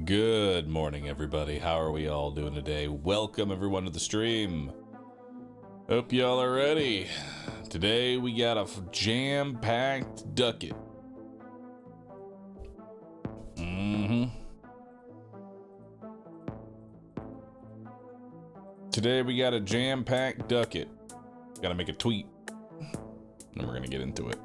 Good morning, everybody. How are we all doing today? Welcome, everyone, to the stream. Hope y'all are ready. Today, we got a jam-packed ducket. Today, we got a jam-packed ducket. Gotta make a tweet. And we're gonna get into it.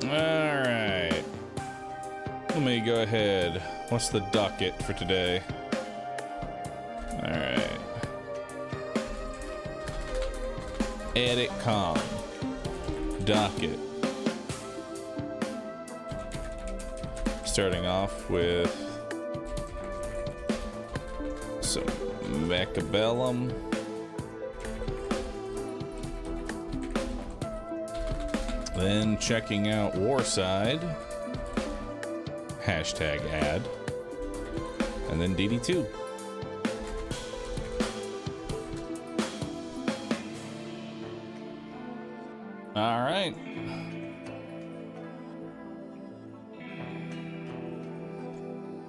Alright. Let me go ahead. What's the docket for today? Alright. Edit com. Docket. Starting off with some Mechabellum. Then checking out Warside, hashtag ad, and then DD2. All right.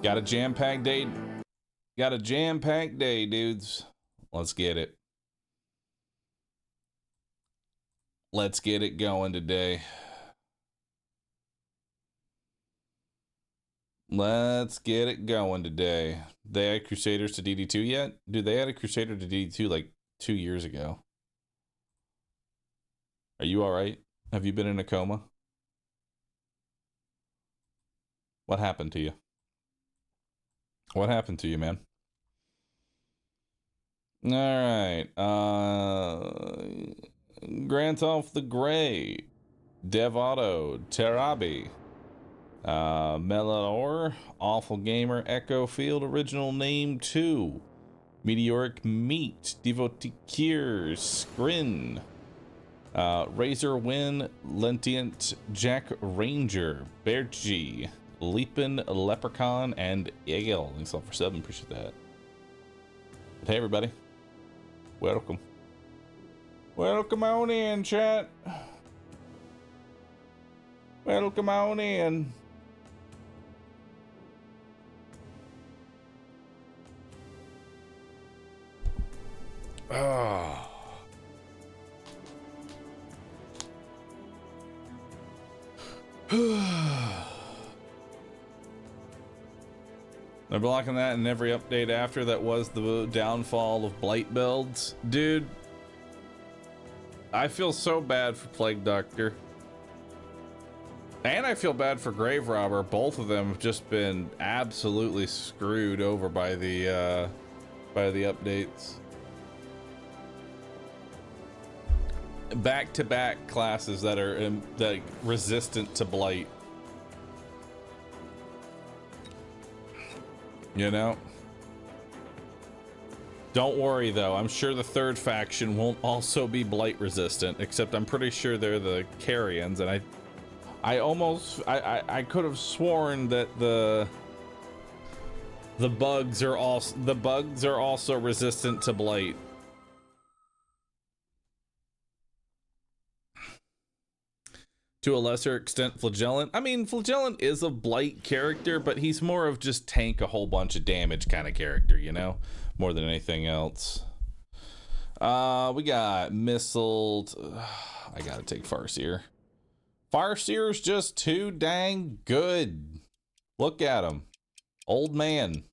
Got a jam-packed day. Got a jam-packed day, dudes. Let's get it. Let's get it going today. Let's get it going today. They add Crusaders to DD2 yet? Dude, they added Crusader to DD2 like 2 years ago. Are you alright? Have you been in a coma? What happened to you? What happened to you, man? Alright. Grant off the Gray, Dev Auto, Terabi, Melor, Awful Gamer, Echo Field, Original Name 2, Meteoric Meat, Devotee Cures, Scrin, Razor Win, Lentient, Jack Ranger, Bergy, Leapin, Leprechaun, and Ale. Thanks all for 7, appreciate that. But hey, everybody, welcome. Welcome on in, chat. Welcome on in. Oh. They're blocking that in every update after. That was the downfall of blight builds. Dude, I feel so bad for Plague Doctor. And I feel bad for Grave Robber. Both of them have just been absolutely screwed over by the updates. Back-to-back classes that are that resistant to blight. You know? Don't worry though, I'm sure the third faction won't also be blight resistant, except I'm pretty sure they're the Carrions, and I could have sworn that the bugs are also resistant to blight. To a lesser extent, Flagellant. I mean, Flagellant is a blight character, but he's more of just tank a whole bunch of damage kind of character, you know? More than anything else. We got Missiled. I gotta take Farseer. Farseer's just too dang good. Look at him. Old man.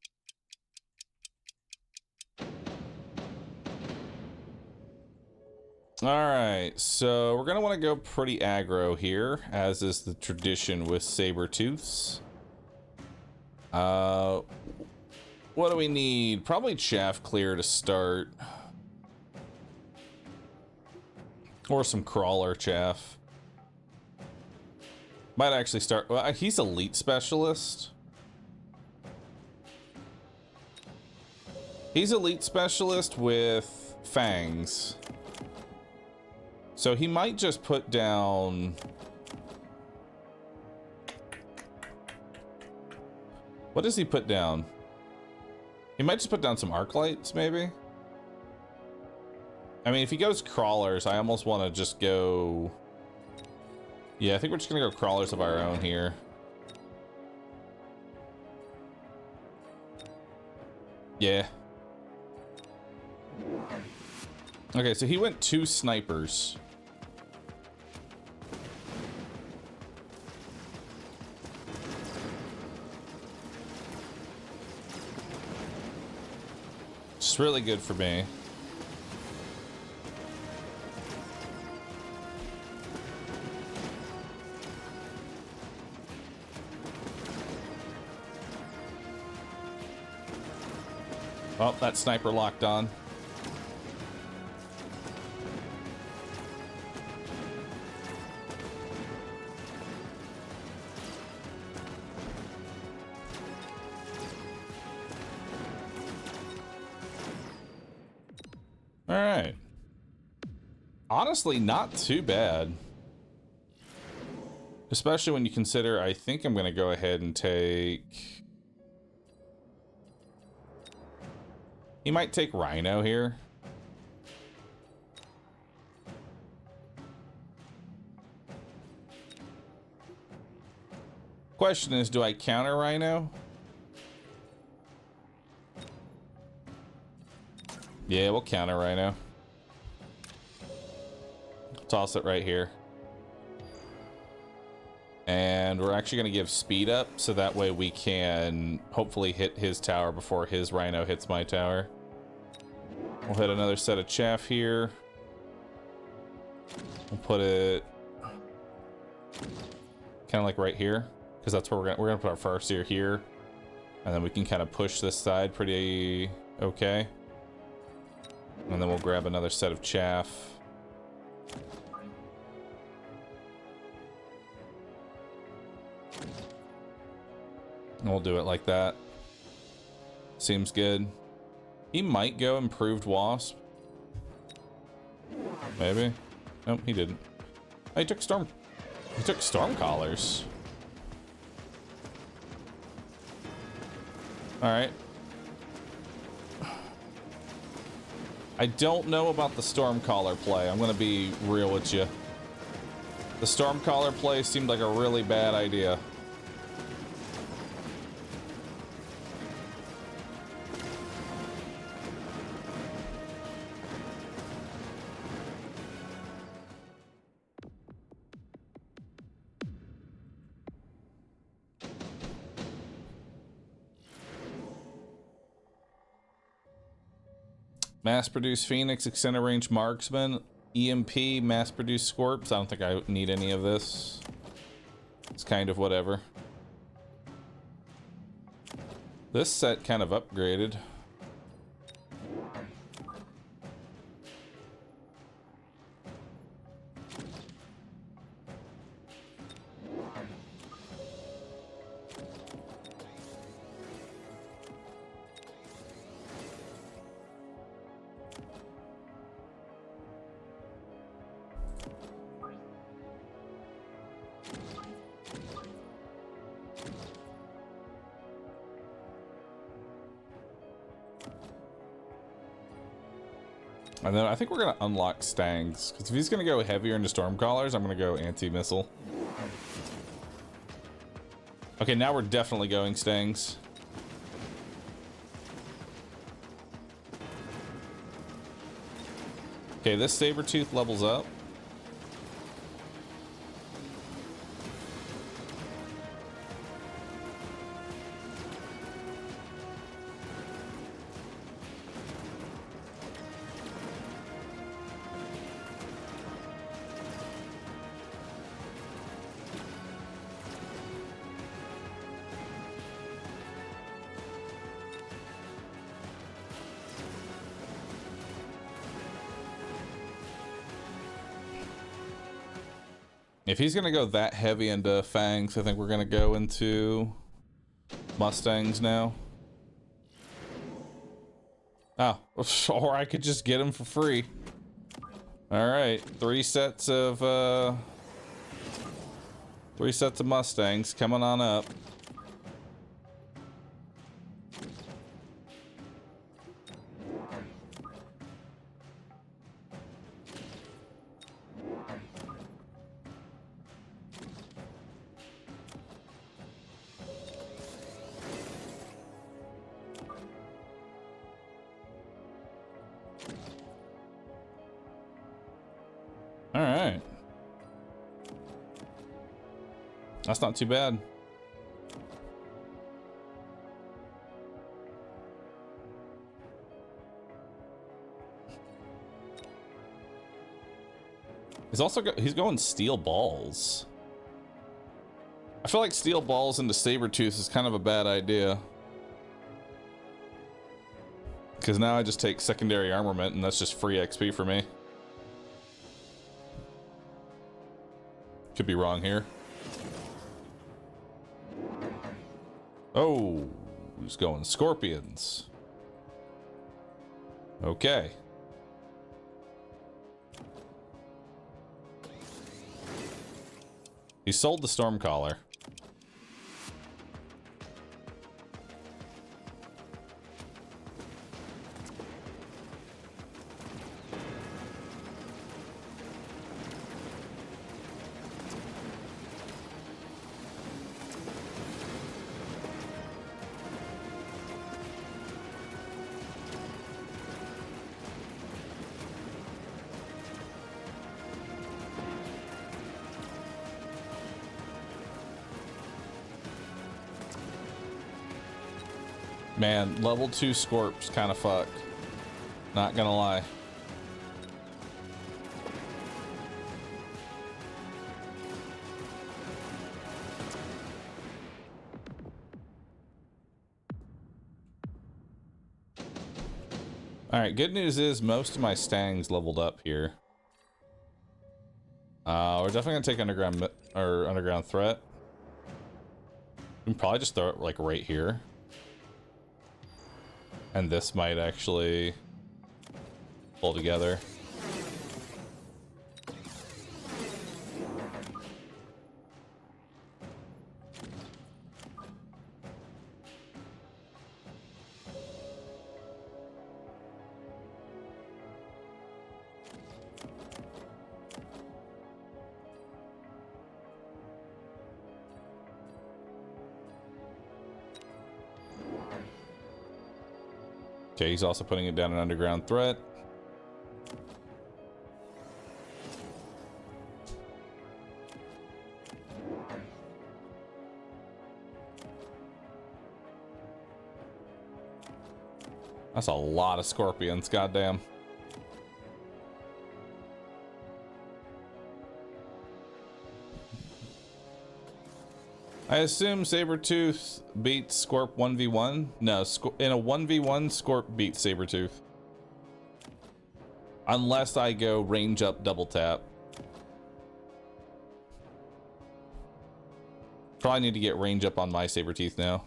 Alright, so we're going to want to go pretty aggro here, as is the tradition with Sabertooths. What do we need? Probably Chaff Clear to start. Or some Crawler Chaff. Might actually start... Well, he's Elite Specialist. He's Elite Specialist with Fangs. So he might just put down... What does he put down? He might just put down some Arc Lights, maybe? I mean, if he goes Crawlers, I almost want to just go... Yeah, I think we're just going to go Crawlers of our own here. Yeah. Okay, so he went 2 Snipers. It's really good for me. Oh, that sniper locked on. All right. Honestly, not too bad. Especially when you consider, I think I'm going to go ahead and take... He might take Rhino here. Question is, do I counter Rhino? Yeah, we'll counter Rhino. Toss it right here. And we're actually going to give speed up, so that way we can hopefully hit his tower before his Rhino hits my tower. We'll hit another set of chaff here. We'll put it kind of like right here, because that's where we're gonna put our Farseer here, and then we can kind of push this side pretty okay. And then we'll grab another set of chaff. And we'll do it like that. Seems good. He might go Improved Wasp. Maybe. Nope, he didn't. Oh, he took Storm. He took Storm Collars. Alright. I don't know about the Stormcaller play. I'm gonna be real with you. The Stormcaller play seemed like a really bad idea. Mass-produced Phoenix, extended range marksman, EMP, mass-produced Scorps. I don't think I need any of this. It's kind of whatever. This set kind of upgraded. And then I think we're going to unlock Stangs, because if he's going to go heavier into Stormcallers, I'm going to go anti-missile. Okay, now we're definitely going Stangs. Okay, this Sabertooth levels up. If he's going to go that heavy into Fangs, I think we're going to go into Mustangs now. Oh, or I could just get him for free. Alright, three sets of Mustangs coming on up. Alright. That's not too bad. He's going steel balls. I feel like steel balls into Sabertooth is kind of a bad idea. Because now I just take secondary armament and that's just free XP for me. Could be wrong here. Oh, he's going scorpions. Okay. He sold the Stormcaller. Man, level 2 Scorps kind of fuck. Not gonna lie. Alright, good news is most of my Stangs leveled up here. We're definitely gonna take underground threat. We can probably just throw it like right here. And this might actually pull together. Okay, he's also putting it down an underground threat. That's a lot of scorpions, goddamn. I assume Sabertooth beats Scorp 1v1? No, in a 1v1, Scorp beats Sabertooth. Unless I go range up double tap. Probably need to get range up on my Sabertooth now.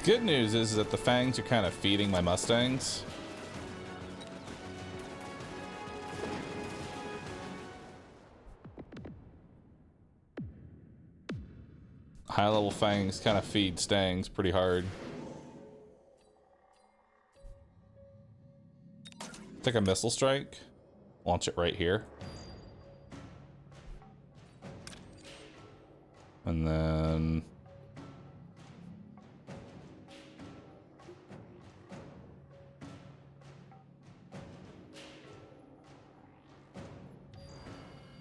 Good news is that the fangs are kind of feeding my mustangs. High level fangs kind of feed stangs pretty hard. Take a missile strike. Launch it right here. And then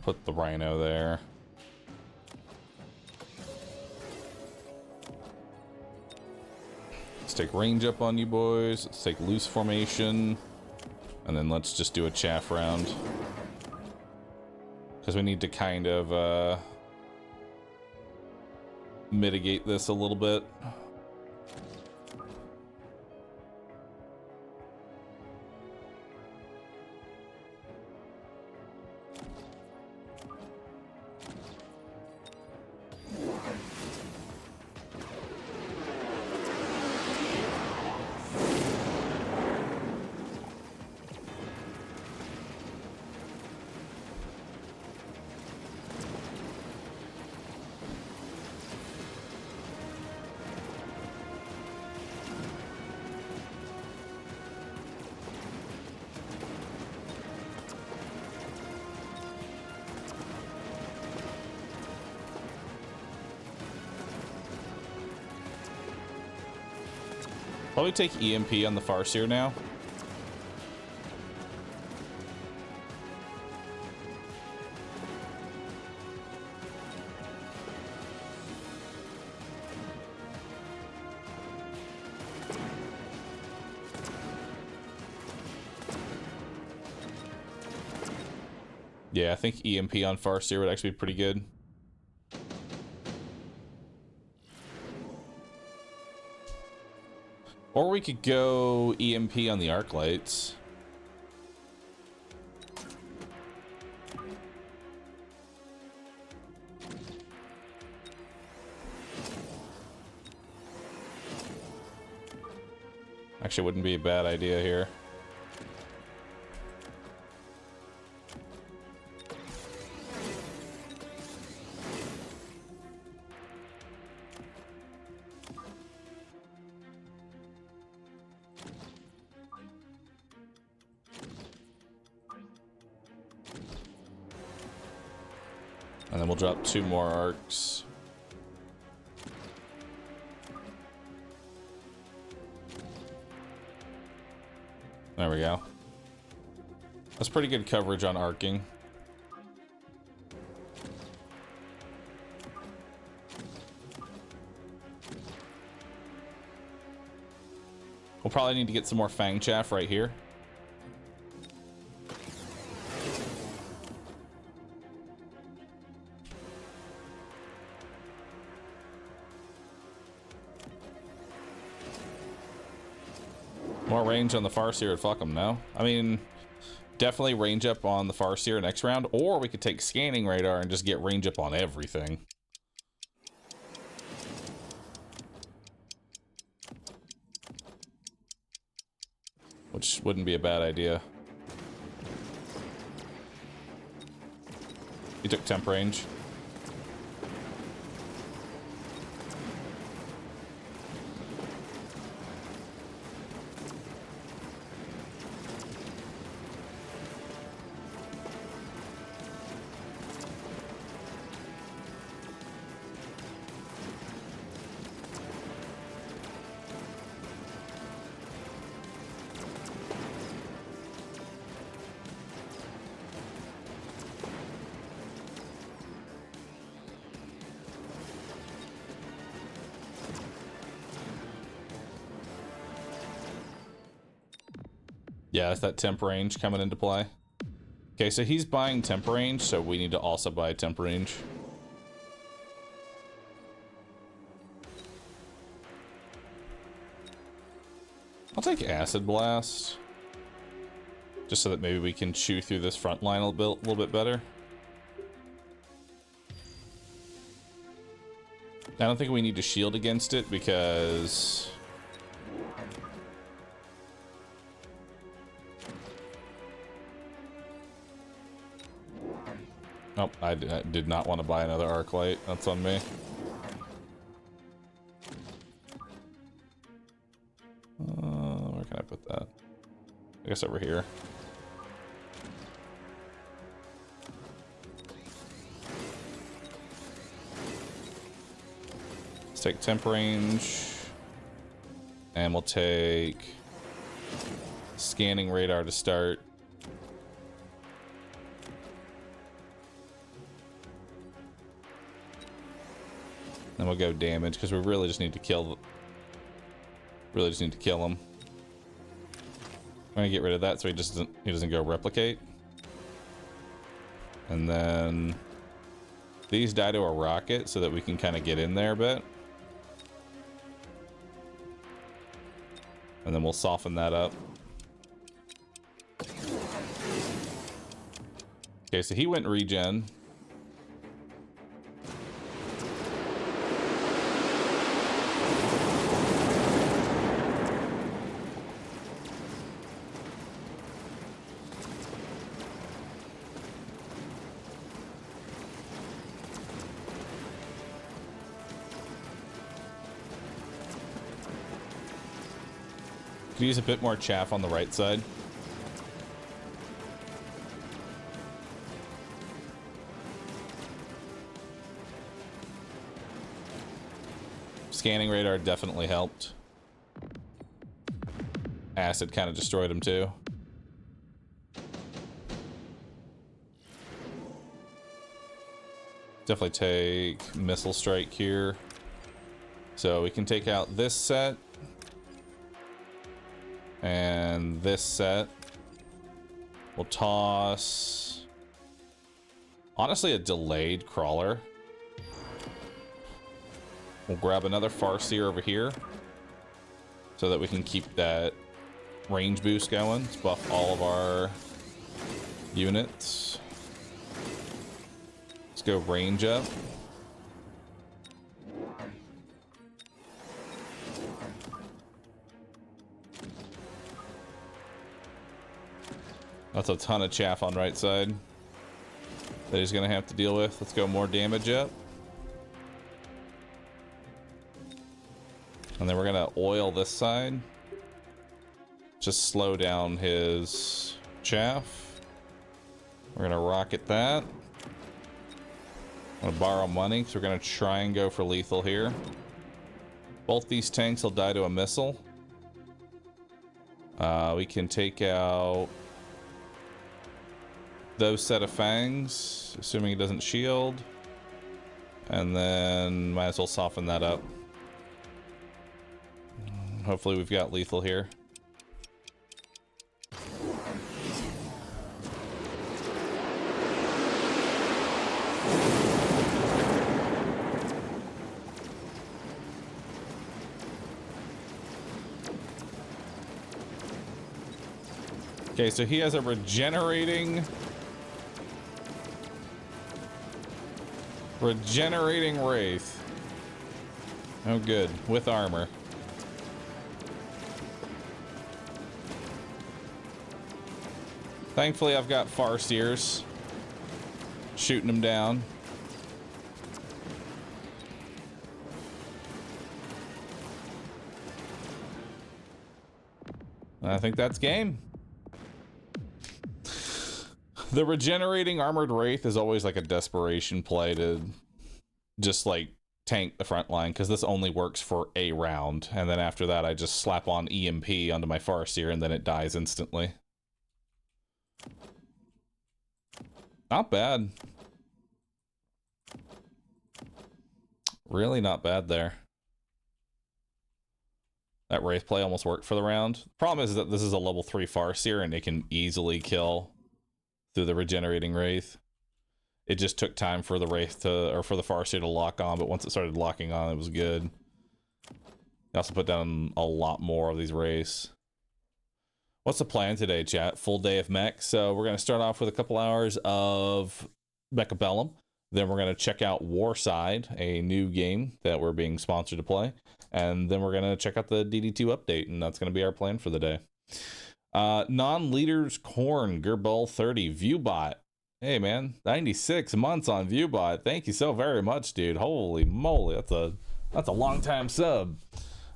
put the rhino there. Let's take range up on you boys. Let's take loose formation. And then let's just do a chaff round. Because we need to kind of mitigate this a little bit. Probably take EMP on the Farseer now. Yeah, I think EMP on Farseer would actually be pretty good. Or we could go EMP on the arc lights. Actually, wouldn't be a bad idea here. And then we'll drop 2 more arcs. There we go. That's pretty good coverage on arcing. We'll probably need to get some more fang chaff right here. More range on the Farseer, fuck them, no? I mean, definitely range up on the Farseer next round, or we could take scanning radar and just get range up on everything. Which wouldn't be a bad idea. He took temp range. Yeah, that's that temp range coming into play. Okay, so he's buying temp range, so we need to also buy temp range. I'll take Acid Blast. Just so that maybe we can chew through this front line a little bit better. I don't think we need to shield against it because Nope, I did not want to buy another arc light. That's on me. Where can I put that? I guess over here. Let's take temp range. And we'll take scanning radar to start. Then we'll go damage because we really just need to kill. Really just need to kill him. I'm gonna get rid of that so he doesn't go replicate. And then these die to a rocket so that we can kind of get in there a bit. And then we'll soften that up. Okay, so he went regen. Could use a bit more chaff on the right side. Scanning radar definitely helped. Acid kind of destroyed him too. Definitely take missile strike here. So we can take out this set. And this set. We'll toss, honestly, a delayed crawler. We'll grab another Farseer over here so that we can keep that range boost going. Let's buff all of our units. Let's go range up. That's a ton of chaff on right side that he's gonna have to deal with. Let's go more damage up. And then we're gonna oil this side. Just slow down his chaff. We're gonna rocket that. I'm gonna borrow money because we're gonna try and go for lethal here. Both these tanks will die to a missile. We can take out those set of fangs, assuming he doesn't shield. And then might as well soften that up. Hopefully we've got lethal here. Okay, so he has a regenerating Wraith. Oh good, with armor. Thankfully I've got Farseers shooting him down. I think that's game. The regenerating armored wraith is always like a desperation play to just like tank the front line, because this only works for a round, and then after that I just slap on EMP onto my Farseer and then it dies instantly. Not bad. Really not bad there. That wraith play almost worked for the round. Problem is that this is a level 3 Farseer and it can easily kill through the regenerating wraith. It just took time for the wraith to, or for the Farseer to lock on, but once it started locking on, it was good. I also put down a lot more of these wraiths. What's the plan today, chat? Full day of mech. So we're going to start off with a couple hours of Mechabellum. Then we're going to check out Warside, a new game that we're being sponsored to play. And then we're going to check out the DD2 update, and that's going to be our plan for the day. Non-leaders Corn, Gerbel 30, Viewbot, Hey man, 96 months on Viewbot. Thank you so very much, dude. Holy moly, that's a long time sub.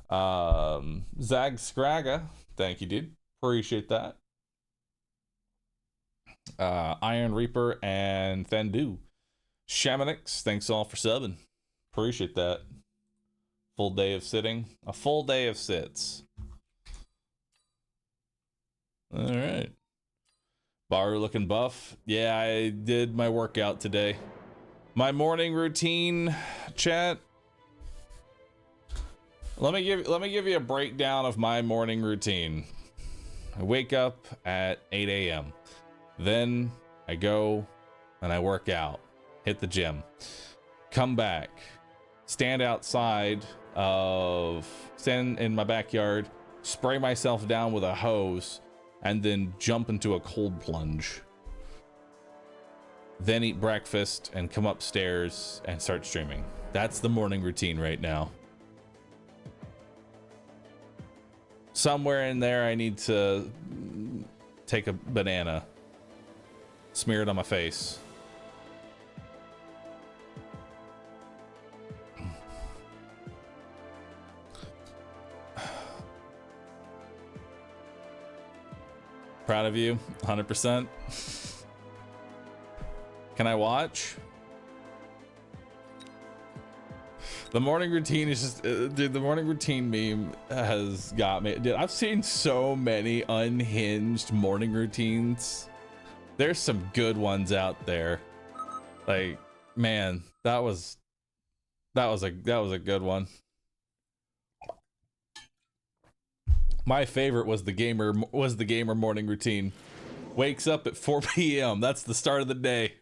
Zag Scraga, thank you, dude. Appreciate that. Iron Reaper and Fendu. Shamanix, thanks all for subbing. Appreciate that. Full day of sitting. A full day of sits. All right. Bahroo looking buff. Yeah, I did my workout today. My morning routine, chat. Let me give you a breakdown of my morning routine. I wake up at 8 a.m. Then I go and I work out. Hit the gym. Come back. Stand in my backyard, spray myself down with a hose, and then jump into a cold plunge. Then eat breakfast and come upstairs and start streaming. That's the morning routine right now. Somewhere in there I need to take a banana, smear it on my face. Proud of you, 100%. Can I watch? The morning routine is just, dude, the morning routine meme has got me. Dude, I've seen so many unhinged morning routines. There's some good ones out there. Like, man, that was a good one. My favorite was the gamer morning routine. Wakes up at 4 p.m. That's the start of the day.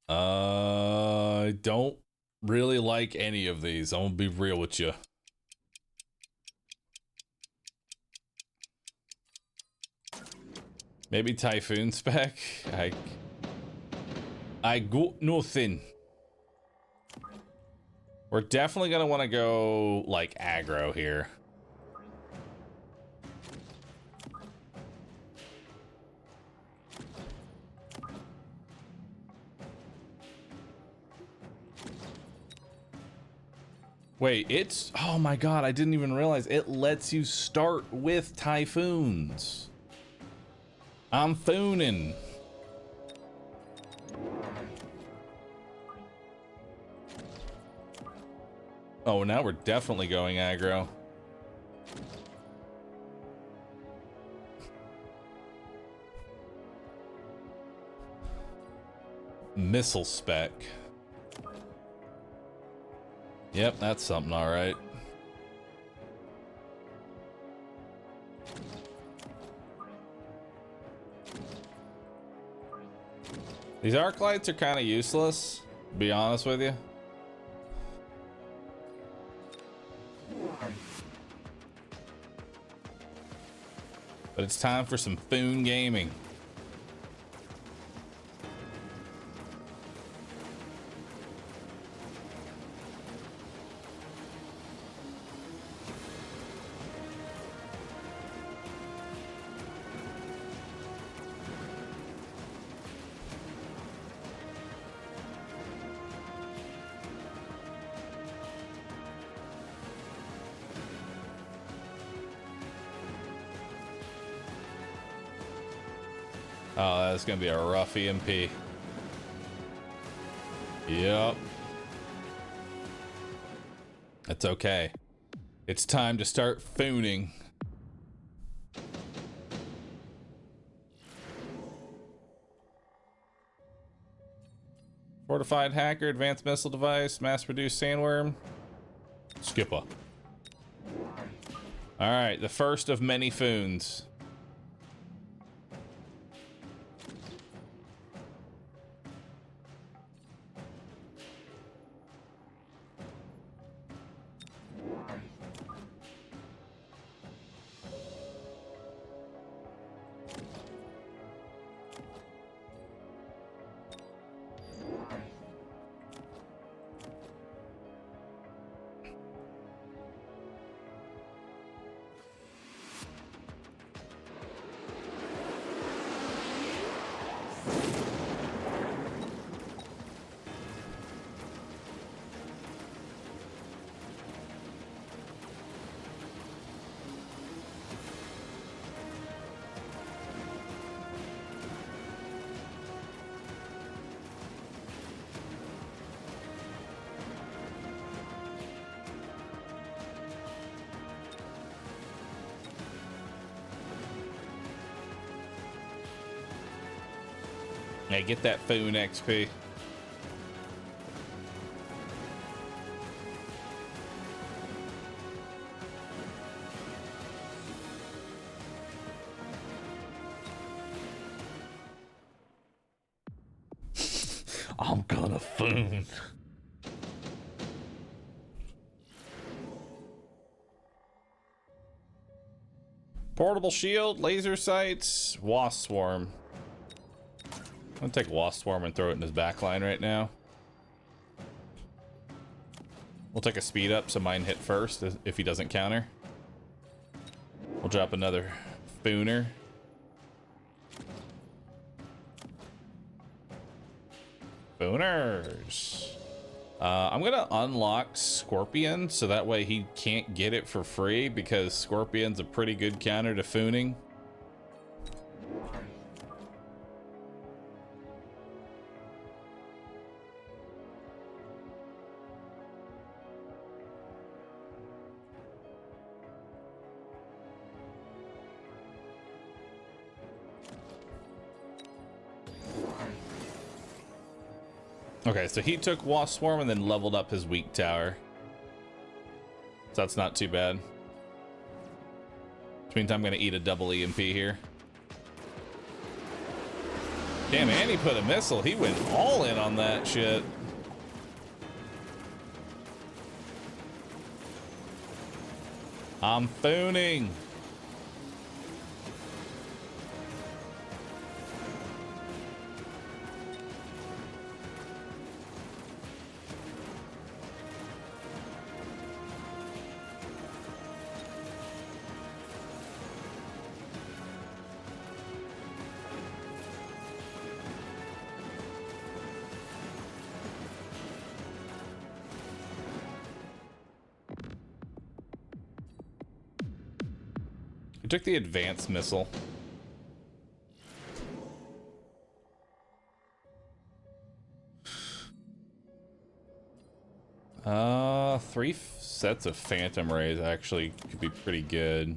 I don't really like any of these. I'm gonna be real with you. Maybe Typhoon spec. I got nothing. We're definitely gonna want to go like aggro here. Wait, it's, oh my god, I didn't even realize it lets you start with typhoons. I'm fooning. Oh, now we're definitely going aggro. Missile spec. Yep, that's something, all right. These arc lights are kind of useless, to be honest with you. But it's time for some Foon gaming. Oh, that's gonna be a rough EMP. Yep. It's okay. It's time to start fooning. Fortified hacker, advanced missile device, mass-produced sandworm. Skipper. All right, the first of many foons. Hey, get that Foon XP. I'm gonna Foon. Portable shield, laser sights, wasp swarm. I'm gonna take wasp swarm and throw it in his back line right now. We'll take a speed up so mine hit first if he doesn't counter. We'll drop another Fooner. Fooners. I'm gonna unlock Scorpion so that way he can't get it for free, because Scorpion's a pretty good counter to Fooning. Okay, so he took Wasp Swarm and then leveled up his weak tower. So that's not too bad. Which means I'm gonna eat a double EMP here. Damn, and he put a missile. He went all in on that shit. I'm Fooning. I took the advanced missile. Three sets of Phantom Rays actually could be pretty good.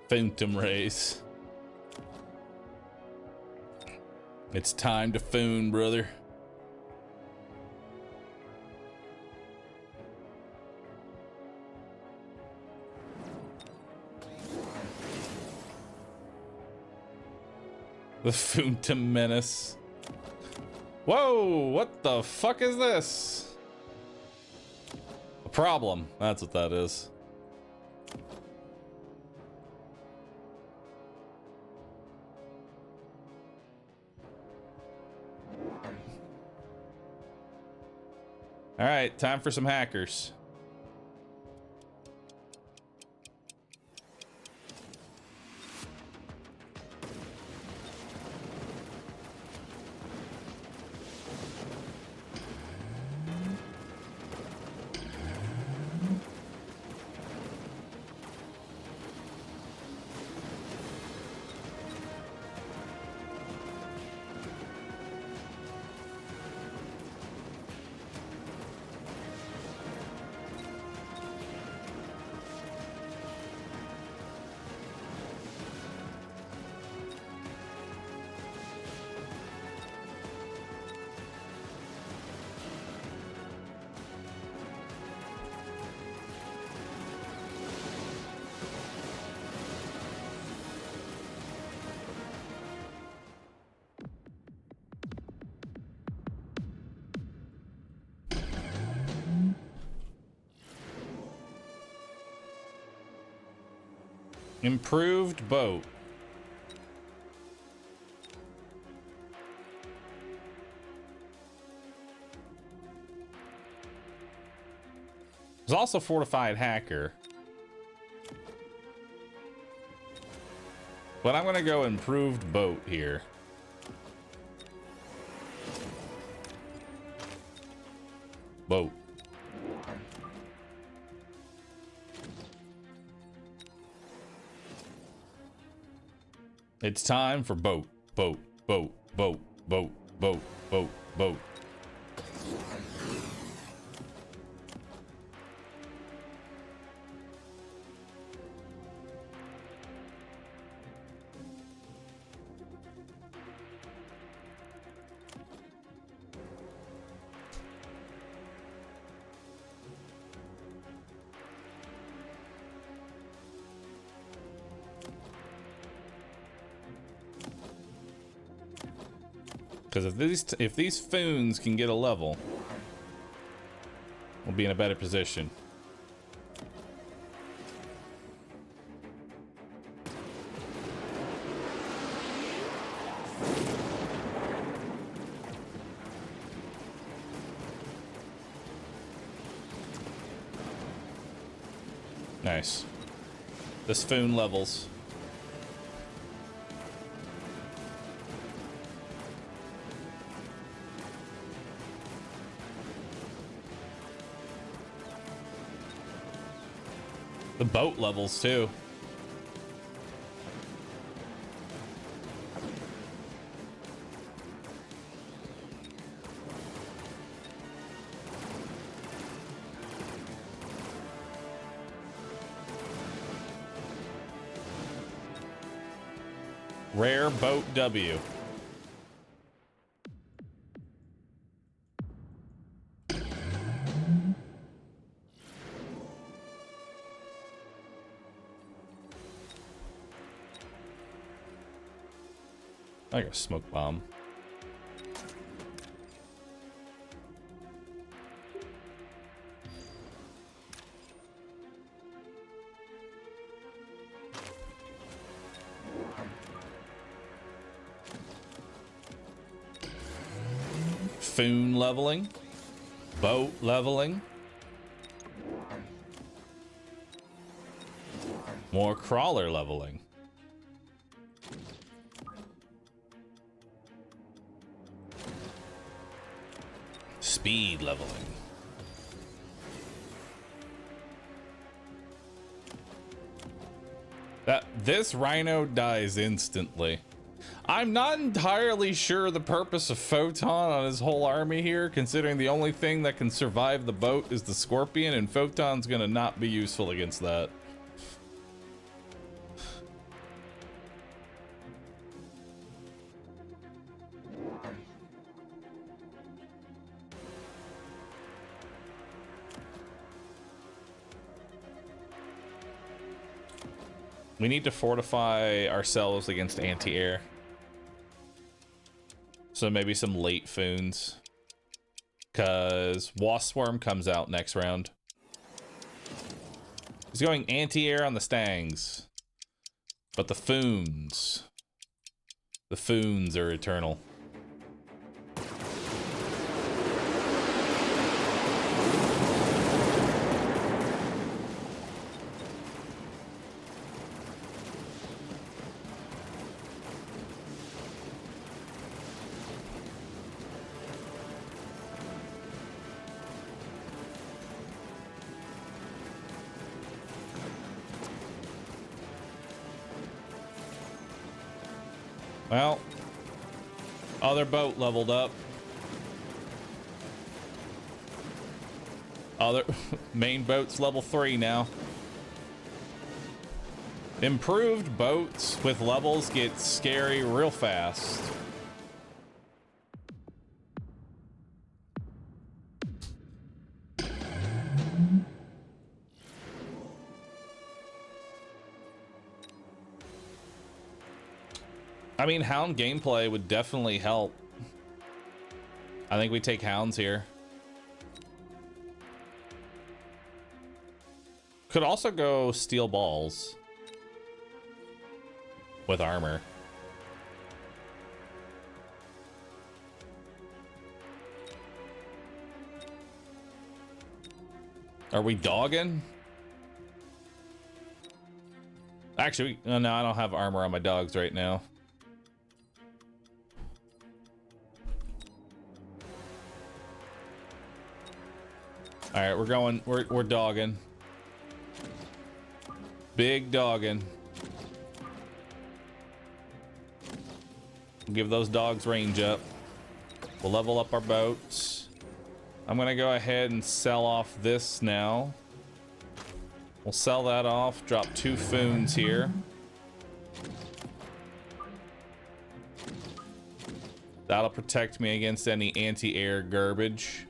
Phantom Rays. It's time to Foon, brother. The Phantom Menace. Whoa, what the fuck is this? A problem. That's what that is. All right, time for some hackers. Improved boat. There's also fortified hacker. But I'm gonna go improved boat here. Boat. It's time for boat, boat, boat, boat, boat, boat, boat, boat. Because if these foons can get a level, we'll be in a better position. Nice. This foon levels. The boat levels too. Rare boat W. I got a smoke bomb. Foon leveling. Boat leveling. More crawler leveling. Speed leveling. This rhino dies instantly. I'm not entirely sure the purpose of Photon on his whole army here, considering the only thing that can survive the boat is the Scorpion, and Photon's gonna not be useful against that. We need to fortify ourselves against anti-air. So maybe some late foons. Because Wasp Swarm comes out next round. He's going anti-air on the Stangs. But the foons are eternal. Well, other boat leveled up. Other main boat's level 3 now. Improved boats with levels get scary real fast. I mean, Hound gameplay would definitely help. I think we take Hounds here. Could also go Steel Balls with armor. Are we dogging? Actually, no, I don't have armor on my dogs right now. All right, we're going. We're dogging. Big dogging. Give those dogs range up. We'll level up our boats. I'm gonna go ahead and sell off this now. We'll sell that off. Drop 2 foons here. That'll protect me against any anti-air garbage.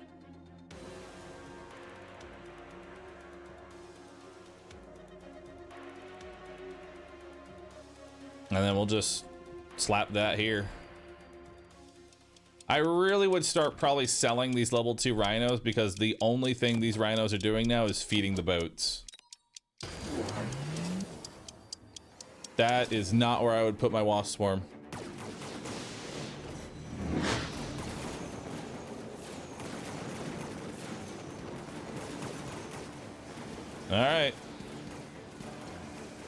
And then we'll just slap that here. I really would start probably selling these level 2 rhinos because the only thing these rhinos are doing now is feeding the boats. That is not where I would put my wasp swarm. All right.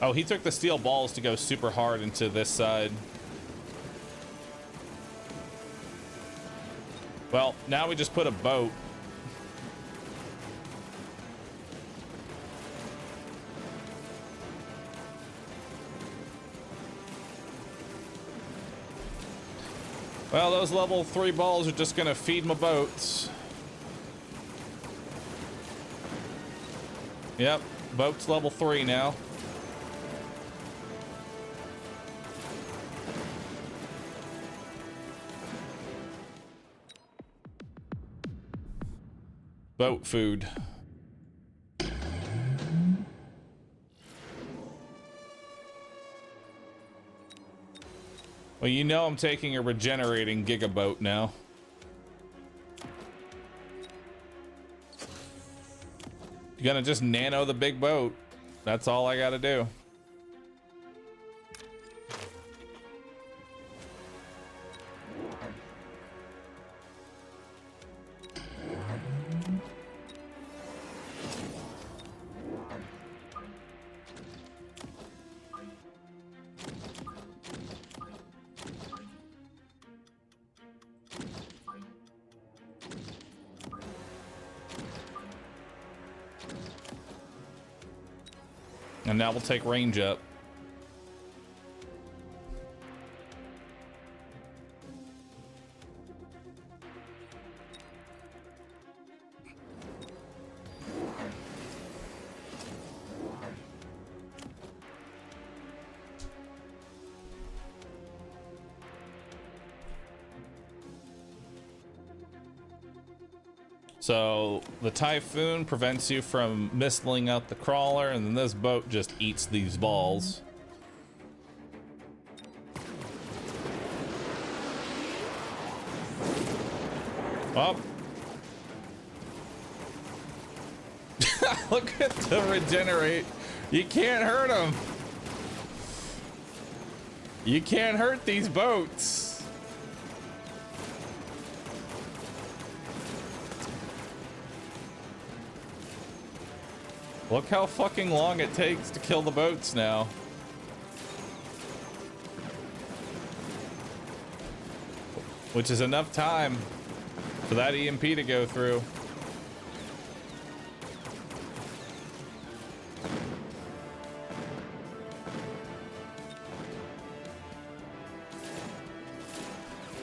Oh, he took the steel balls to go super hard into this side. Well, now we just put a boat. Well, those level 3 balls are just gonna feed my boats. Yep, boat's level 3 now. Boat food. Well, you know I'm taking a regenerating gigaboat now. You're gonna just nano the big boat. That's all I gotta do. And now we'll take range up. So the Typhoon prevents you from missiling out the crawler, and then this boat just eats these balls. Oh. Look at the regenerate. You can't hurt them. You can't hurt these boats. Look how fucking long it takes to kill the boats now. Which is enough time for that EMP to go through.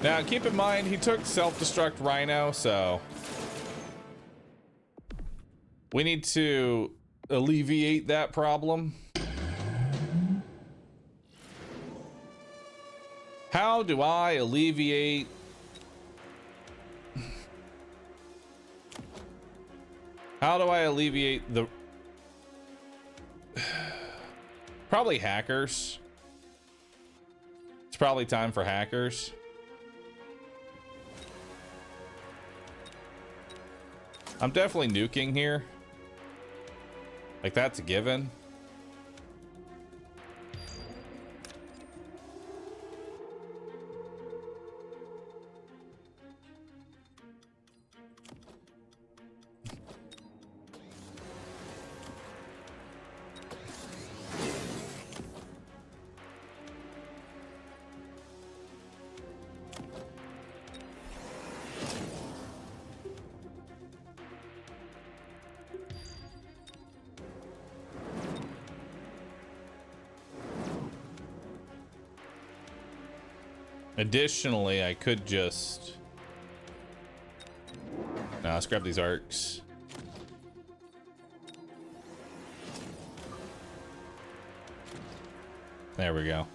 Now, keep in mind, he took self-destruct Rhino, so we need to alleviate that problem. How do I alleviate? How do I alleviate the... Probably hackers. It's probably time for hackers. I'm definitely nuking here. Like, that's a given. Additionally, I could just... Now, let's grab these arcs. There we go.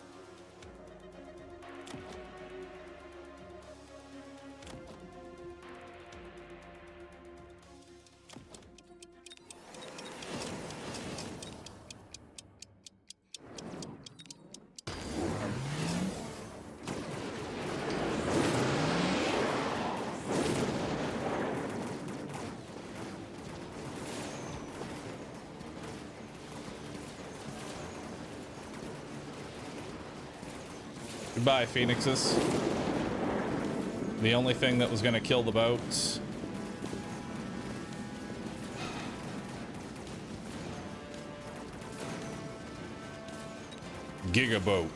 Goodbye, Phoenixes. The only thing that was going to kill the boats. Giga boat.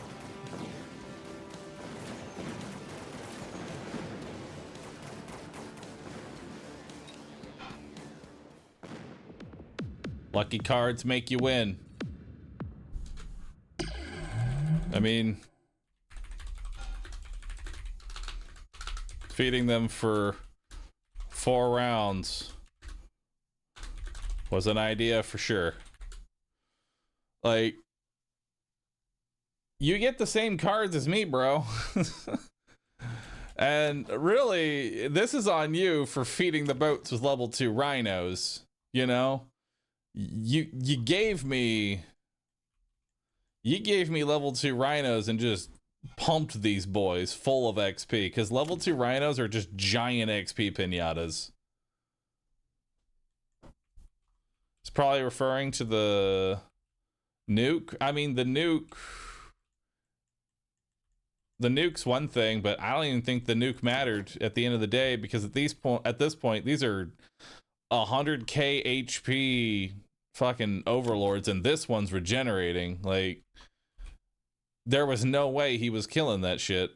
Lucky cards make you win. I mean... Feeding them for 4 rounds was an idea for sure. Like, you get the same cards as me, bro. And really, this is on you for feeding the boats with level 2 rhinos. You know, you gave me level 2 rhinos and just pumped these boys full of XP, because level 2 rhinos are just giant XP pinatas. It's probably referring to the nuke. I mean, the nuke's one thing, but I don't even think the nuke mattered at the end of the day, because at this point, these are 100k HP fucking overlords, and this one's regenerating. Like, there was no way he was killing that shit.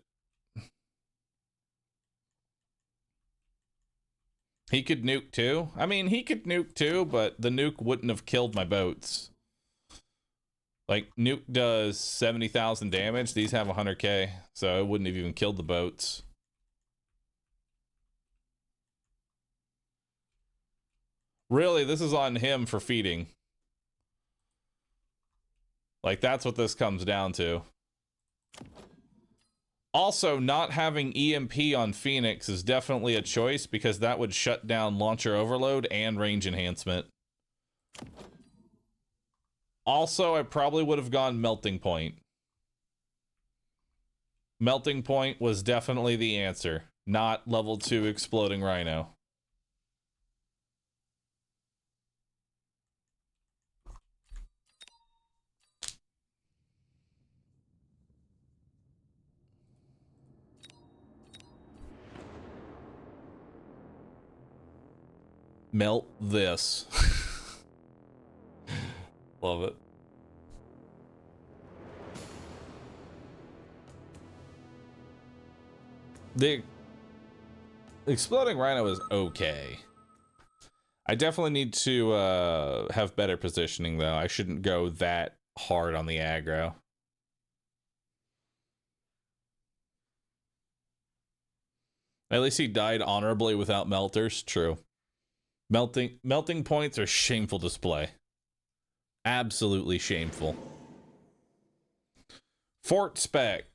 He could nuke too. I mean, he could nuke too, but the nuke wouldn't have killed my boats. Like, nuke does 70,000 damage. These have 100k, so it wouldn't have even killed the boats. Really, this is on him for feeding. Like, that's what this comes down to. Also, not having EMP on Phoenix is definitely a choice, because that would shut down launcher overload and range enhancement. Also, I probably would have gone Melting Point. Melting Point was definitely the answer, not level 2 Exploding Rhino. Melt this. Love it. The Exploding Rhino is okay. I definitely need to have better positioning, though. I shouldn't go that hard on the aggro. At least he died honorably without melters. True. Melting points are shameful display. Absolutely shameful. Fort spec,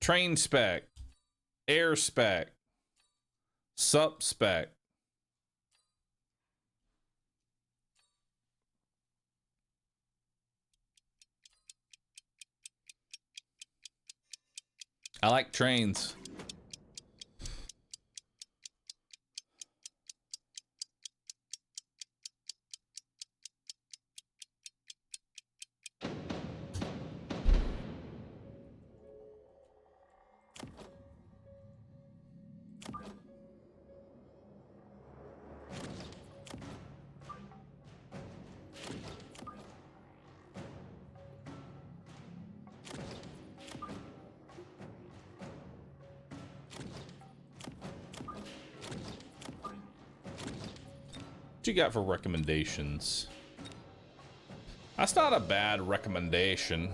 train spec, air spec, sup spec. I like trains. What you got for recommendations? That's not a bad recommendation.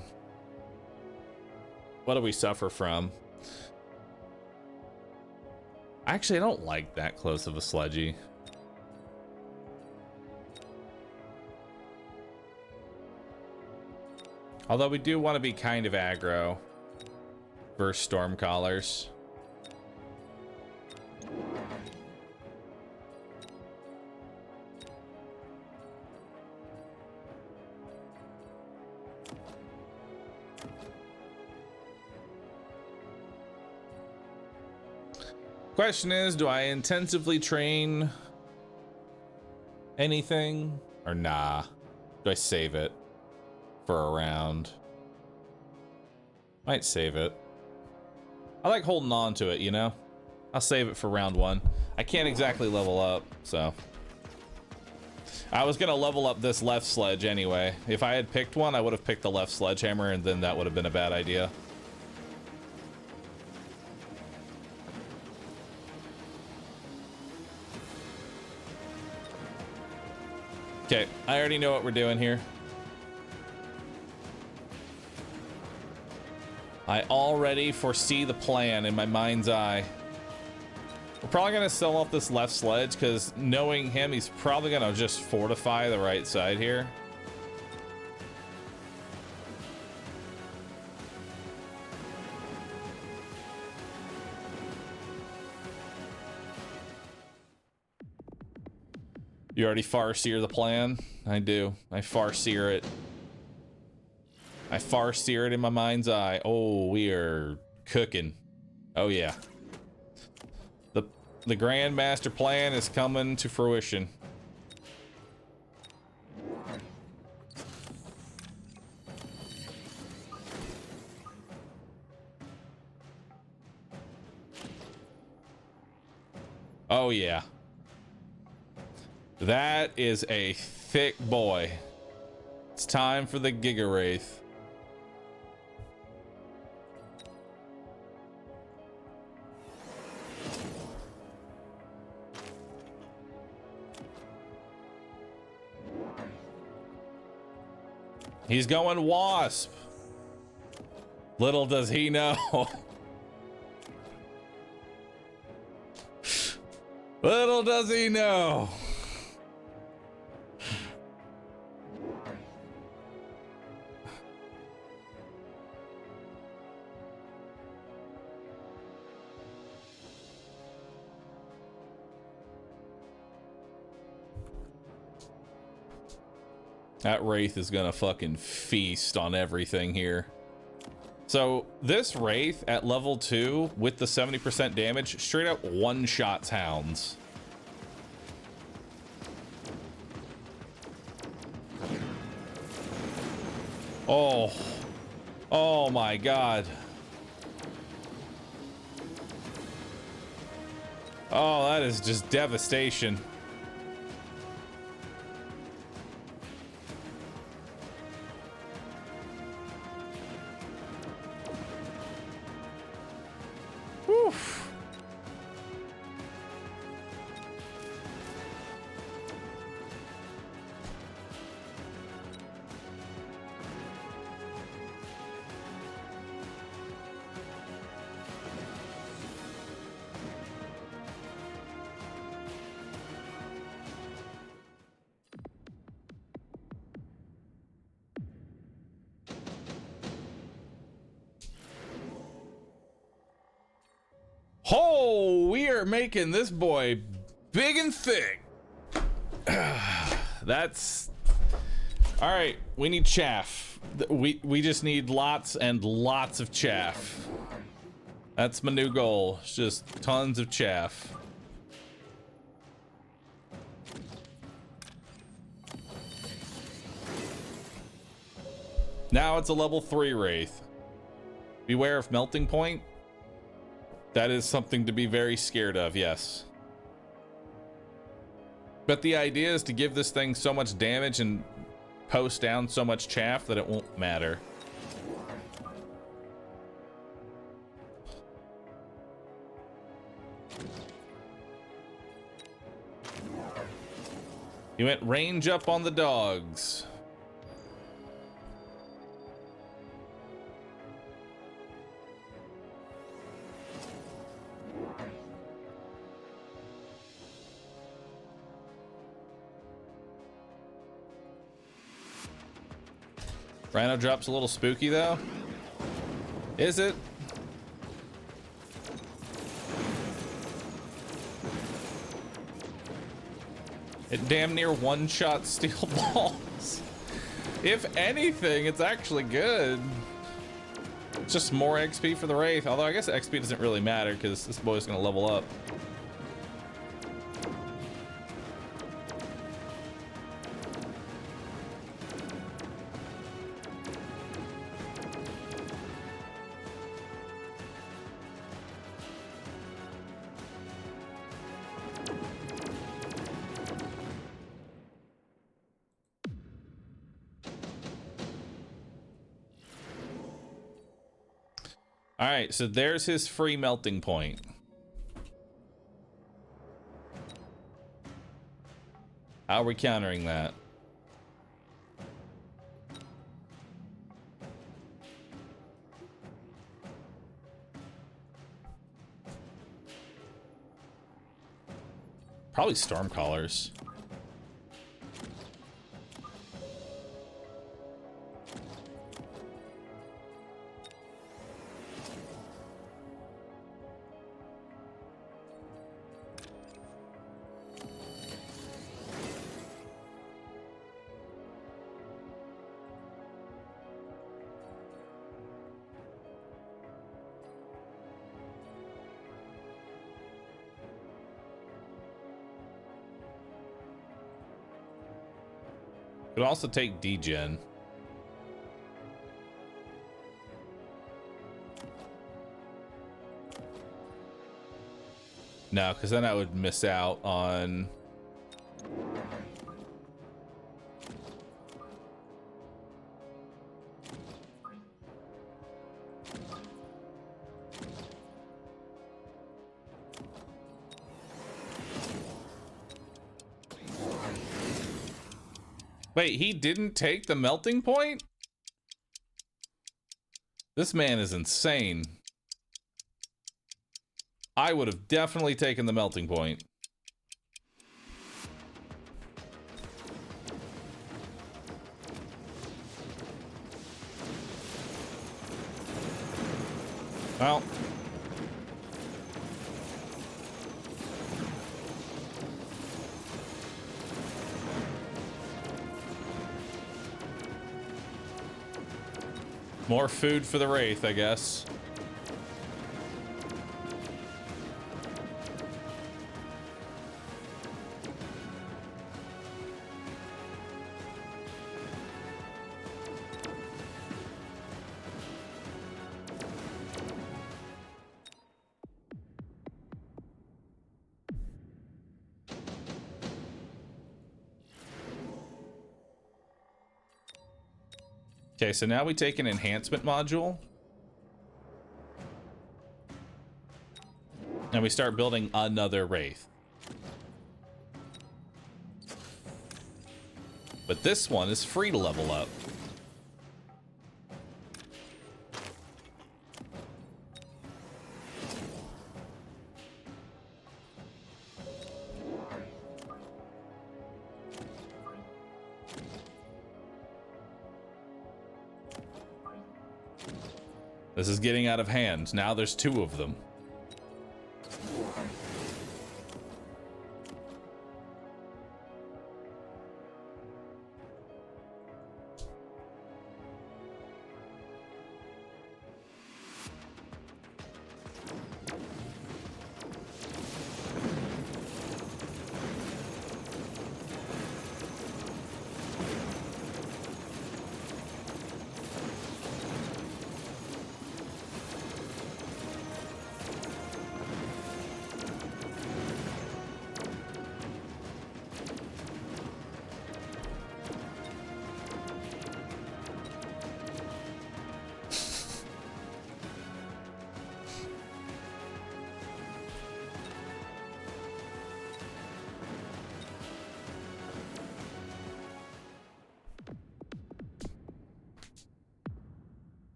What do we suffer from? Actually, I don't like that close of a sludgy. Although we do want to be kind of aggro versus Stormcallers. Question is, do I intensively train anything or nah? Do I save it for a round? Might save it. I like holding on to it, you know? I'll save it for round one. I can't exactly level up, so. I was gonna level up this left sledge anyway. If I had picked one, I would have picked the left sledgehammer, and then that would have been a bad idea. Okay, I already know what we're doing here. I already foresee the plan in my mind's eye. We're probably gonna sell off this left sledge because knowing him, he's probably gonna just fortify the right side here. You already farseer the plan? I do. I farseer it. I farseer it in my mind's eye. Oh, we are cooking. Oh yeah. The grand master plan is coming to fruition. Oh yeah. That is a thick boy. It's time for the Giga Wraith. He's going Wasp. Little does he know. Little does he know. That Wraith is gonna fucking feast on everything here. So this Wraith at level 2 with the 70% damage straight up one-shots hounds. Oh. Oh my god. Oh, that is just devastation. Oh, we are making this boy big and thick. That's all right. We need chaff. We just need lots and lots of chaff. That's my new goal. It's just tons of chaff. Now it's a level 3 Wraith. Beware of melting point. That is something to be very scared of, yes. But the idea is to give this thing so much damage and post down so much chaff that it won't matter. He went range up on the dogs. Rhino drop's a little spooky though. Is it? It damn near one-shot steel balls. If anything, it's actually good. It's just more XP for the Wraith. Although I guess XP doesn't really matter because this boy's gonna level up. All right, so there's his free melting point. How are we countering that? Probably Stormcallers. Could also take degen. No, because then I would miss out on... Wait, he didn't take the melting point? This man is insane. I would have definitely taken the melting point. Well. More food for the Wraith, I guess. Okay, so now we take an enhancement module. And we start building another Wraith. But this one is free to level up. This is getting out of hand. Now there's two of them.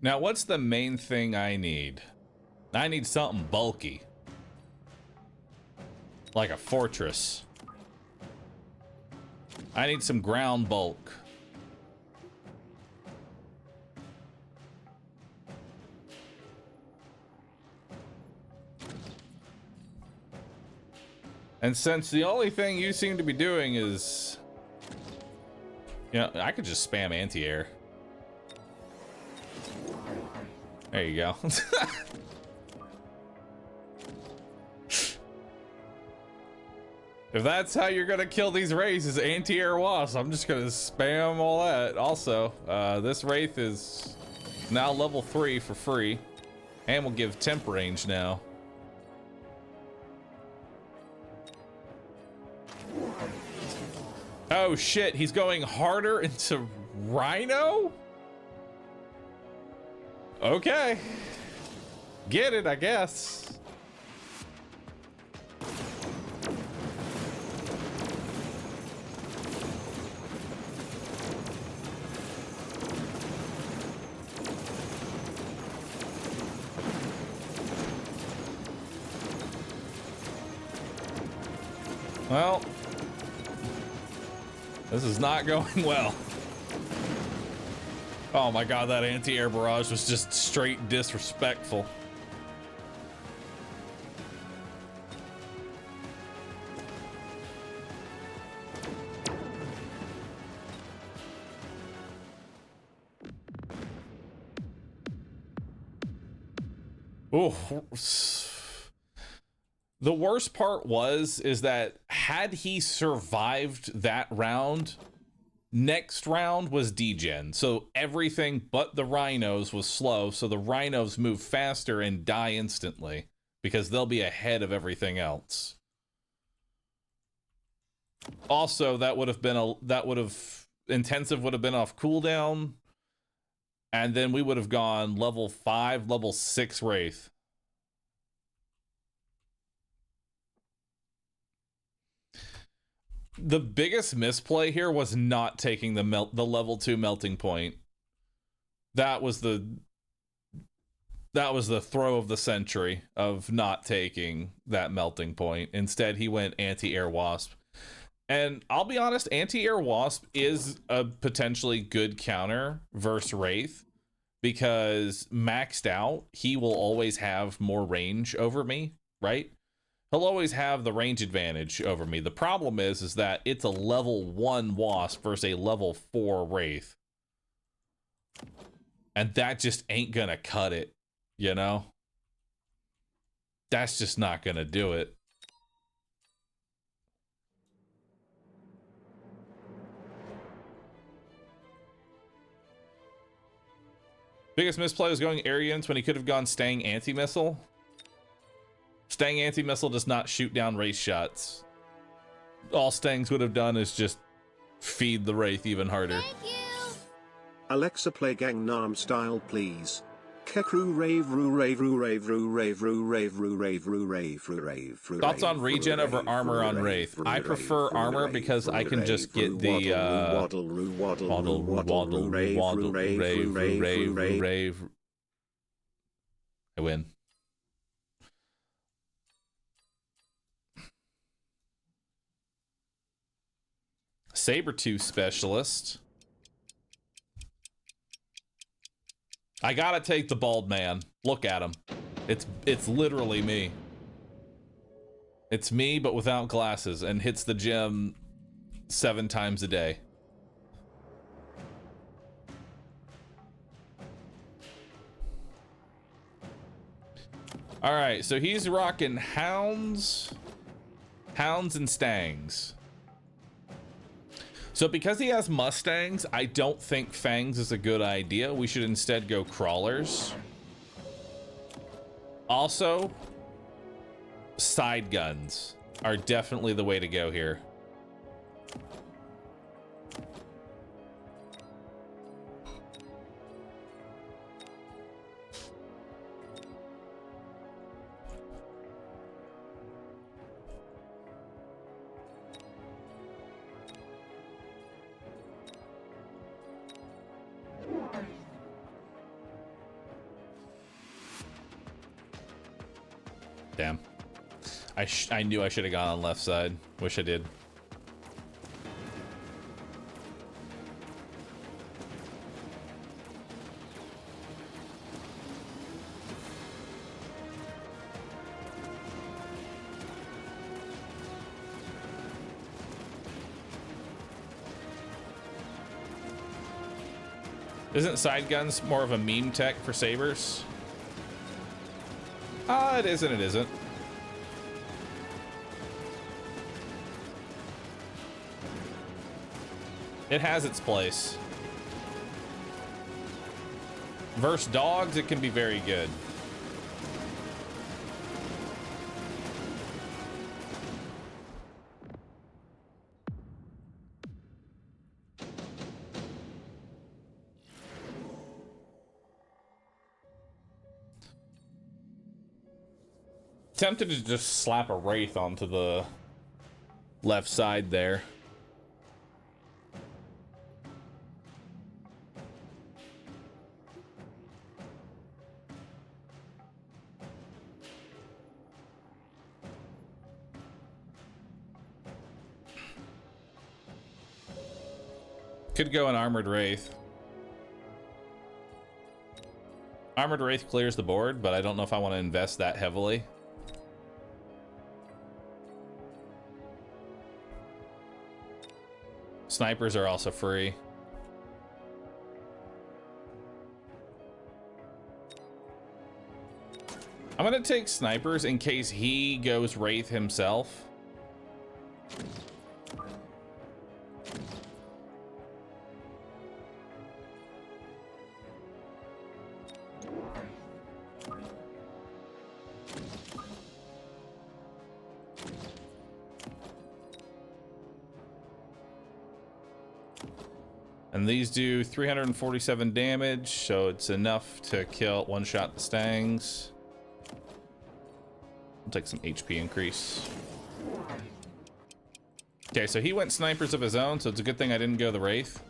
Now, what's the main thing I need? I need something bulky. Like a fortress. I need some ground bulk. And since the only thing you seem to be doing is... You know, I could just spam anti-air. There you go. If that's how you're gonna kill these wraiths, is anti-air wasps, I'm just gonna spam all that. Also, this wraith is now level 3 for free, and will give temp range now. Oh shit, he's going harder into Rhino? Okay. Get it, I guess. Well, this is not going well. Oh my god, that anti-air barrage was just straight disrespectful. Oh, the worst part is that had he survived that round, next round was degen. So everything but the rhinos was slow. So the rhinos move faster and die instantly because they'll be ahead of everything else. Also, that would have been intensive would have been off cooldown. And then we would have gone level 5, level 6 wraith. The biggest misplay here was not taking the level 2 melting point. That was the throw of the century of not taking that melting point. Instead, he went anti-air wasp. And I'll be honest, anti-air wasp is a potentially good counter versus wraith because maxed out, he will always have more range over me, right? He'll always have the range advantage over me. The problem is that it's a level 1 wasp versus a level 4 wraith. And that just ain't gonna cut it, you know? That's just not gonna do it. Biggest misplay was going Arians when he could have gone Stang anti-missile. Stang anti-missile does not shoot down wraith shots. All Stangs would have done is just feed the wraith even harder. Thank you. Alexa, play Gangnam Style, please. Kekru rave roo rave roo rave roo rave roo rave roo rave roo rave roo rave roo. Thoughts on regen over armor on wraith? I prefer armor because I can just get the waddle rave. I win. Sabertooth specialist. I gotta take the bald man. Look at him. It's literally me. It's me, but without glasses, and hits the gym 7 times a day. All right, so he's rocking hounds and stangs. So because he has mustangs, I don't think fangs is a good idea. We should instead go crawlers. Also, side guns are definitely the way to go here. Damn. I knew I should have gone on left side. Wish I did. Isn't side guns more of a meme tech for sabers? It is and it isn't. It has its place. Versus dogs, it can be very good. Tempted to just slap a wraith onto the left side there. Could go an armored wraith. Armored wraith clears the board, but I don't know if I want to invest that heavily. Snipers are also free. I'm gonna take snipers in case he goes wraith himself. And these do 347 damage, so it's enough to kill one-shot the stangs. I'll take some HP increase. Okay, so he went snipers of his own, so it's a good thing I didn't go the wraith.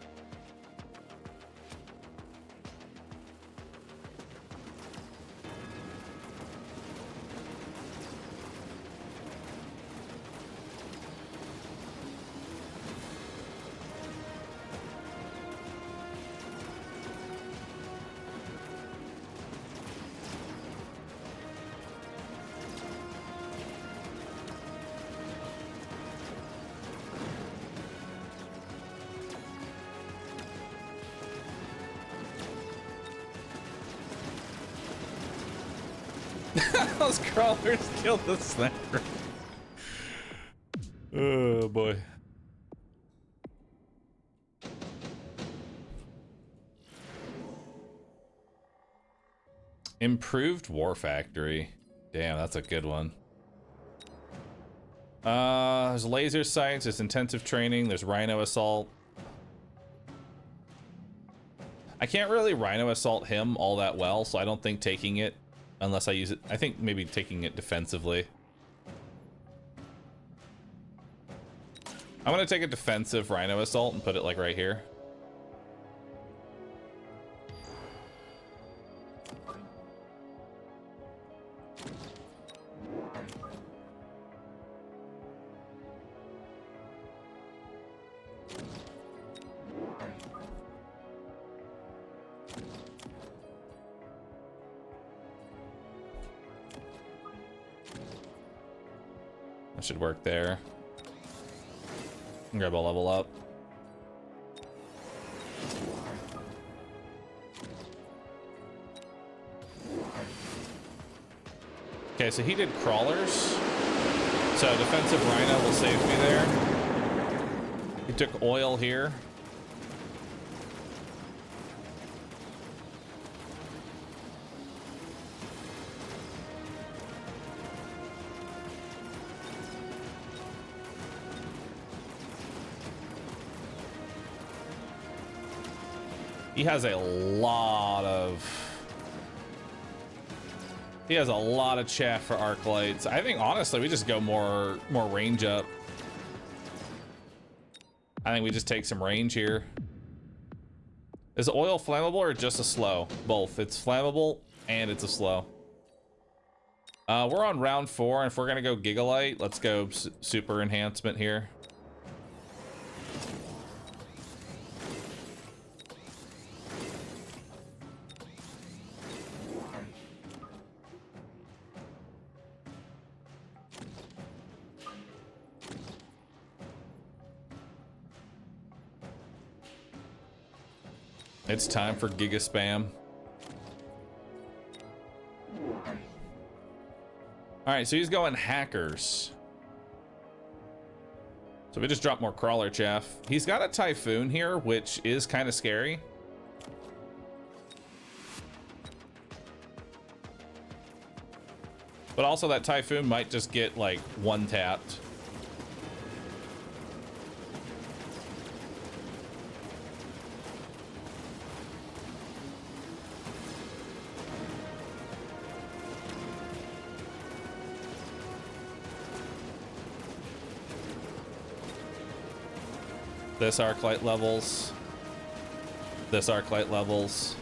Those crawlers killed the sniper. Oh boy. Improved War Factory. Damn, that's a good one. There's laser sights, there's intensive training, there's Rhino Assault. I can't really Rhino Assault him all that well, so I don't think taking it, unless I use it, I think maybe taking it defensively. I'm gonna take a defensive Rhino Assault and put it like right here. That should work there. Grab a level up. Okay, so he did crawlers. So defensive Rhino will save me there. He took oil here. He has a lot of chaff for arc lights. I think honestly we just go more range up. I think we just take some range here. Is oil flammable or just a slow? Both. It's flammable and it's a slow. We're on round 4, and if we're gonna go Gigalite, let's go super enhancement here. It's time for Giga Spam. Alright, so he's going hackers. So we just drop more crawler chaff. He's got a Typhoon here, which is kind of scary. But also that Typhoon might just get like one tapped. This Arclight levels. This Arclight levels.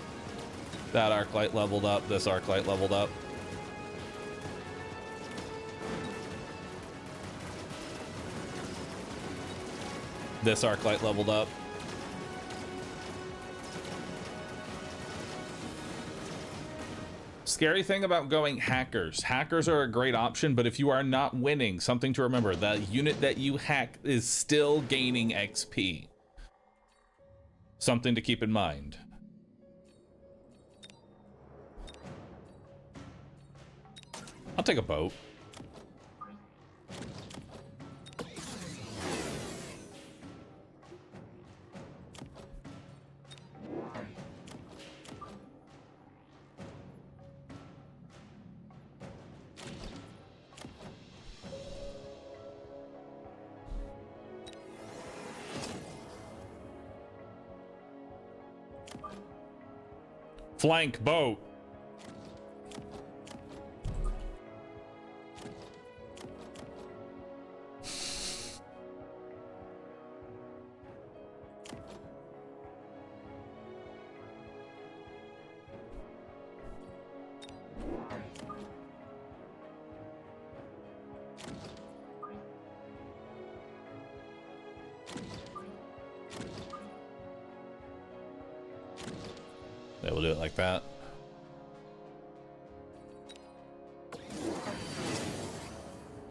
That Arclight leveled up. This Arclight leveled up. This Arclight leveled up. Scary thing about going hackers. Hackers are a great option, but if you are not winning, something to remember, the unit that you hack is still gaining XP. Something to keep in mind. I'll take a boat. Flank boat. Yeah, we'll do it like that.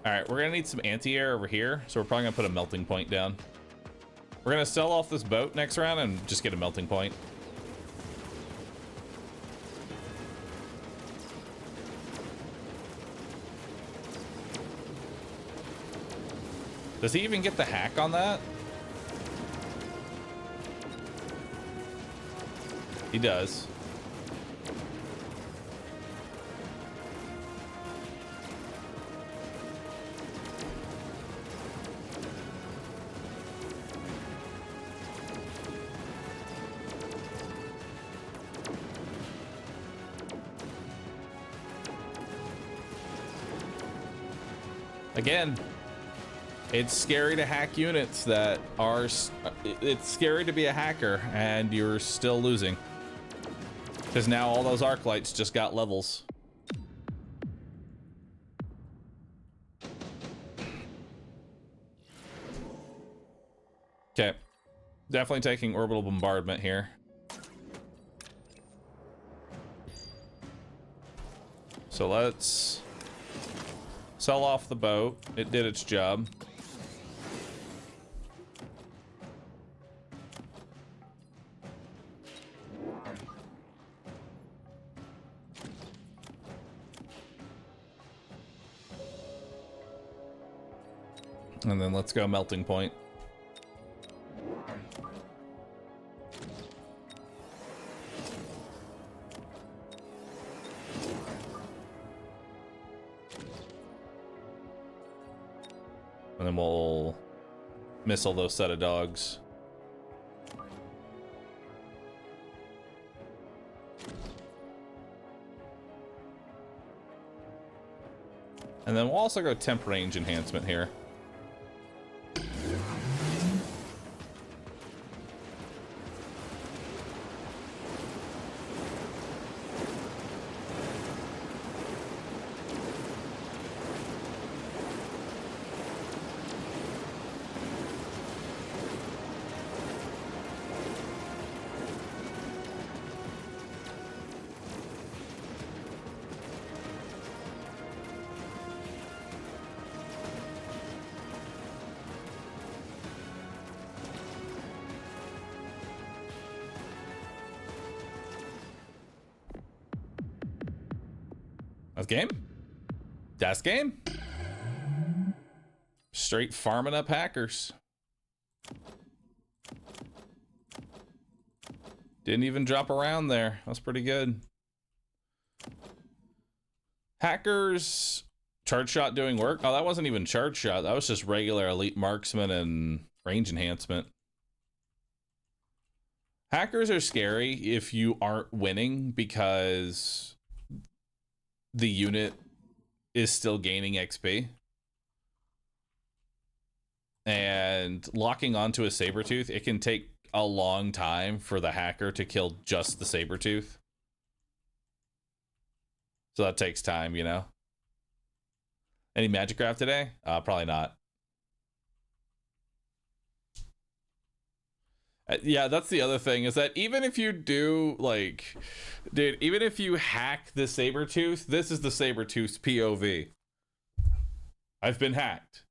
Alright, we're gonna need some anti-air over here, so we're probably gonna put a melting point down. We're gonna sell off this boat next round and just get a melting point. Does he even get the hack on that? He does. Again, it's scary to hack units that are... It's scary to be a hacker and you're still losing. Because now all those arc lights just got levels. Okay. Definitely taking orbital bombardment here. So let's sell off the boat. It did its job. And then let's go melting point. And then we'll missile those set of dogs. And then we'll also go temp range enhancement here. That's game? That's game? Straight farming up hackers. Didn't even drop around there. That's pretty good. Hackers, charge shot doing work. Oh, that wasn't even charge shot. That was just regular elite marksman and range enhancement. Hackers are scary if you aren't winning because the unit is still gaining XP. And locking onto a Sabertooth, it can take a long time for the hacker to kill just the Sabertooth. So that takes time, you know? Any magic craft today? Probably not. Yeah, that's the other thing, is that even if you do, like, dude, even if you hack the Sabertooth, this is the Sabertooth's POV. I've been hacked.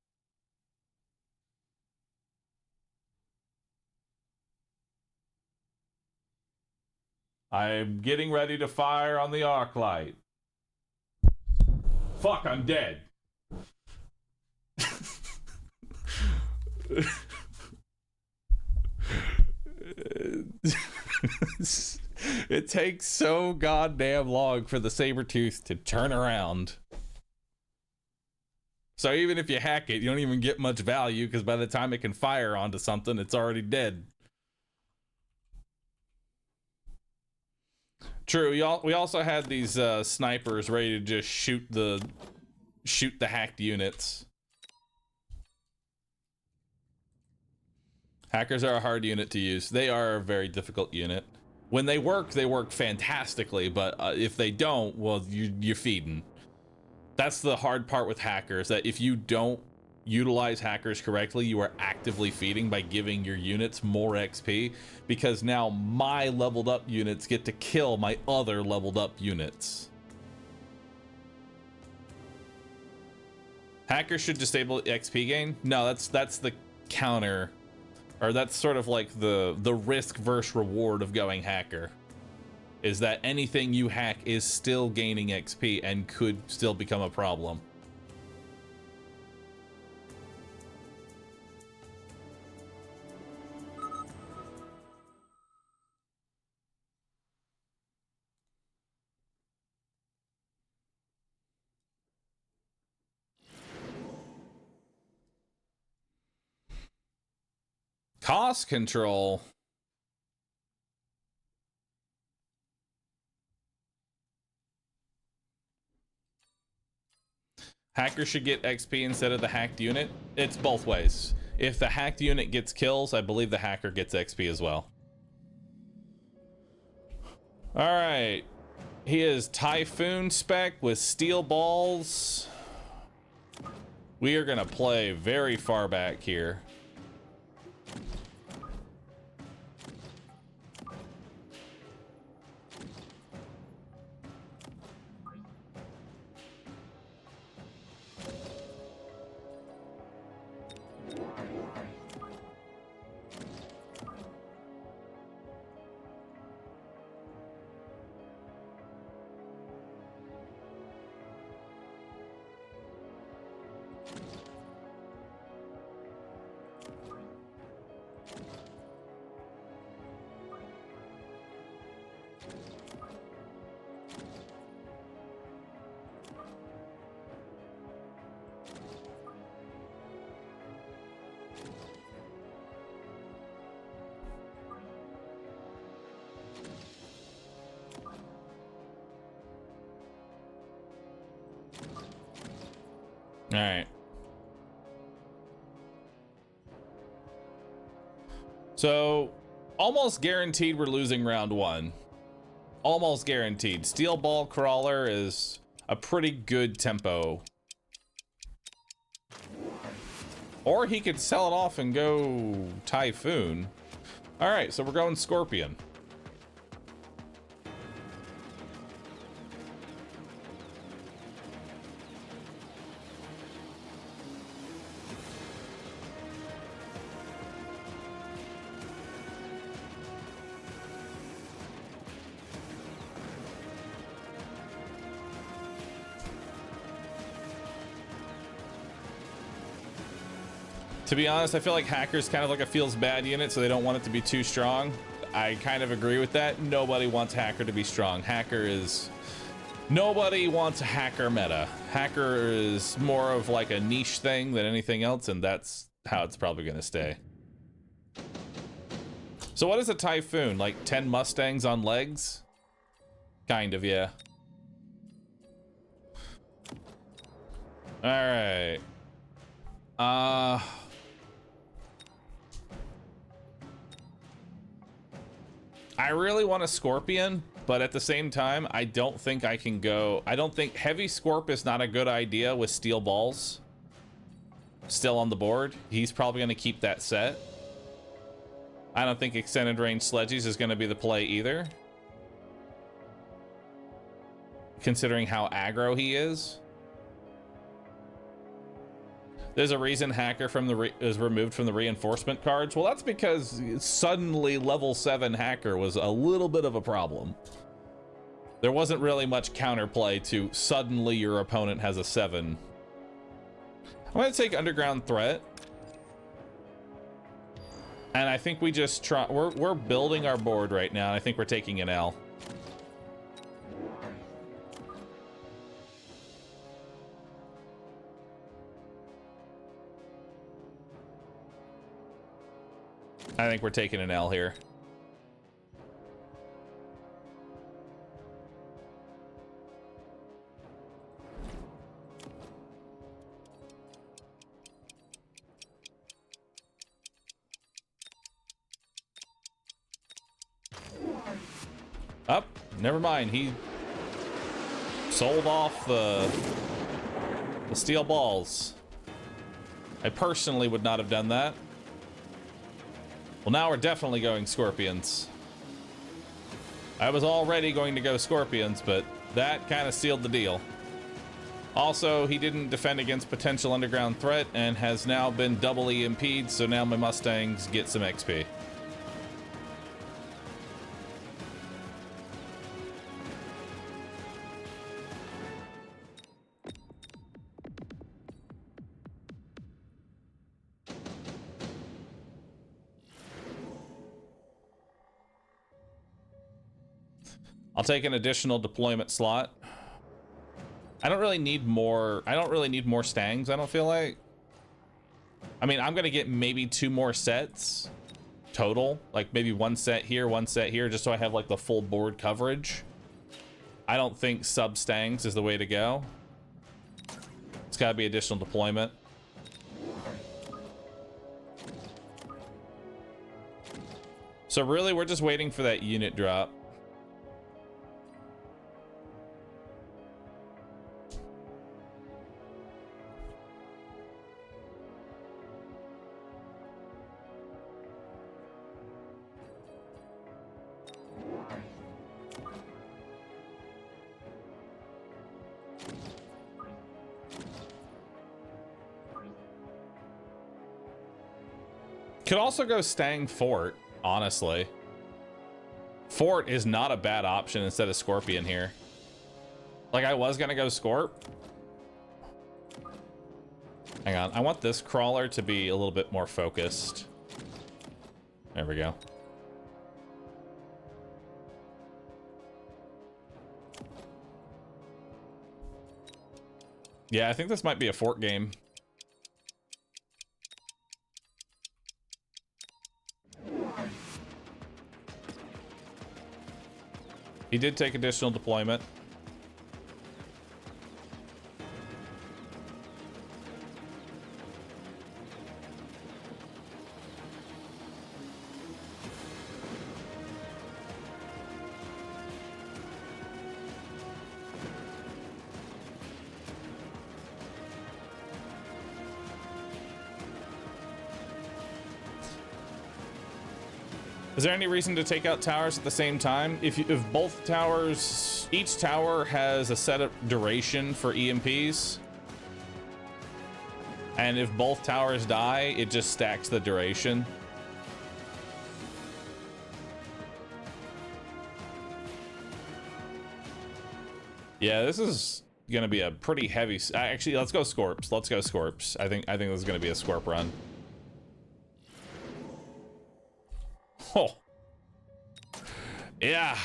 I'm getting ready to fire on the arc light. Fuck, I'm dead. It takes so goddamn long for the Sabertooth to turn around. So even if you hack it, you don't even get much value, because by the time it can fire onto something, it's already dead. True, we also had these snipers ready to just shoot the hacked units. Hackers are a hard unit to use. They are a very difficult unit. When they work fantastically, but if they don't, well, you're feeding. That's the hard part with hackers, that if you don't utilize hackers correctly, you are actively feeding by giving your units more XP, because now my leveled up units get to kill my other leveled up units. Hackers should disable XP gain? No, that's the counter, or that's sort of like the risk versus reward of going hacker, is that anything you hack is still gaining XP and could still become a problem. Cost control. Hacker should get XP instead of the hacked unit. It's both ways. If the hacked unit gets kills, I believe the hacker gets XP as well. All right. He is Typhoon spec with steel balls. We are gonna play very far back here. All right. So, almost guaranteed we're losing round one. Almost guaranteed. Steel Ball Crawler is a pretty good tempo. Or he could sell it off and go Typhoon. All right, so we're going Scorpion. To be honest, I feel like Hacker's kind of like a feels bad unit, so they don't want it to be too strong. I kind of agree with that. Nobody wants Hacker to be strong. Hacker is... Nobody wants a Hacker meta. Hacker is more of like a niche thing than anything else, and that's how it's probably going to stay. So what is a Typhoon? Like 10 Mustangs on legs? Kind of, yeah. All right. I really want a Scorpion, but at the same time, I don't think I can go. I don't think Heavy Scorp is not a good idea with Steel Balls still on the board. He's probably going to keep that set. I don't think Extended Range Sledgies is going to be the play either, considering how aggro he is. There's a reason Hacker is removed from the reinforcement cards. Well, that's because suddenly level 7 Hacker was a little bit of a problem. There wasn't really much counterplay to suddenly your opponent has a 7. I'm going to take Underground Threat. And I think we just try... We're building our board right now, and I think we're taking an L. I think we're taking an L here. Up, never mind. He sold off the steel balls. I personally would not have done that. Well, now we're definitely going Scorpions. I was already going to go Scorpions, but that kind of sealed the deal. Also, he didn't defend against potential underground threat and has now been double EMP'd, so now my Mustangs get some XP. I'll take an additional deployment slot. I don't really need more Stangs, I don't feel like. I mean, I'm gonna get maybe 2 more sets total, like maybe 1 set here, 1 set here, just so I have like the full board coverage. I don't think sub Stangs is the way to go. It's gotta be additional deployment. So really, we're just waiting for that unit drop. Could also go Stang Fort, honestly. Fort is not a bad option instead of Scorpion here. Like, I was gonna go Scorp. Hang on, I want this crawler to be a little bit more focused. There we go. Yeah, I think this might be a Fort game. He did take additional deployment. Is there any reason to take out towers at the same time? If both towers, each tower has a set of duration for EMPs, and if both towers die, it just stacks the duration. Yeah, this is gonna be a pretty heavy. Actually, let's go Scorps. Let's go Scorps. I think this is gonna be a Scorp run. Oh. Yeah.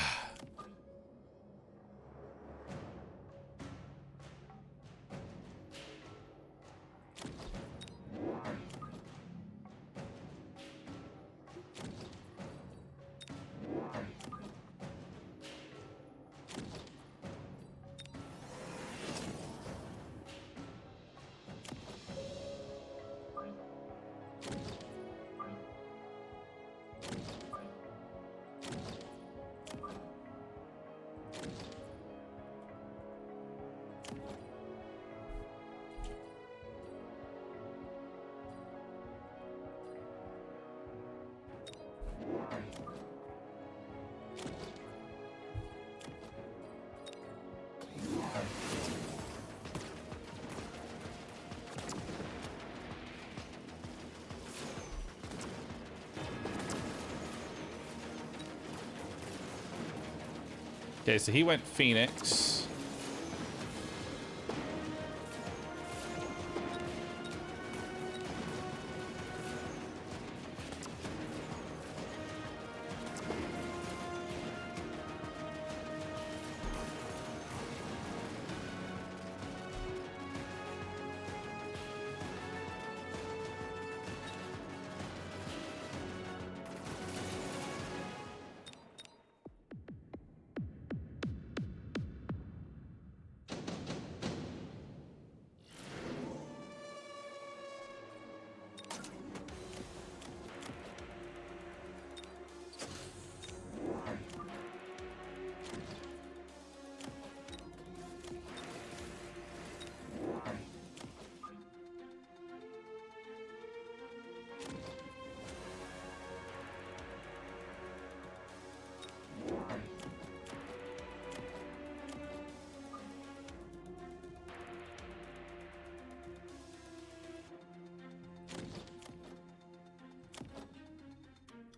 Okay, so he went Phoenix.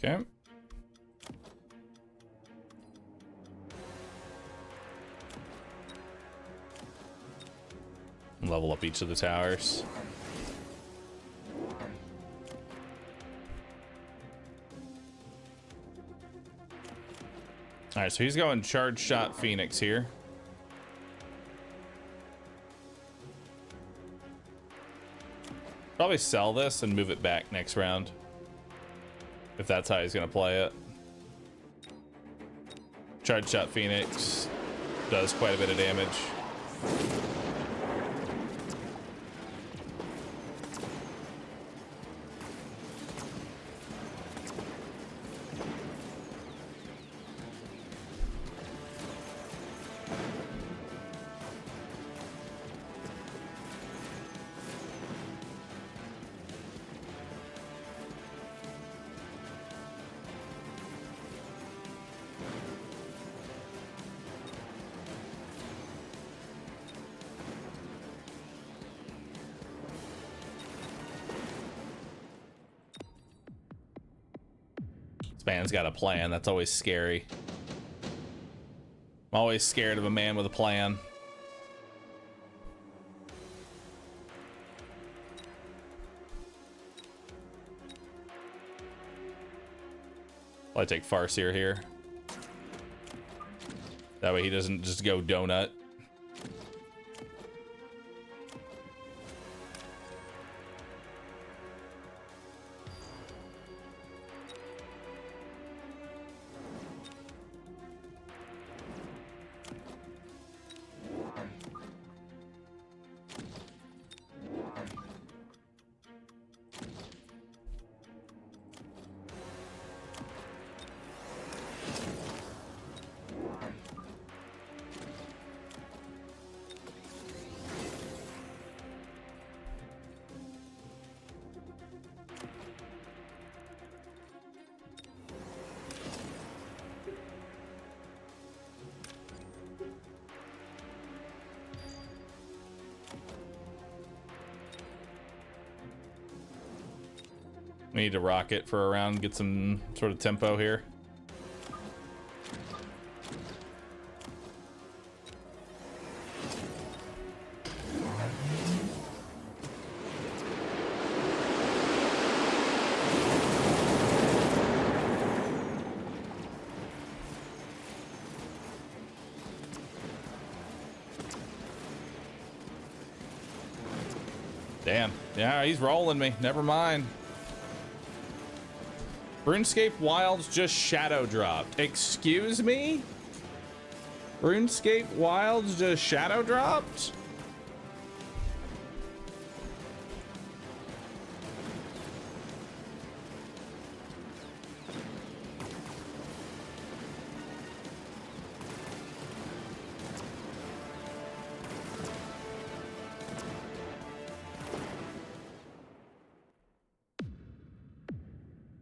Okay. Level up each of the towers. All right, so he's going charge shot Phoenix here. Probably sell this and move it back next round, if that's how he's gonna play it. Charge shot Phoenix does quite a bit of damage. This man's got a plan. That's always scary. I'm always scared of a man with a plan. I take Farseer here. That way he doesn't just go donut. We need to rocket for a round, get some sort of tempo here. Damn. Yeah, he's rolling me. Never mind. RuneScape Wilds just shadow dropped. Excuse me? RuneScape Wilds just shadow dropped?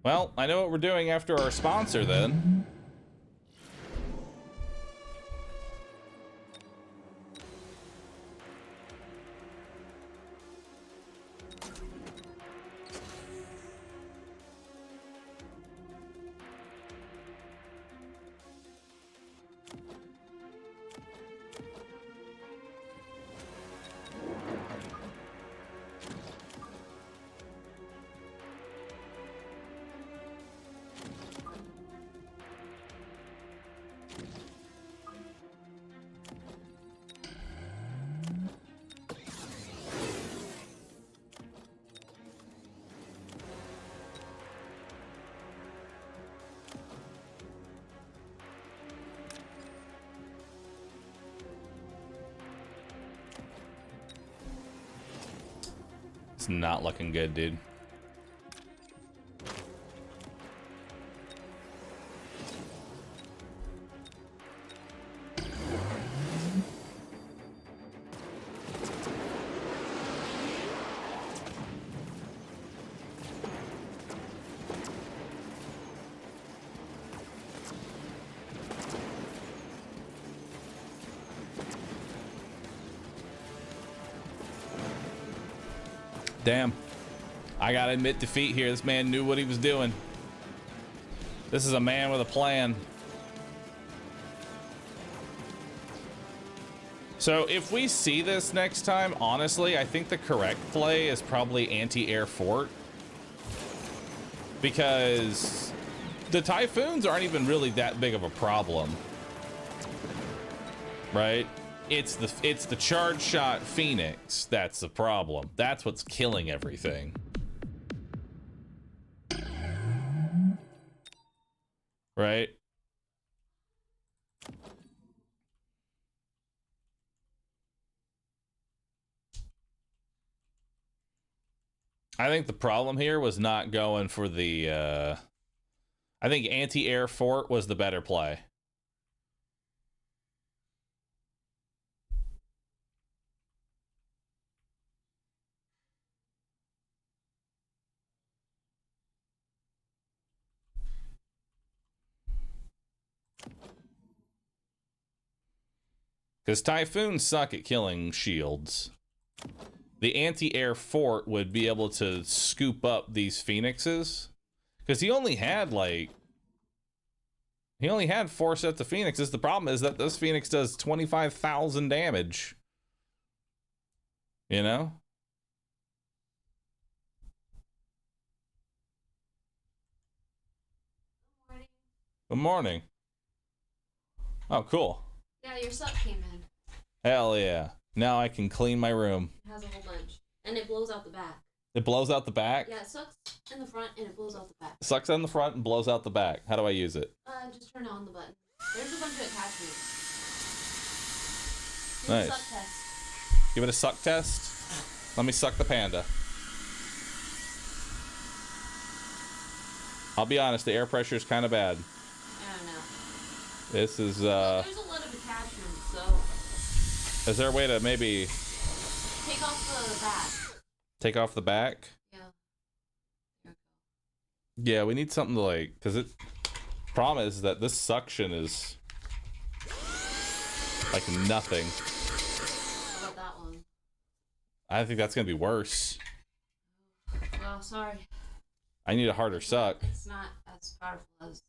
Well, I know what we're doing after our sponsor then. It's not looking good, dude. Damn. I gotta admit defeat here. This man knew what he was doing. This is a man with a plan. So if we see this next time, honestly, I think the correct play is probably anti-air fort. Because the typhoons aren't even really that big of a problem. Right? It's the charge shot Phoenix that's the problem. That's what's killing everything. Right? I think the problem here was not going for the I think anti-air fort was the better play. Because typhoons suck at killing shields. The anti-air fort would be able to scoop up these phoenixes. Because he only had 4 sets of phoenixes. The problem is that this phoenix does 25,000 damage. You know? Morning. Good morning. Oh, cool. Yeah, your suck came in. Hell yeah. Now I can clean my room. It has a whole bunch. And it blows out the back. It blows out the back? Yeah, it sucks in the front and it blows out the back. Sucks on the front and blows out the back. How do I use it? Just turn on the button. There's a bunch of attachments. Do Nice. a suck test. Give it a suck test. Let me suck the panda. I'll be honest, the air pressure is kind of bad. I don't know. This is, Well, there's a lot of attachments, so... Is there a way to maybe... Take off the back. Take off the back? Yeah. There Yeah, we need something to like... Because it... Problem is that this suction is... like nothing. How about that one? I think that's going to be worse. Well, sorry. I need a harder suck. It's not as powerful as...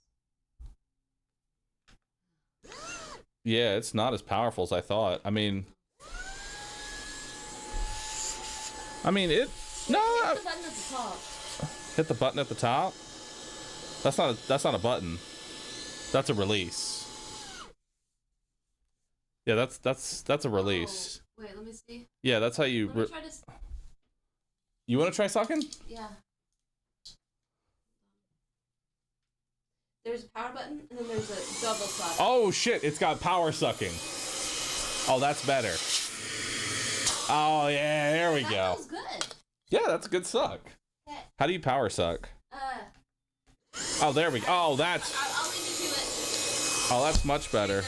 Yeah, it's not as powerful as I thought. I mean, it. No. Hit the button at the top. Hit the button at the top. That's not a button. That's a release. Yeah, that's a release. Oh, wait, let me see. Yeah, that's how you. Let me try to... You want to try sucking? Yeah. There's a power button, and then there's a double suck. Oh, shit. It's got power sucking. Oh, that's better. Oh, yeah. There we go. That feels good. Yeah, that's a good suck. Okay. How do you power suck? Oh, there we go. Oh, that's... I'll leave you to it. Oh, that's much better.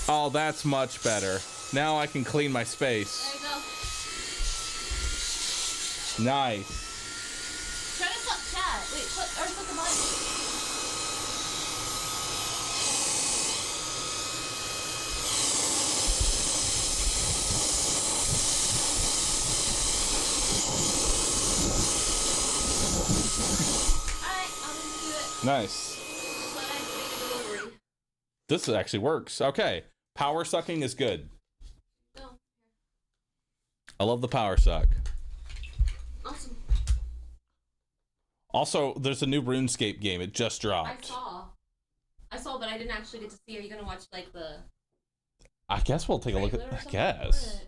Oh, that's much better. Now I can clean my space. There you go. Nice. Try to suck chat. Wait, suck the mic. Alright, I'll leave you to it. Nice. But I made a delivery. This actually works. Okay. Power sucking is good. Go. I love the power suck. Awesome. Also, there's a new RuneScape game. It just dropped. I saw, but I didn't actually get to see. Are you gonna watch like the? I guess we'll take a look at. I guess.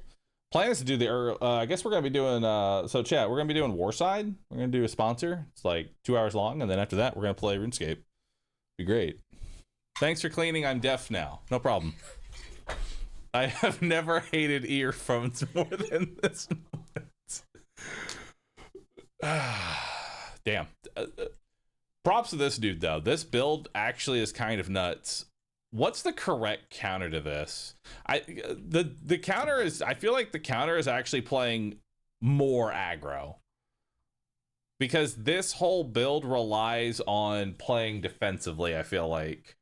Plan is to do the. I guess we're gonna be doing. So chat, we're gonna be doing Warside. We're gonna do a sponsor. It's like 2 hours long, and then after that, we're gonna play RuneScape. Be great. Thanks for cleaning. I'm deaf now. No problem. I have never hated earphones more than this moment. Damn. Props to this dude, though. This build actually is kind of nuts. What's the correct counter to this? The counter is... I feel like the counter is actually playing more aggro. Because this whole build relies on playing defensively, I feel like.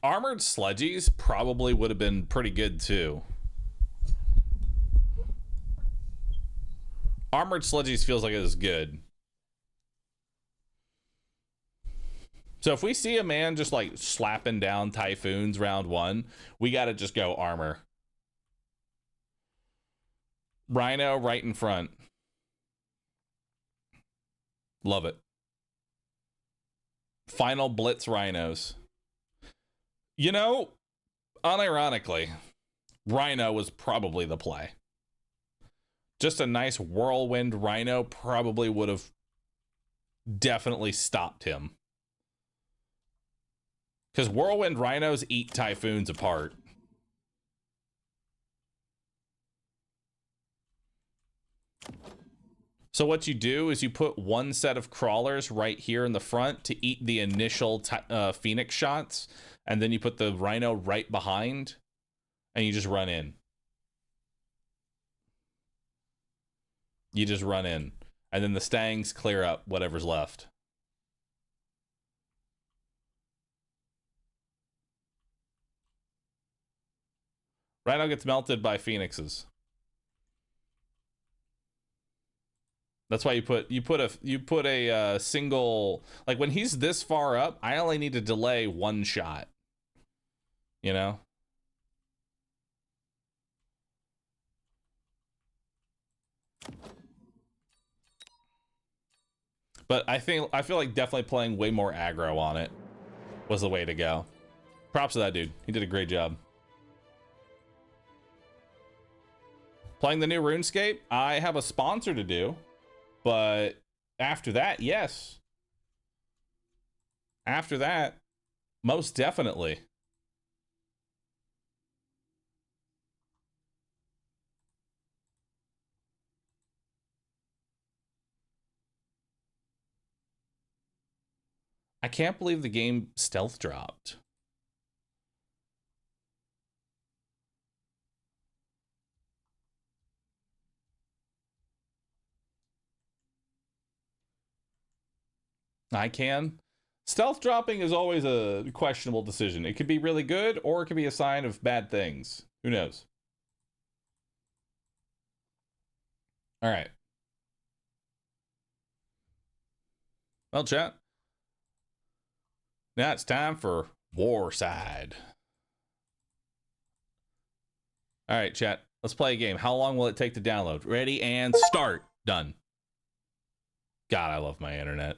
Armored Sledgies probably would have been pretty good too. Armored Sledgies feels like it is good. So if we see a man just like slapping down Typhoons round 1, we got to just go armor. Rhino right in front. Love it. Final Blitz Rhinos. You know, unironically, Rhino was probably the play. Just a nice whirlwind Rhino probably would have definitely stopped him. Because whirlwind Rhinos eat Typhoons apart. So what you do is you put one set of crawlers right here in the front to eat the initial Phoenix shots. And then you put the Rhino right behind, and you just run in. You just run in. And then the Stangs clear up whatever's left. Rhino gets melted by Phoenixes. That's why you put a single, like when he's this far up, I only need to delay one shot. You know? But I feel like definitely playing way more aggro on it was the way to go. Props to that dude. He did a great job. Playing the new RuneScape, I have a sponsor to do. But after that, yes. After that, most definitely. I can't believe the game stealth dropped. I can. Stealth dropping is always a questionable decision. It could be really good, or it could be a sign of bad things. Who knows? All right. Well, chat. Now it's time for Warside. All right, chat. Let's play a game. How long will it take to download? Ready and start. Done. God, I love my internet.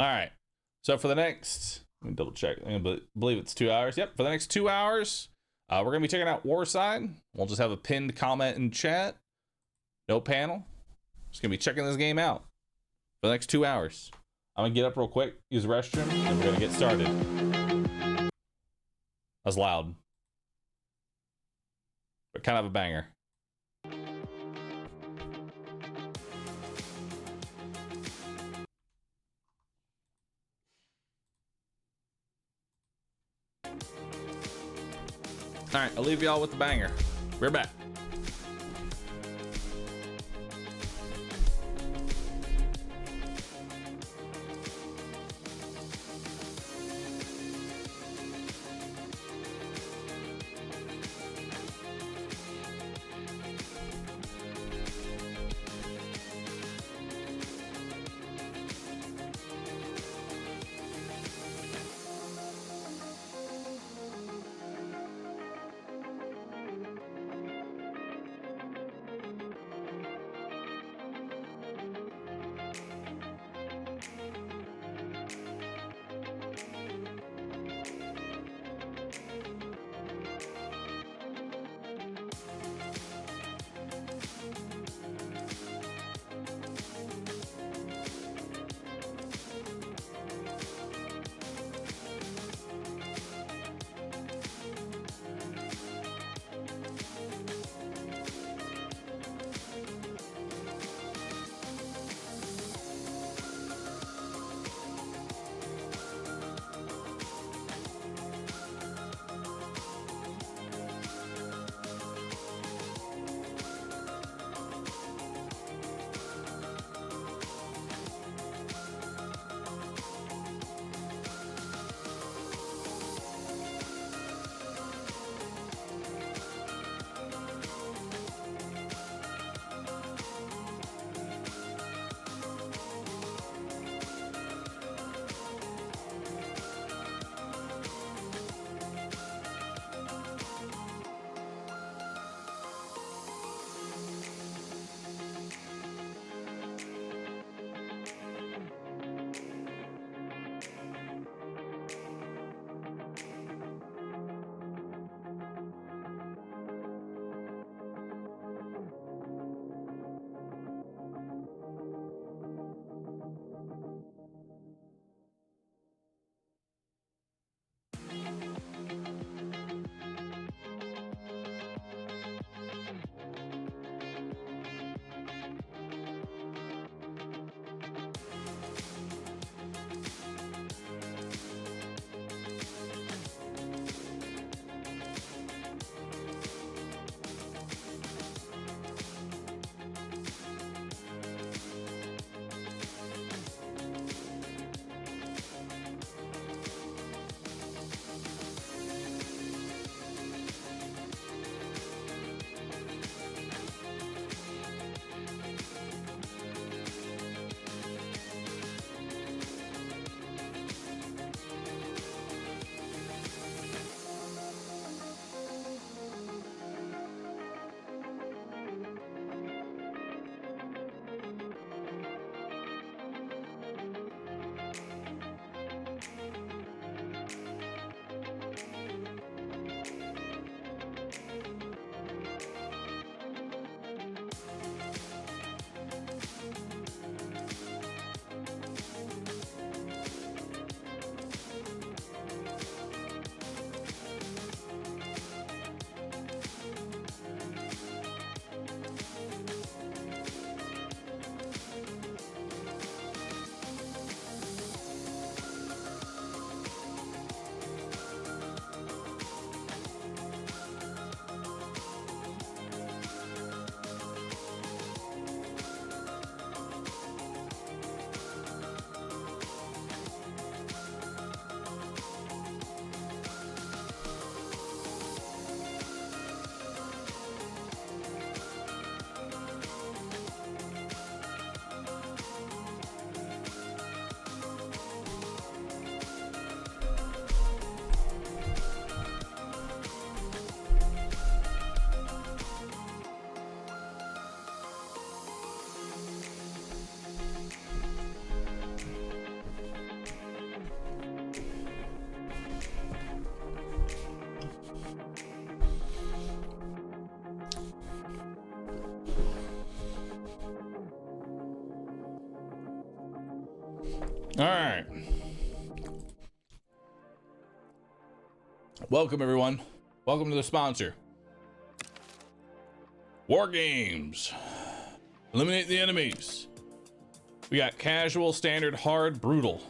All right. So for the next, let me double check. I believe it's 2 hours. Yep. For the next 2 hours, we're going to be checking out Warside. We'll just have a pinned comment in chat. No panel. Just going to be checking this game out for the next 2 hours. I'm going to get up real quick, use the restroom, and we're going to get started. That's loud. But kind of a banger. All right, I'll leave y'all with the banger. We're back. All right. Welcome, everyone. Welcome to the sponsor. War games. Eliminate the enemies. We got casual, standard, hard, brutal.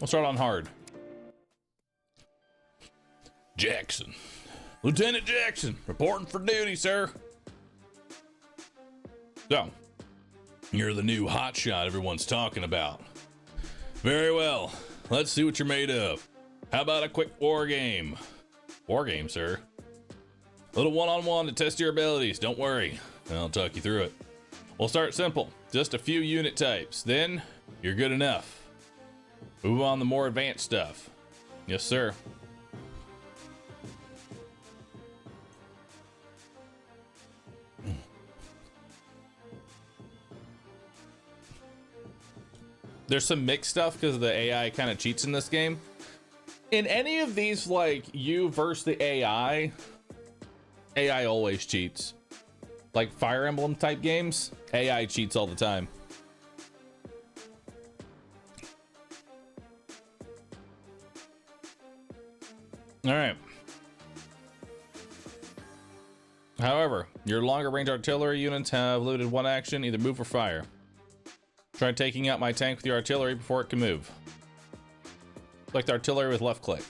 We'll start on hard. Jackson. Lieutenant Jackson, reporting for duty, sir. So, you're the new hotshot everyone's talking about. Very well. Let's see what you're made of. How about a quick war game? War game, sir. A little one-on-one to test your abilities. Don't worry. I'll talk you through it. We'll start simple. Just a few unit types. Then, you're good enough. Move on to more advanced stuff. Yes, sir. There's some mixed stuff because the AI kind of cheats in this game. In any of these, like, you versus the AI always cheats. Like Fire Emblem type games, AI cheats all the time. All right. However, your longer range artillery units have limited one action, either move or fire. Try taking out my tank with your artillery before it can move. Select the artillery with left click.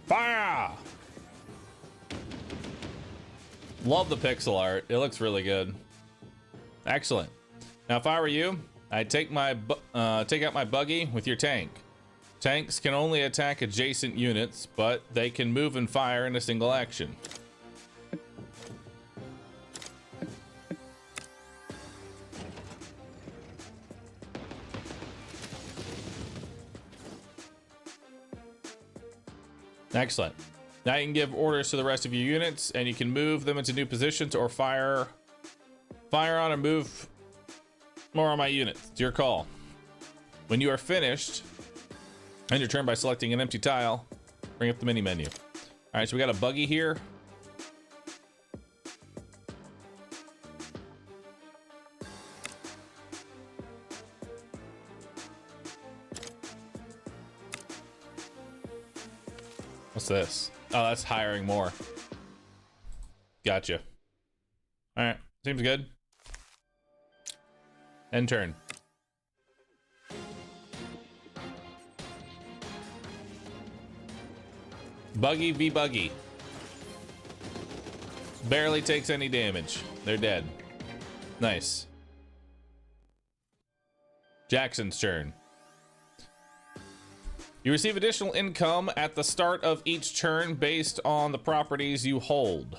Fire! Love the pixel art. It looks really good. Excellent. Now, if I were you, I'd take out my buggy with your tank. Tanks can only attack adjacent units, but they can move and fire in a single action. Excellent. Now you can give orders to the rest of your units, and you can move them into new positions or fire on or move more on my units. It's your call. When you are finished, end your turn by selecting an empty tile. Bring up the mini menu. All right, so we got a buggy here. What's this? Oh, that's hiring more. Gotcha. All right, seems good. End turn. Buggy v buggy. Barely takes any damage. They're dead. Nice. Jackson's turn. You receive additional income at the start of each turn based on the properties you hold.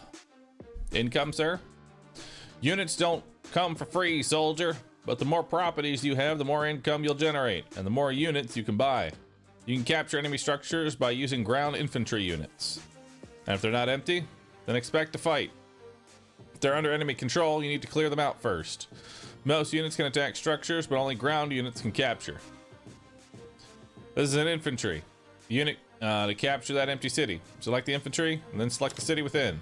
Income, sir? Units don't come for free, soldier, but the more properties you have, the more income you'll generate, and the more units you can buy. You can capture enemy structures by using ground infantry units. And if they're not empty, then expect to fight. If they're under enemy control, you need to clear them out first. Most units can attack structures, but only ground units can capture. This is an infantry unit to capture that empty city. Select the infantry, and then select the city within.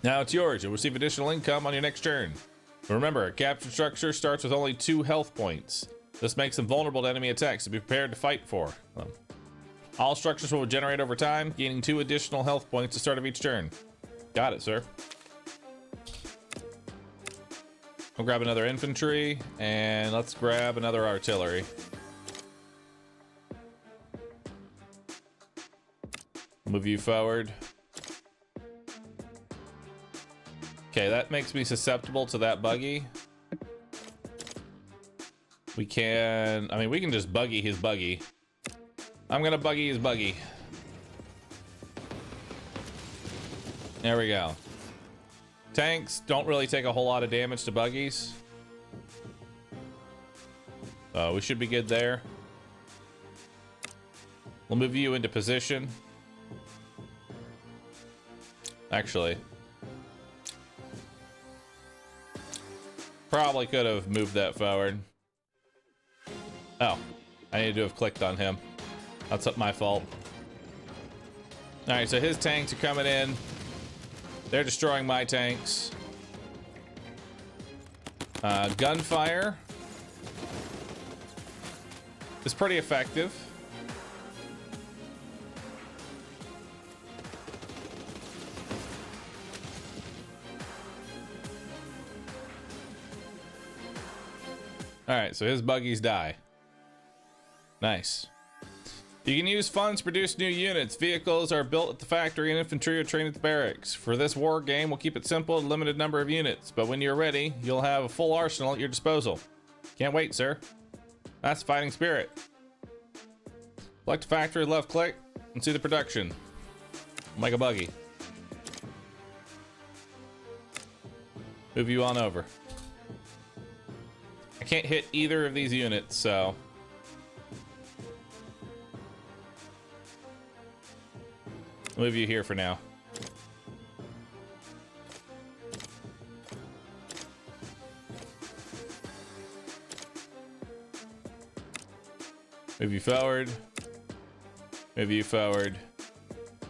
Now it's yours. You'll receive additional income on your next turn. But remember, a captured structure starts with only 2 health points. This makes them vulnerable to enemy attacks, so be prepared to fight for them. All structures will regenerate over time, gaining 2 additional health points at the start of each turn. Got it, sir. We'll grab another infantry, and let's grab another artillery. Move you forward. Okay, that makes me susceptible to that buggy. We can just buggy his buggy. I'm gonna buggy his buggy. There we go. Tanks don't really take a whole lot of damage to buggies. We should be good there. We'll move you into position. Actually, probably could have moved that forward. Oh, I need to have clicked on him. That's my fault. All right, so his tanks are coming in. They're destroying my tanks. Gunfire is pretty effective. All right, so his buggies die. Nice. You can use funds to produce new units. Vehicles are built at the factory and infantry are trained at the barracks. For this war game, we'll keep it simple, a limited number of units. But when you're ready, you'll have a full arsenal at your disposal. Can't wait, sir. That's fighting spirit. Select a factory, left click, and see the production. Like a buggy. Move you on over. I can't hit either of these units, so... I'll move you here for now. Move you forward. Move you forward.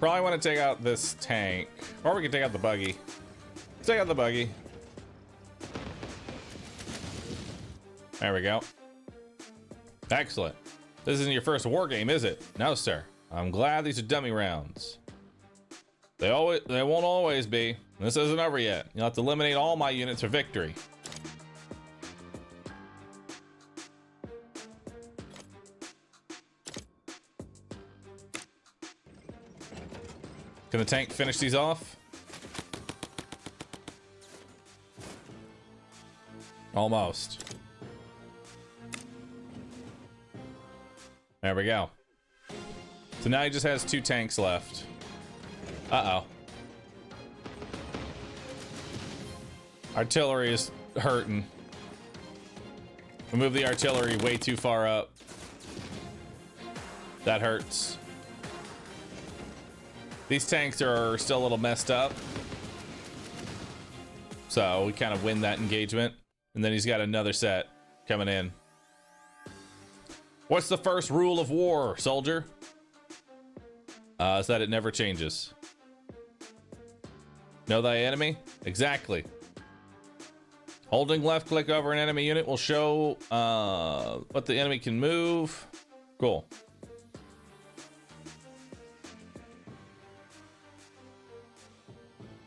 Probably want to take out this tank. Or we can take out the buggy. Let's take out the buggy. There we go. Excellent. This isn't your first war game, is it? No, sir. I'm glad these are dummy rounds. They won't always be. This isn't over yet. You'll have to eliminate all my units for victory. Can the tank finish these off? Almost. There we go. So now he just has 2 tanks left. Uh-oh. Artillery is hurting. We moved the artillery way too far up. That hurts. These tanks are still a little messed up. So we kind of win that engagement. And then he's got another set coming in. What's the first rule of war, soldier? Is that it never changes. Know thy enemy? Exactly. Holding left click over an enemy unit will show what the enemy can move. Cool.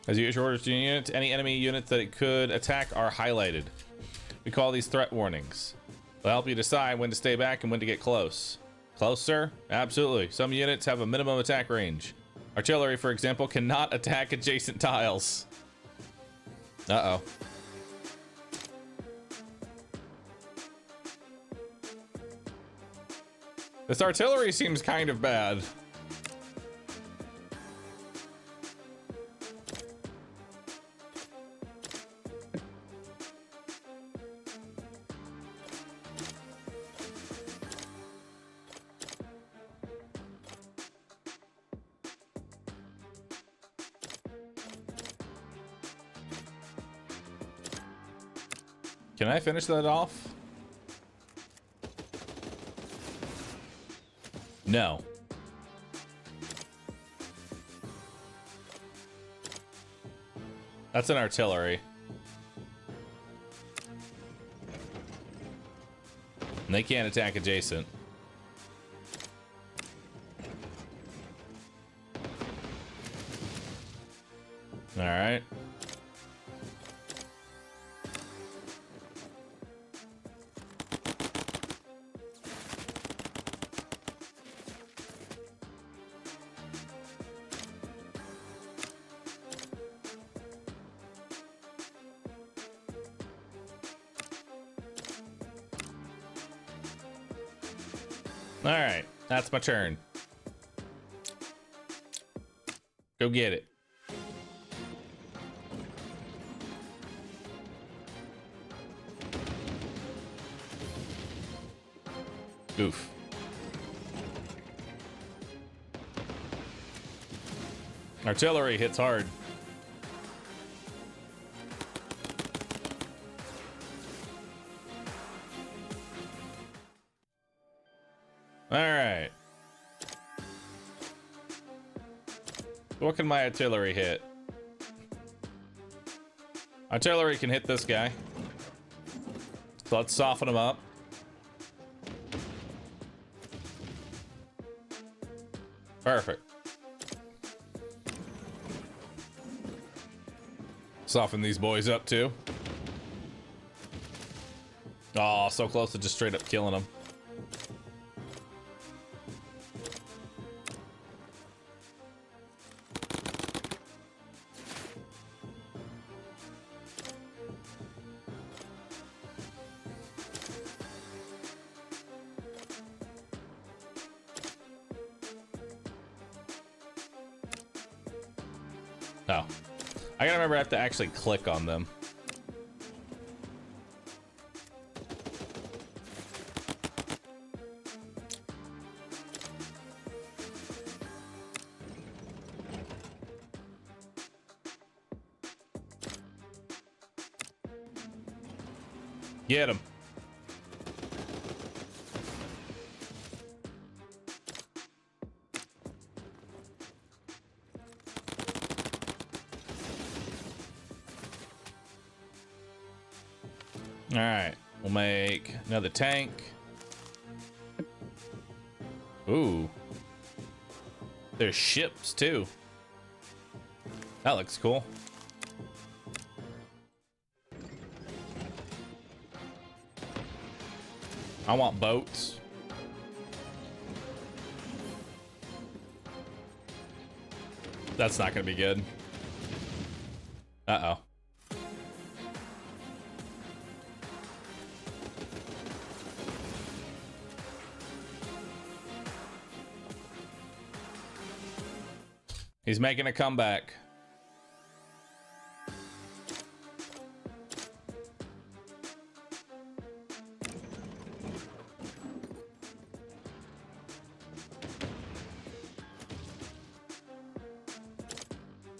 As you issue orders to your units, any enemy units that it could attack are highlighted. We call these threat warnings. They'll help you decide when to stay back and when to get close. Close, sir? Absolutely. Some units have a minimum attack range. Artillery, for example, cannot attack adjacent tiles. Uh-oh. This artillery seems kind of bad. Can I finish that off? No. That's an artillery. And they can't attack adjacent. All right. All right, that's my turn. Go get it. Oof. Artillery hits hard. All right. What can my artillery hit? Artillery can hit this guy. So let's soften him up. Perfect. Soften these boys up too. Oh, so close to just straight up killing them. Oh. I gotta remember I have to actually click on them. Get him. All right, we'll make another tank. Ooh, there's ships too. That looks cool. I want boats. That's not gonna be good. Uh-oh. He's making a comeback.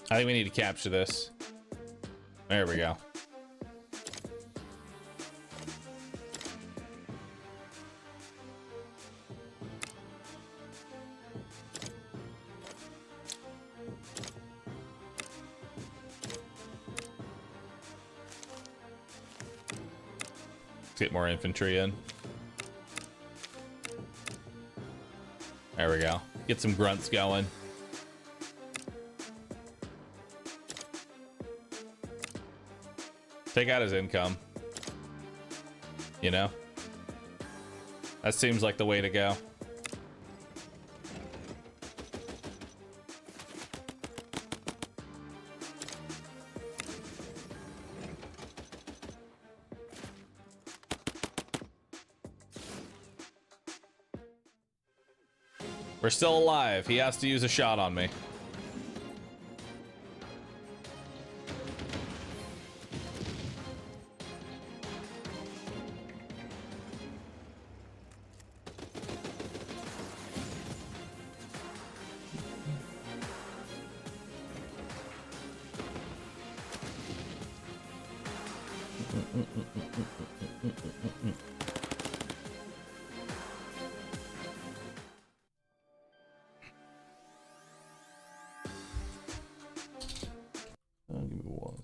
I think we need to capture this. There we go. Let's get more infantry in. There we go. Get some grunts going. Take out his income. You know? That seems like the way to go. We're still alive. He has to use a shot on me. Give me one.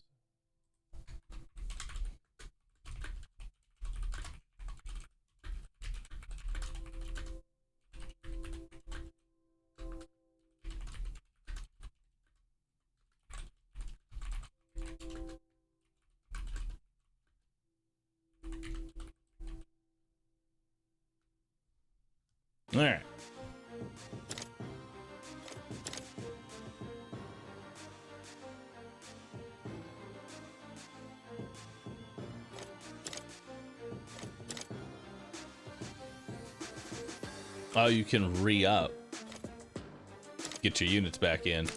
All right. Oh, you can re-up. Get your units back in.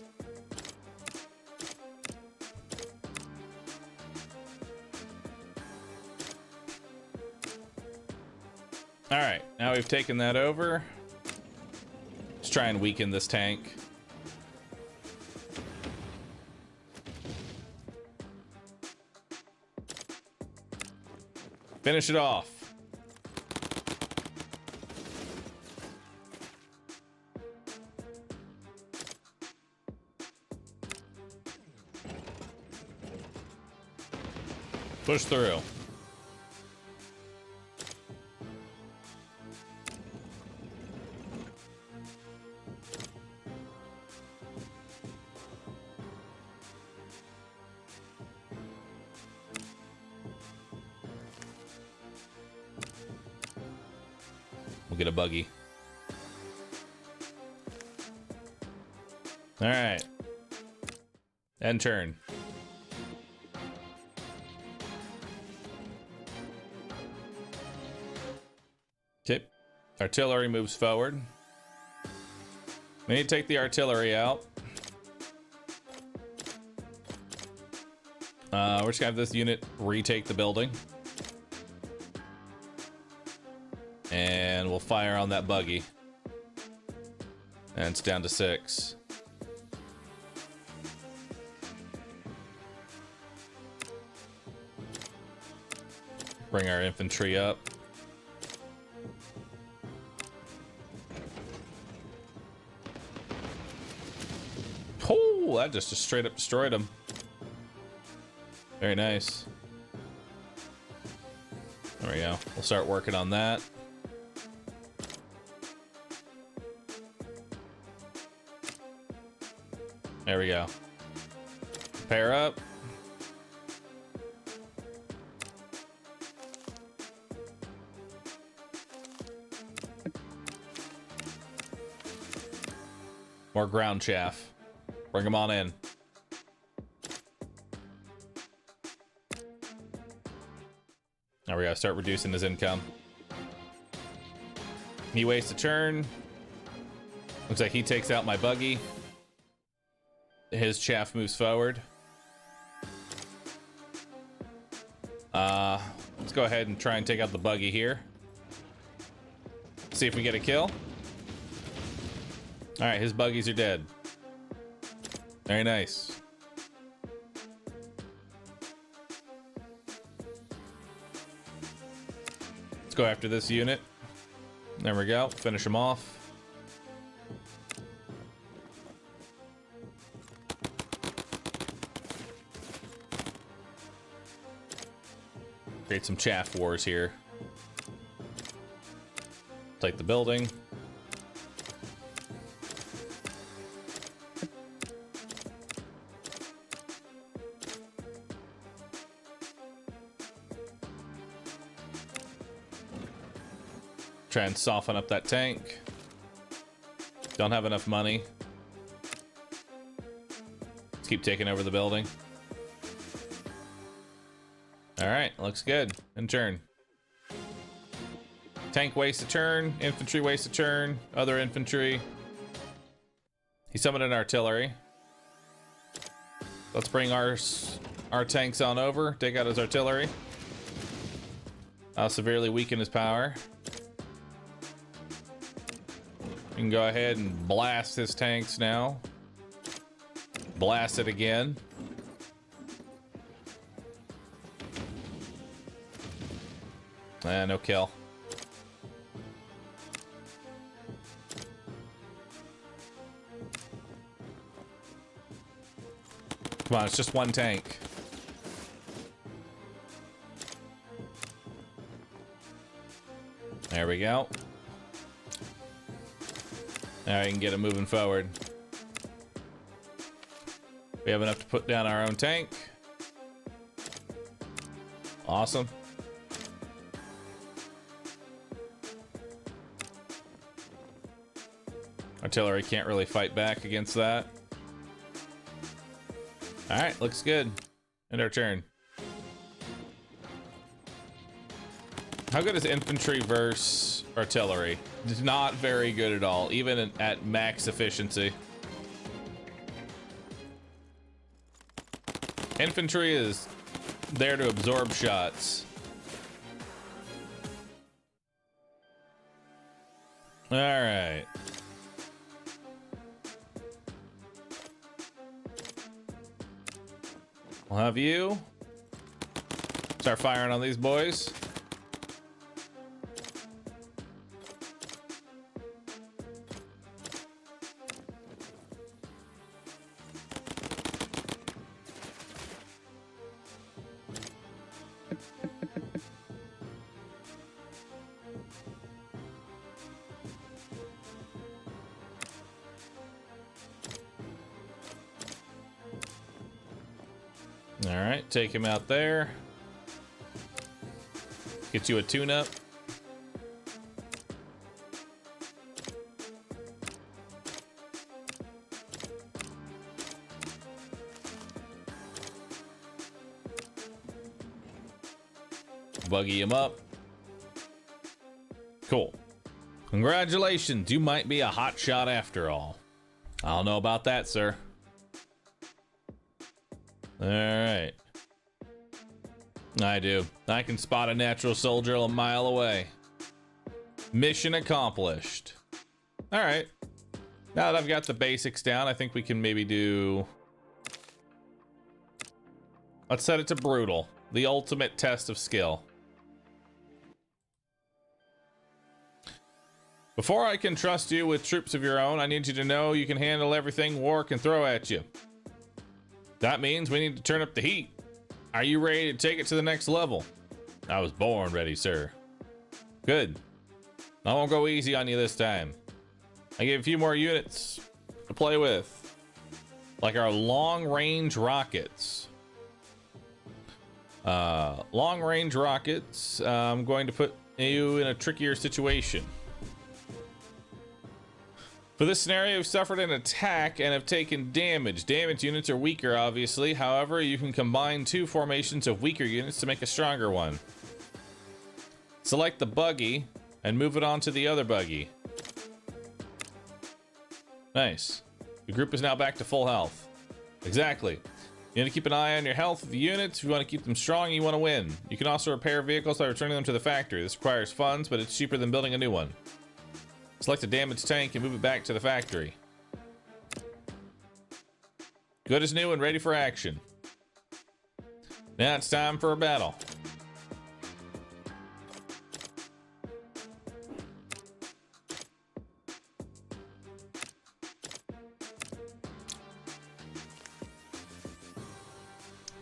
All right, now we've taken that over. Let's try and weaken this tank. Finish it off. Push through. We'll get a buggy. All right. End turn. Okay. Artillery moves forward. We need to take the artillery out. We're just gonna have this unit retake the building. And we'll fire on that buggy. And it's down to 6. Bring our infantry up. Oh, that just straight up destroyed him. Very nice. There we go. We'll start working on that. There we go. Pair up. More ground chaff. Bring them on in. Now we gotta start reducing his income. He wastes a turn. Looks like he takes out my buggy. His chaff moves forward. Let's go ahead and try and take out the buggy here. See if we get a kill. All right, his buggies are dead. Very nice. Let's go after this unit. There we go. Finish him off. Create some chaff wars here. Take the building. Try and soften up that tank. Don't have enough money. Let's keep taking over the building. All right, looks good. End turn. Tank wastes a turn. Infantry wastes a turn. Other infantry. He summoned an artillery. Let's bring our tanks on over. Take out his artillery. I'll severely weaken his power. You can go ahead and blast his tanks now. Blast it again. No kill. Come on, it's just one tank. There we go. Now I can get it moving forward. We have enough to put down our own tank. Awesome. Artillery can't really fight back against that. All right, looks good. End our turn. How good is infantry versus artillery? It's not very good at all, even at max efficiency. Infantry is there to absorb shots. All right. We'll have you start firing on these boys. All right, take him out there. Get you a tune-up. Buggy him up. Cool. Congratulations, you might be a hot shot after all. I don't know about that, sir. All right. I do. I can spot a natural soldier a mile away. Mission accomplished. All right. Now that I've got the basics down, I think we can maybe do... Let's set it to brutal. The ultimate test of skill. Before I can trust you with troops of your own, I need you to know you can handle everything war can throw at you. That means we need to turn up the heat. Are you ready to take it to the next level? I was born ready, sir. Good. I won't go easy on you this time. I give a few more units to play with. Like our long-range rockets. Long-range rockets, I'm going to put you in a trickier situation. For this scenario, you've suffered an attack and have taken damage. Damage units are weaker, obviously. However, you can combine two formations of weaker units to make a stronger one. Select the buggy and move it on to the other buggy. Nice. The group is now back to full health. Exactly. You need to keep an eye on your health of the units. If you want to keep them strong, you want to win. You can also repair vehicles by returning them to the factory. This requires funds, but it's cheaper than building a new one. Select a damaged tank and move it back to the factory. Good as new and ready for action. Now it's time for a battle.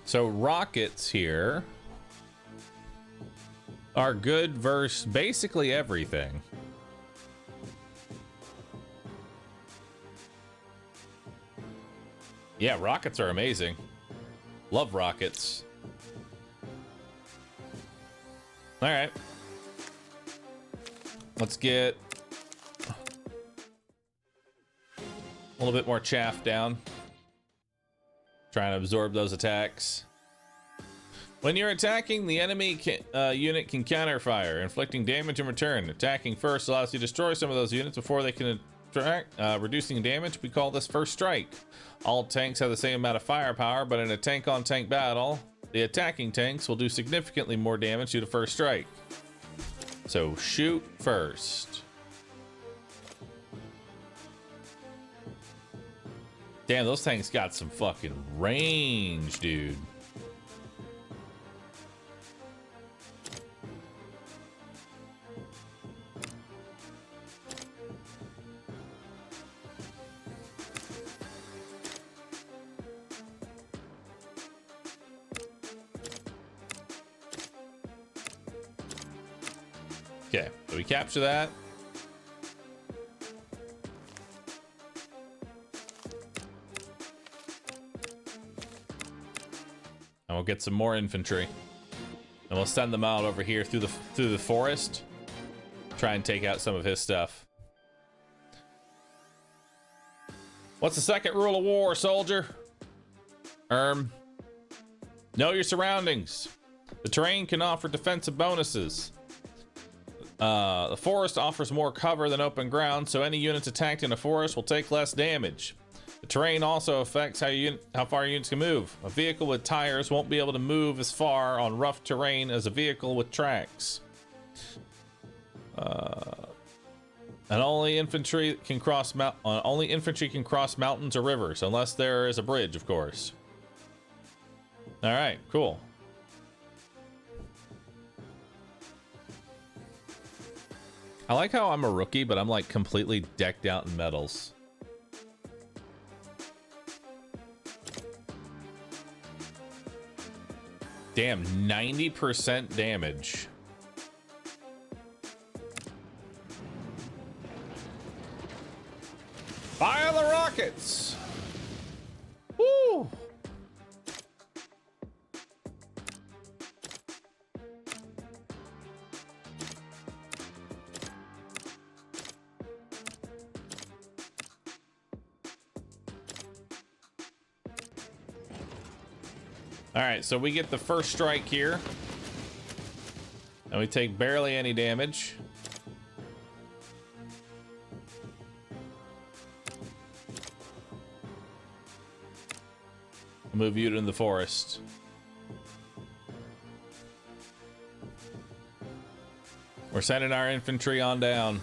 So rockets here are good versus basically everything. Yeah, rockets are amazing. Love rockets. All right. Let's get a little bit more chaff down. Trying to absorb those attacks. When you're attacking, the enemy unit can counterfire, inflicting damage in return. Attacking first allows you to destroy some of those units before they can attack, reducing damage. We call this first strike. All tanks have the same amount of firepower, but in a tank-on-tank battle, the attacking tanks will do significantly more damage due to first strike. So shoot first. Damn, those tanks got some fucking range, dude. Okay, so we capture that. And we'll get some more infantry. And we'll send them out over here through the forest. Try and take out some of his stuff. What's the second rule of war, soldier? Know your surroundings. The terrain can offer defensive bonuses. The forest offers more cover than open ground, so any units attacked in a forest will take less damage. The terrain also affects how far units can move. A vehicle with tires won't be able to move as far on rough terrain as a vehicle with tracks. And only infantry can cross mountains or rivers, unless there is a bridge, of course. All right, cool. I like how I'm a rookie, but I'm like completely decked out in medals. Damn, 90% damage. Fire the rockets! Woo! All right, so we get the first strike here. And we take barely any damage. Move you to the forest. We're sending our infantry on down.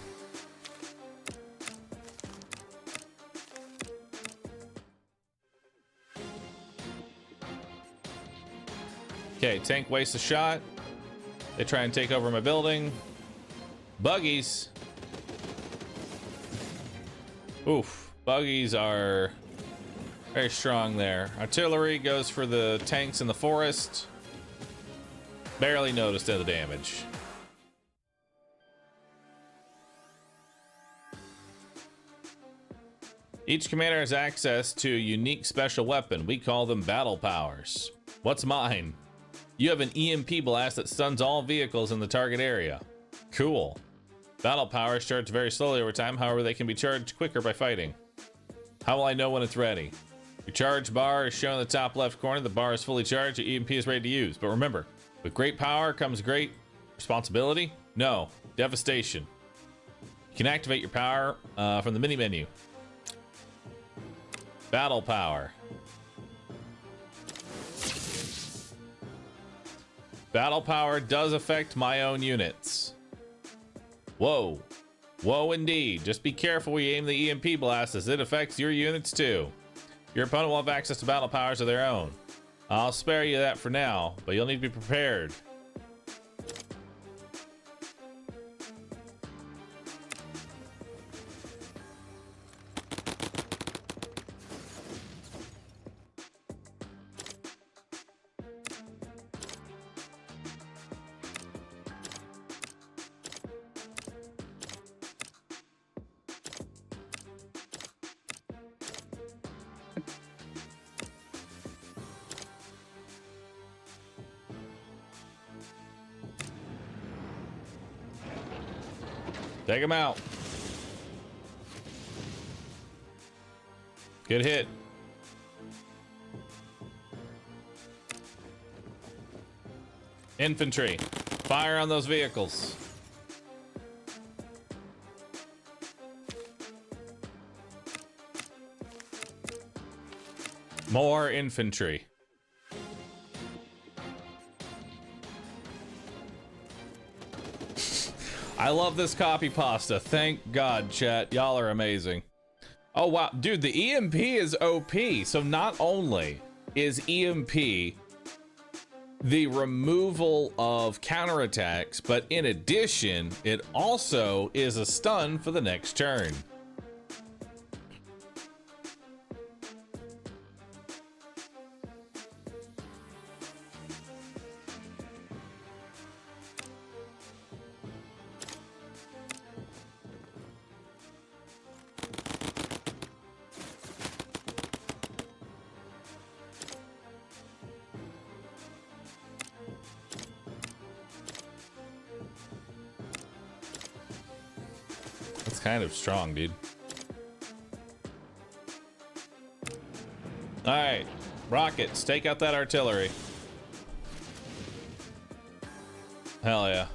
Okay, tank wastes a shot. They try and take over my building. Buggies. Oof, buggies are very strong there. Artillery goes for the tanks in the forest. Barely noticed any damage. Each commander has access to a unique special weapon. We call them battle powers. What's mine? You have an EMP blast that stuns all vehicles in the target area. Cool. Battle powers charge very slowly over time, however they can be charged quicker by fighting. How will I know when it's ready? Your charge bar is shown in the top left corner. The bar is fully charged, your EMP is ready to use. But remember, with great power comes great responsibility? No, devastation. You can activate your power from the mini menu. Battle power. Battle power does affect my own units. Whoa. Whoa indeed. Just be careful when you aim the EMP blast as it affects your units too. Your opponent will have access to battle powers of their own. I'll spare you that for now, but you'll need to be prepared. Take him out. Good hit. Infantry, fire on those vehicles. More infantry. I love this copy pasta. Thank God, chat. Y'all are amazing. Oh, wow. Dude, the EMP is OP. So not only is EMP the removal of counterattacks, but in addition, it also is a stun for the next turn. Kind of strong, dude. All right, rockets, take out that artillery. Hell yeah.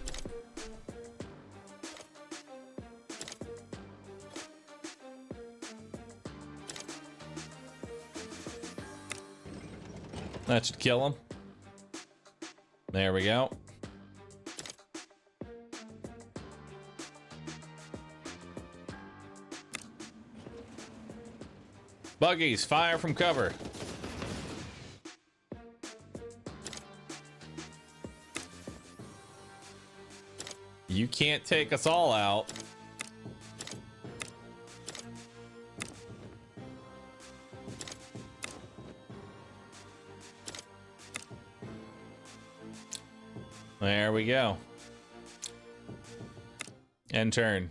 That should kill him. There we go. Buggies, fire from cover. You can't take us all out. There we go. End turn.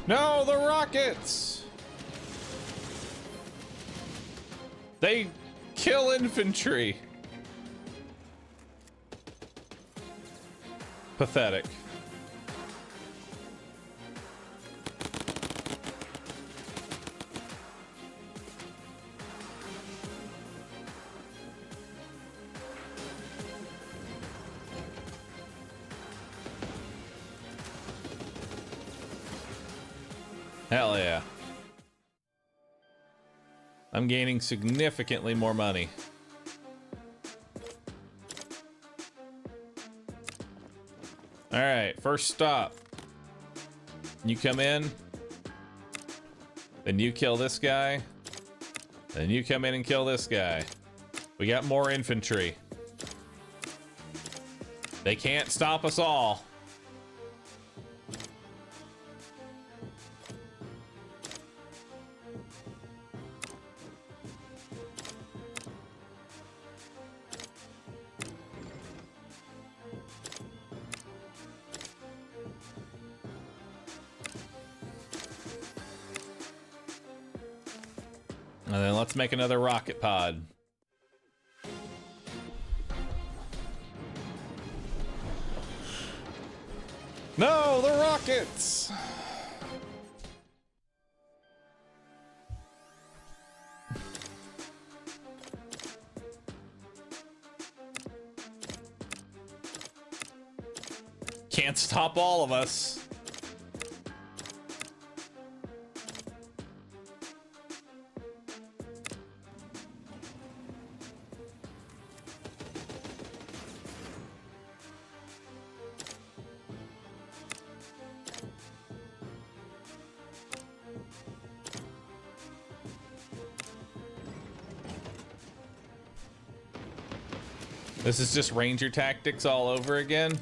No, the rockets! They kill infantry. Pathetic. Hell yeah. I'm gaining significantly more money. All right, first stop. You come in, then you kill this guy, then you come in and kill this guy. We got more infantry. They can't stop us all. And then let's make another rocket pod. No, the rockets! Can't stop all of us. This is just ranger tactics all over again.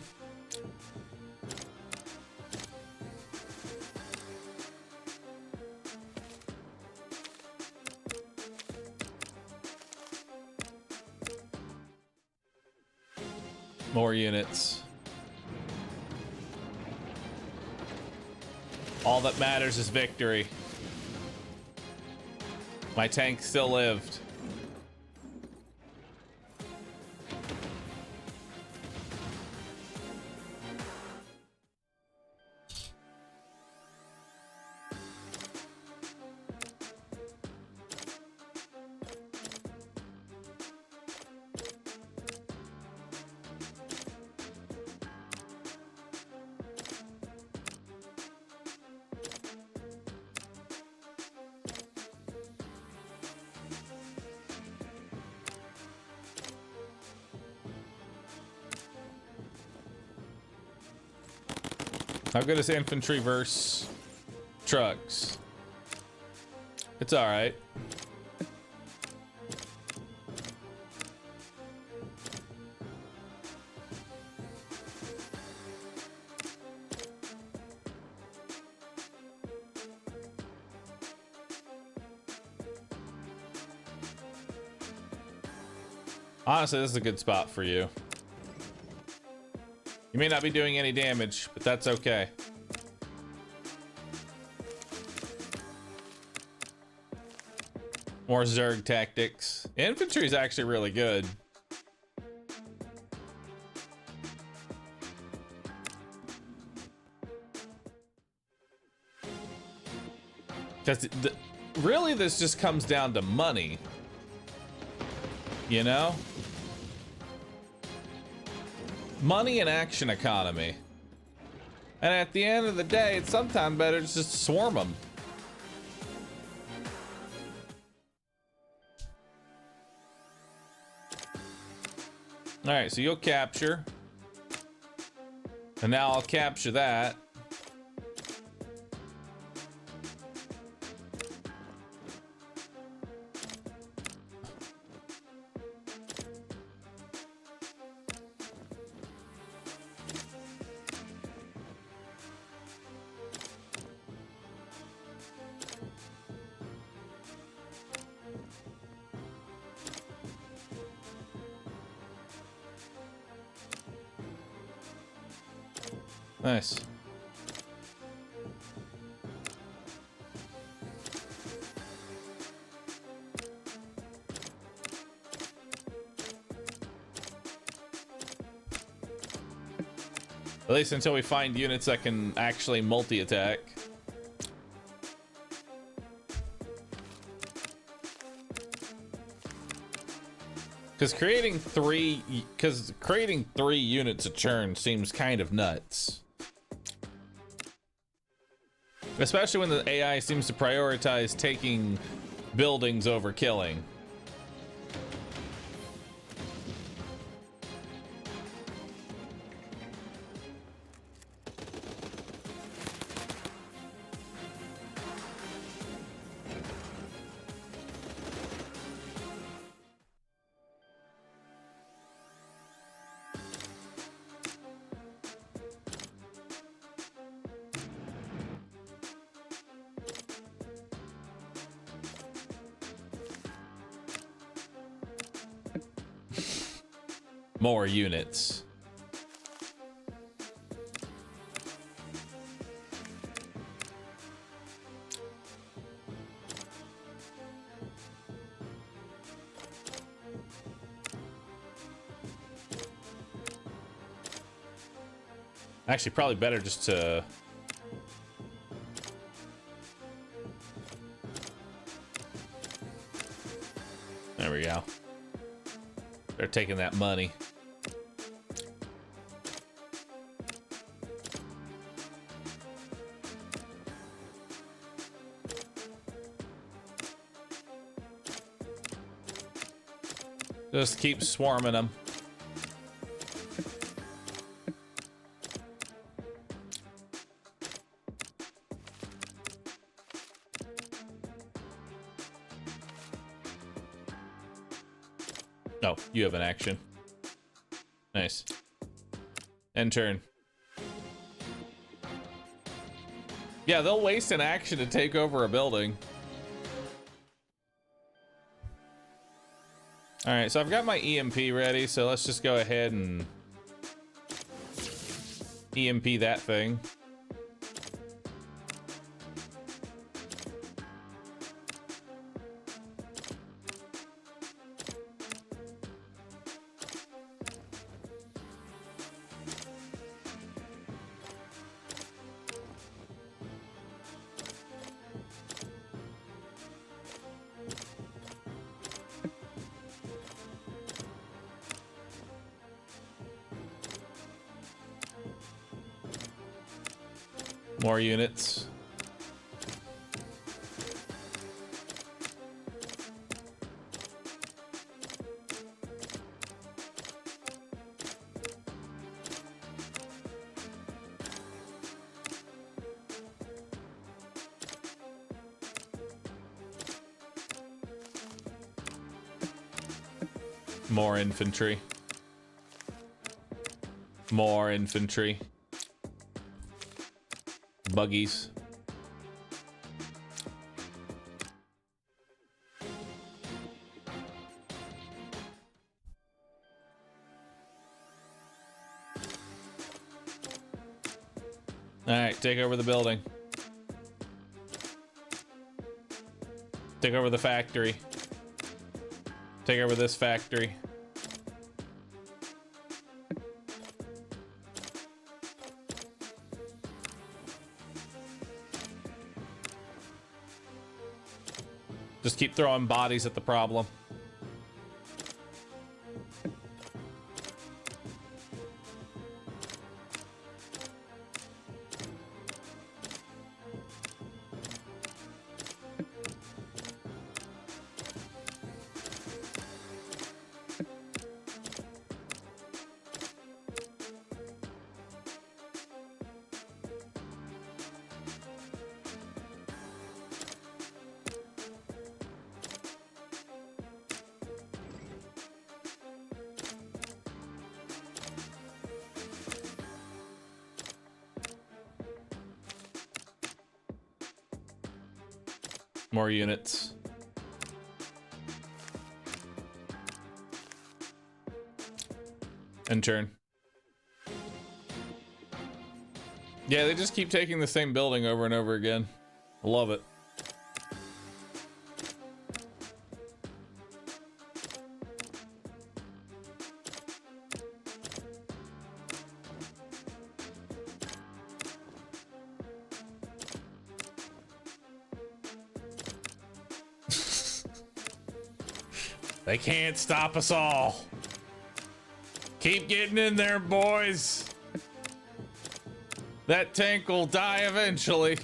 More units. All that matters is victory. My tank still lived. How good is infantry versus trucks? It's all right. Honestly, this is a good spot for you. You may not be doing any damage, but that's okay. More Zerg tactics. Infantry is actually really good. Because really this just comes down to money. You know? Money and action economy. And at the end of the day, it's sometimes better to just swarm them. All right, so you'll capture. And now I'll capture that. Nice. At least until we find units that can actually multi-attack. Because creating three units a turn seems kind of nuts. Especially when the AI seems to prioritize taking buildings over killing. More units. Actually, probably better just to... There we go. They're taking that money. Just keep swarming them. Oh, you have an action. Nice. End turn. Yeah, they'll waste an action to take over a building. All right, so I've got my EMP ready, so let's just go ahead and EMP that thing. More units. More infantry. More infantry. Buggies. All right, take over the building. Take over the factory. Take over this factory. Just keep throwing bodies at the problem. More units. End turn. Yeah, they just keep taking the same building over and over again. I love it. They can't stop us all. Keep getting in there, boys. That tank will die eventually.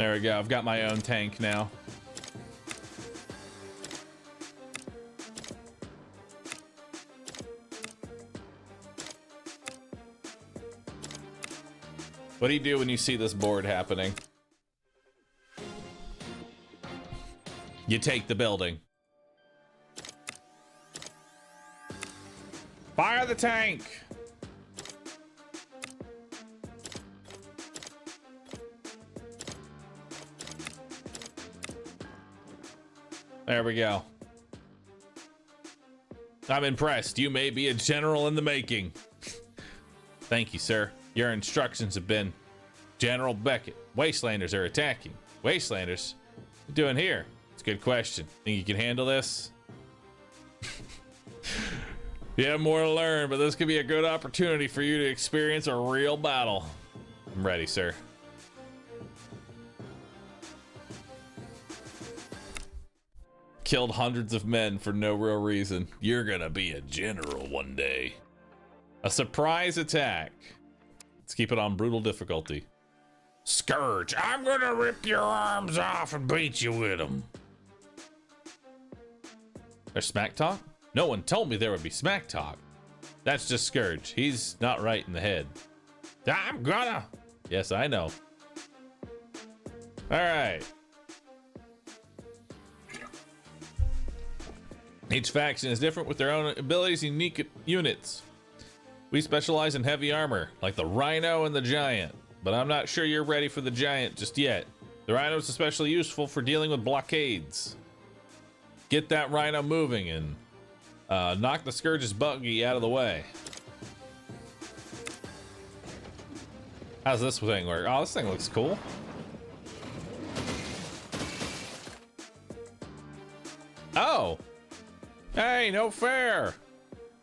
There we go. I've got my own tank now. What do you do when you see this board happening? You take the building. Fire the tank! There we go. I'm impressed. You may be a general in the making. Thank you, sir. Your instructions have been... General Beckett. Wastelanders are attacking. Wastelanders? What you doing here? It's a good question. Think you can handle this? You have more to learn, but this could be a good opportunity for you to experience a real battle. I'm ready, sir. Killed hundreds of men for no real reason. You're gonna be a general one day. A surprise attack. Let's keep it on brutal difficulty. Scourge, I'm gonna rip your arms off and beat you with them. There's smack talk? No one told me there would be smack talk. That's just Scourge. He's not right in the head. I'm gonna. Yes, I know. All right. Each faction is different with their own abilities and unique units. We specialize in heavy armor, like the Rhino and the Giant, but I'm not sure you're ready for the Giant just yet. The Rhino is especially useful for dealing with blockades. Get that Rhino moving and knock the Scourge's buggy out of the way. How's this thing work? Oh, this thing looks cool. Oh! Hey, no fair!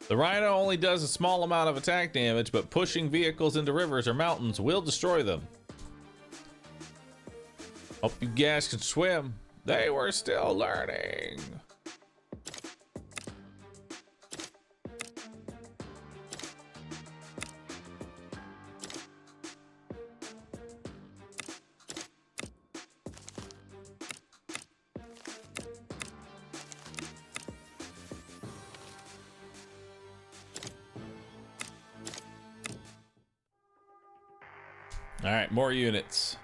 The Rhino only does a small amount of attack damage, but pushing vehicles into rivers or mountains will destroy them. Hope you guys can swim. They were still learning. All right, more units.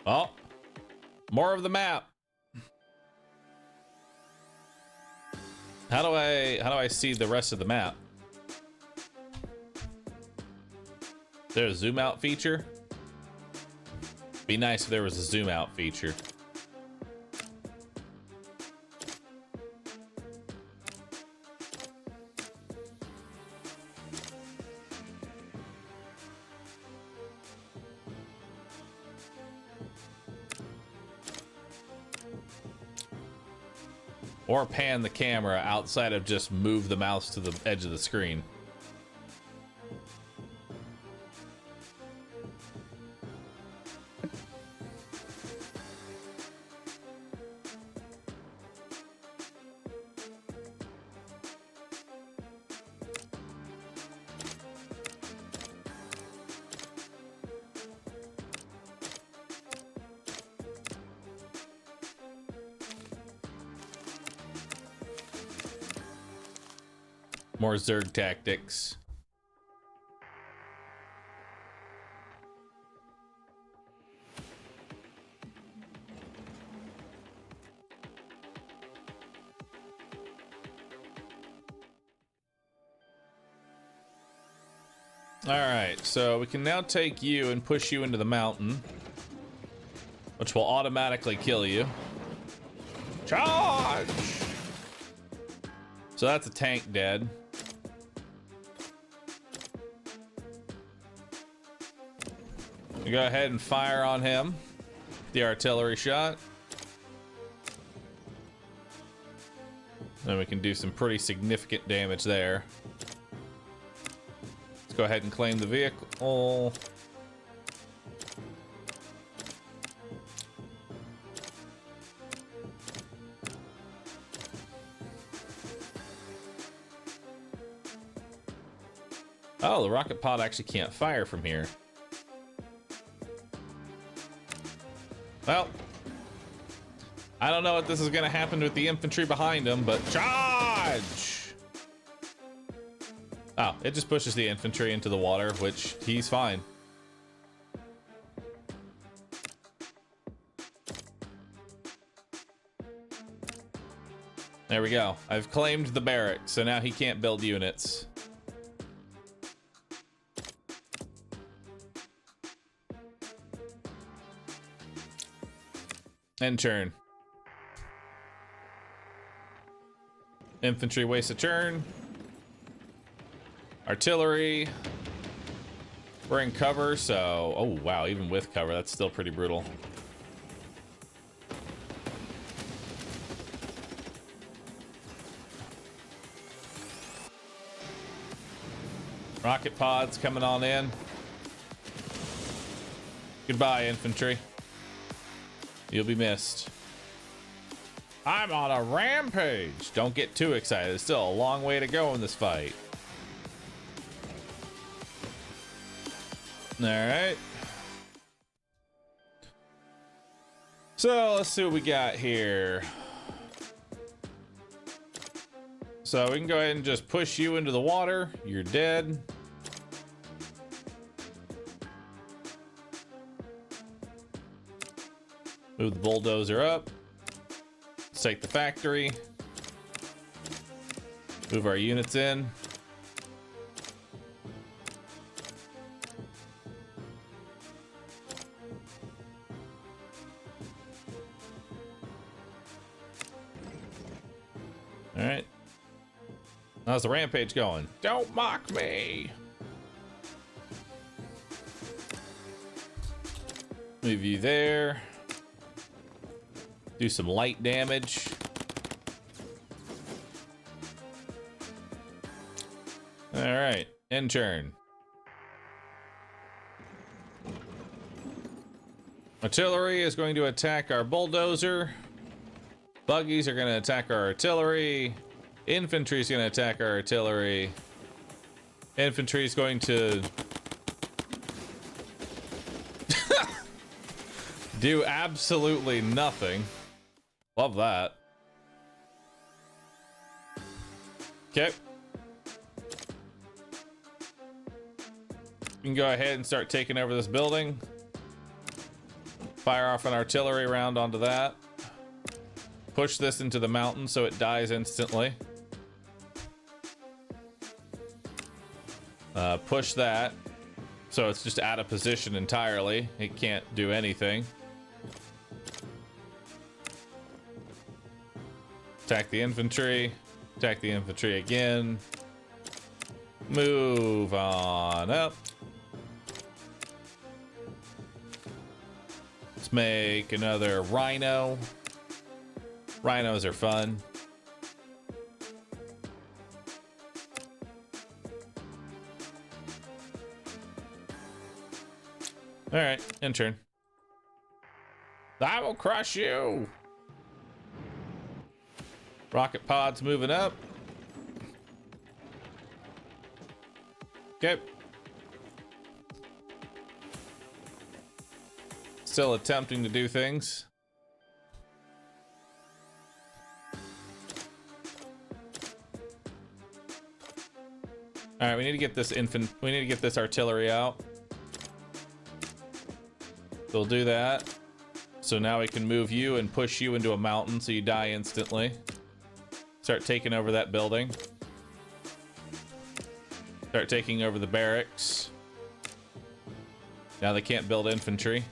Oh, more of the map. How do I see the rest of the map? Is there a zoom out feature? Be nice if there was a zoom out feature. Or pan the camera outside of just move the mouse to the edge of the screen. More Zerg tactics. All right, so we can now take you and push you into the mountain, which will automatically kill you. Charge! So that's a tank dead. We go ahead and fire on him. The artillery shot. Then we can do some pretty significant damage there. Let's go ahead and claim the vehicle. Oh, the rocket pod actually can't fire from here. Well, I don't know what this is going to happen with the infantry behind him, but charge! Oh, it just pushes the infantry into the water, which he's fine. There we go. I've claimed the barracks, so now he can't build units. End turn. Infantry wastes a turn. Artillery. We're in cover, so... Oh, wow, even with cover, that's still pretty brutal. Rocket pods coming on in. Goodbye, infantry. You'll be missed. I'm on a rampage. Don't get too excited. There's still a long way to go in this fight. All right. So let's see what we got here. So we can go ahead and just push you into the water. You're dead. Move the bulldozer up. Let's take the factory. Move our units in. All right. How's the rampage going? Don't mock me. Move you there. Do some light damage. All right, end turn. Artillery is going to attack our bulldozer. Buggies are going to attack our artillery. Infantry is going to attack our artillery. Infantry is going to do absolutely nothing. Love that. Okay. We can go ahead and start taking over this building. Fire off an artillery round onto that. Push this into the mountain so it dies instantly. Push that so it's just out of position entirely. It can't do anything. Attack the infantry. Attack the infantry again. Move on up. Let's make another rhino. Rhinos are fun. All right, end turn. I will crush you. Rocket pods moving up. Okay. Still attempting to do things. All right, we need to get this artillery out. We'll do that. So now we can move you and push you into a mountain so you die instantly. Start taking over that building. Start taking over the barracks. Now they can't build infantry.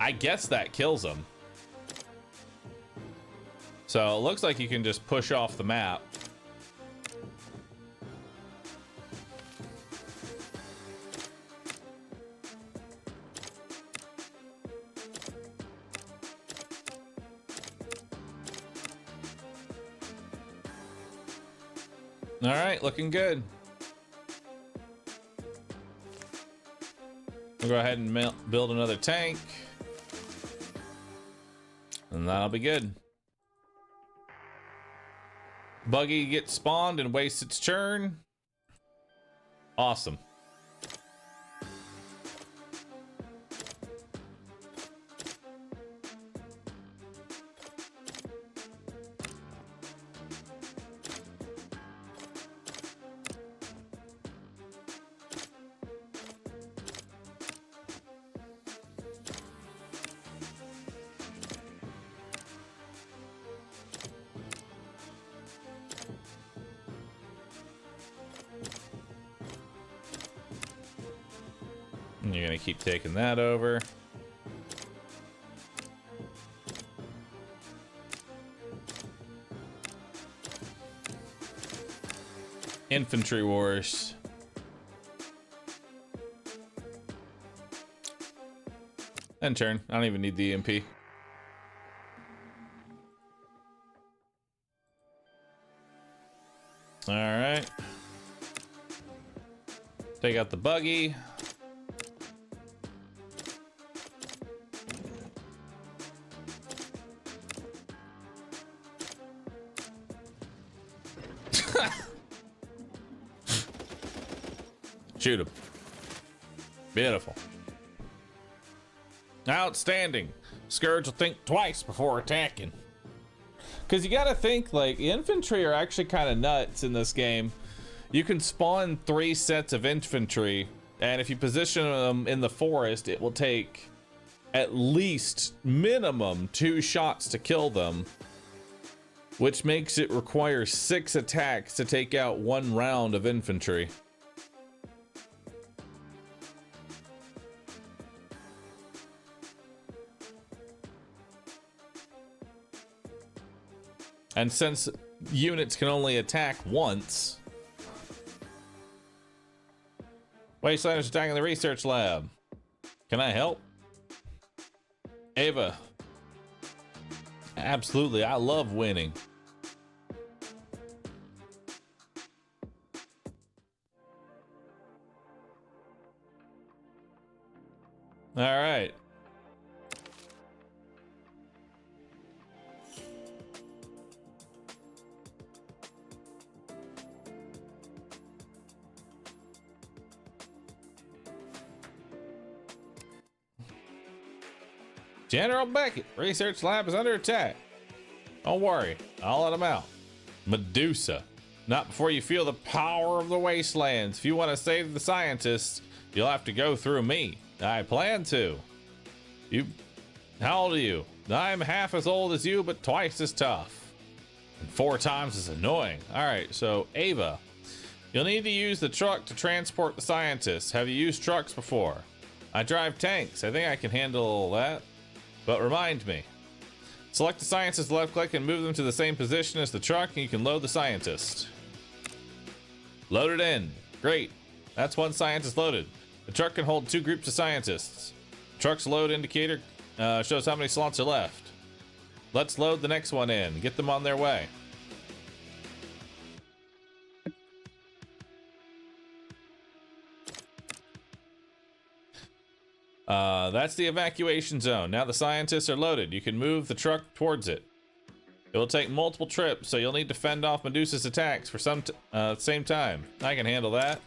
I guess that kills them. So it looks like you can just push off the map. All right, looking good. We'll go ahead and build another tank. And that'll be good. Buggy gets spawned and wastes its turn. Awesome. And you're gonna keep taking that over. Infantry wars. End turn. I don't even need the EMP. All right. Take out the buggy. Shoot him. Beautiful. Outstanding. Scourge will think twice before attacking. Because you gotta think, like, infantry are actually kind of nuts in this game. You can spawn 3 sets of infantry, and if you position them in the forest, it will take at least minimum 2 shots to kill them, which makes it require 6 attacks to take out 1 round of infantry. And since units can only attack once... Wastelanders attacking the research lab. Can I help? Ava. Absolutely, I love winning. All right. General Beckett, research lab is under attack. Don't worry, I'll let him out. Medusa, not before you feel the power of the wastelands. If you want to save the scientists, you'll have to go through me. I plan to. How old are you? I'm half as old as you, but twice as tough. And 4 times as annoying. All right, so Ava, you'll need to use the truck to transport the scientists. Have you used trucks before? I drive tanks. I think I can handle that. But remind me. Select the scientist, left click, and move them to the same position as the truck, and you can load the scientist. Load it in. Great. That's 1 scientist loaded. The truck can hold 2 groups of scientists. The truck's load indicator shows how many slots are left. Let's load the next one in. Get them on their way. That's the evacuation zone. Now the scientists are loaded. You can move the truck towards it. It will take multiple trips, so you'll need to fend off Medusa's attacks for same time. I can handle that.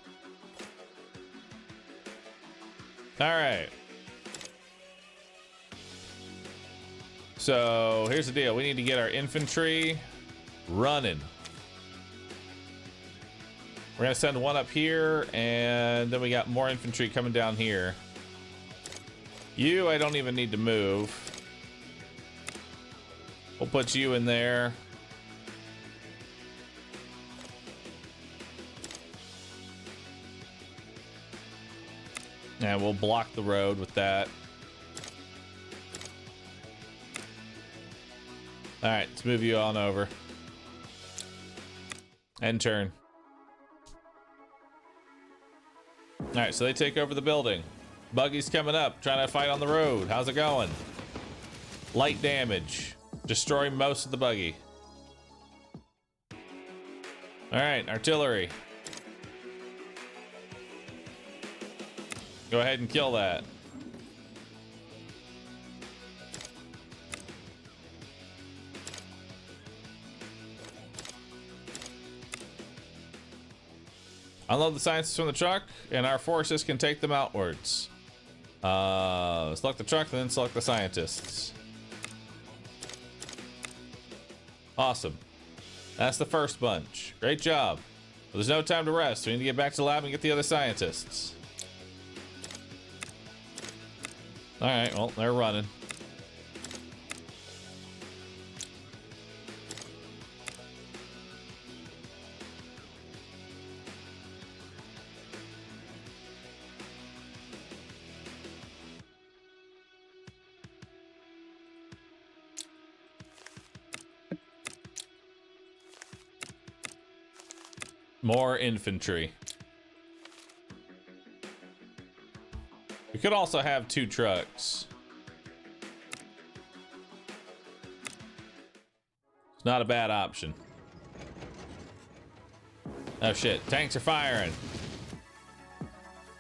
All right. So here's the deal. We need to get our infantry running. We're gonna send 1 up here, and then we got more infantry coming down here. You, I don't even need to move. We'll put you in there. And we'll block the road with that. All right, let's move you on over. End turn. All right, so they take over the building. Buggy's coming up, trying to fight on the road. How's it going? Light damage. Destroy most of the buggy. All right, artillery. Go ahead and kill that. Unload the scientists from the truck, and our forces can take them outwards. Select the truck, and then select the scientists. Awesome. That's the first bunch. Great job. But there's no time to rest. We need to get back to the lab and get the other scientists. All right, well, they're running. More infantry. We could also have 2 trucks. It's not a bad option. Oh shit, tanks are firing.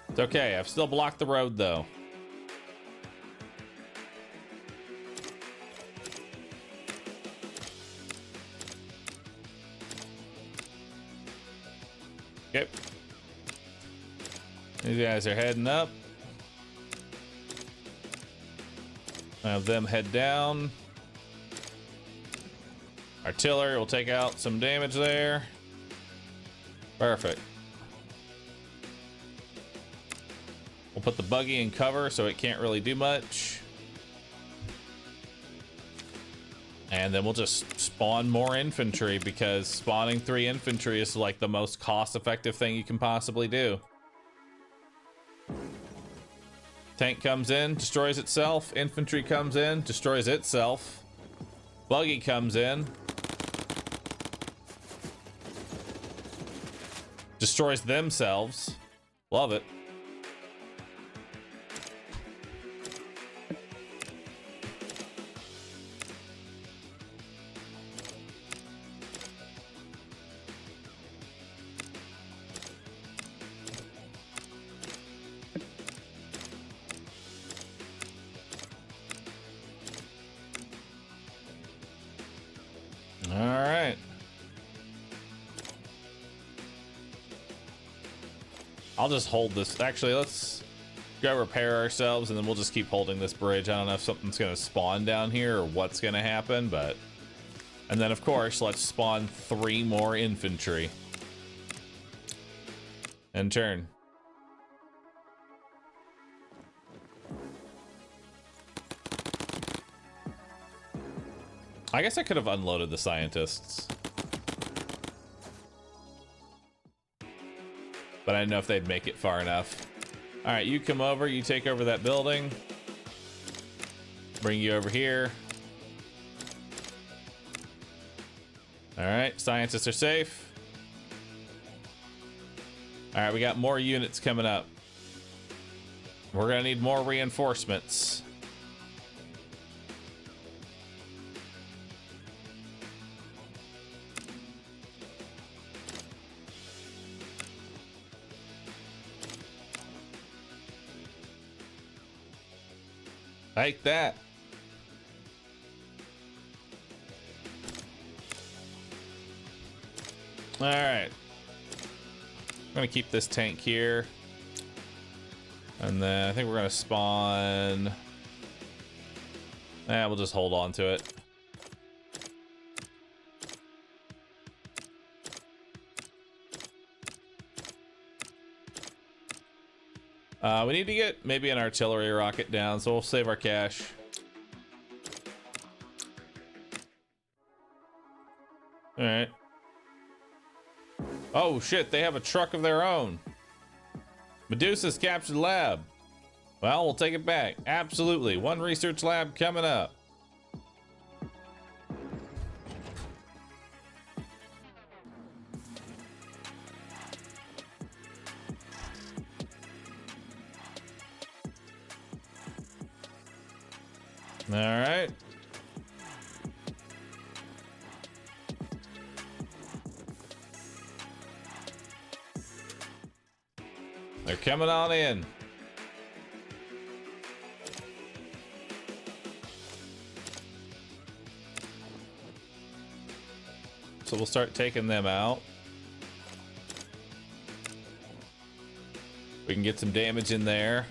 It's okay, I've still blocked the road though. Okay. These guys are heading up. Have them head down. Artillery will take out some damage there. Perfect. We'll put the buggy in cover so it can't really do much. And then we'll just spawn more infantry because spawning 3 infantry is like the most cost-effective thing you can possibly do. Tank comes in, destroys itself. Infantry comes in, destroys itself. Buggy comes in. Destroys themselves. Love it. All right. I'll just hold this. Actually, let's go repair ourselves and then we'll just keep holding this bridge. I don't know if something's going to spawn down here or what's going to happen, but... And then, of course, let's spawn 3 more infantry. And turn. I guess I could have unloaded the scientists. But I didn't know if they'd make it far enough. All right, you come over, you take over that building. Bring you over here. All right, scientists are safe. All right, we got more units coming up. We're gonna need more reinforcements. Like that. All right. I'm gonna keep this tank here. And then I think we're gonna spawn. We'll just hold on to it. We need to get maybe an artillery rocket down, so we'll save our cash. All right. Oh shit, they have a truck of their own. Medusa's captured lab. Well, we'll take it back. Absolutely. 1 research lab coming up. All right. They're coming on in. So we'll start taking them out. We can get some damage in there.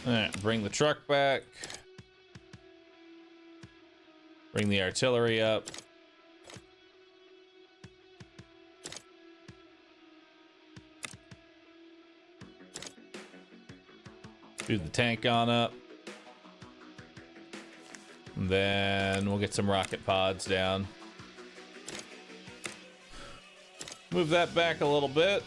All right, bring the truck back. Bring the artillery up. Shoot the tank on up. And then we'll get some rocket pods down. Move that back a little bit.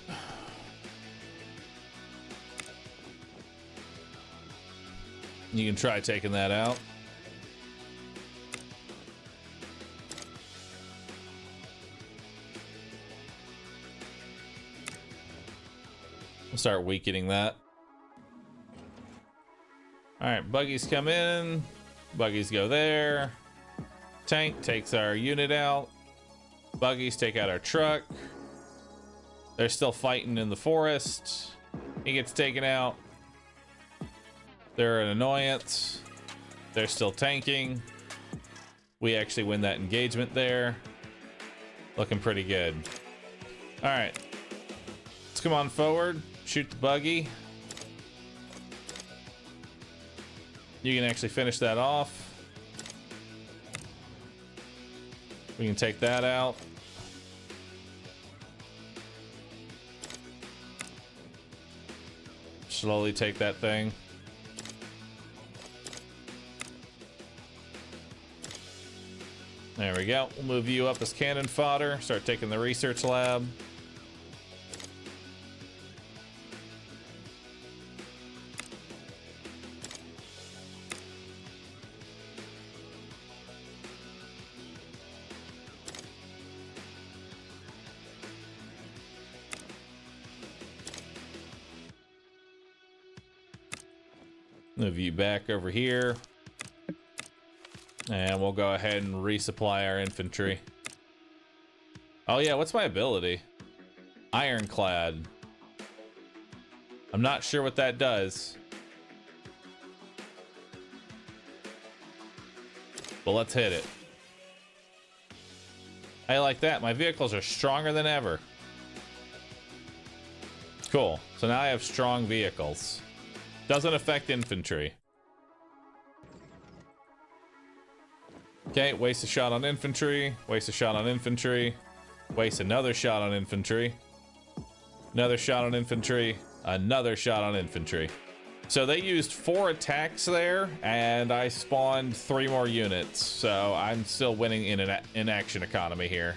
You can try taking that out. We'll start weakening that. All right, buggies come in. Buggies go there. Tank takes our unit out. Buggies take out our truck. They're still fighting in the forest. He gets taken out. They're an annoyance. They're still tanking. We actually win that engagement there. Looking pretty good. All right. Let's come on forward. Shoot the buggy. You can actually finish that off. We can take that out. Slowly take that thing. There we go. We'll move you up as cannon fodder. Start taking the research lab. Move you back over here. And we'll go ahead and resupply our infantry. Oh yeah, what's my ability? Ironclad. I'm not sure what that does. But let's hit it. I like that. My vehicles are stronger than ever. Cool. So now I have strong vehicles. Doesn't affect infantry. Okay, waste a shot on infantry. Waste a shot on infantry. Waste another shot on infantry. Another shot on infantry. Another shot on infantry. So they used 4 attacks there, and I spawned 3 more units. So I'm still winning in an in-action economy here.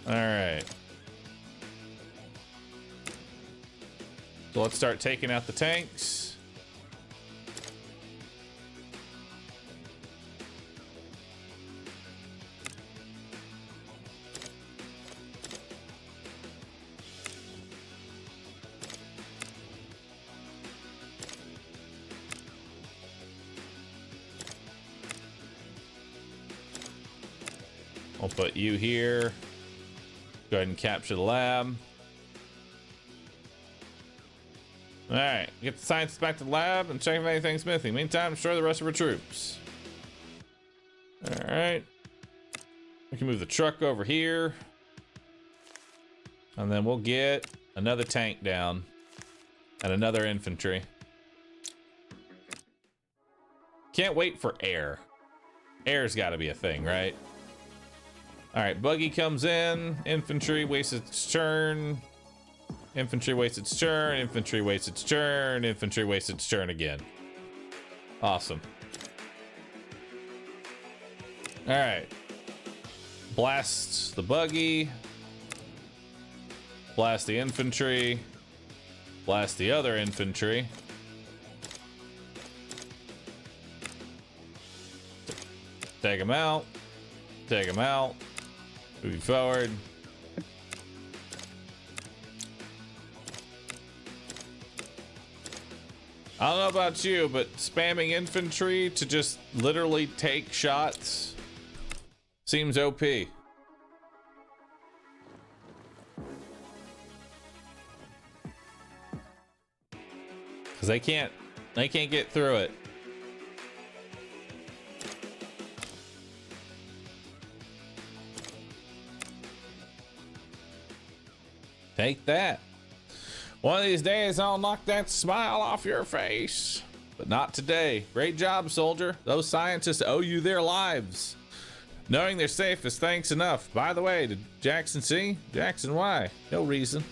All right. So let's start taking out the tanks. I'll put you here. Go ahead and capture the lab. All right, get the scientists back to the lab and check if anything's missing. Meantime, destroy the rest of our troops. All right. We can move the truck over here. And then we'll get another tank down and another infantry. Can't wait for air. Air's got to be a thing, right? All right, buggy comes in. Infantry wastes its turn. Infantry wastes its turn. Infantry wastes its turn. Infantry wastes its turn again. Awesome. All right. Blast the buggy. Blast the infantry. Blast the other infantry. Take them out. Take them out. Moving forward. I don't know about you, but spamming infantry to just literally take shots seems OP. Because they can't get through it. Take that. One of these days, I'll knock that smile off your face. But not today. Great job, soldier. Those scientists owe you their lives. Knowing they're safe is thanks enough. By the way, did Jackson see? Jackson, why? No reason.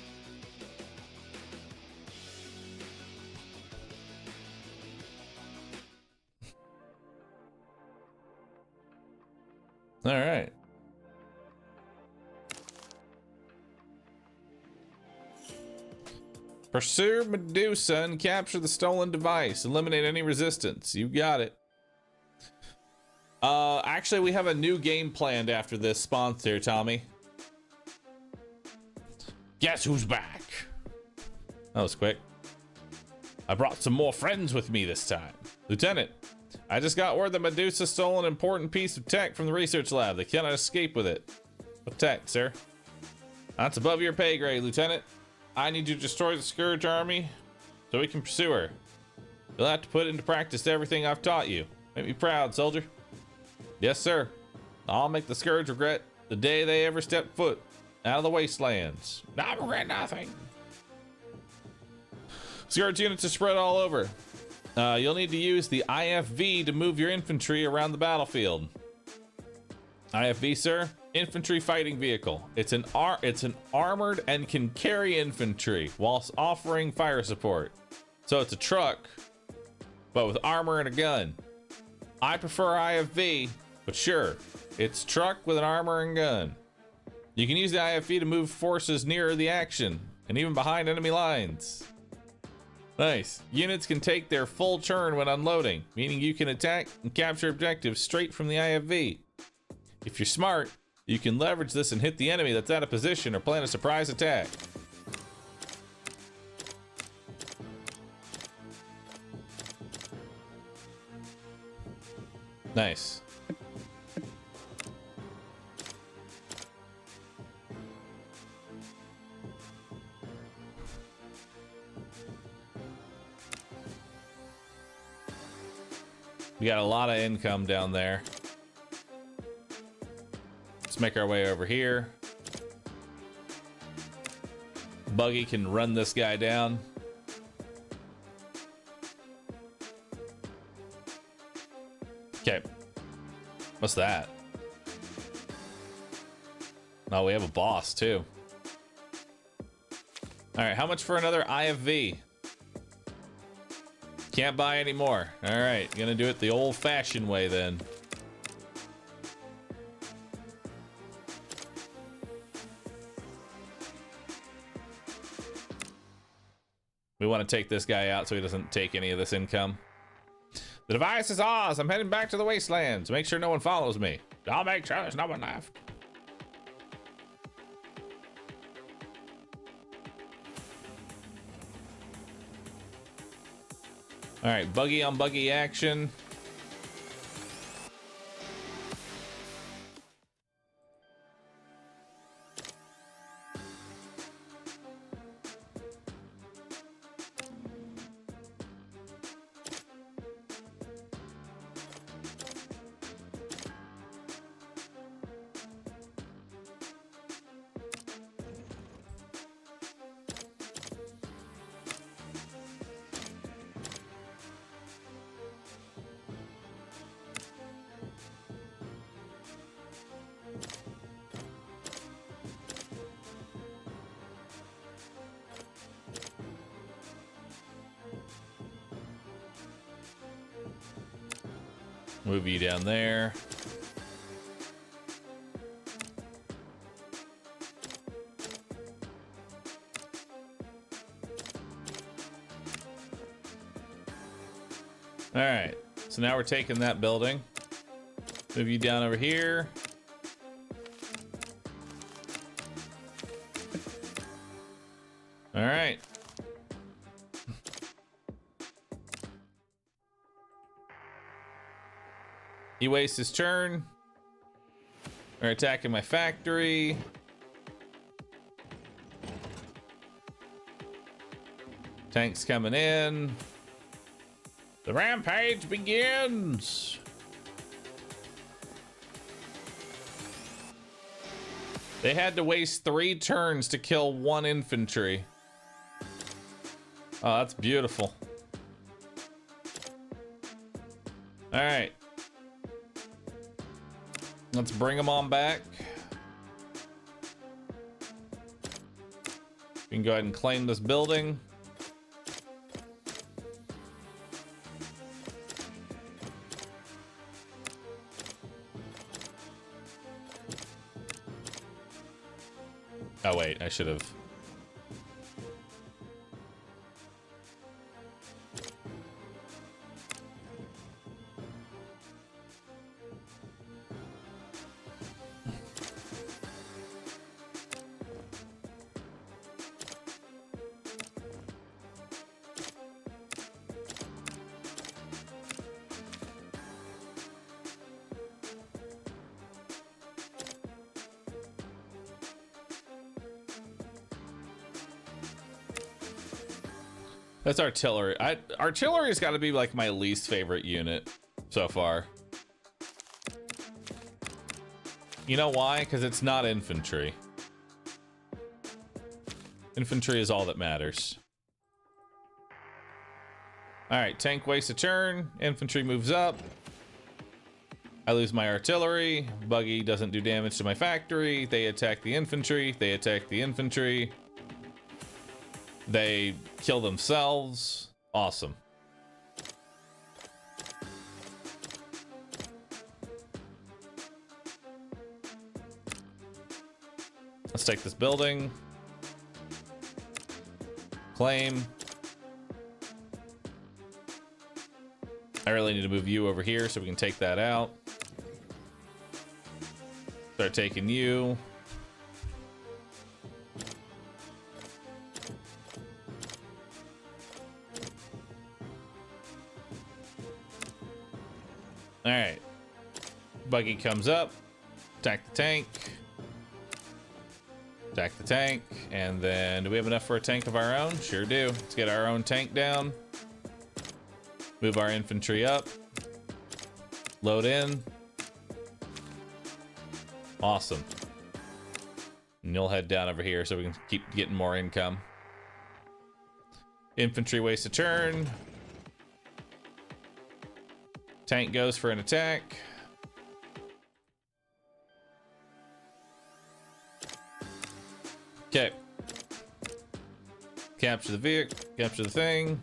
All right. Pursue Medusa and capture the stolen device. Eliminate any resistance. You got it. Actually, we have a new game planned after this sponsor, Tommy. Guess who's back? That was quick. I brought some more friends with me this time. Lieutenant, I just got word that Medusa stole an important piece of tech from the research lab. They cannot escape with it. What tech, sir? That's above your pay grade, Lieutenant. I need you to destroy the Scourge army so we can pursue her. You'll have to put into practice everything I've taught you. Make me proud, soldier. Yes, sir. I'll make the Scourge regret the day they ever step foot out of the wastelands. I regret nothing. Scourge units are spread all over. You'll need to use the IFV to move your infantry around the battlefield. IFV, sir? Infantry fighting vehicle. It's an armored and can carry infantry whilst offering fire support. So it's a truck, but with armor and a gun. I prefer IFV, but sure, it's truck with an armor and gun. You can use the IFV to move forces nearer the action and even behind enemy lines. Nice. Units can take their full turn when unloading, meaning you can attack and capture objectives straight from the IFV. If you're smart, you can leverage this and hit the enemy that's out of position or plan a surprise attack. Nice. We got a lot of income down there. Let's make our way over here. Buggy can run this guy down. Okay. What's that? Oh, we have a boss too. All right, how much for another IFV? Can't buy any more. All right, gonna do it the old-fashioned way then. We want to take this guy out so he doesn't take any of this income. The device is ours. I'm heading back to the wastelands. Make sure no one follows me. I'll make sure there's no one left. All right, buggy on buggy action. Move you down there. All right, so now we're taking that building. Move you down over here. All right. He wastes his turn. They're attacking my factory. Tanks coming in. The rampage begins. They had to waste 3 turns to kill 1 infantry. Oh, that's beautiful. All right. Let's bring them on back. We can go ahead and claim this building. Oh wait, I should have. That's artillery. Artillery's got to be like my least favorite unit so far. You know why? Because it's not infantry. Infantry is all that matters. All right, tank wastes a turn. Infantry moves up. I lose my artillery. Buggy doesn't do damage to my factory. They attack the infantry. They attack the infantry. They kill themselves. Awesome. Let's take this building. Claim. I really need to move you over here so we can take that out. Start taking you. All right. Buggy comes up. Attack the tank. Attack the tank. And then, do we have enough for a tank of our own? Sure do. Let's get our own tank down. Move our infantry up. Load in. Awesome. And you'll head down over here so we can keep getting more income. Infantry wastes a turn. Tank goes for an attack. Okay. Capture the vehicle. Capture the thing.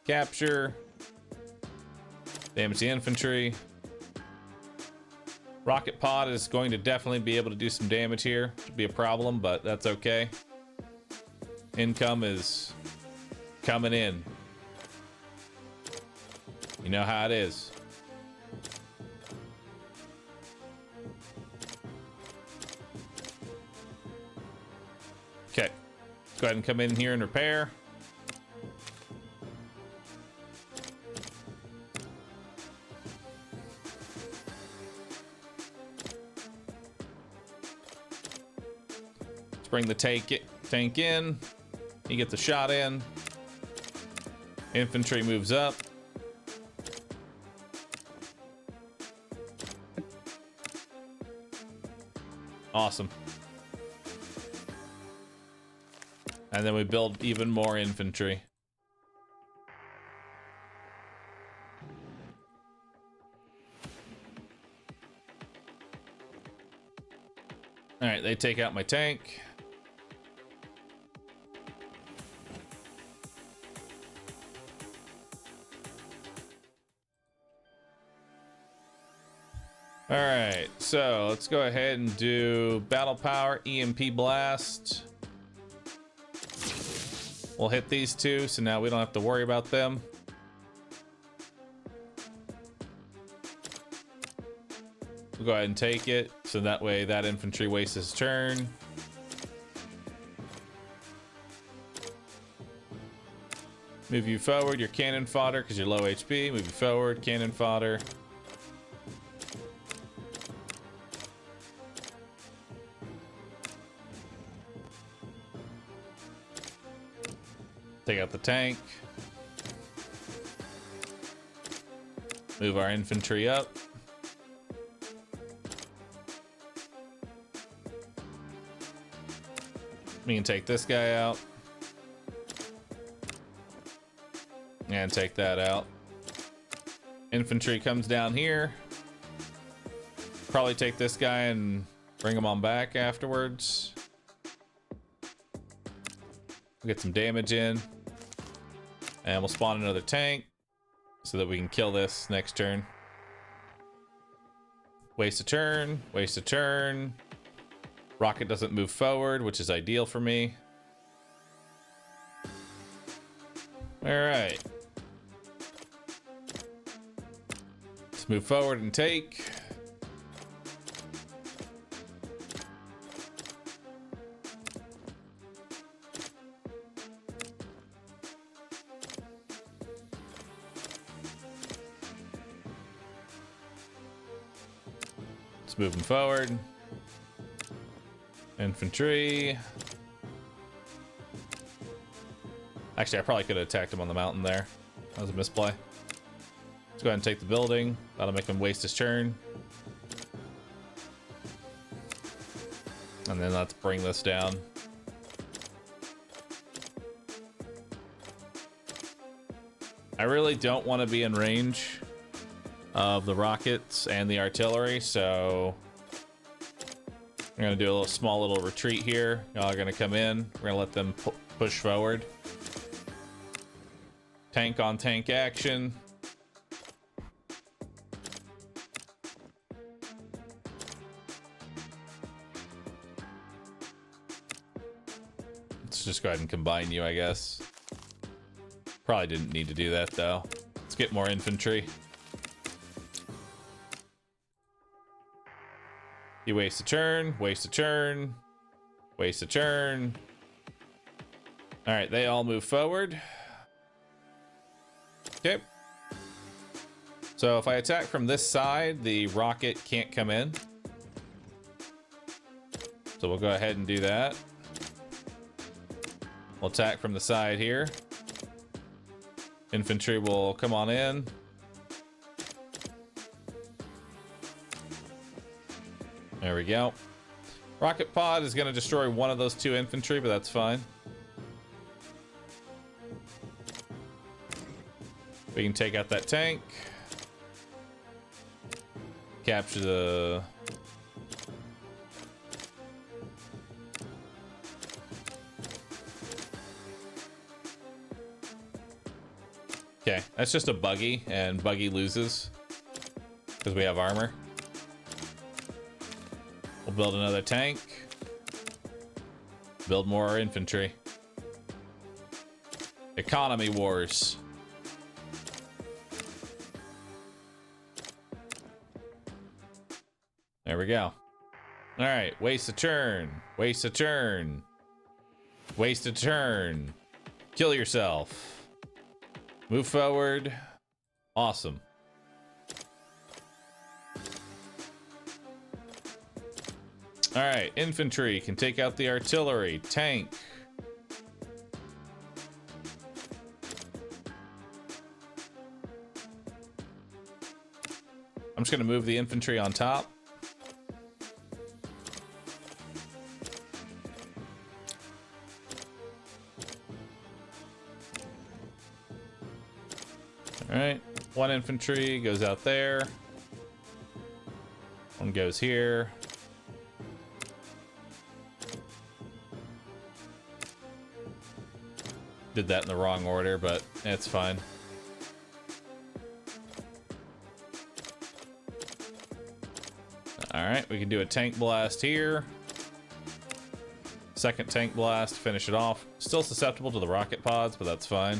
Capture. Damage the infantry. Rocket pod is going to definitely be able to do some damage here. Should be a problem, but that's okay. Income is coming in. You know how it is. Okay. Go ahead and come in here and repair. Let's bring the tank in. He gets a shot in. Infantry moves up. Awesome. And then we build even more infantry. All right, they take out my tank. All right, so let's go ahead and do battle power, EMP blast. We'll hit these two, so now we don't have to worry about them. We'll go ahead and take it, so that way that infantry wastes his turn. Move you forward, your cannon fodder, because you're low HP. Move you forward, cannon fodder. Take out the tank. Move our infantry up. We can take this guy out. And take that out. Infantry comes down here. Probably take this guy and bring him on back afterwards. We'll get some damage in. And we'll spawn another tank so that we can kill this next turn. Waste a turn, waste a turn. Rocket doesn't move forward, which is ideal for me. All right. Let's move forward and take. Let's move them forward. Infantry. Actually, I probably could have attacked him on the mountain there. That was a misplay. Let's go ahead and take the building. That'll make him waste his turn. And then let's bring this down. I really don't want to be in range of the rockets and the artillery, so I'm gonna do a small little retreat here. Y'all are gonna come in. We're gonna let them push forward. Tank on tank action. Let's just go ahead and combine you, I guess. Probably didn't need to do that though. Let's get more infantry. You waste a turn, waste a turn, waste a turn. All right, they all move forward. Okay. So if I attack from this side, the rocket can't come in. So we'll go ahead and do that. We'll attack from the side here. Infantry will come on in. There we go. Rocket pod is going to destroy one of those two infantry, but that's fine. We can take out that tank. Capture the... Okay, that's just a buggy, and buggy loses because we have armor. We'll build another tank. Build more infantry. Economy wars. There we go. All right, waste a turn. Waste a turn. Waste a turn. Kill yourself. Move forward. Awesome. All right, infantry can take out the artillery. Tank. I'm just gonna move the infantry on top. All right, one infantry goes out there. One goes here. Did that in the wrong order, but it's fine. All right, we can do a tank blast here. Second tank blast, finish it off. Still susceptible to the rocket pods, but that's fine.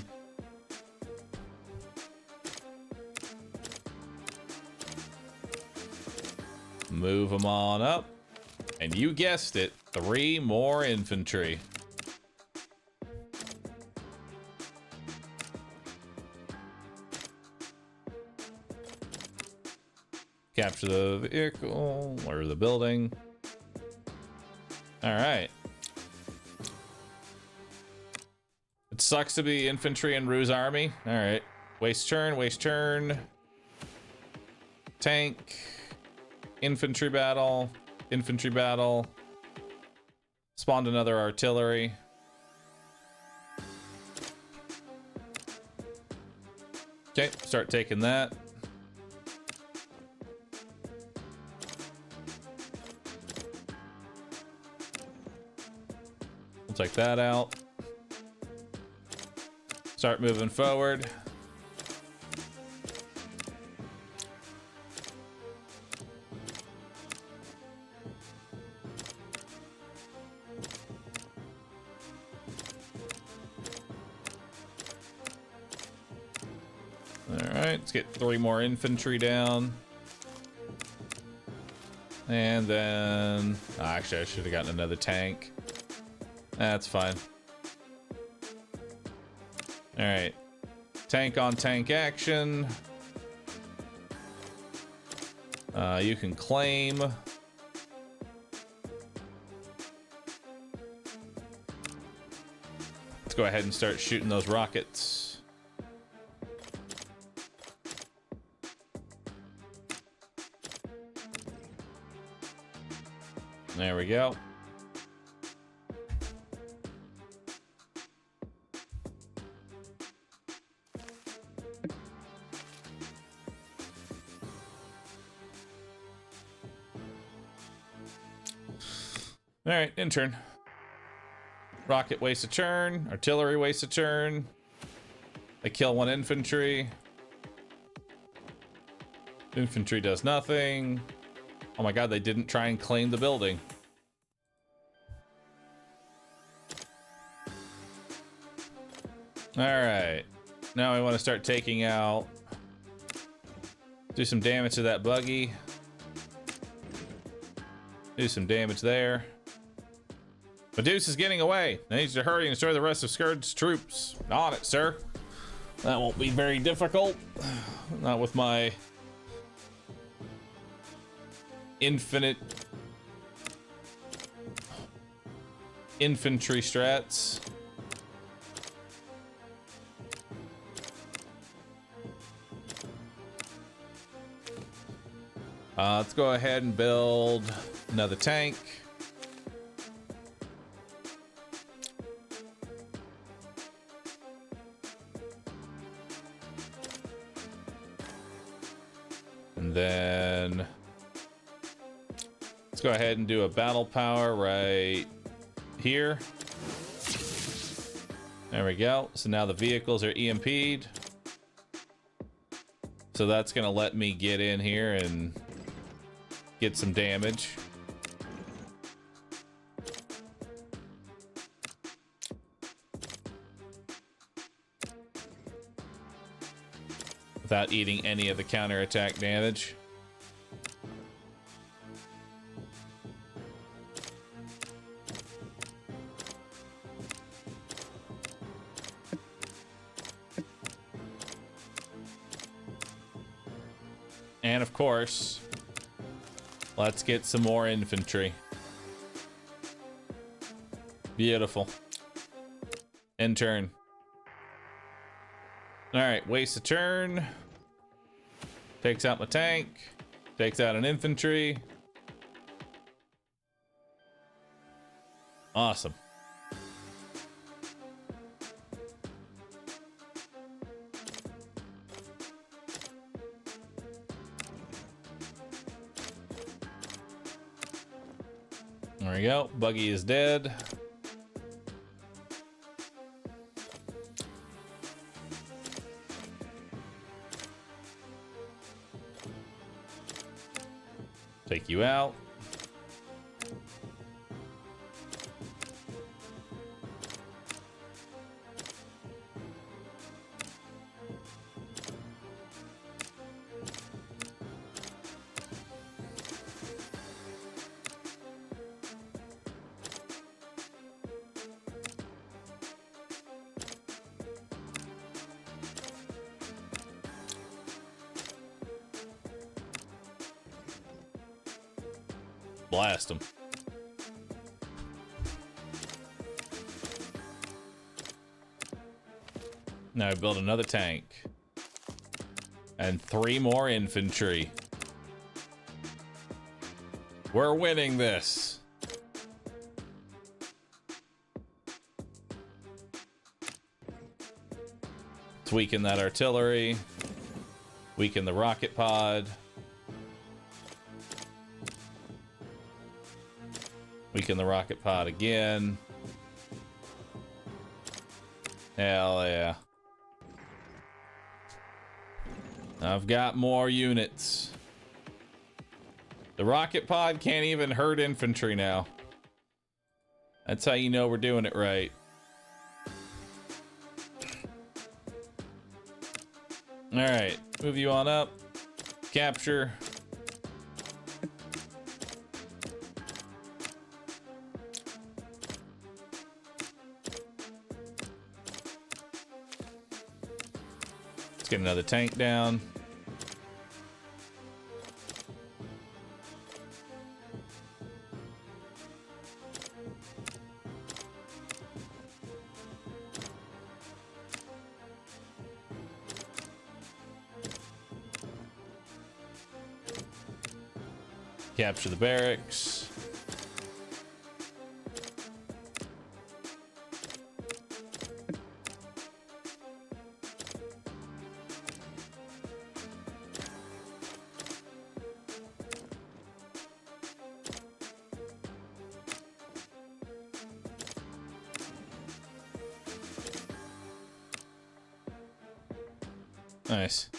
Move them on up. And you guessed it, 3 more infantry. Capture the vehicle or the building. All right. It sucks to be infantry in Roo's army. All right. Waste turn, waste turn. Tank. Infantry battle. Infantry battle. Spawned another artillery. Okay, start taking that. We'll take that out. Start moving forward. Let's get 3 more infantry down. And then... actually, I should have gotten another tank. That's fine. Alright. Tank on tank action. You can claim. Let's go ahead and start shooting those rockets. There we go. All right, in turn. Rocket wastes a turn. Artillery wastes a turn. They kill 1 infantry. Infantry does nothing. Oh my god, they didn't try and claim the building. Alright. Now we want to start taking out... do some damage to that buggy. Do some damage there. Medusa is getting away. I need you to hurry and destroy the rest of Skurd's troops. On it, sir. That won't be very difficult. Not with my infinite infantry strats. Let's go ahead and build another tank. And then let's go ahead and do a battle power right here. There we go. So now the vehicles are EMP'd. So that's gonna let me get in here and get some damage. Without eating any of the counterattack damage. And of course, let's get some more infantry. Beautiful. End turn. All right, waste a turn. Takes out my tank. Takes out an infantry. Awesome. There we go. Buggy is dead. Take you out. Blast them. Now I build another tank. And 3 more infantry. We're winning this. Let's weaken that artillery. Weaken the rocket pod. Weaken the rocket pod again. Hell yeah. I've got more units. The rocket pod can't even hurt infantry now. That's how you know we're doing it right. All right. Move you on up. Capture. Let's get another tank down. Capture the barracks. Nice.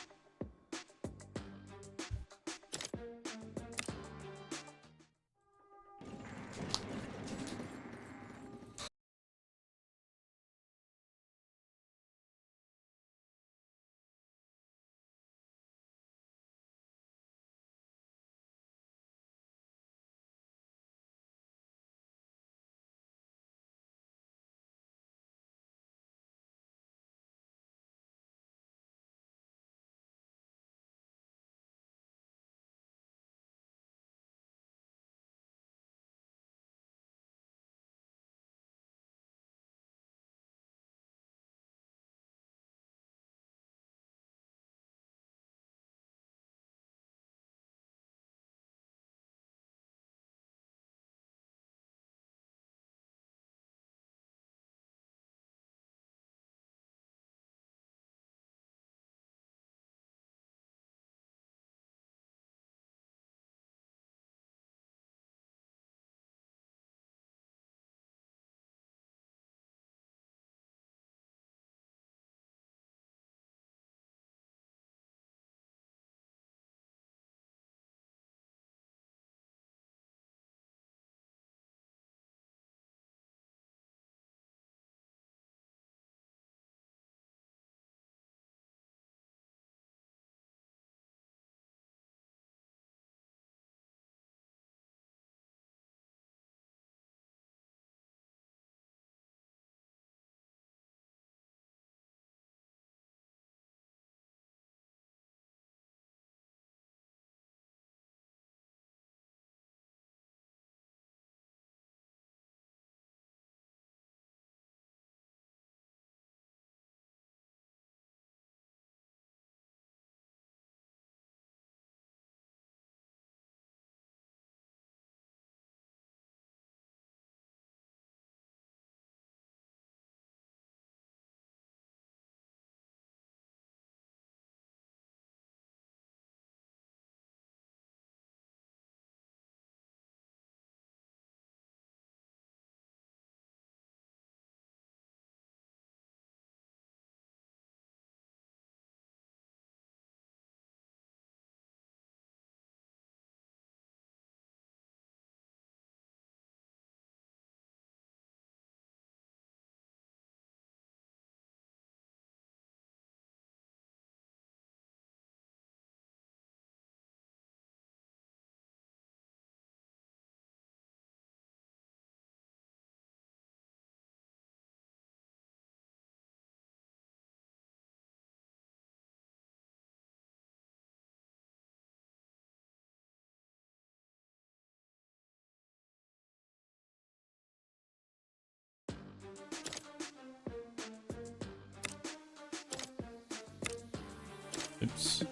Oops.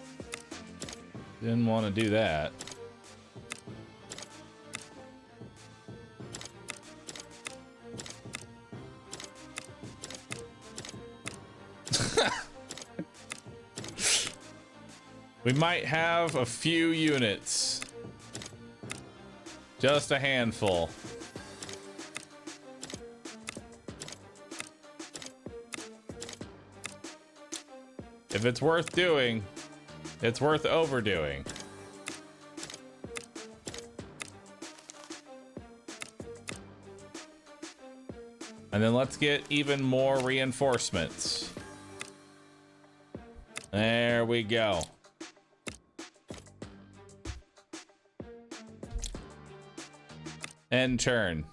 Didn't want to do that. We might have a few units. Just a handful. If it's worth doing, it's worth overdoing. And then let's get even more reinforcements. There we go. End turn.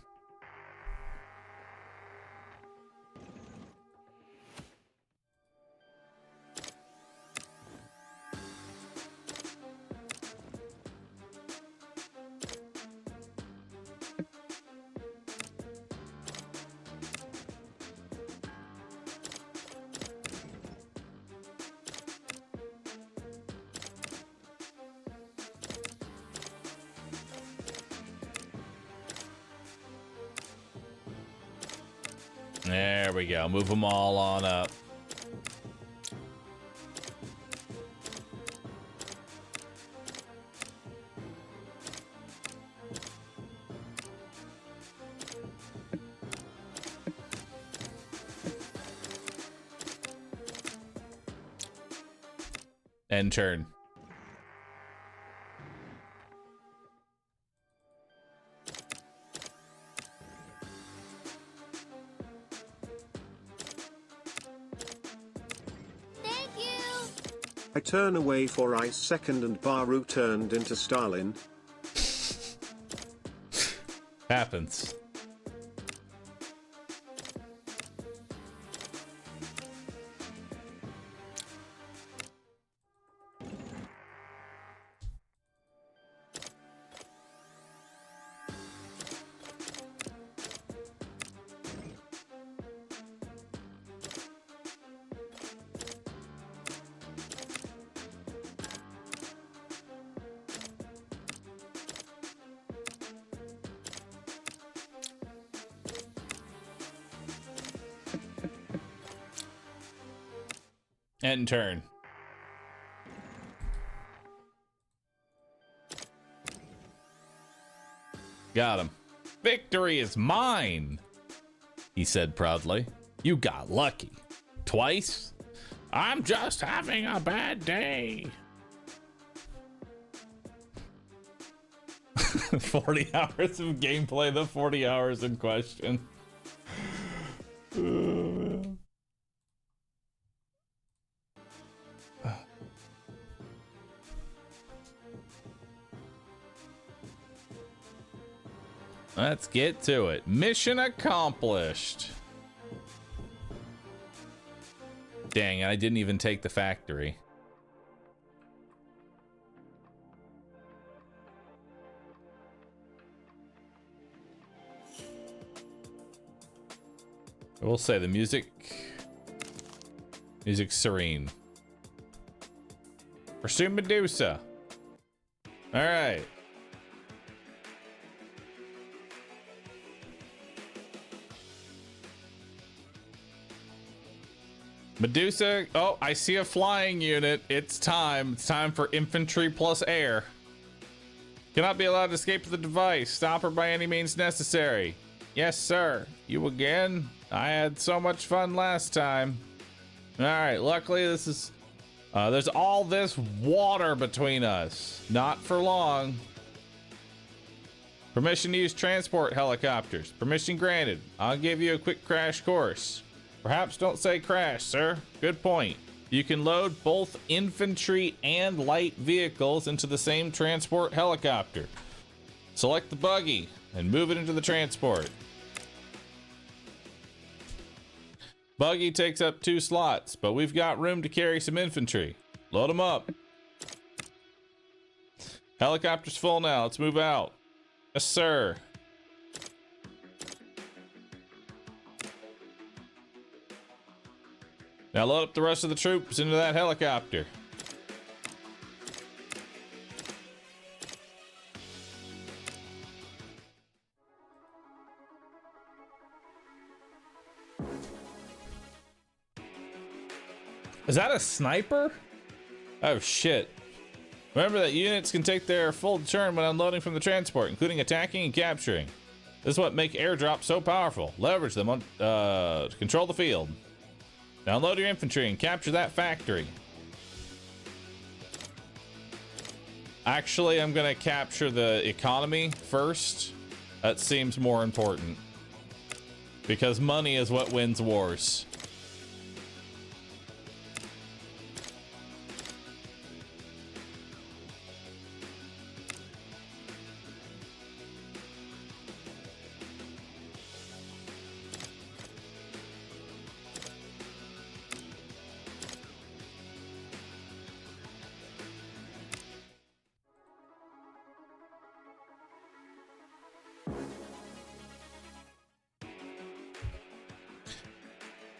There we go. Move them all on up. End turn. I turn away for ice second and Bahroo turned into Stalin. Happens. End turn. Got him. Victory is mine, he said proudly. You got lucky. Twice? I'm just having a bad day. 40 hours of gameplay, the 40 hours in question. Let's get to it. Mission accomplished. Dang, I didn't even take the factory. I will say the music's serene. Pursue Medusa. All right. Medusa, oh, I see a flying unit. It's time. It's time for infantry plus air. Cannot be allowed to escape the device. Stop her by any means necessary. Yes, sir. You again? I had so much fun last time. All right, luckily this is... there's all this water between us. Not for long. Permission to use transport helicopters. Permission granted. I'll give you a quick crash course. Perhaps don't say crash, sir. Good point. You can load both infantry and light vehicles into the same transport helicopter. Select the buggy and move it into the transport. Buggy takes up 2 slots, but we've got room to carry some infantry. Load them up. Helicopter's full now. Let's move out. Yes, sir. Now load up the rest of the troops into that helicopter. Is that a sniper? Oh shit. Remember that units can take their full turn when unloading from the transport, including attacking and capturing. This is what makes airdrops so powerful. Leverage them on, to control the field. Now unload your infantry and capture that factory. Actually, I'm gonna capture the economy first. That seems more important. Because money is what wins wars.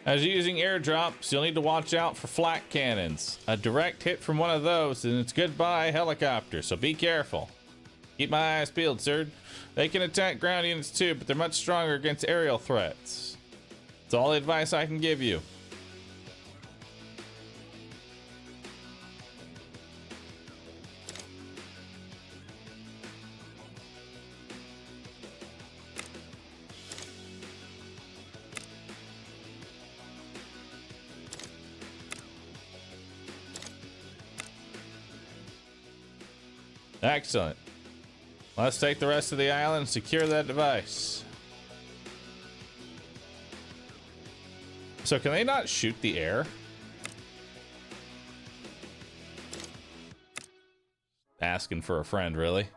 As you're using airdrops, you'll need to watch out for flak cannons. A direct hit from one of those and it's goodbye helicopter, so be careful. Keep my eyes peeled, sir. They can attack ground units too, but they're much stronger against aerial threats. It's all the advice I can give you. Excellent. Let's take the rest of the island and secure that device. So can they not shoot the air? Asking for a friend, really?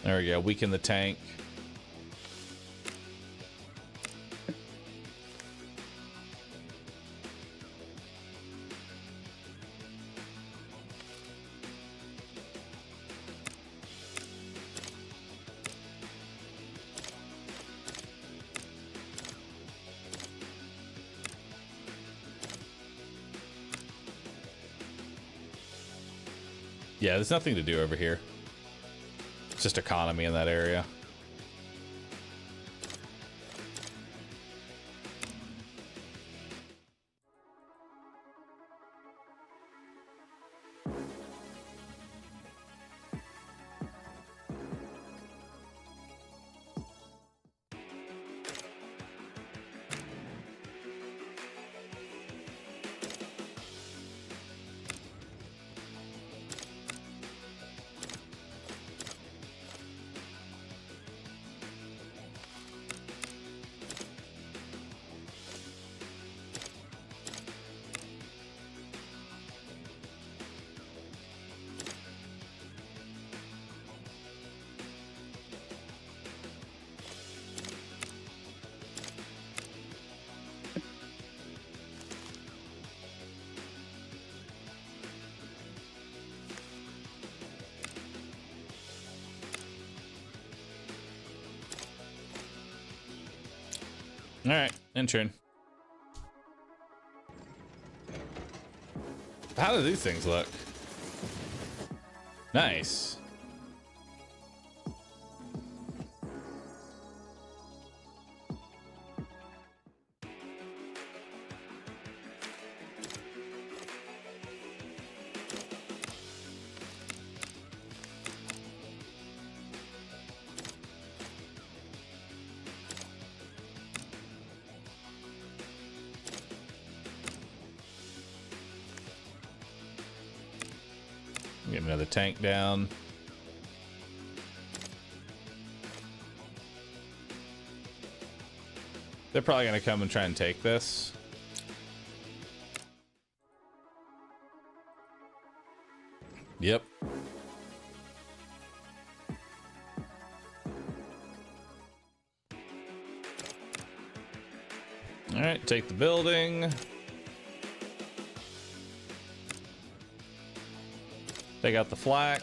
There we go, weaken the tank. Yeah, there's nothing to do over here. It's just economy in that area. All right, intern. How do these things look? Nice. Get another tank down. They're probably gonna come and try and take this. Yep. All right, take the building. Take out the flak.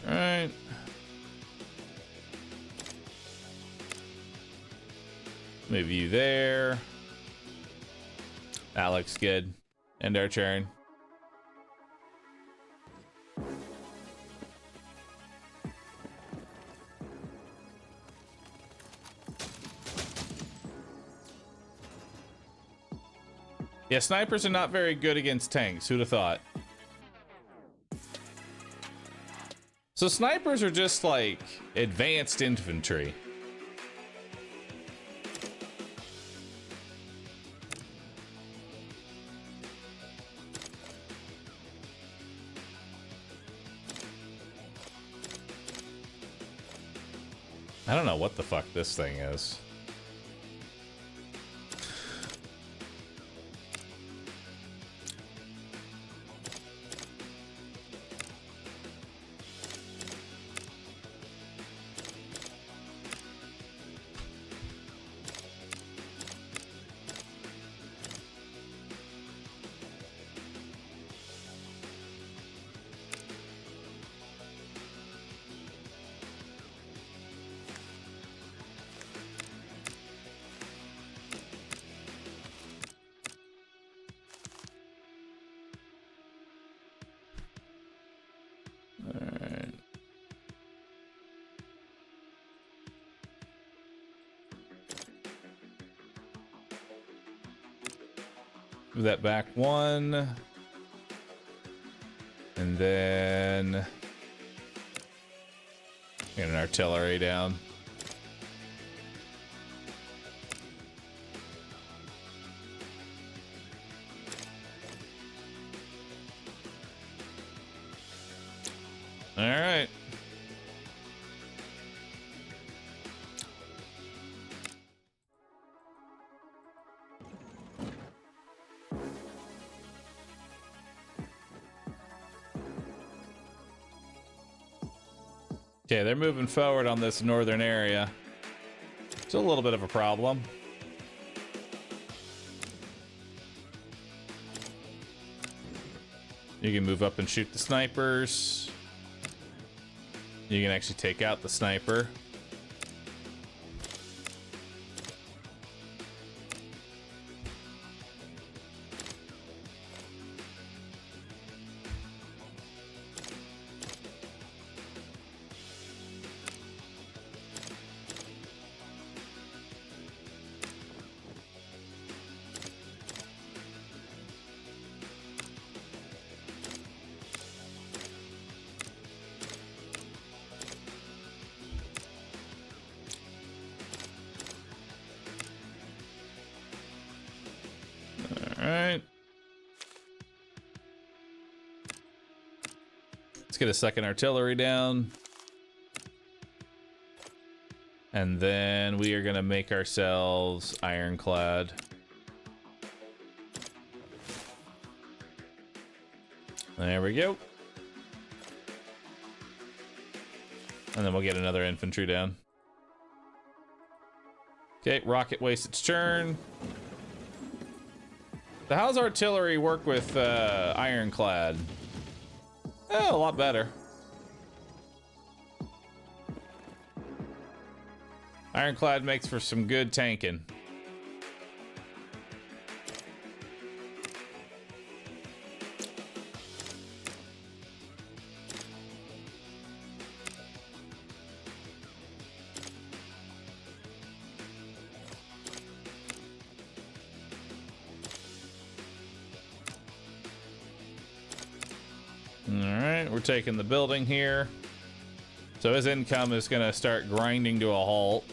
All right. Move you there. That looks good. End our turn. Yeah, snipers are not very good against tanks. Who'd have thought? So snipers are just like advanced infantry. I don't know what the fuck this thing is. Move that back one. And then get an artillery down. All right. Okay, they're moving forward on this northern area. It's a little bit of a problem. You can move up and shoot the snipers. You can actually take out the sniper. Alright. Let's get a second artillery down. And then we are going to make ourselves ironclad. There we go. And then we'll get another infantry down. Okay, rocket wastes its turn. So how's artillery work with ironclad? Oh, a lot better. Ironclad makes for some good tanking. Alright, we're taking the building here. So his income is going to start grinding to a halt.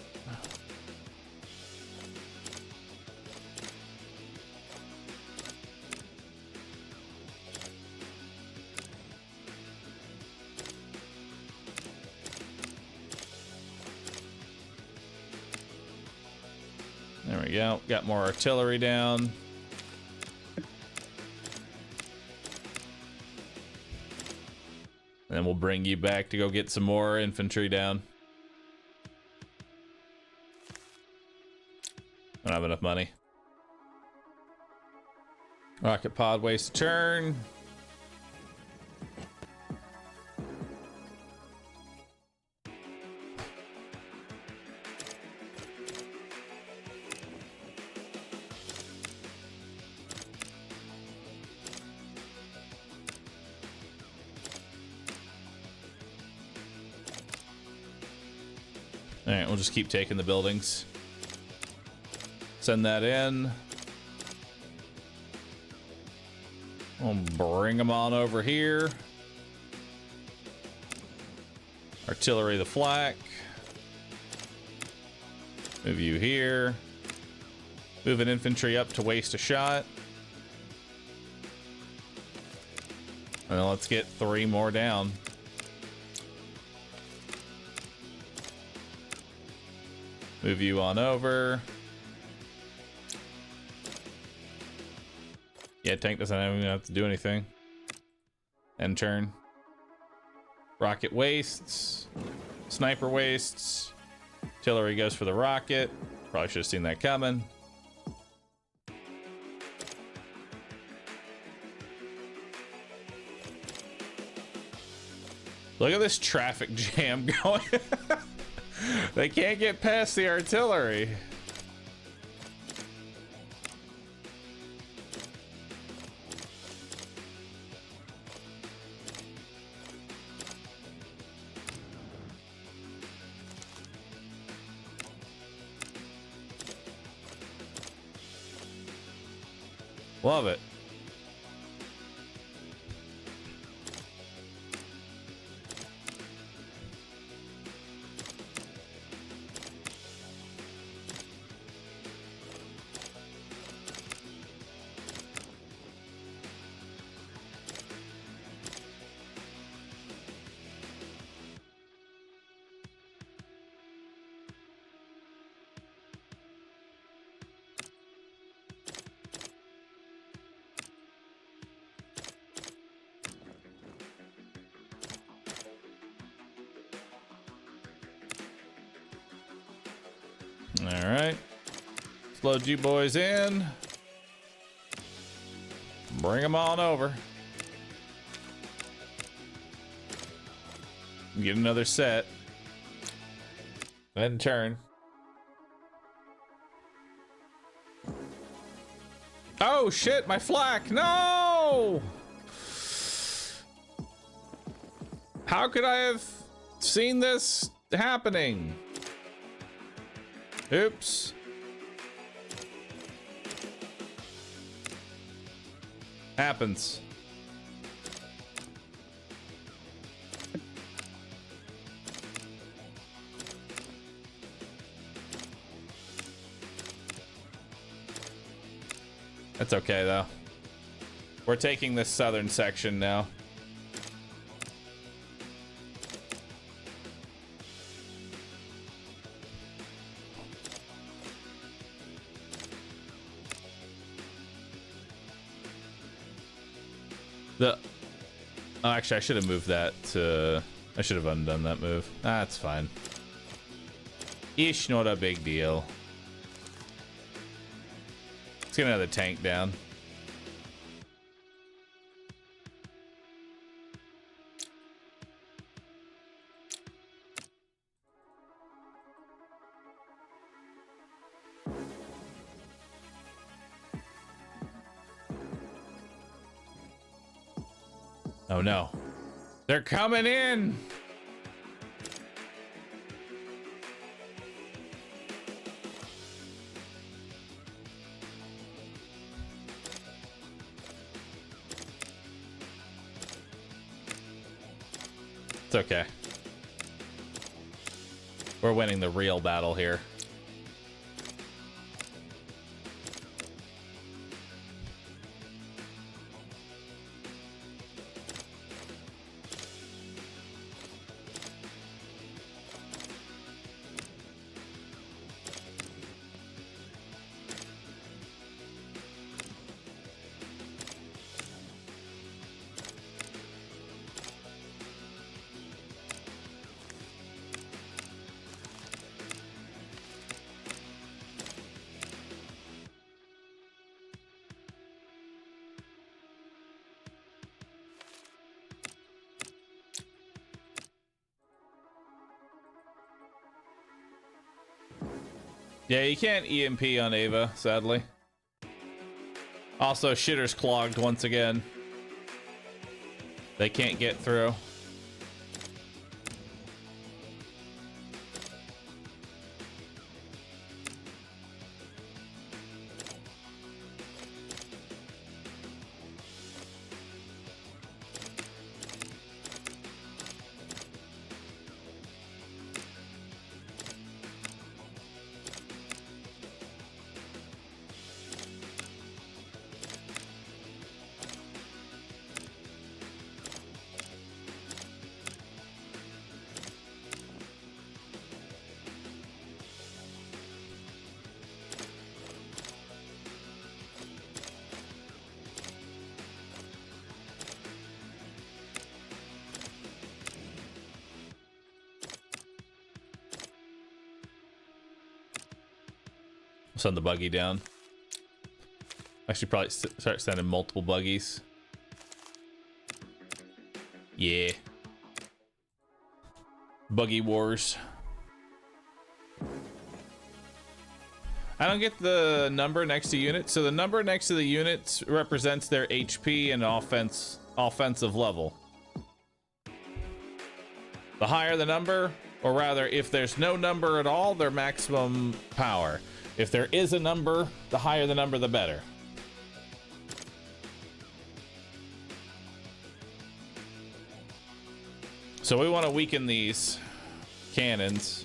There we go. Got more artillery down. And then we'll bring you back to go get some more infantry down. I don't have enough money. Rocket pod wastes a turn. Alright, we'll just keep taking the buildings. Send that in. We'll bring them on over here. Artillery the flak. Move you here. Move an infantry up to waste a shot. And then let's get 3 more down. Move you on over. Yeah, tank doesn't even have to do anything. End turn. Rocket wastes. Sniper wastes. Artillery goes for the rocket. Probably should have seen that coming. Look at this traffic jam going. They can't get past the artillery. Love it. All right. Load you boys in. Bring them on over. Get another set. Then turn. Oh shit, my flak. No! How could I have seen this happening? Oops. Happens. That's okay though. We're taking this southern section now. Oh, actually, I should have moved that to... I should have undone that move. That's fine. Ish, not a big deal. Let's get another tank down. Oh no. They're coming in! It's okay. We're winning the real battle here. Yeah, you can't EMP on Ava, sadly. Also, shitter's clogged once again. They can't get through. Send the buggy down. I should probably start sending multiple buggies. Yeah. Buggy wars. I don't get the number next to units. So the number next to the units represents their HP and offensive level. The higher the number, or rather, if there's no number at all, their maximum power. If there is a number, the higher the number, the better. So we want to weaken these cannons.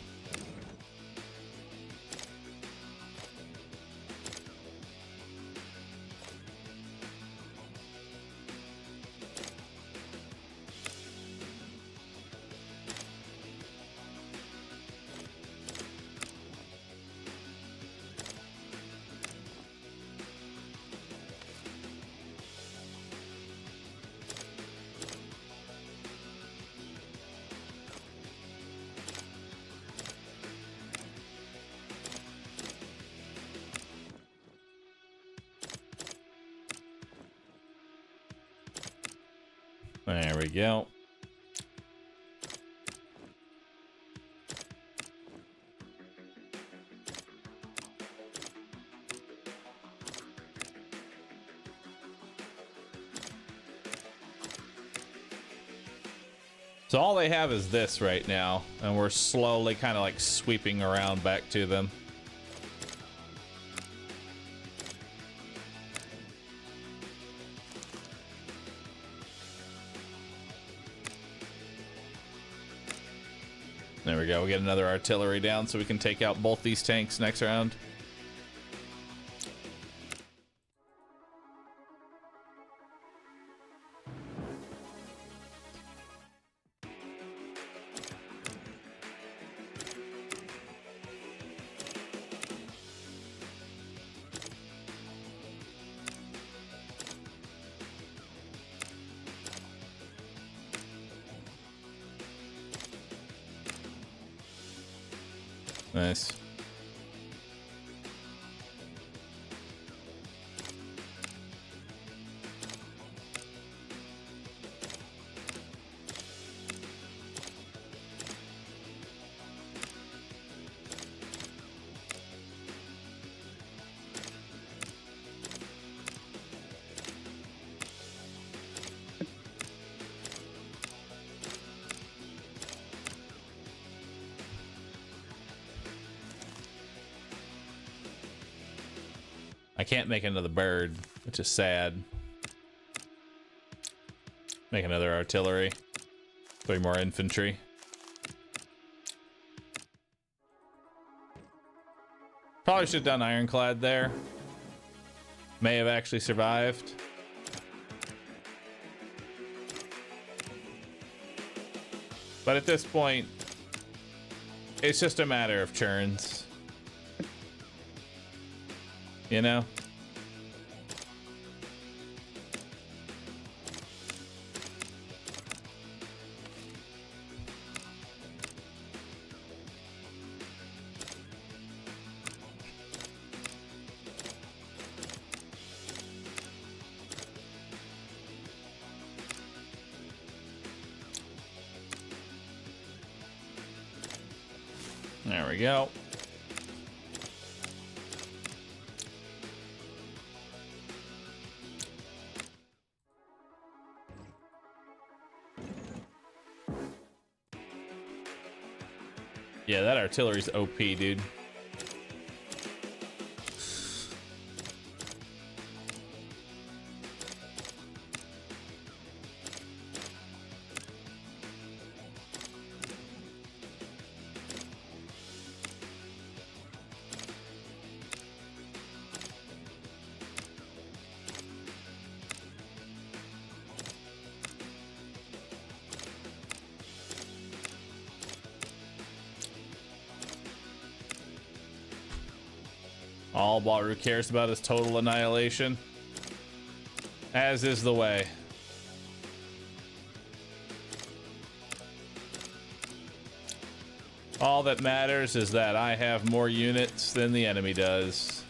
There we go. So all they have is this right now, and we're slowly kind of like sweeping around back to them. There we go. We get another artillery down so we can take out both these tanks next round. Nice. I can't make another bird, which is sad. Make another artillery. 3 more infantry. Probably should have done ironclad there. May have actually survived. But at this point, it's just a matter of churns. You know? There we go. Yeah, that artillery's OP, dude. All Bahroo cares about is total annihilation, as is the way. All that matters is that I have more units than the enemy does.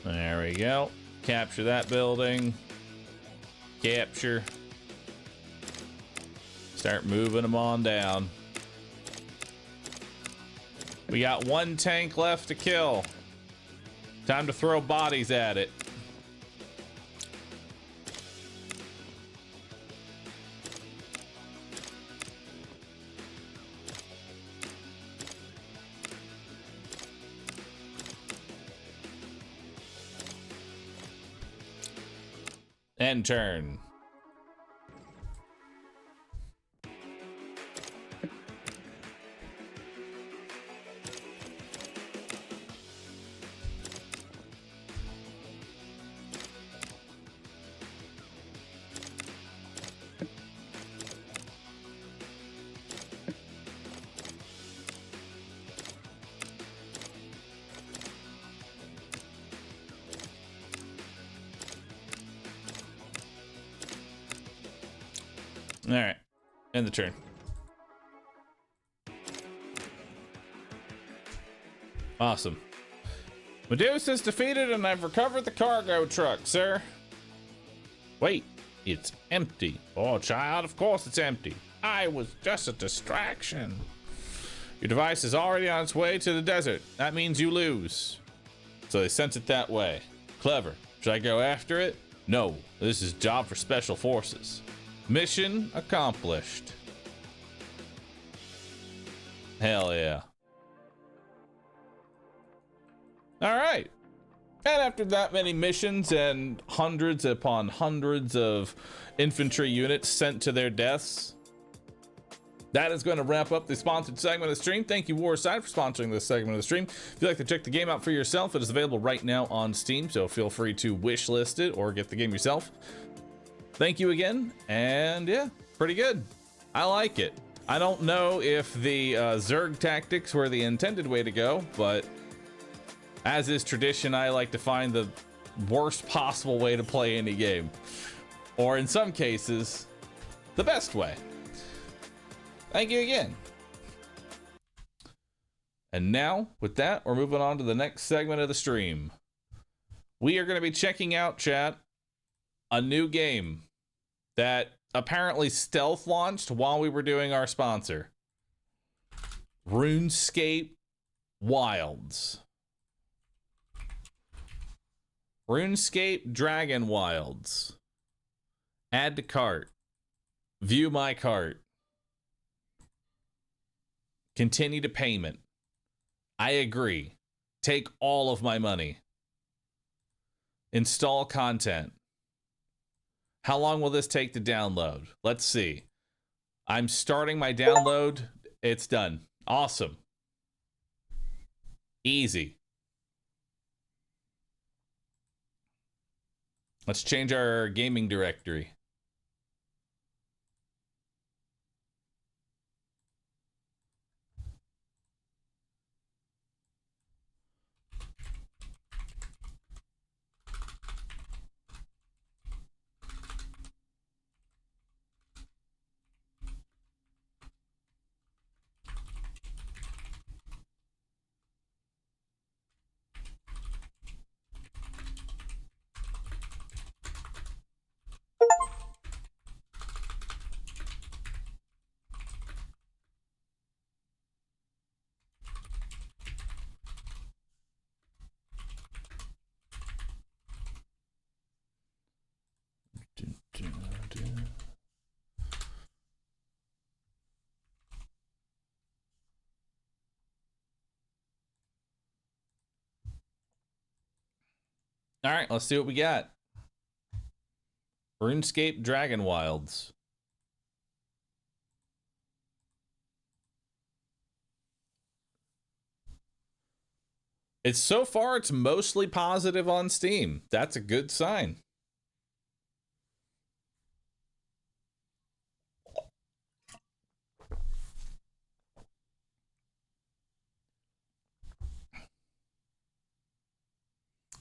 There we go. Capture that building. Capture. Start moving them on down. We got one tank left to kill. Time to throw bodies at it. End turn. All right, end the turn. Awesome. Medusa is defeated and I've recovered the cargo truck, sir. Wait, it's empty. Oh, child, of course it's empty. I was just a distraction. Your device is already on its way to the desert. That means you lose. So they sent it that way. Clever. Should I go after it? No, this is job for special forces. Mission accomplished. Hell yeah. All right. And after that many missions and hundreds upon hundreds of infantry units sent to their deaths, that is going to wrap up the sponsored segment of the stream. Thank you, Warside, for sponsoring this segment of the stream. If you'd like to check the game out for yourself, it is available right now on Steam, so feel free to wishlist it or get the game yourself. Thank you again, and yeah, pretty good. I like it. I don't know if the Zerg tactics were the intended way to go, but as is tradition, I like to find the worst possible way to play any game. Or in some cases, the best way. Thank you again. And now, with that, we're moving on to the next segment of the stream. We are going to be checking out, chat, a new game that apparently stealth launched while we were doing our sponsor. RuneScape Wilds. RuneScape Dragonwilds. Add to cart. View my cart. Continue to payment. I agree. Take all of my money. Install content. How long will this take to download? Let's see. I'm starting my download. It's done. Awesome. Easy. Let's change our gaming directory. All right, let's see what we got. RuneScape Dragonwilds. So far, it's mostly positive on Steam. That's a good sign.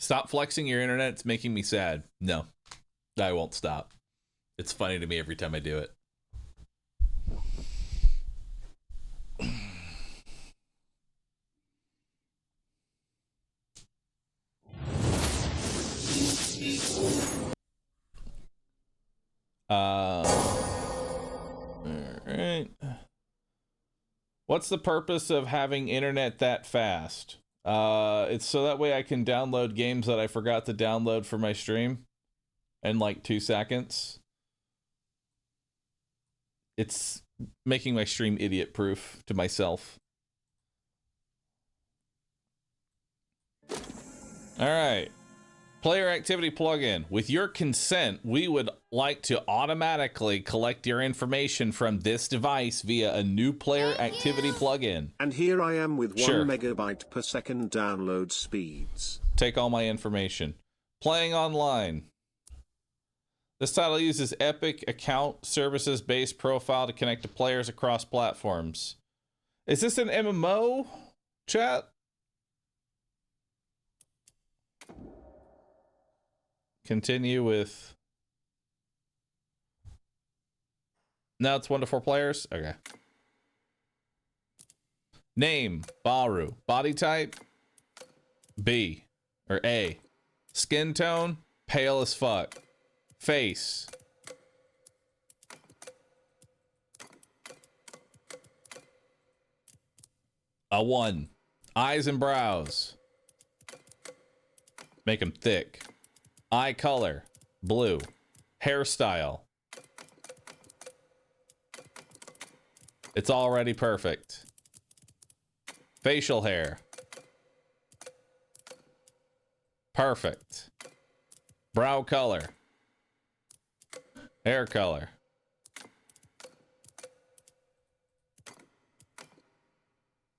Stop flexing your internet. It's making me sad. No, I won't stop. It's funny to me every time I do it. All right. What's the purpose of having internet that fast? It's so that way I can download games that I forgot to download for my stream in like 2 seconds. It's making my stream idiot proof to myself. All right. Player activity plugin. With your consent, we would like to automatically collect your information from this device via a new player activity plugin. And here I am with 1 Sure. megabyte per second download speeds. Take all my information. Playing online. This title uses Epic account services based profile to connect to players across platforms. Is this an MMO, chat? Continue with... Now it's 1 to 4 players? Okay. Name, Bahroo. Body type, B. Or A. Skin tone, pale as fuck. Face. A 1. Eyes and brows. Make them thick. Eye color, blue. Hairstyle. It's already perfect. Facial hair. Perfect. Brow color. Hair color.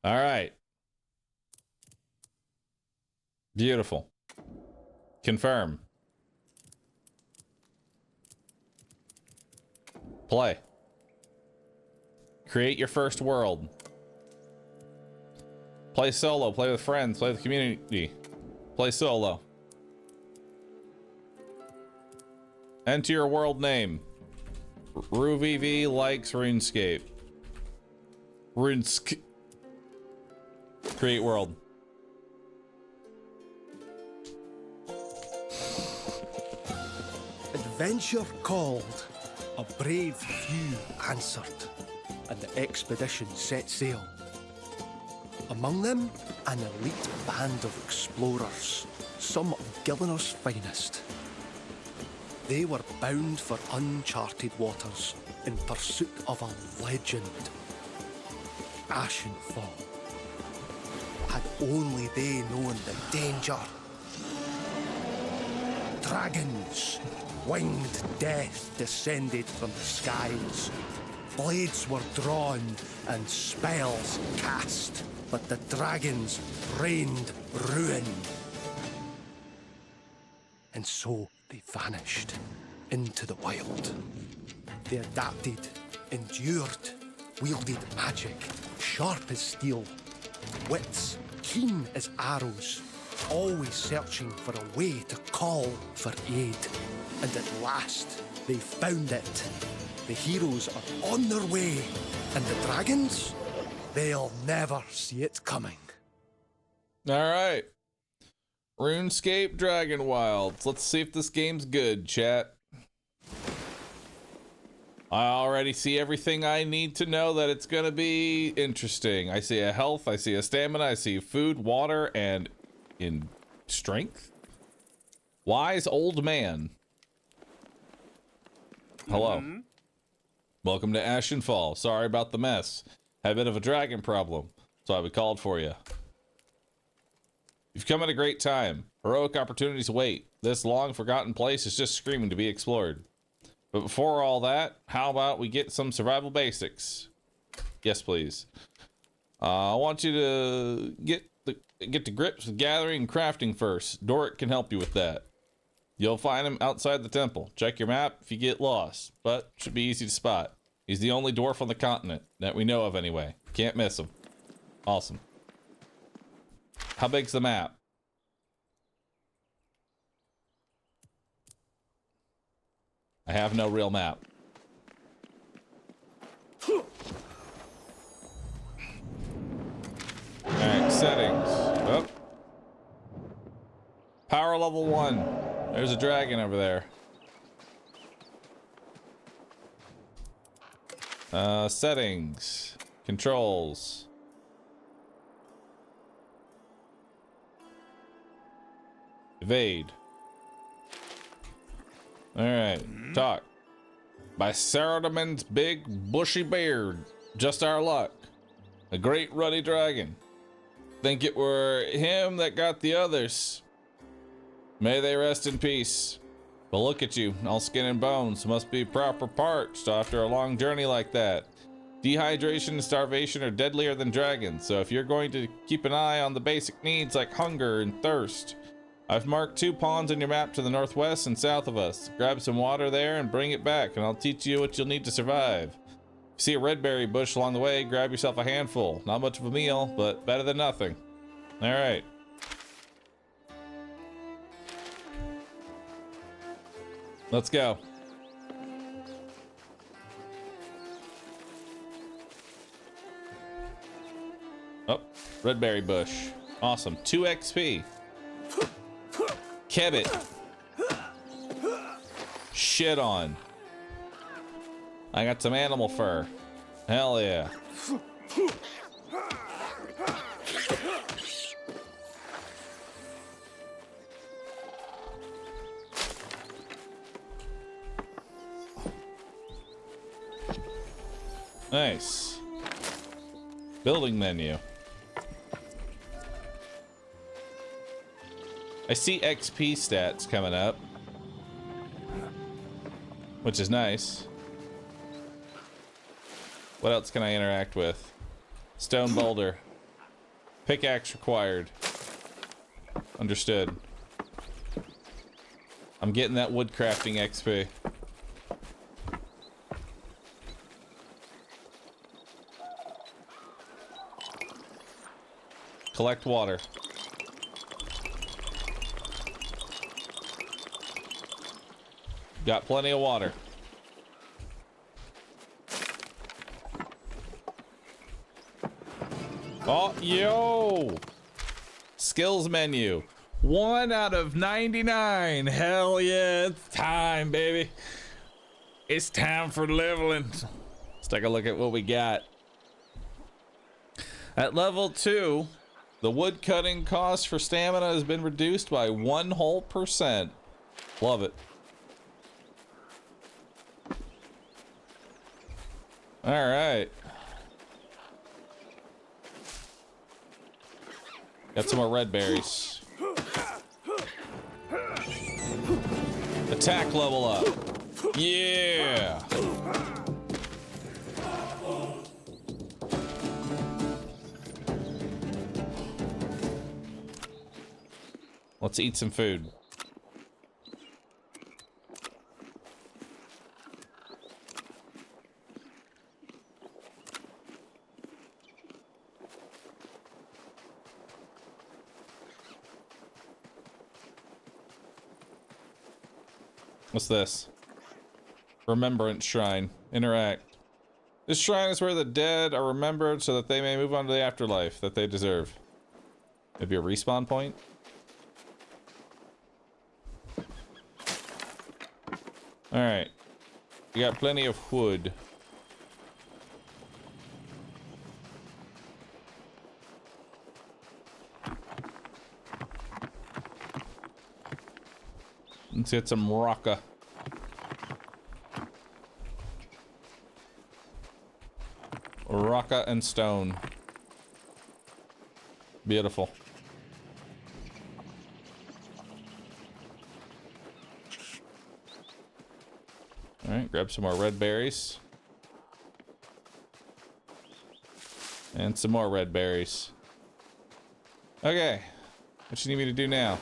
All right. Beautiful. Confirm. Play. Create your first world. Play solo, play with friends, play with the community. Play solo. Enter your world name. RuVV likes RuneScape. Create world. Adventure called, a brave few answered, and the expedition set sail. Among them, an elite band of explorers, some of Gillinor's finest. They were bound for uncharted waters in pursuit of a legend. Ashenfall. Had only they known the danger. Dragons, winged death descended from the skies. Blades were drawn and spells cast, but the dragons rained ruin. And so they vanished into the wild. They adapted, endured, wielded magic, sharp as steel, wits keen as arrows, always searching for a way to call for aid. And at last, they found it. The heroes are on their way, and the dragons, they'll never see it coming. All right. RuneScape Dragonwilds. Let's see if this game's good, chat. I already see everything I need to know that it's going to be interesting. I see a health, I see a stamina, I see food, water, and in strength? Wise old man. Hello. Welcome to Ashenfall. Sorry about the mess. Had a bit of a dragon problem, so we called for you. You've come at a great time. Heroic opportunities await. This long-forgotten place is just screaming to be explored. But before all that, how about we get some survival basics? Yes, please. I want you to get to grips with gathering and crafting first. Doric can help you with that. You'll find him outside the temple. Check your map if you get lost, but should be easy to spot. He's the only dwarf on the continent, that we know of anyway. Can't miss him. Awesome. How big's the map? I have no real map. Alright, settings. Oh. Power level 1. There's a dragon over there. Settings. Controls. Evade. Alright, talk. By Saruman's big bushy beard, just our luck. A great ruddy dragon. Think it were him that got the others. May they rest in peace. But look at you, all skin and bones. Must be proper parched after a long journey like that. Dehydration and starvation are deadlier than dragons, so if you're going to keep an eye on the basic needs like hunger and thirst, I've marked 2 ponds on your map to the northwest and south of us. Grab some water there and bring it back, and I'll teach you what you'll need to survive. If you see a red berry bush along the way, grab yourself a handful. Not much of a meal, but better than nothing. All right. Let's go. Oh, red berry bush. Awesome. 2 XP. Kebbit. Shit on. I got some animal fur. Hell yeah. Nice. Building menu. I see XP stats coming up, which is nice. What else can I interact with? Stone boulder. Pickaxe required. Understood. I'm getting that wood crafting XP. Collect water. Got plenty of water. Oh, yo! Skills menu. 1 out of 99. Hell yeah, it's time, baby. It's time for leveling. Let's take a look at what we got. At level 2, the wood cutting cost for stamina has been reduced by 1 whole %. Love it. All right. Got some more red berries. Attack level up. Yeah. Let's eat some food. What's this? Remembrance Shrine. Interact. This shrine is where the dead are remembered so that they may move on to the afterlife that they deserve. Maybe a respawn point? Alright. We got plenty of wood. Let's get some rocka. Rocka and stone. Beautiful. Alright, grab some more red berries. And some more red berries. Okay. What you need me to do now?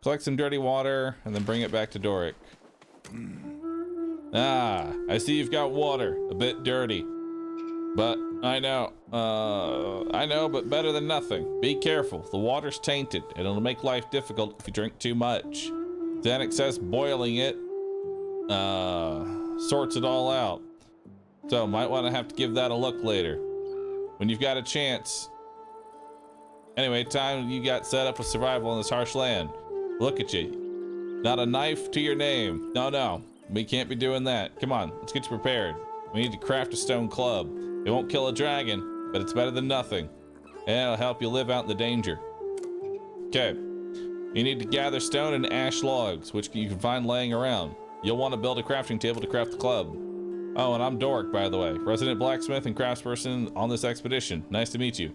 Collect some dirty water and then bring it back to Doric. Ah, I see you've got water. A bit dirty. But I know, but better than nothing. Be careful. The water's tainted and it'll make life difficult if you drink too much. Xanax says boiling it sorts it all out. So might want to have to give that a look later when you've got a chance. Anyway, time you got set up with survival in this harsh land. Look at you. Not a knife to your name. No, we can't be doing that. Come on, let's get you prepared. We need to craft a stone club. It won't kill a dragon, but it's better than nothing. And it'll help you live out in the danger. Okay. You need to gather stone and ash logs, which you can find laying around. You'll want to build a crafting table to craft the club. Oh, and I'm Dork, by the way. Resident blacksmith and craftsperson on this expedition. Nice to meet you.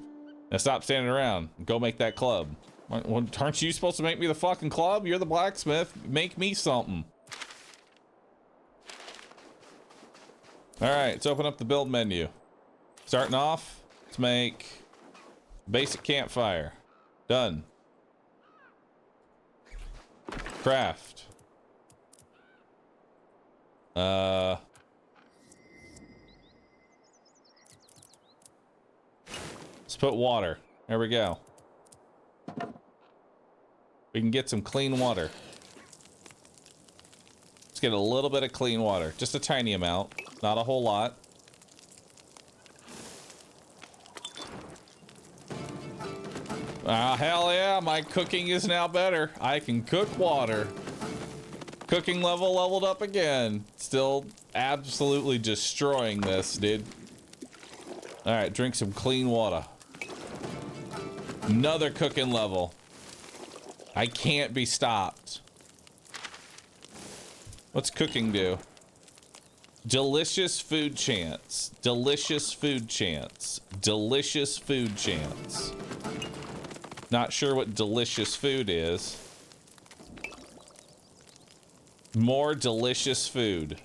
Now stop standing around and go make that club. Aren't you supposed to make me the fucking club? You're the blacksmith. Make me something. Alright, let's open up the build menu. Starting off, let's make basic campfire. Done. Craft. Let's put water. There we go. We can get some clean water. Let's get a little bit of clean water. Just a tiny amount. Not a whole lot. Hell yeah, my cooking is now better. I can cook water. Cooking leveled up again. Still absolutely destroying this, dude. Alright, drink some clean water. Another cooking level. I can't be stopped. What's cooking do? Delicious food chance. Delicious food chance. Delicious food chance. Not sure what delicious food is. More delicious food.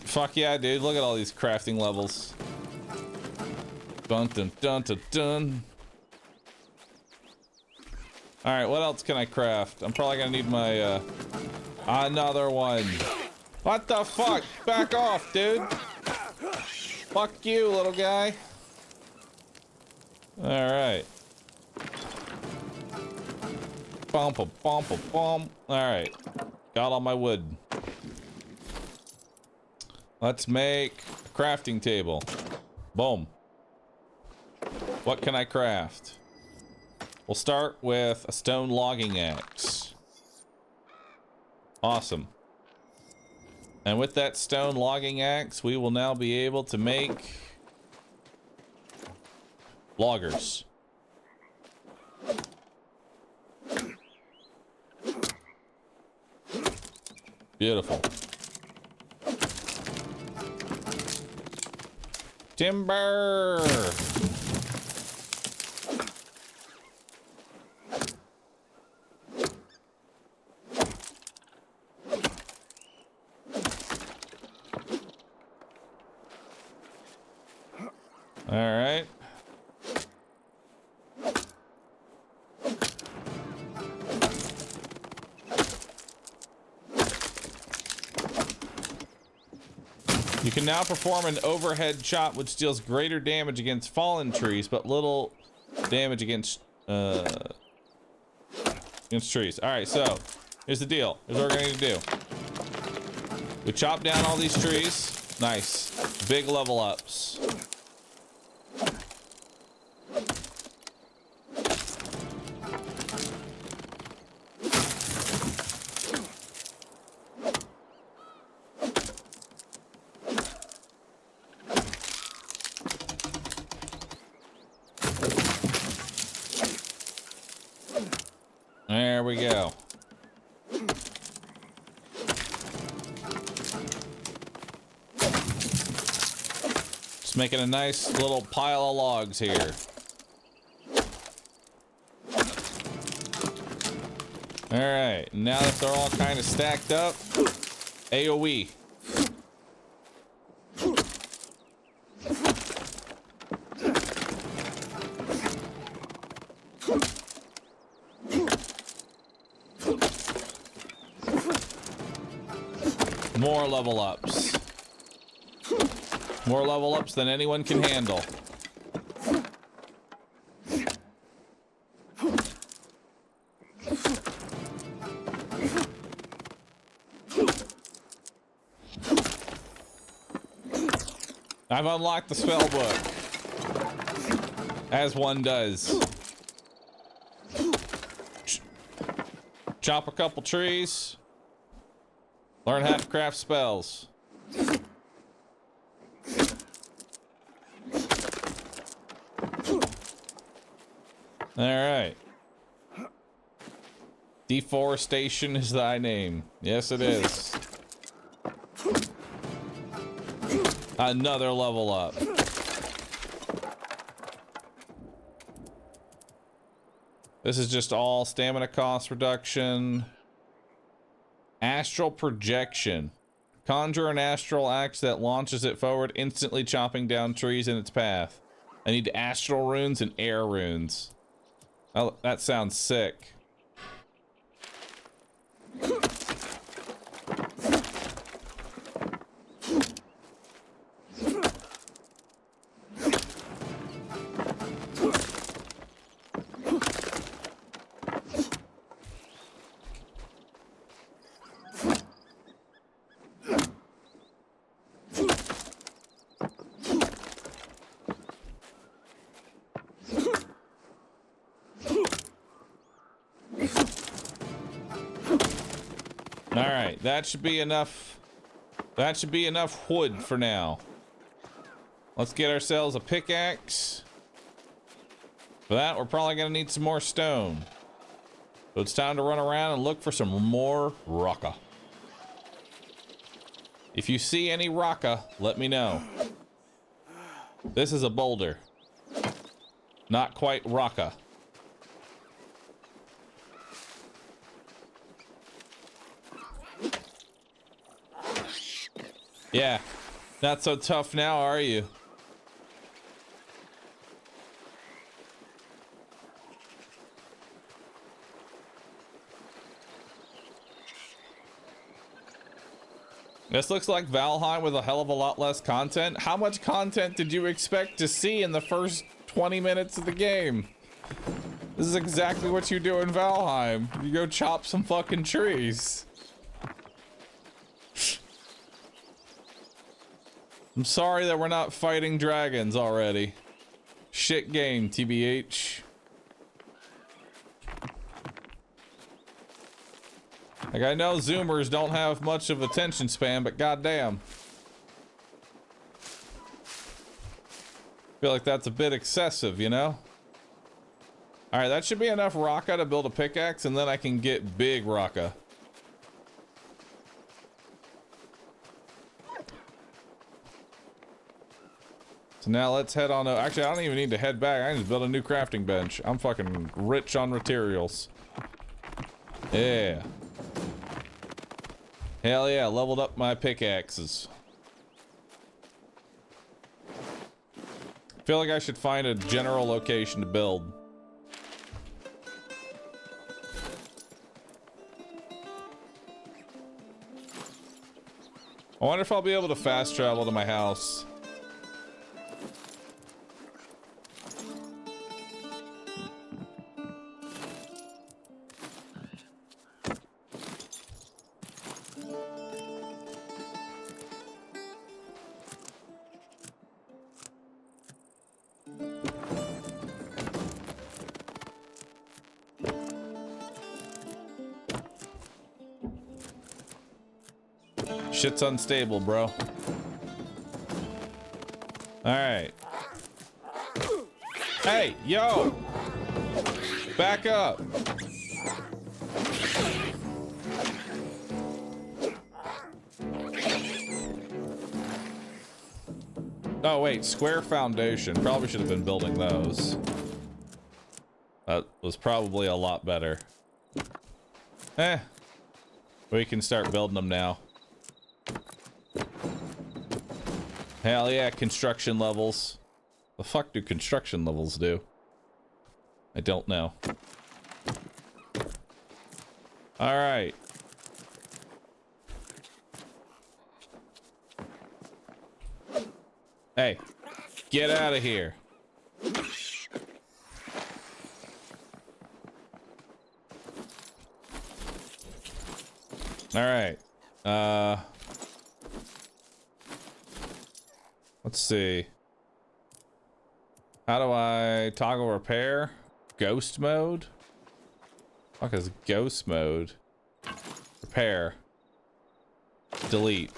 Fuck yeah, dude. Look at all these crafting levels. Dun dun dun dun dun. Alright, what else can I craft? I'm probably gonna need my, another one. What the fuck? Back off, dude. Fuck you, little guy. Alright. Bump a bump a bump. Alright. Got all my wood. Let's make a crafting table. Boom. What can I craft? We'll start with a stone logging axe. Awesome. And with that stone logging axe, we will now be able to make loggers. Beautiful. Timber! All right. You can now perform an overhead chop which deals greater damage against fallen trees, but little damage against trees. All right, so here's the deal. Here's what we're going to do. We chop down all these trees. Nice. Big level ups. There we go. Just making a nice little pile of logs here. All right, now that they're all kind of stacked up, AoE. More level ups. More level ups than anyone can handle. I've unlocked the spell book. As one does. Chop a couple trees. Learn how to craft spells. Alright. Deforestation is thy name. Yes, it is. Another level up. This is just all stamina cost reduction. Astral projection. Conjure an astral axe that launches it forward, instantly chopping down trees in its path. I need astral runes and air runes. Oh, that sounds sick. Alright, that should be enough. That should be enough wood for now. Let's get ourselves a pickaxe. For that, we're probably gonna need some more stone. So it's time to run around and look for some more rocka. If you see any rocka, let me know. This is a boulder. Not quite rocka. Yeah, not so tough now, are you? This looks like Valheim with a hell of a lot less content. How much content did you expect to see in the first 20 minutes of the game? This is exactly what you do in Valheim. You go chop some fucking trees. I'm sorry that we're not fighting dragons already. Shit game, TBH. Like, I know Zoomers don't have much of attention span, but goddamn. Feel like that's a bit excessive, you know? Alright, that should be enough rocka to build a pickaxe, and then I can get big rocka. So now let's head on. Actually, I don't even need to head back. I can just build a new crafting bench. I'm fucking rich on materials. Yeah. Hell yeah, leveled up my pickaxes. Feel like I should find a general location to build. I wonder if I'll be able to fast travel to my house. Shit's unstable, bro. Alright. Hey, yo! Back up! Oh, wait, square foundation. Probably should have been building those. That was probably a lot better. Eh. We can start building them now. Hell yeah, construction levels. The fuck do construction levels do? I don't know. Alright. Hey, get out of here. Alright. Let's see. How do I toggle repair? Ghost mode? Fuck is ghost mode? Repair. Delete.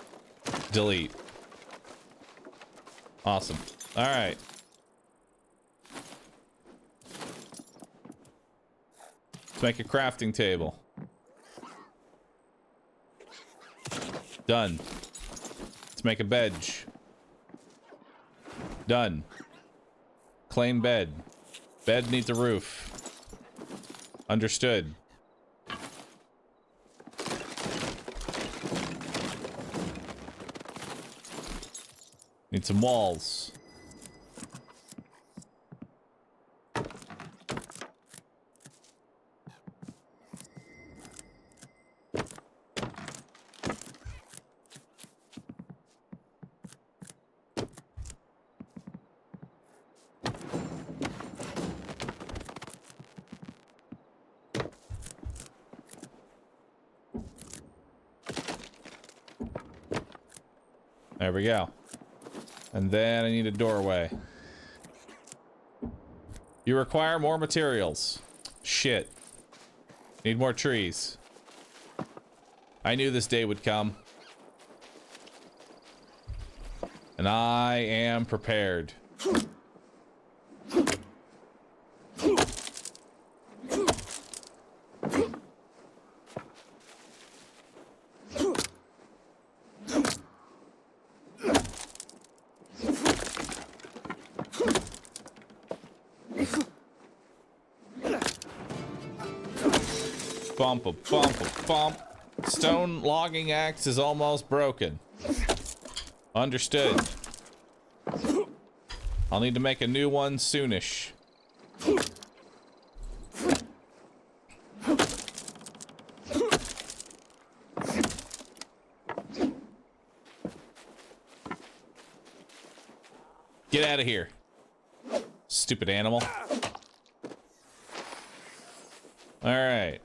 Delete. Awesome. Alright. Let's make a crafting table. Done. Let's make a bench. Done. Claim bed. Bed needs a roof. Understood. Need some walls. There we go. And then I need a doorway. You require more materials. Shit. Need more trees. I knew this day would come. And I am prepared. Bump, bump, bump. Stone logging axe is almost broken. Understood. I'll need to make a new one soonish. Get out of here. Stupid animal. All right.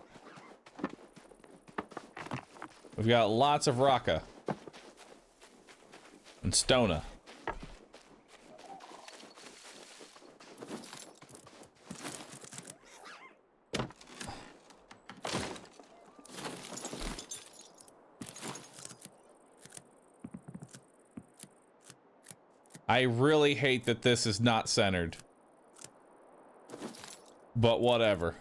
We've got lots of rocka and stona. I really hate that this is not centered, but whatever.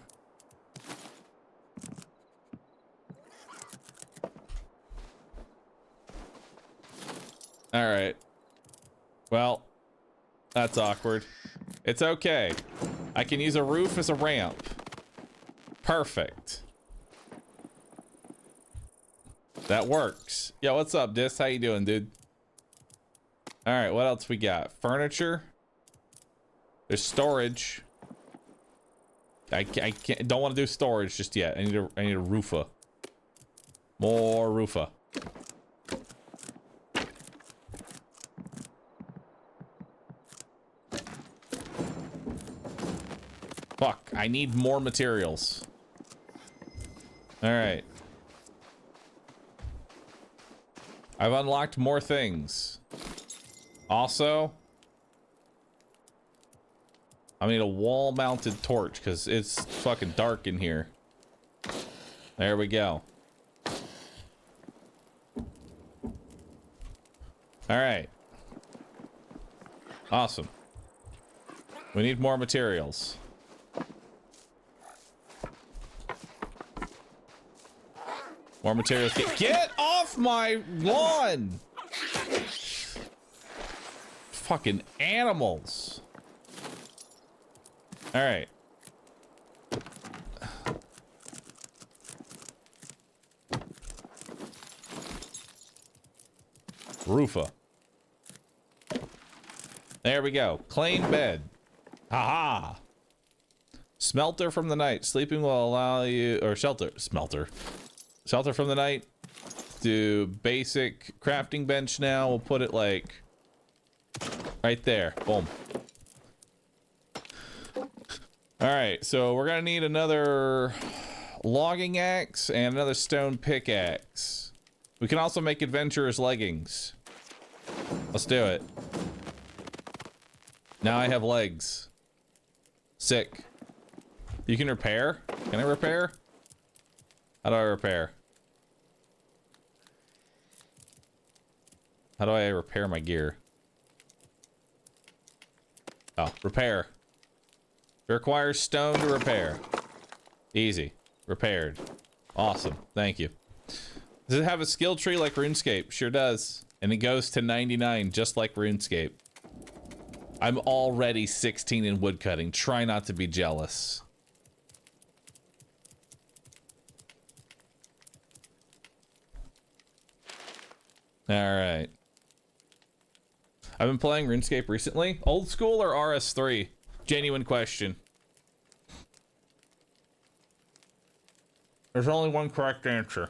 All right. Well, that's awkward. It's okay. I can use a roof as a ramp. Perfect. That works. Yo, what's up, Dis? How you doing, dude? All right, what else we got? Furniture. There's storage. I can't. Don't want to do storage just yet. I need a roofa. More roofa. Fuck, I need more materials. All right. I've unlocked more things. Also, I need a wall-mounted torch because it's fucking dark in here. There we go. All right. Awesome. We need more materials. More materials. Get off my lawn! Fucking animals. All right. Roofa. There we go. Claim bed. Haha. Smelter from the night. Sleeping will allow you, or shelter. Shelter from the night. Do basic crafting bench now. We'll put it like right there. Boom. All right, so we're gonna need another logging axe and another stone pickaxe. We can also make adventurer's leggings. Let's do it. Now I have legs. Sick. You can repair? Can I repair? How do I repair? How do I repair my gear? Oh, repair. It requires stone to repair. Easy. Repaired. Awesome. Thank you. Does it have a skill tree like RuneScape? Sure does. And it goes to 99 just like RuneScape. I'm already 16 in woodcutting. Try not to be jealous. Alright. I've been playing RuneScape recently. Old school or RS3? Genuine question. There's only one correct answer.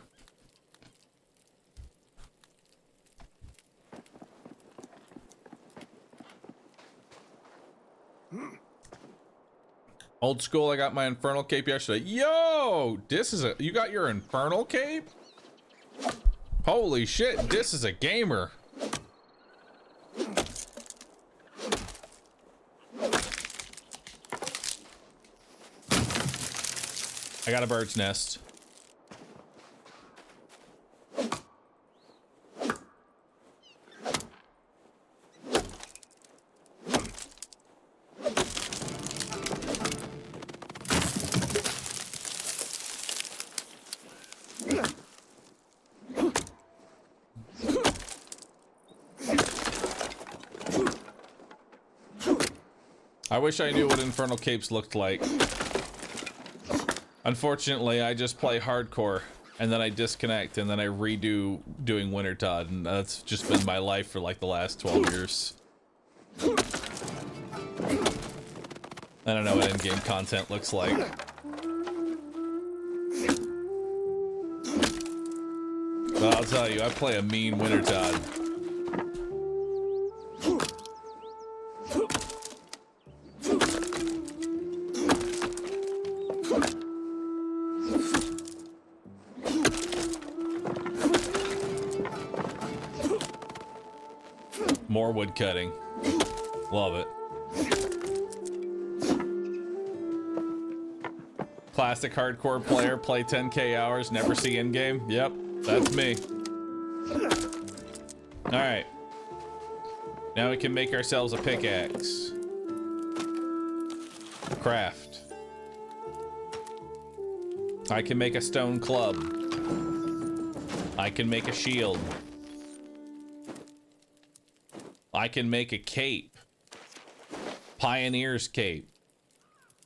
Old school, I got my Infernal Cape yesterday. Yo! You got your Infernal Cape? Holy shit, this is a gamer. I got a bird's nest. I wish I knew what Infernal Capes looked like. Unfortunately, I just play hardcore, and then I disconnect, and then I redo doing Wintertod, and that's just been my life for like the last 12 years. I don't know what in-game content looks like. But I'll tell you, I play a mean Wintertod. More wood cutting. Love it. Classic hardcore player, play 10k hours, never see in-game. Yep, that's me. Alright. Now we can make ourselves a pickaxe. Craft. I can make a stone club. I can make a shield. I can make a cape. Pioneer's cape.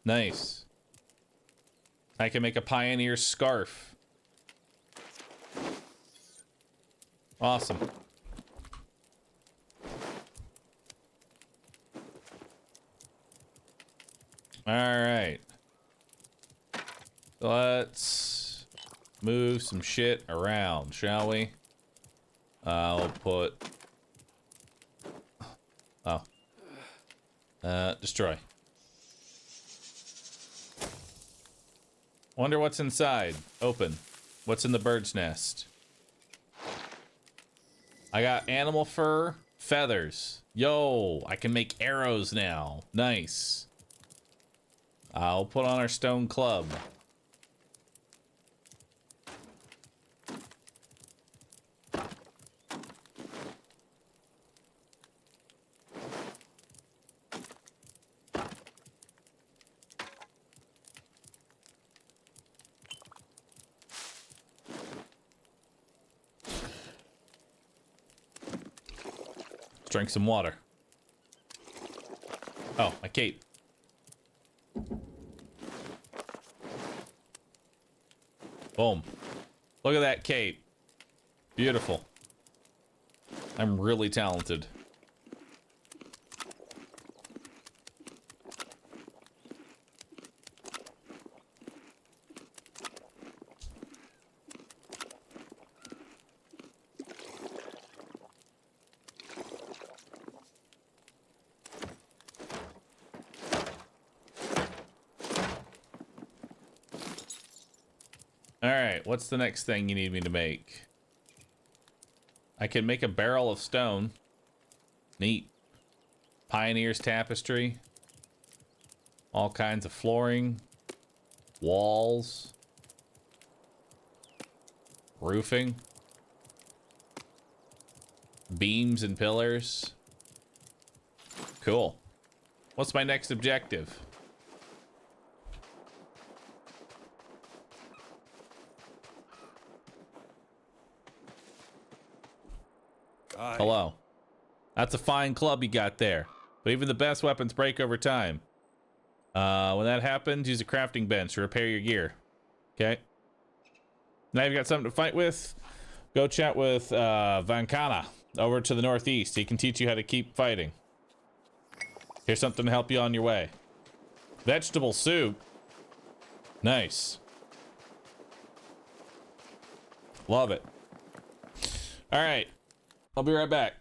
Nice. I can make a pioneer scarf. Awesome. All right. Let's move some shit around, shall we? I'll put... Oh. Destroy. Wonder what's inside. Open. What's in the bird's nest? I got animal fur, feathers. Yo, I can make arrows now. Nice. I'll put on our stone club. Drink some water. Oh, my cape. Boom. Look at that cape. Beautiful. I'm really talented. Alright, what's the next thing you need me to make? I can make a barrel of stone. Neat. Pioneer's tapestry. All kinds of flooring. Walls. Roofing. Beams and pillars. Cool. What's my next objective? Aye. Hello. That's a fine club you got there. But even the best weapons break over time. When that happens, use a crafting bench to repair your gear. Okay. Now you've got something to fight with. Go chat with Vankana over to the northeast. He can teach you how to keep fighting. Here's something to help you on your way. Vegetable soup. Nice. Love it. All right. I'll be right back.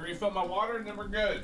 Refill my water and then we're good.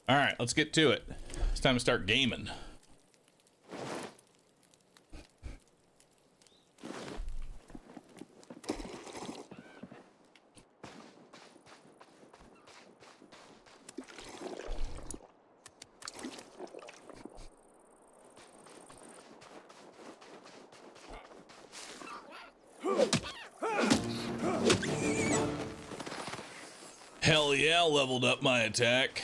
All right, let's get to it. It's time to start gaming. Hell yeah, leveled up my attack.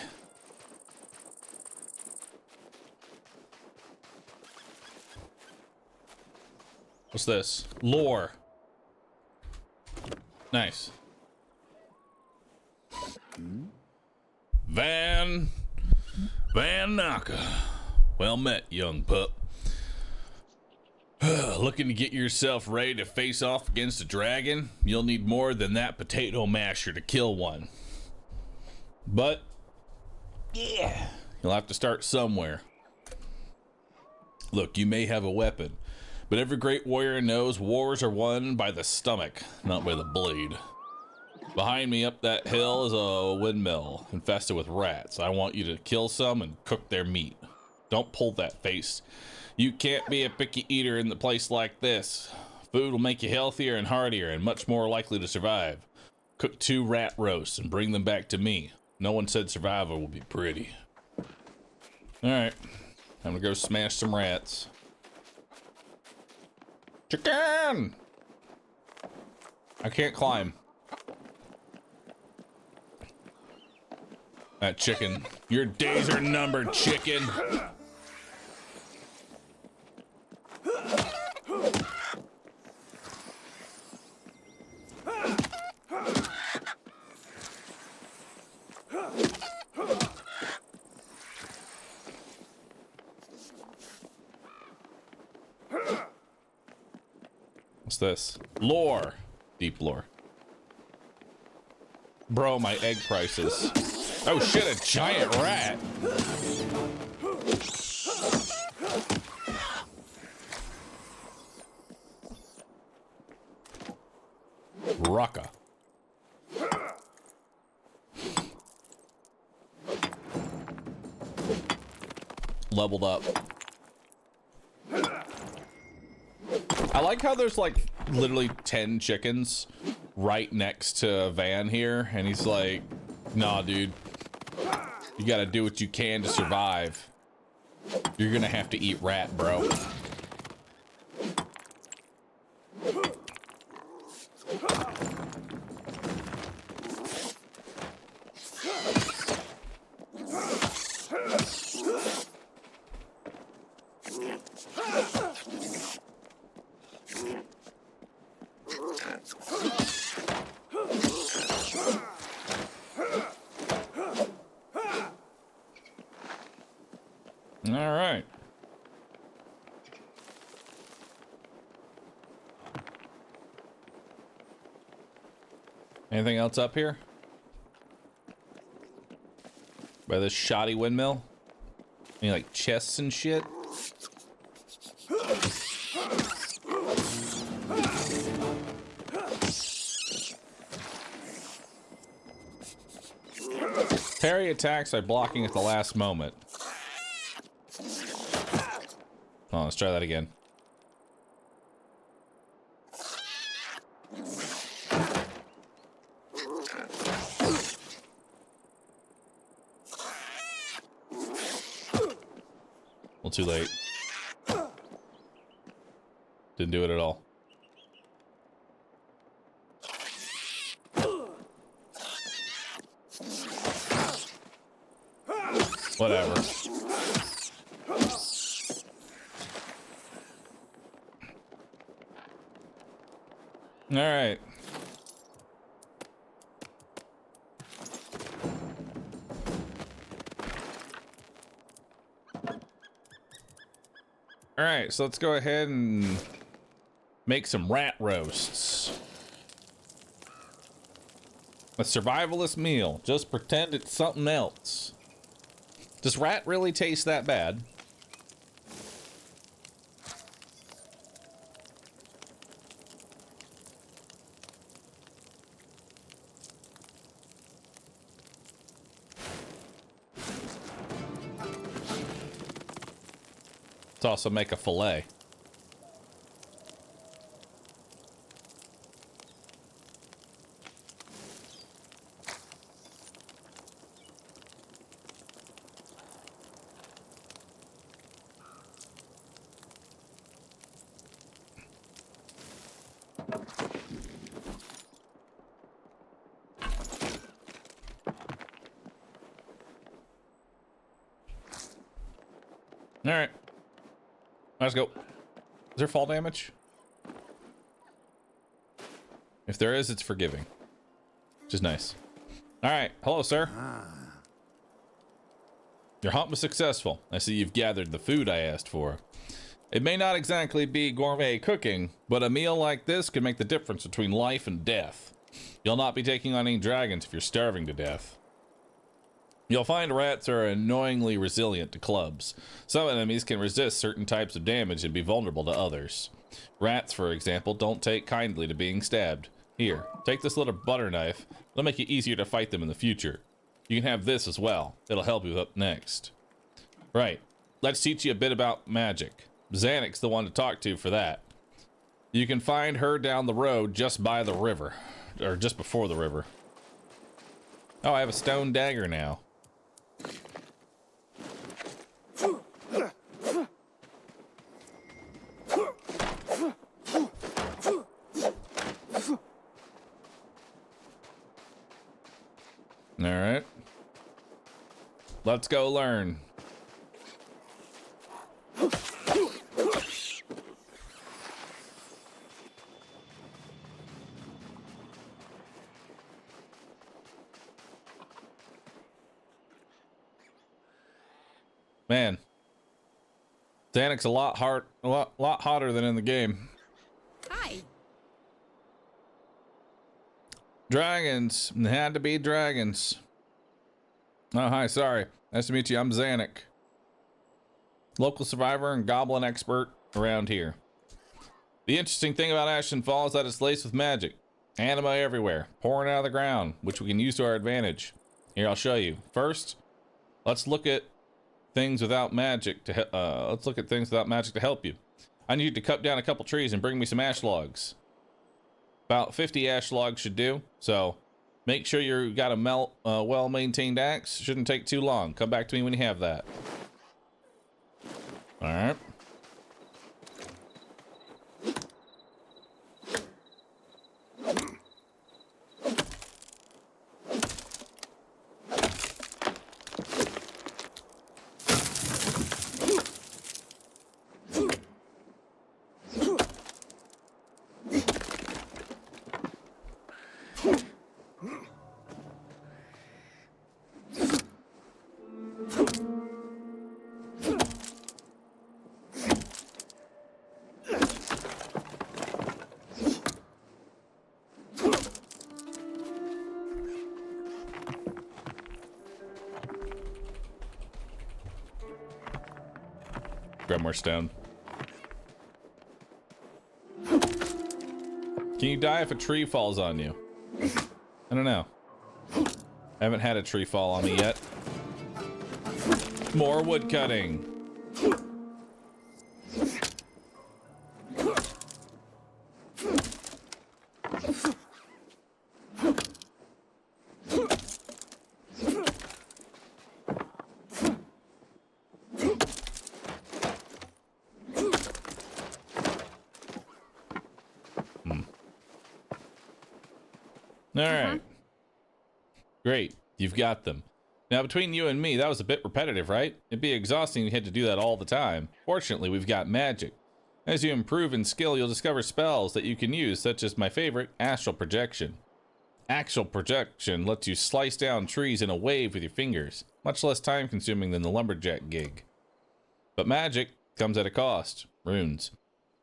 What's this? Lore. Nice. Van Naka. Well met, young pup. Looking to get yourself ready to face off against a dragon? You'll need more than that potato masher to kill one. But, yeah, you'll have to start somewhere. Look, you may have a weapon, but every great warrior knows wars are won by the stomach, not by the blade. Behind me up that hill is a windmill infested with rats. I want you to kill some and cook their meat. Don't pull that face. You can't be a picky eater in a place like this. Food will make you healthier and hardier and much more likely to survive. Cook 2 rat roasts and bring them back to me. No one said survival will be pretty. Alright, I'm gonna go smash some rats. Chicken! I can't climb. That chicken. Your days are numbered, chicken. What's this? Lore. Deep lore. Bro, my egg prices. Oh shit, a giant rat. Rocka. Leveled up. I like how there's like literally 10 chickens right next to Van here, and he's like, nah, dude, you gotta do what you can to survive. You're gonna have to eat rat, bro. All right. Anything else up here? By this shoddy windmill? Any like chests and shit? Parry attacks by blocking at the last moment. Oh, let's try that again. Well, too late. Didn't do it at all. Whatever. All right. All right, so let's go ahead and make some rat roasts. A survivalist meal. Just pretend it's something else. Does rat really taste that bad? Let's also make a fillet. All right, let's go. Is there fall damage? If there is, it's forgiving, which is nice. All right, hello, sir. Your hunt was successful. I see you've gathered the food I asked for. It may not exactly be gourmet cooking, but a meal like this can make the difference between life and death. You'll not be taking on any dragons if you're starving to death. You'll find rats are annoyingly resilient to clubs. Some enemies can resist certain types of damage and be vulnerable to others. Rats, for example, don't take kindly to being stabbed. Here, take this little butter knife. It'll make it easier to fight them in the future. You can have this as well. It'll help you up next. Right, let's teach you a bit about magic. Xanix's the one to talk to for that. You can find her down the road just by the river. Or just before the river. Oh, I have a stone dagger now. All right. Let's go learn. Man, Xanix's a lot hotter than in the game. Hi. Dragons. It had to be dragons. Oh, hi, sorry. Nice to meet you. I'm Xanix. Local survivor and goblin expert around here. The interesting thing about Ashen Falls is that it's laced with magic. Anima everywhere, pouring out of the ground, which we can use to our advantage. Here, I'll show you. First, let's look at things without magic to help you. I need you to cut down a couple trees and bring me some ash logs. About 50 ash logs should do. So make sure you got a well-maintained axe. Shouldn't take too long. Come back to me when you have that. All right. Grimoire Stone. Can you die if a tree falls on you? I don't know. I haven't had a tree fall on me yet. More wood cutting. All right. Great. You've got them. Now, between you and me, that was a bit repetitive, right? It'd be exhausting if you had to do that all the time. Fortunately, we've got magic. As you improve in skill, you'll discover spells that you can use, such as my favorite, Astral Projection. Astral Projection lets you slice down trees in a wave with your fingers, much less time-consuming than the lumberjack gig. But magic comes at a cost. Runes.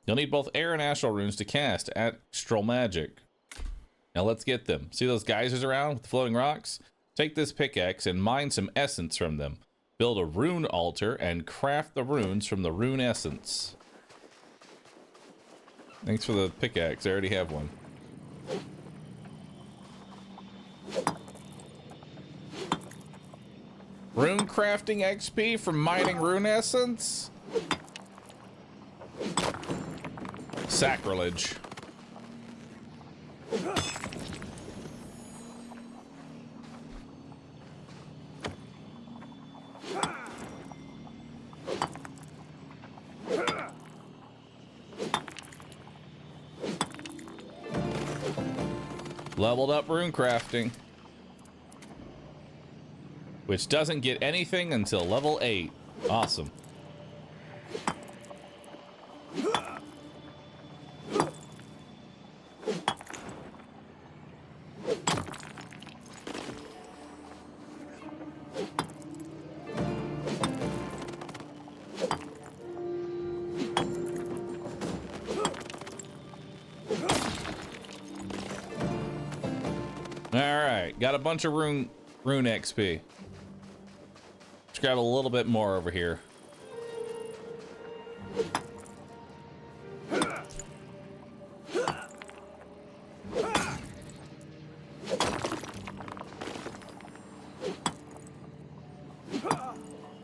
You'll need both air and astral runes to cast astral magic. Now let's get them. See those geysers around with the floating rocks? Take this pickaxe and mine some essence from them. Build a rune altar and craft the runes from the rune essence. Thanks for the pickaxe. I already have one. Rune crafting XP from mining rune essence? Sacrilege. Leveled up rune crafting, which doesn't get anything until level 8. Awesome. Alright, got a bunch of rune XP. Let's grab a little bit more over here.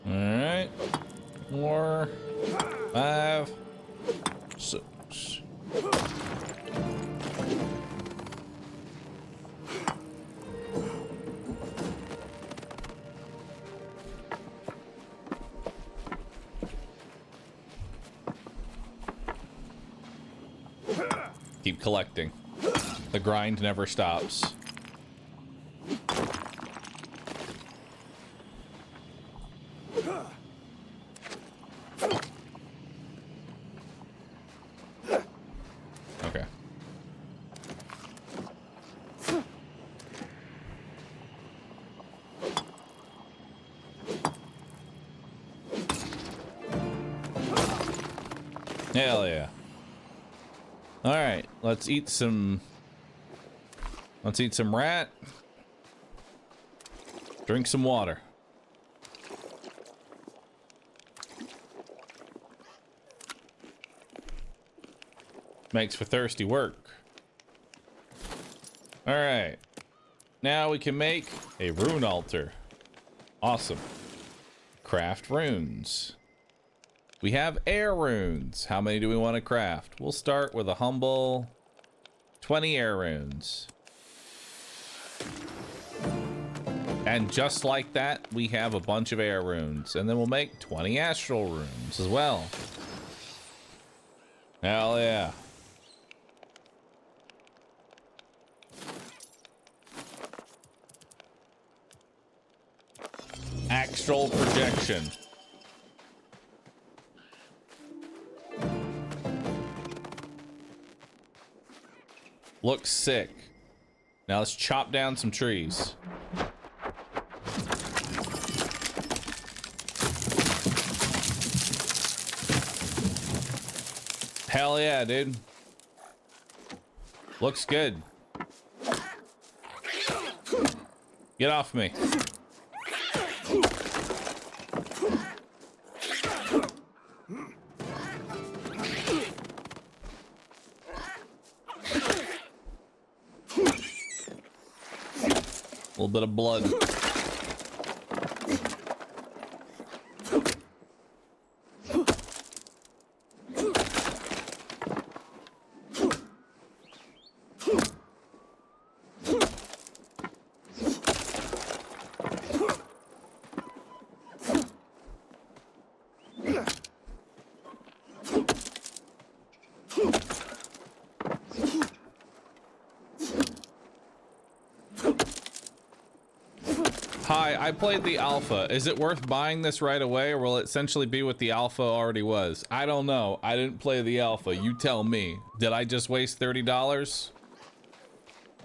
Alright. 4, 5, 6. Keep collecting. The grind never stops. Okay. Hell yeah. All right, let's eat some rat. Drink some water. Makes for thirsty work. All right. Now we can make a rune altar. Awesome. Craft runes. We have air runes. How many do we want to craft? We'll start with a humble 20 air runes. And just like that, we have a bunch of air runes. And then we'll make 20 astral runes as well. Hell yeah. Astral projection. Looks sick. Now let's chop down some trees. Hell yeah, dude. Looks good. Get off me. little bit of blood. Hi, I played the alpha. Is it worth buying this right away, or will it essentially be what the alpha already was? I don't know. I didn't play the alpha. You tell me. Did I just waste $30?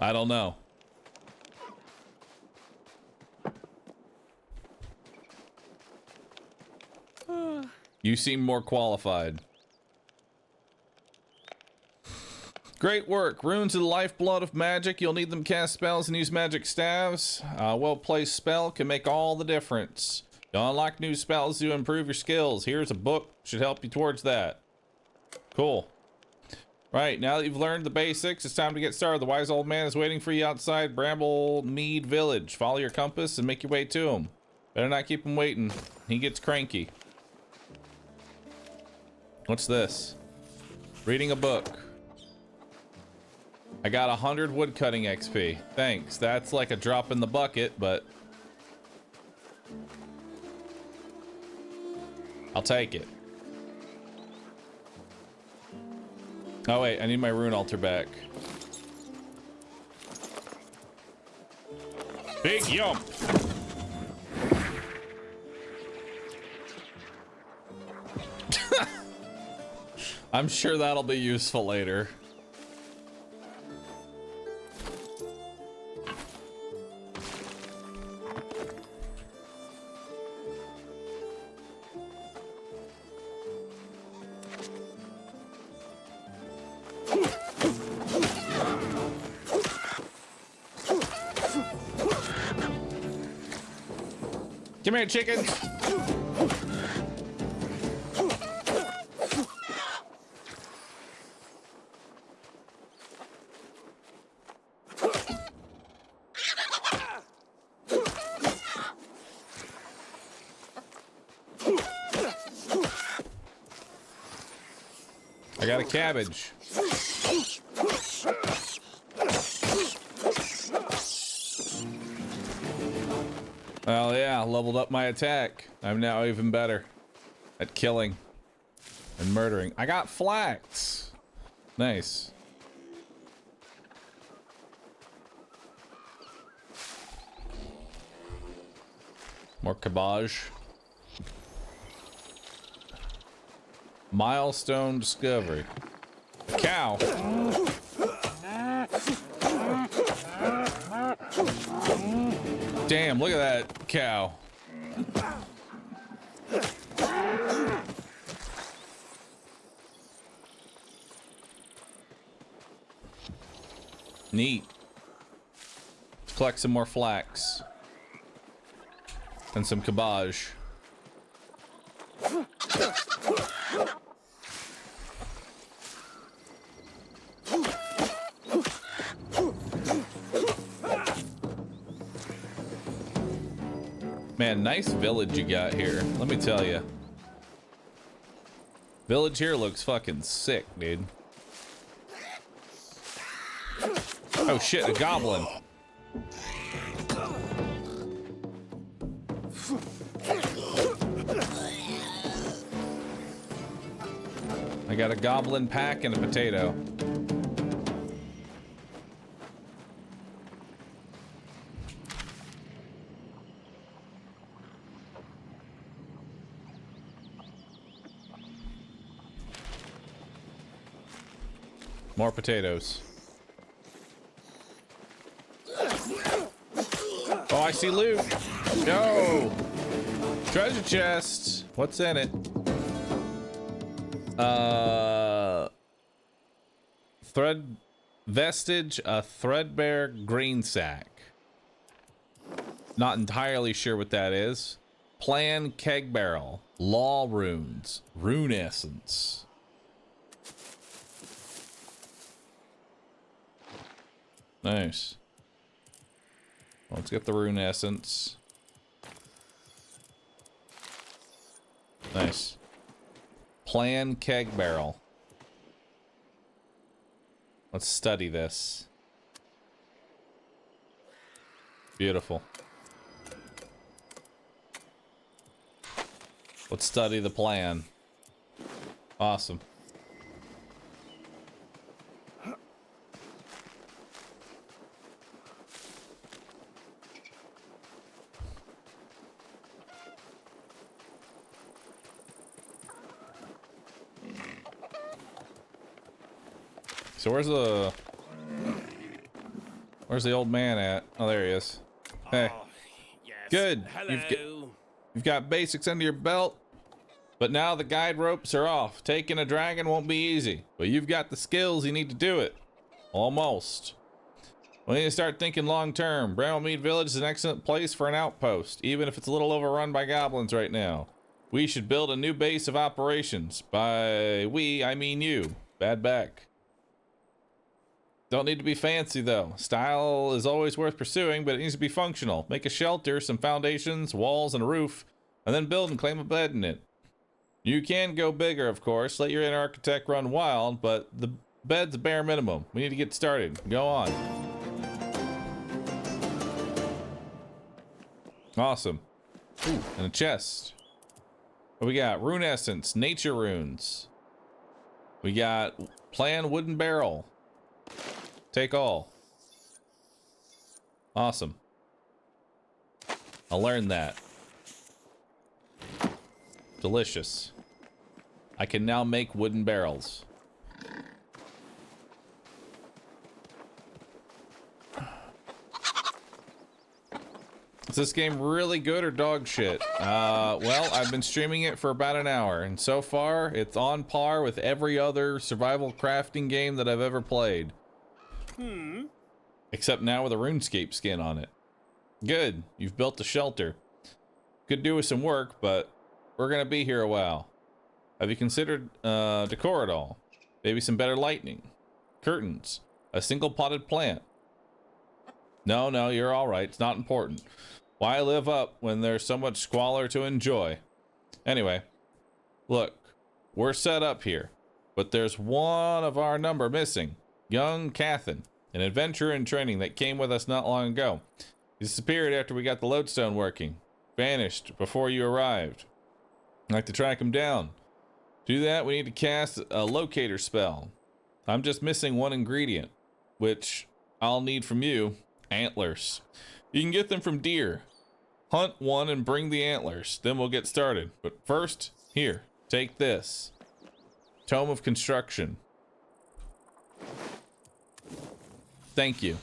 I don't know. You seem more qualified. Great work. Runes are the lifeblood of magic. You'll need them to cast spells and use magic staves. A well-placed spell can make all the difference. You'll unlock new spells to improve your skills. Here's a book. Should help you towards that. Cool. Right, now that you've learned the basics, it's time to get started. The wise old man is waiting for you outside Bramblemead Village. Follow your compass and make your way to him. Better not keep him waiting. He gets cranky. What's this? Reading a book. I got 100 woodcutting XP. Thanks. That's like a drop in the bucket, but I'll take it. Oh wait, I need my rune altar back. Big yump. I'm sure that'll be useful later. Come here, chickens. I got a cabbage. Well, yeah, leveled up my attack. I'm now even better at killing and murdering. I got flax. Nice. More cabbage. Milestone discovery. Cow. Damn, look at that cow. Neat. Let's collect some more flax. And some cabbage. Man, nice village you got here. Let me tell you. Village here looks fucking sick, dude. Oh shit, a goblin. I got a goblin pack and a potato. More potatoes. Oh, I see loot. No. Treasure chest. What's in it? Thread vestige, a threadbare green sack. Not entirely sure what that is. Plan keg barrel. Law runes. Rune essence. Nice. Let's get the rune essence. Nice. Plan keg barrel. Let's study this. Beautiful. Let's study the plan. Awesome. So where's the old man at? Oh, there he is. Hey. Oh, yes. Good. Hello. You've got basics under your belt, but now the guide ropes are off. Taking a dragon won't be easy, but you've got the skills you need to do it. Almost. We need to start thinking long term. Brownmead Village is an excellent place for an outpost, even if it's a little overrun by goblins right now. We should build a new base of operations. By we, I mean you. Bad back. Don't need to be fancy though. Style is always worth pursuing, but it needs to be functional. Make a shelter, some foundations, walls, and a roof, and then build and claim a bed in it. You can go bigger, of course. Let your inner architect run wild, but the bed's a bare minimum. We need to get started. Go on. Awesome. Ooh, and a chest. What we got? Rune essence, nature runes. We got plan wooden barrel. Take all. Awesome. I'll learn that. Delicious. I can now make wooden barrels. Is this game really good or dog shit? Well, I've been streaming it for about an hour, and so far, it's on par with every other survival crafting game that I've ever played. Except now with a RuneScape skin on it. Good, you've built a shelter. Could do with some work, but we're gonna be here a while. Have you considered decor at all? Maybe some better lighting, curtains, a single potted plant. No, you're all right. It's not important. Why live up when there's so much squalor to enjoy? Anyway, look, we're set up here, but there's one of our number missing. Young Cathan, an adventurer in training that came with us not long ago. He disappeared after we got the lodestone working. Vanished before you arrived. I'd like to track him down. To do that, we need to cast a locator spell. I'm just missing one ingredient, which I'll need from you. Antlers. You can get them from deer. Hunt one and bring the antlers. Then we'll get started. But first, here, take this. Tome of Construction. Thank you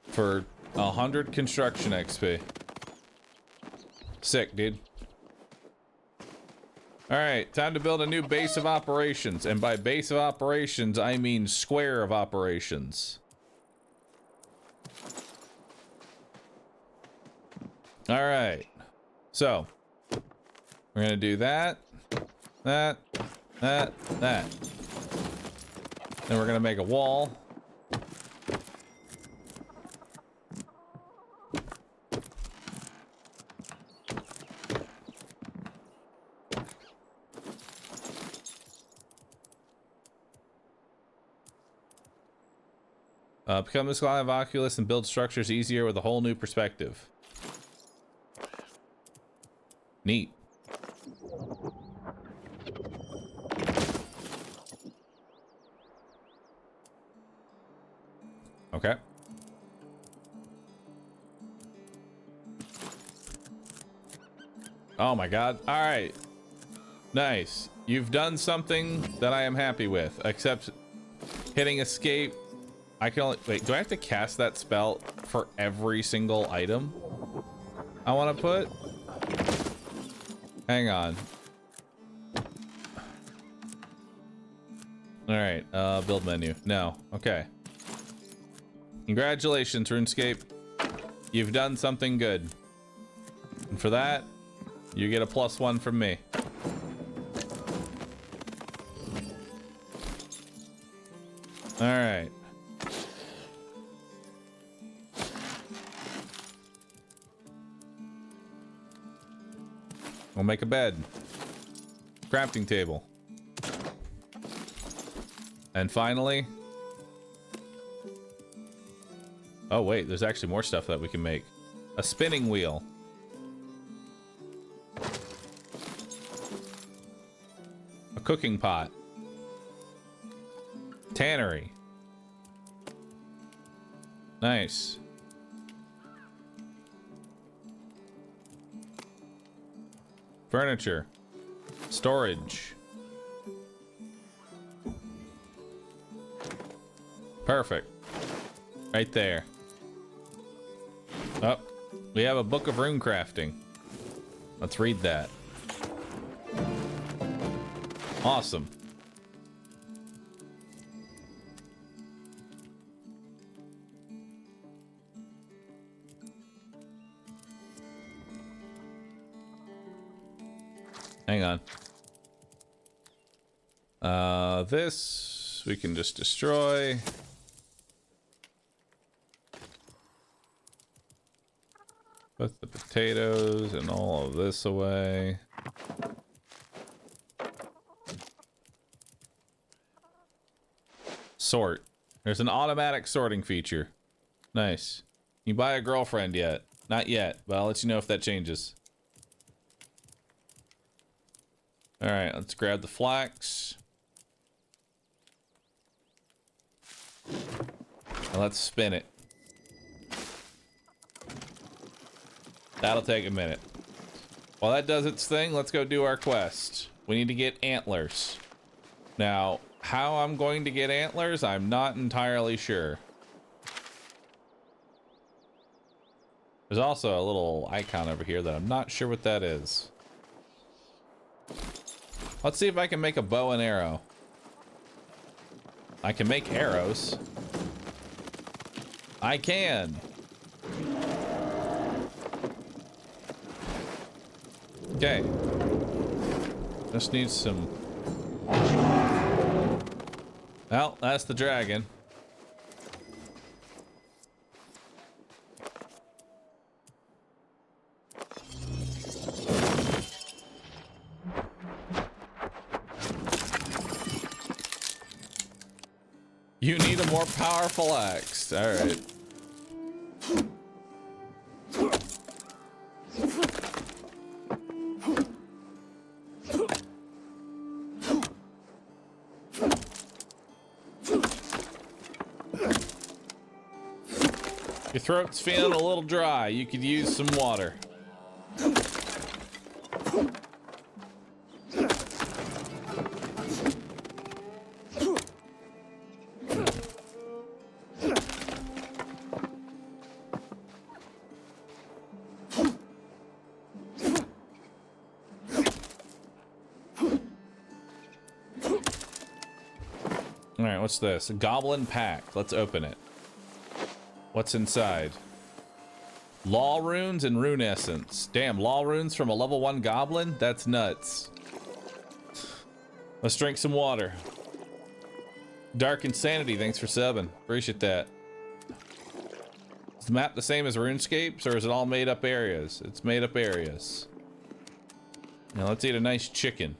for 100 construction XP. Sick, dude. All right, time to build a new base of operations. And by base of operations, I mean square of operations. All right, so we're gonna do that. Then we're gonna make a wall. Become this line of Oculus and build structures easier with a whole new perspective. Neat. Okay. Oh my god. All right. Nice. You've done something that I am happy with, except hitting escape. I can only wait. Do I have to cast that spell for every single item I want to put? Hang on. All right, build menu. No, okay. Congratulations, RuneScape. You've done something good. And for that, you get a +1 from me. All right. We'll make a bed. Crafting table. And finally... Oh wait, there's actually more stuff that we can make. A spinning wheel. A cooking pot. Tannery. Nice. Furniture. Storage. Perfect. Right there. Oh, we have a book of rune crafting. Let's read that. Awesome. Hang on. This we can just destroy. Put the potatoes and all of this away. Sort. There's an automatic sorting feature. Nice. You buy a girlfriend yet? Not yet, but I'll let you know if that changes. Alright, let's grab the flax. And let's spin it. That'll take a minute. While that does its thing, let's go do our quest. We need to get antlers. Now, how I'm going to get antlers, I'm not entirely sure. There's also a little icon over here that I'm not sure what that is. Let's see if I can make a bow and arrow. I can make arrows. I can. Okay. Just need some... Well, that's the dragon. You need a more powerful axe. All right. Your throat's feeling a little dry. You could use some water. All right, what's this? A goblin pack. Let's open it. What's inside? Law runes and rune essence. Damn, law runes from a level 1 goblin? That's nuts. Let's drink some water. Dark Insanity, thanks for subbing. Appreciate that. Is the map the same as RuneScape's, or is it all made up areas? It's made up areas. Now let's eat a nice chicken.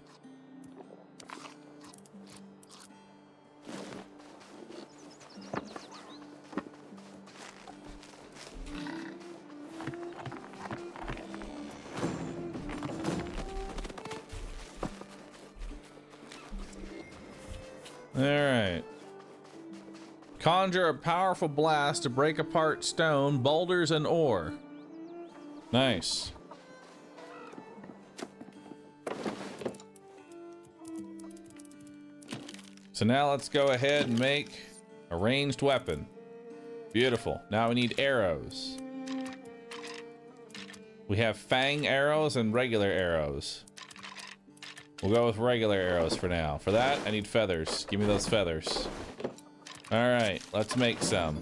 Alright. Conjure a powerful blast to break apart stone, boulders, and ore. Nice. So now let's go ahead and make a ranged weapon. Beautiful. Now we need arrows. We have fang arrows and regular arrows. We'll go with regular arrows for now. For that, I need feathers. Give me those feathers. All right, let's make some.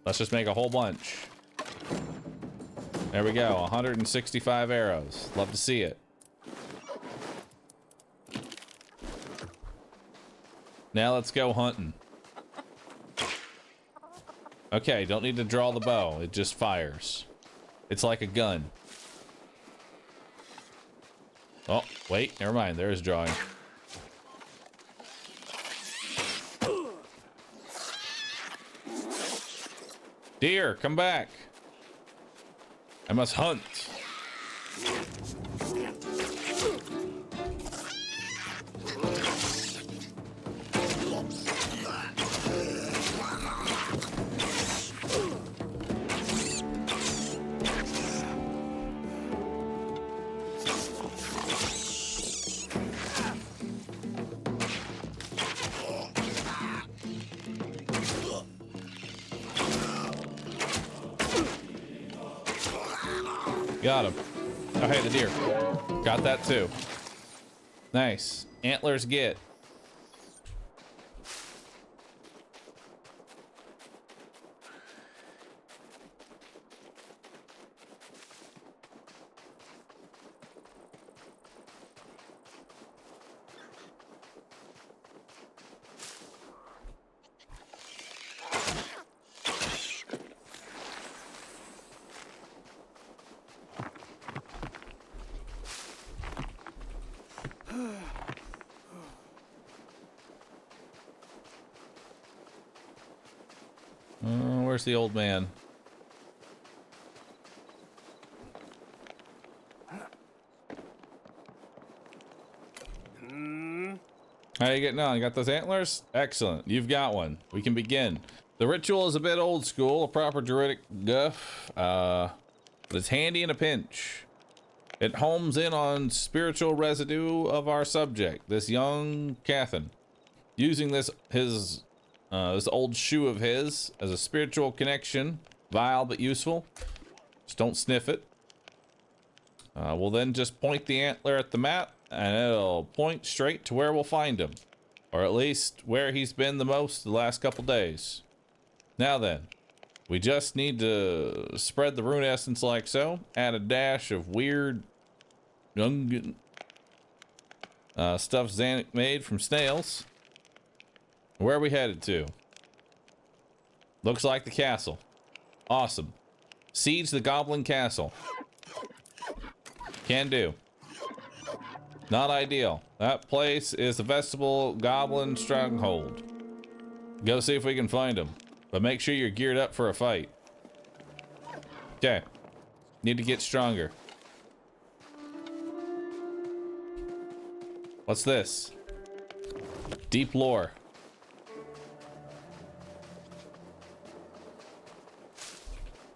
Let's just make a whole bunch. There we go, 165 arrows. Love to see it. Now let's go hunting. Okay, don't need to draw the bow. It just fires. It's like a gun. Oh, wait, never mind. There is drawing. Deer, come back. I must hunt. Got him. Oh, hey, the deer. Got that too. Nice. Antlers get. Where's the old man? How you getting on? You got those antlers? Excellent. You've got one. We can begin. The ritual is a bit old school, a proper druidic guff, but it's handy in a pinch. It homes in on spiritual residue of our subject, this young Cathan, using this old shoe of his as a spiritual connection, vile but useful. Just don't sniff it. We'll then just point the antler at the map, and it'll point straight to where we'll find him, or at least where he's been the most the last couple days. Now then, we just need to spread the rune essence like so, add a dash of weird stuff Zanuck made from snails. Where are we headed to? Looks like the castle. Awesome. Siege the goblin castle. Can do. Not ideal. That place is the vegetable goblin stronghold. Go see if we can find him. But make sure you're geared up for a fight. Okay. Need to get stronger. What's this? Deep lore.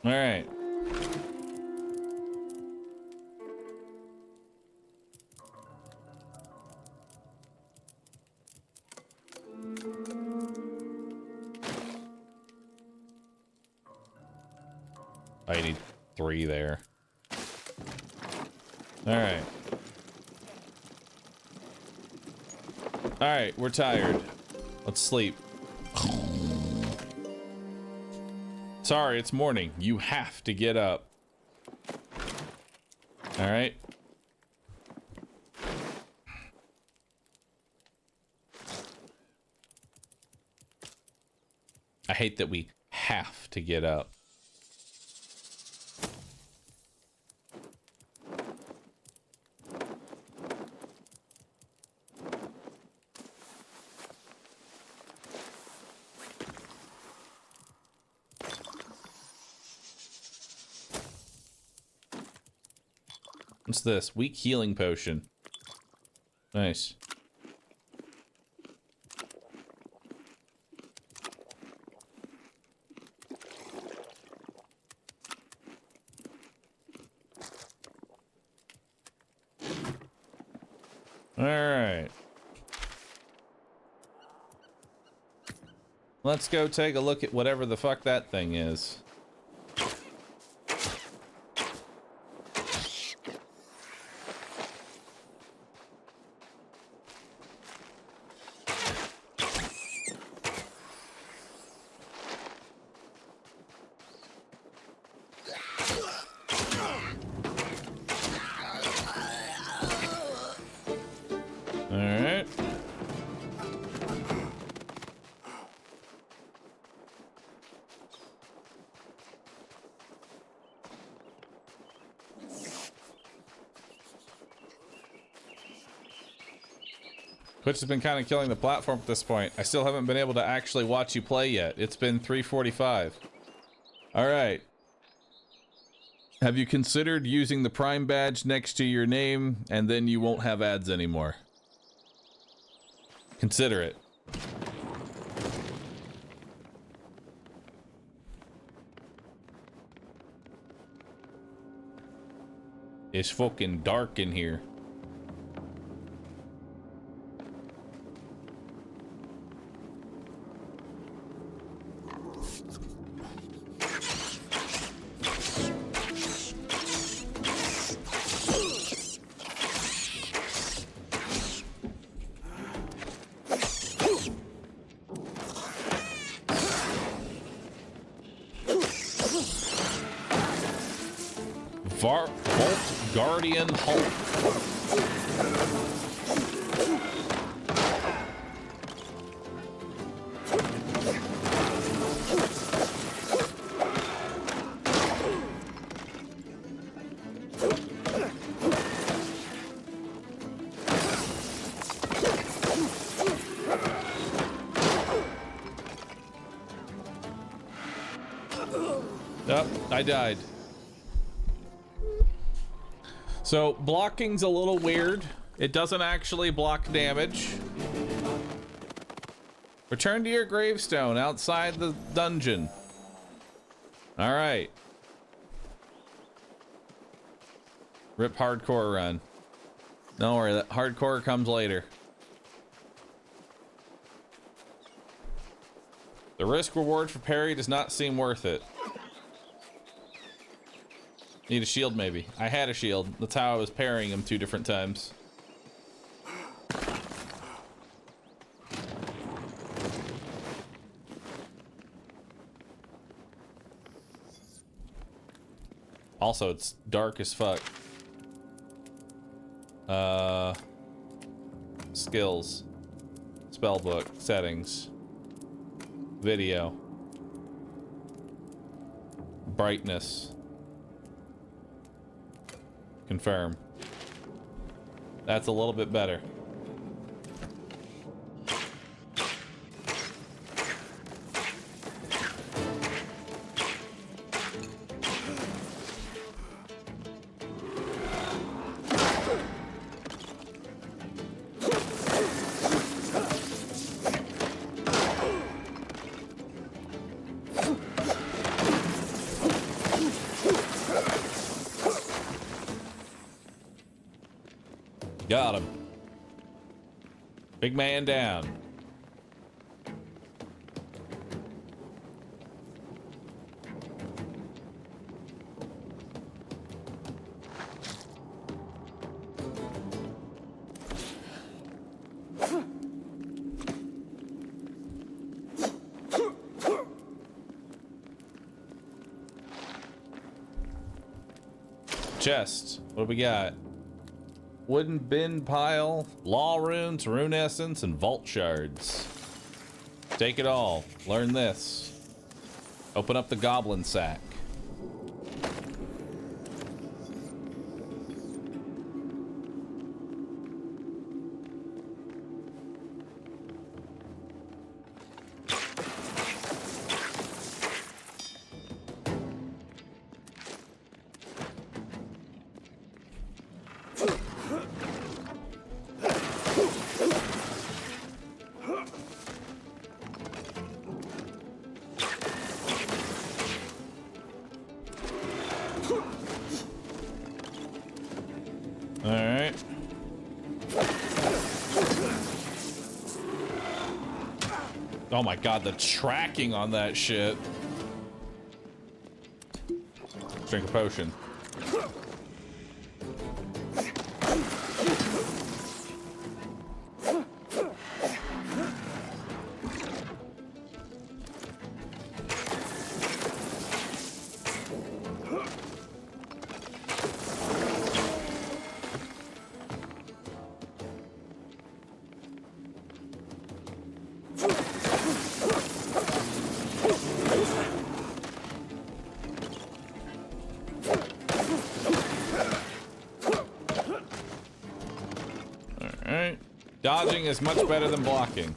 All right. I need 3 there. All right. All right, we're tired. Let's sleep. Sorry, it's morning. You have to get up. All right. I hate that we have to get up. What's this? Weak healing potion. Nice. All right. Let's go take a look at whatever the fuck that thing is. Twitch has been kind of killing the platform at this point. I still haven't been able to actually watch you play yet. It's been 3:45. All right. Have you considered using the Prime badge next to your name, and then you won't have ads anymore? Consider it. It's fucking dark in here. Vault Guardian Hulk. Yep, I died. So blocking's a little weird. It doesn't actually block damage. Return to your gravestone outside the dungeon. All right. Rip hardcore run. Don't worry, that hardcore comes later. The risk reward for parry does not seem worth it. Need a shield, maybe. I had a shield. That's how I was parrying him 2 different times. Also, it's dark as fuck. Skills. Spellbook. Settings. Video. Brightness. Confirm. That's a little bit better. Got him. Big man down. Chest. What do we got? Wooden bin pile, law runes, rune essence, and vault shards. Take it all. Learn this. Open up the goblin sack. Oh my god, the tracking on that shit. Drink a potion. Dodging is much better than blocking.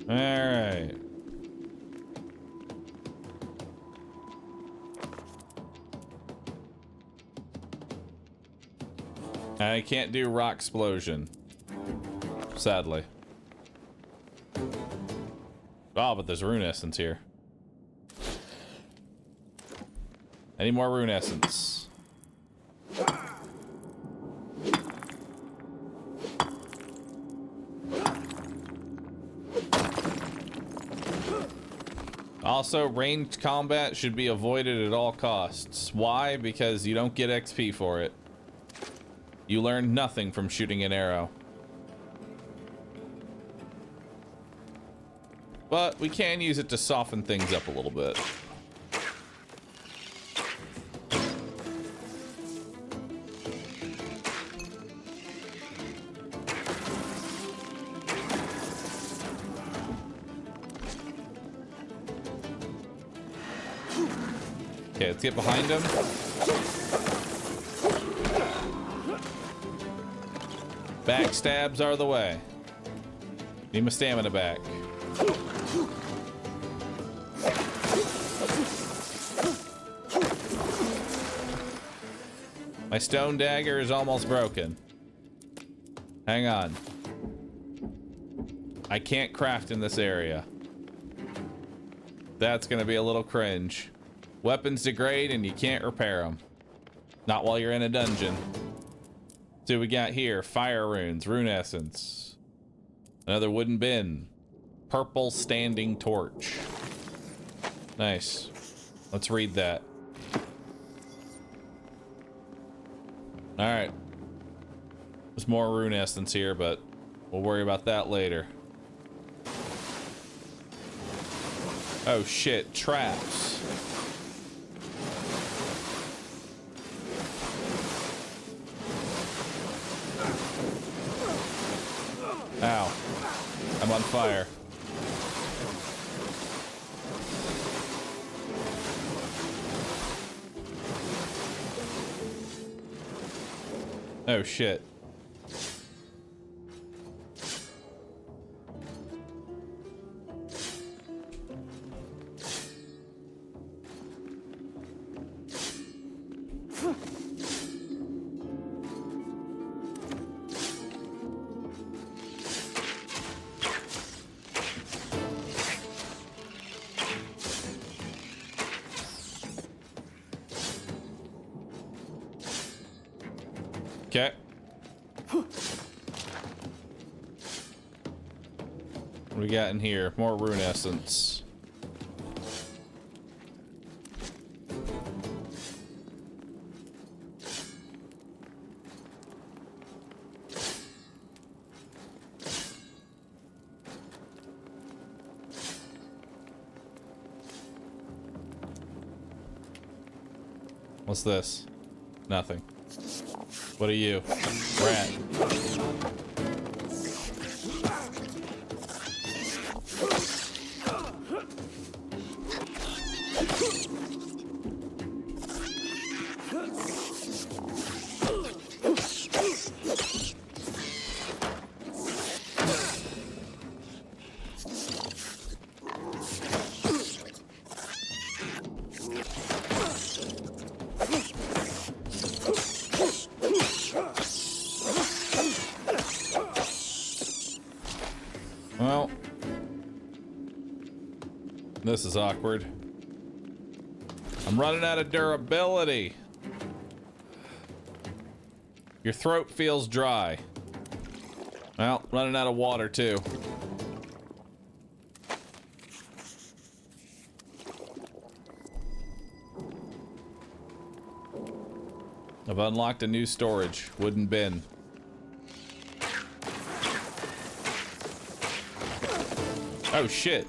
Alright. I can't do rock explosion. Sadly. Oh, but there's rune essence here. Any more rune essence? Also, ranged combat should be avoided at all costs. Why? Because you don't get XP for it. You learn nothing from shooting an arrow. But we can use it to soften things up a little bit. Okay, let's get behind him. Backstabs are the way. Need my stamina back. My stone dagger is almost broken. Hang on. I can't craft in this area. That's gonna be a little cringe. Weapons degrade and you can't repair them. Not while you're in a dungeon. So we got here, fire runes, rune essence. Another wooden bin. Purple standing torch. Nice. Let's read that. Alright. There's more rune essence here, but we'll worry about that later. Oh shit, traps. Ow. I'm on fire. Oh shit. Okay. What do we got in here? More rune essence. What's this? Nothing. What are you? Rat. Well, this is awkward. I'm running out of durability. Your throat feels dry. Well, running out of water too. I've unlocked a new storage, wooden bin. Oh shit.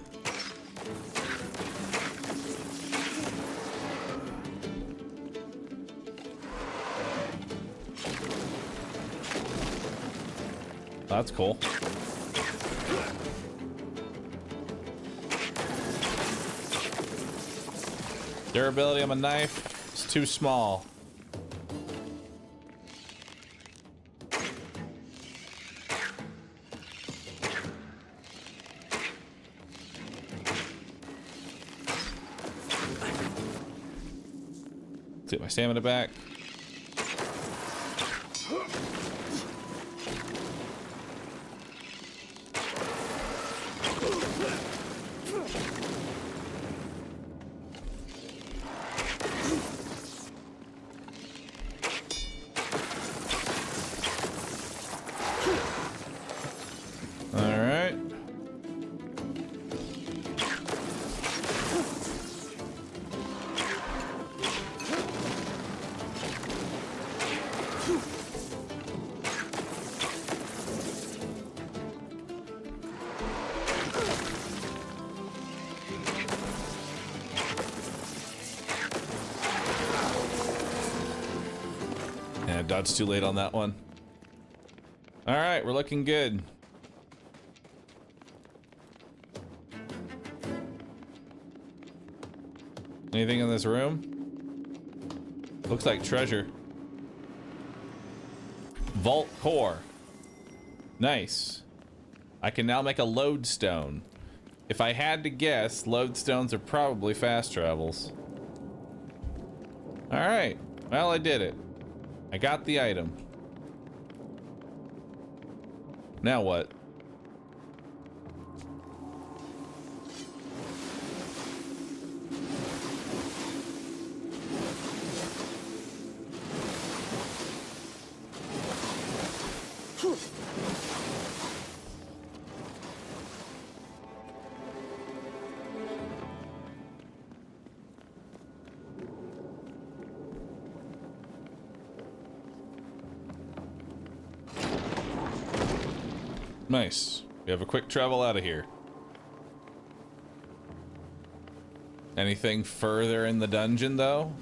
That's cool. Durability on a knife is too small. Let's get my stamina back. Dodged too late on that one. All right, we're looking good. Anything in this room? Looks like treasure. Vault core. Nice. I can now make a lodestone. If I had to guess, lodestones are probably fast travels. All right, well, I did it. I got the item. Now what? Nice. We have a quick travel out of here. Anything further in the dungeon, though?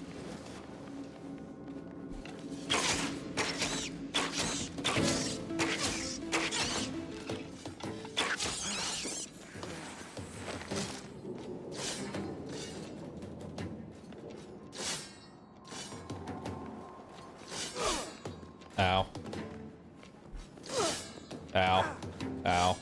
Ow. Ow. Ow.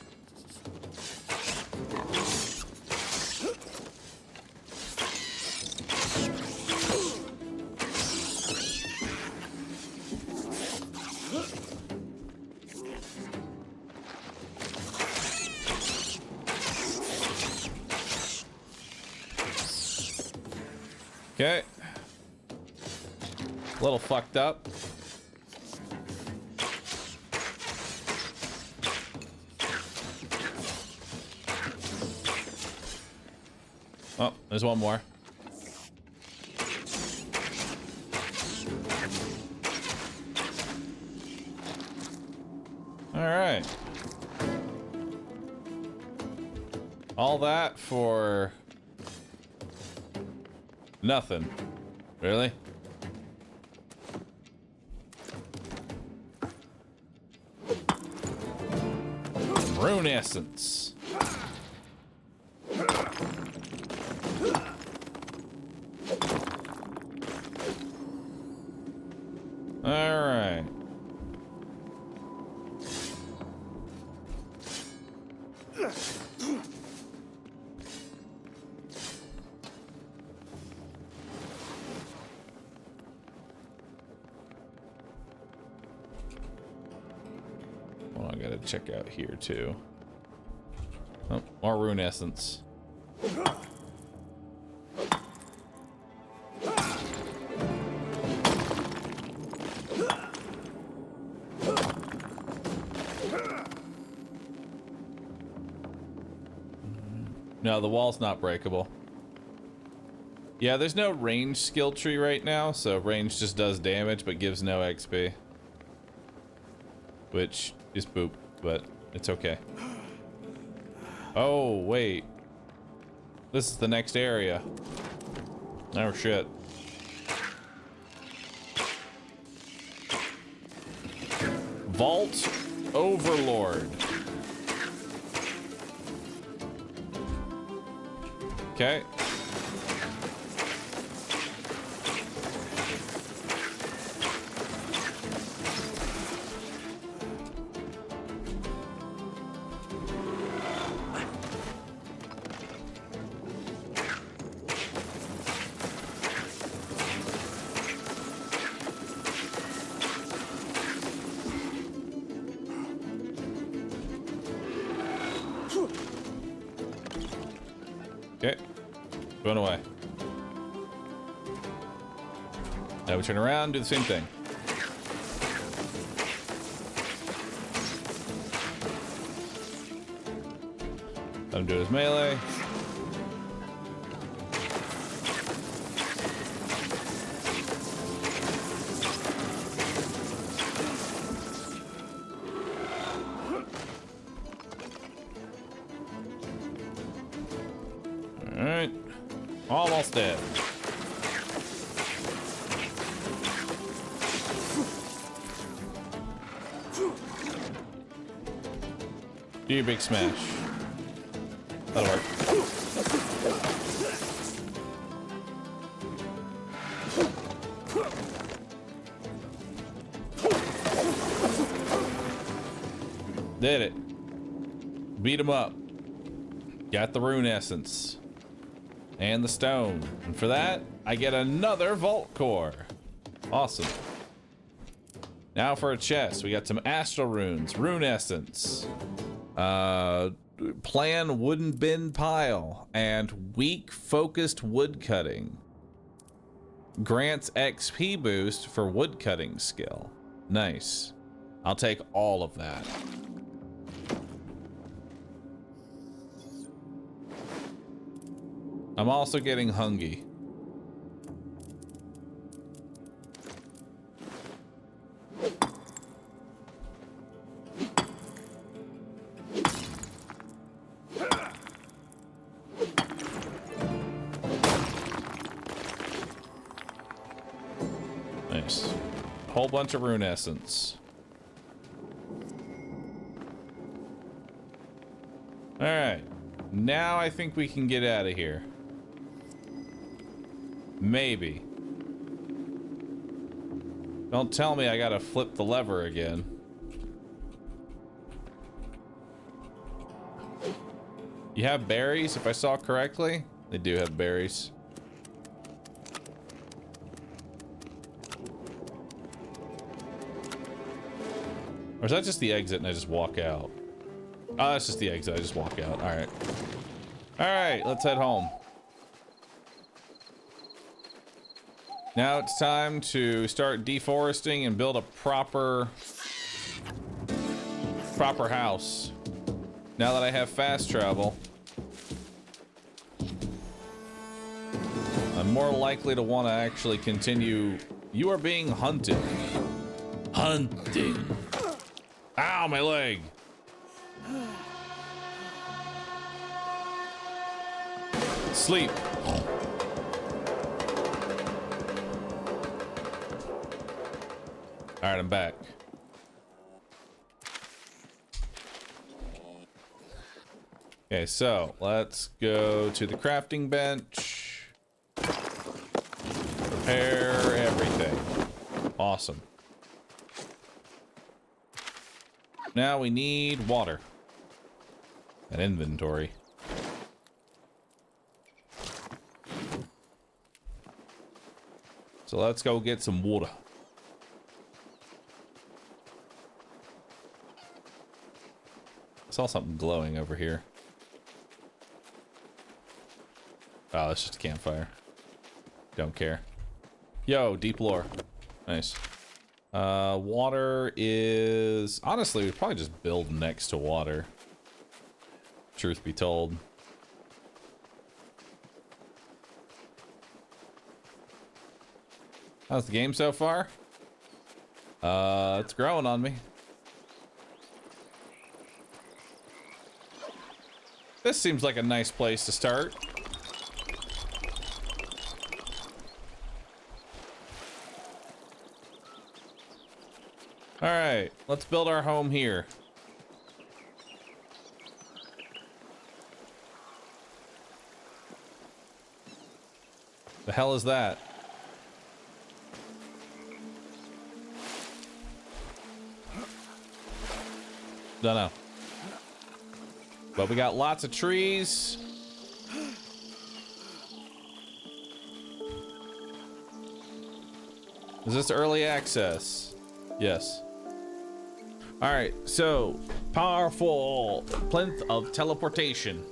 Okay. A little fucked up. Oh, there's one more. All right. All that for nothing. Really? Rune essence. All right. Well, I gotta check out here too. Oh, more rune essence. No, the wall's not breakable. Yeah, there's no range skill tree right now, so range just does damage but gives no XP. Which is boop, but it's okay. Oh, wait. This is the next area. Oh, shit. Vault Overlord. Okay. Okay. Going away. Now we turn around, do the same thing. Let him do his melee. Alright. Almost dead. Do your big smash. That'll work. Did it. Beat him up. Got the rune essence. And the stone. And for that, I get another vault core. Awesome. Now for a chest. We got some astral runes, rune essence, plan wooden bin pile, and weak focused wood cutting. Grants XP boost for wood cutting skill. Nice. I'll take all of that. I'm also getting hungry. Nice. Whole bunch of rune essence. All right. Now I think we can get out of here. Maybe. Don't tell me I gotta flip the lever again. You have berries, if I saw correctly? They do have berries. Or is that just the exit and I just walk out? Oh, that's just the exit. I just walk out. All right. All right, let's head home. Now it's time to start deforesting and build a proper house. Now that I have fast travel, I'm more likely to want to actually continue. You are being hunted. Hunting. Ow, my leg. Sleep. All right, I'm back. Okay, so let's go to the crafting bench. Prepare everything. Awesome. Now we need water and inventory. So let's go get some water. I saw something glowing over here. Oh, that's just a campfire. Don't care. Yo, deep lore. Nice. Water is... Honestly, we'd probably just build next to water. Truth be told. How's the game so far? It's growing on me. This seems like a nice place to start. All right, let's build our home here. The hell is that? Don't know. But we got lots of trees. Is this early access? Yes. All right, so powerful plinth of teleportation.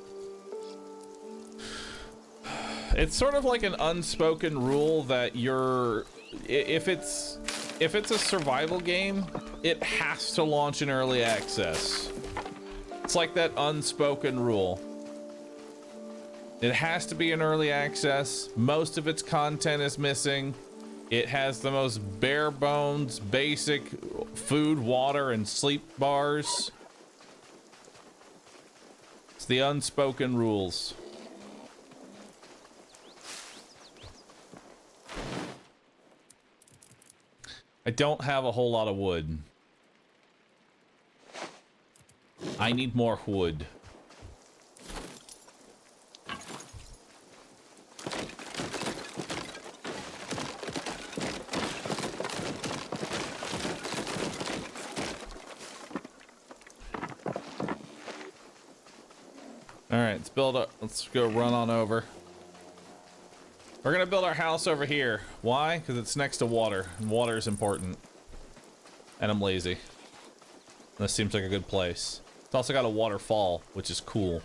It's sort of like an unspoken rule that if it's a survival game, it has to launch in early access. It's like that unspoken rule. It has to be in early access. Most of its content is missing. It has the most bare bones, basic food, water, and sleep bars. It's the unspoken rules. I don't have a whole lot of wood. I need more wood. All right, let's build up. Let's go run on over. We're gonna build our house over here. Why? Because it's next to water. And water is important. And I'm lazy. This seems like a good place. It's also got a waterfall, which is cool.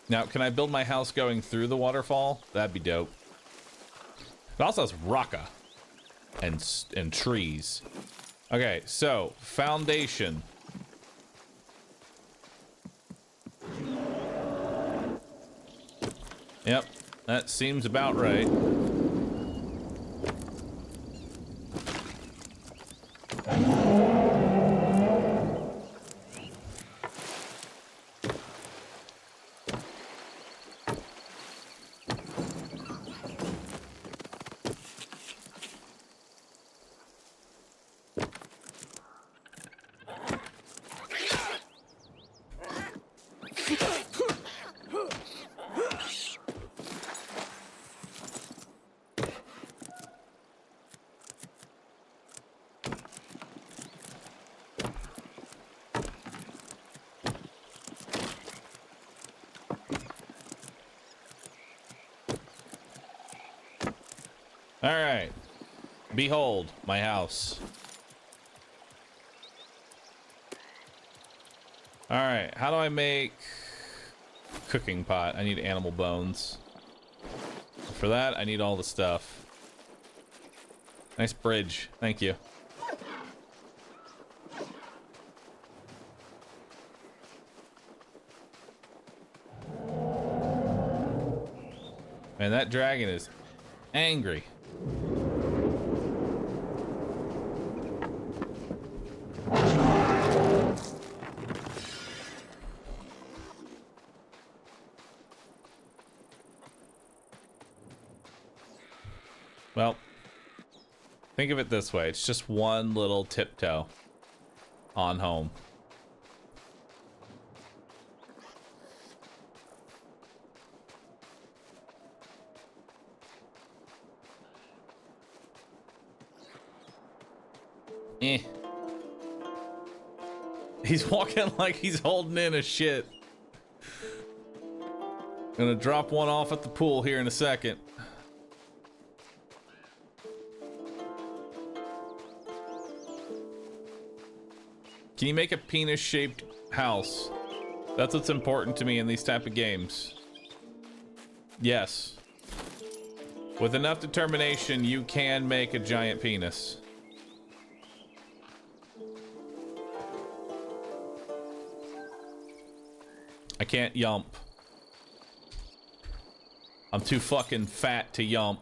Now, can I build my house going through the waterfall? That'd be dope. It also has rocka and trees. Okay, so foundation. Yep, that seems about right. All right, behold my house. All right, how do I make cooking pot? I need animal bones. For that, I need all the stuff. Nice bridge, thank you. Man, that dragon is angry. Well, think of it this way. It's just one little tiptoe on home. Eh. He's walking like he's holding in a shit. Gonna drop one off at the pool here in a second. Can you make a penis-shaped house? That's what's important to me in these type of games. Yes. With enough determination, you can make a giant penis. I can't yump. I'm too fucking fat to yump.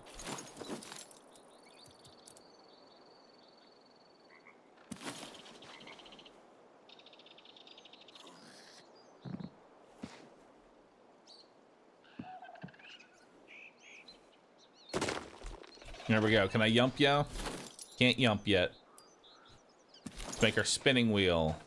There we go. Can I yump ya? Can't yump yet. Let's make our spinning wheel.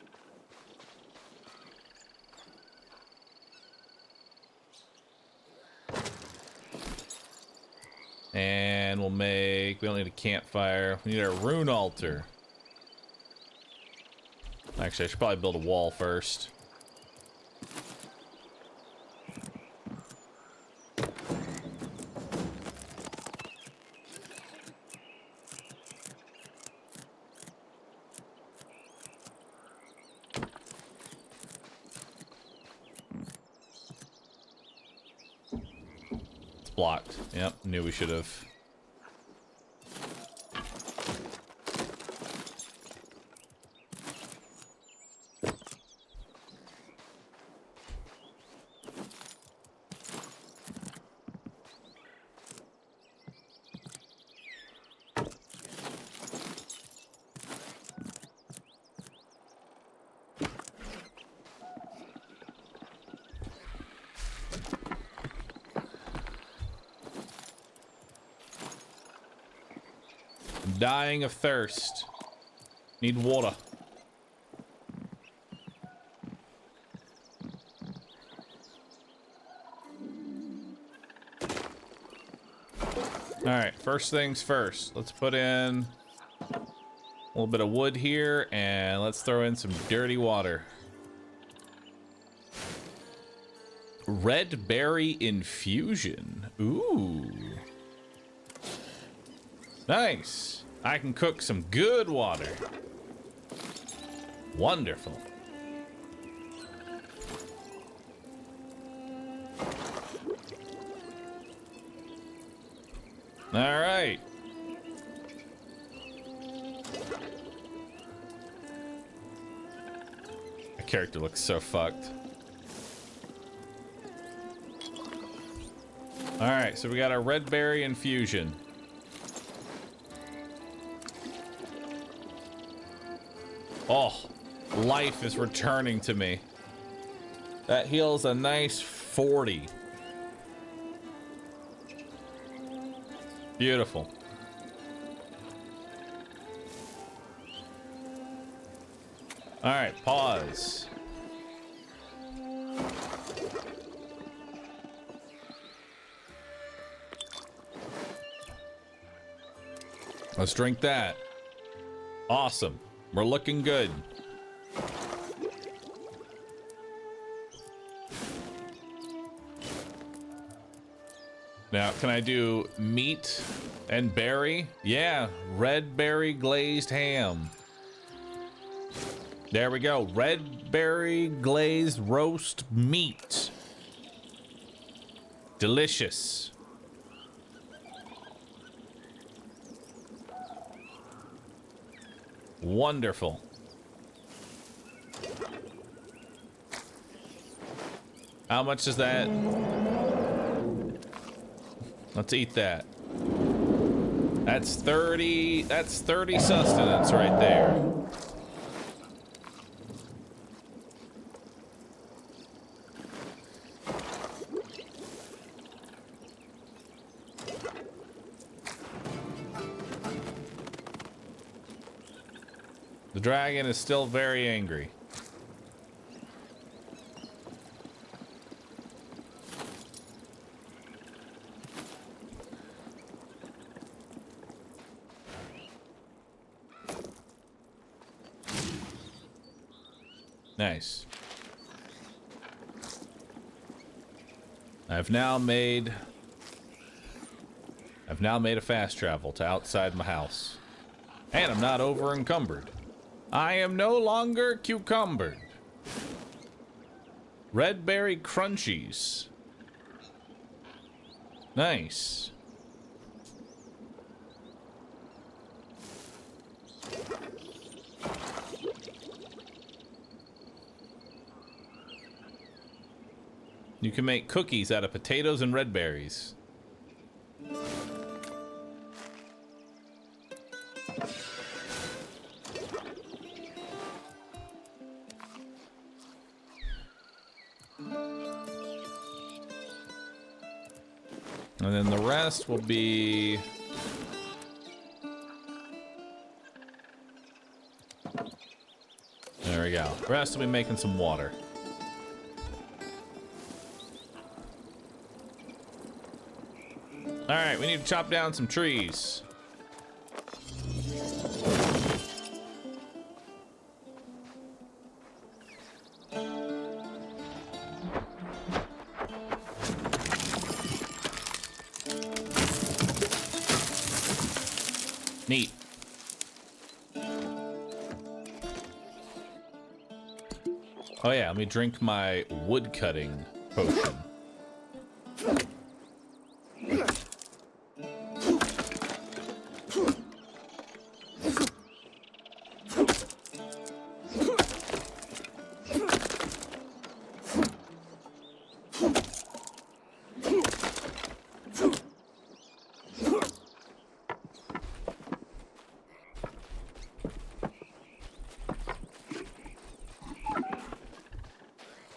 And we'll make, we don't need a campfire. We need our rune altar. Actually, I should probably build a wall first. It's blocked. Yep, knew we should have. Dying of thirst. Need water. Alright, first things first. Let's put in a little bit of wood here, and let's throw in some dirty water. Red berry infusion. Ooh. Nice. I can cook some good water. Wonderful. All right. My character looks so fucked. All right, so we got our red berry infusion. Oh, life is returning to me. That heals a nice 40. Beautiful. All right, pause. Let's drink that. Awesome. We're looking good. Now, can I do meat and berry? Yeah, red berry glazed ham. There we go. Red berry glazed roast meat. Delicious. Wonderful. How much is that? Let's eat that. That's 30 sustenance right there. The dragon is still very angry. Nice. I've now made a fast travel to outside my house. And I'm not over encumbered. I am no longer cucumbered. Red berry crunchies. Nice. You can make cookies out of potatoes and red berries. And then the rest will be... There we go. The rest will be making some water. All right, we need to chop down some trees. Neat. Oh yeah, let me drink my wood cutting potion.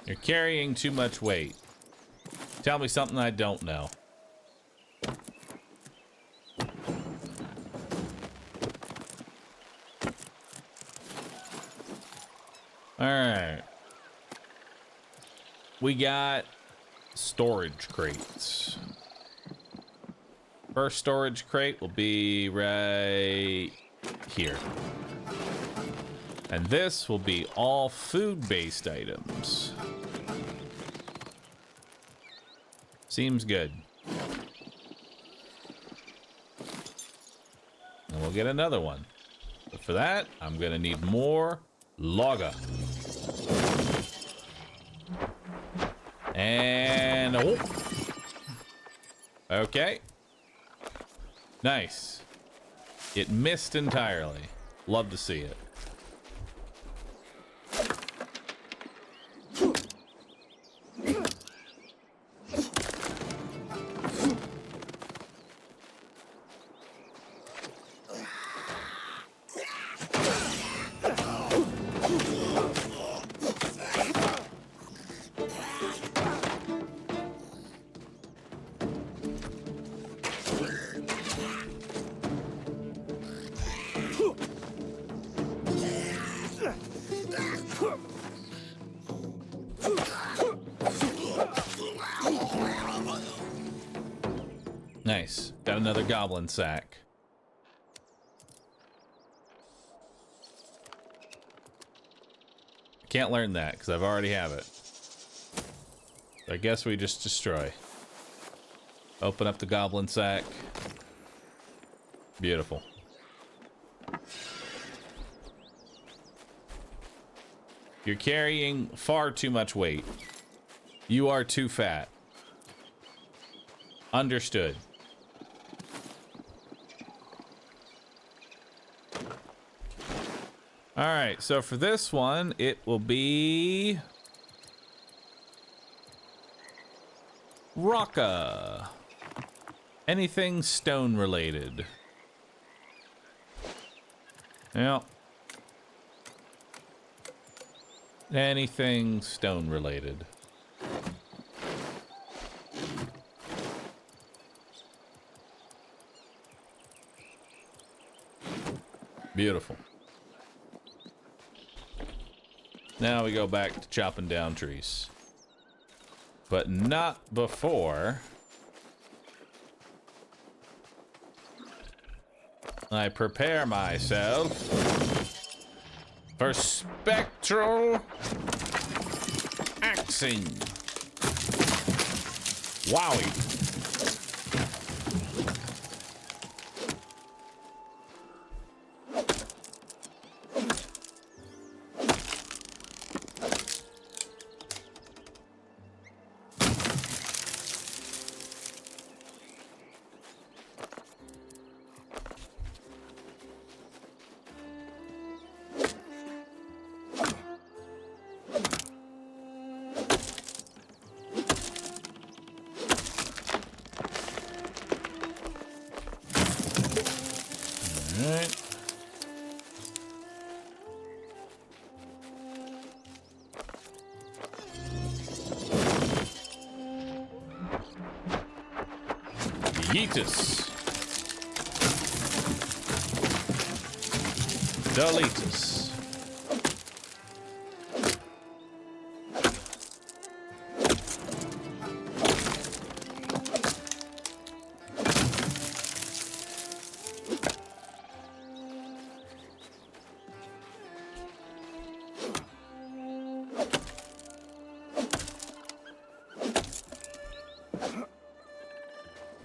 You're carrying too much weight. Tell me something I don't know. All right. We got storage crates. First storage crate will be right here. And this will be all food-based items. Seems good. And we'll get another one. But for that, I'm gonna need more logger. And oh. Okay. Nice. It missed entirely. Love to see it. Nice. Got another goblin sack. Can't learn that because I've already have it. I guess we just destroy. Open up the goblin sack. Beautiful. You're carrying far too much weight. You are too fat. Understood. All right, so for this one, it will be Rocka. Anything stone related. Yeah. Anything stone related. Beautiful. Now we go back to chopping down trees. But not before I prepare myself for spectral axing. Wowie. Yeetus. Deletus.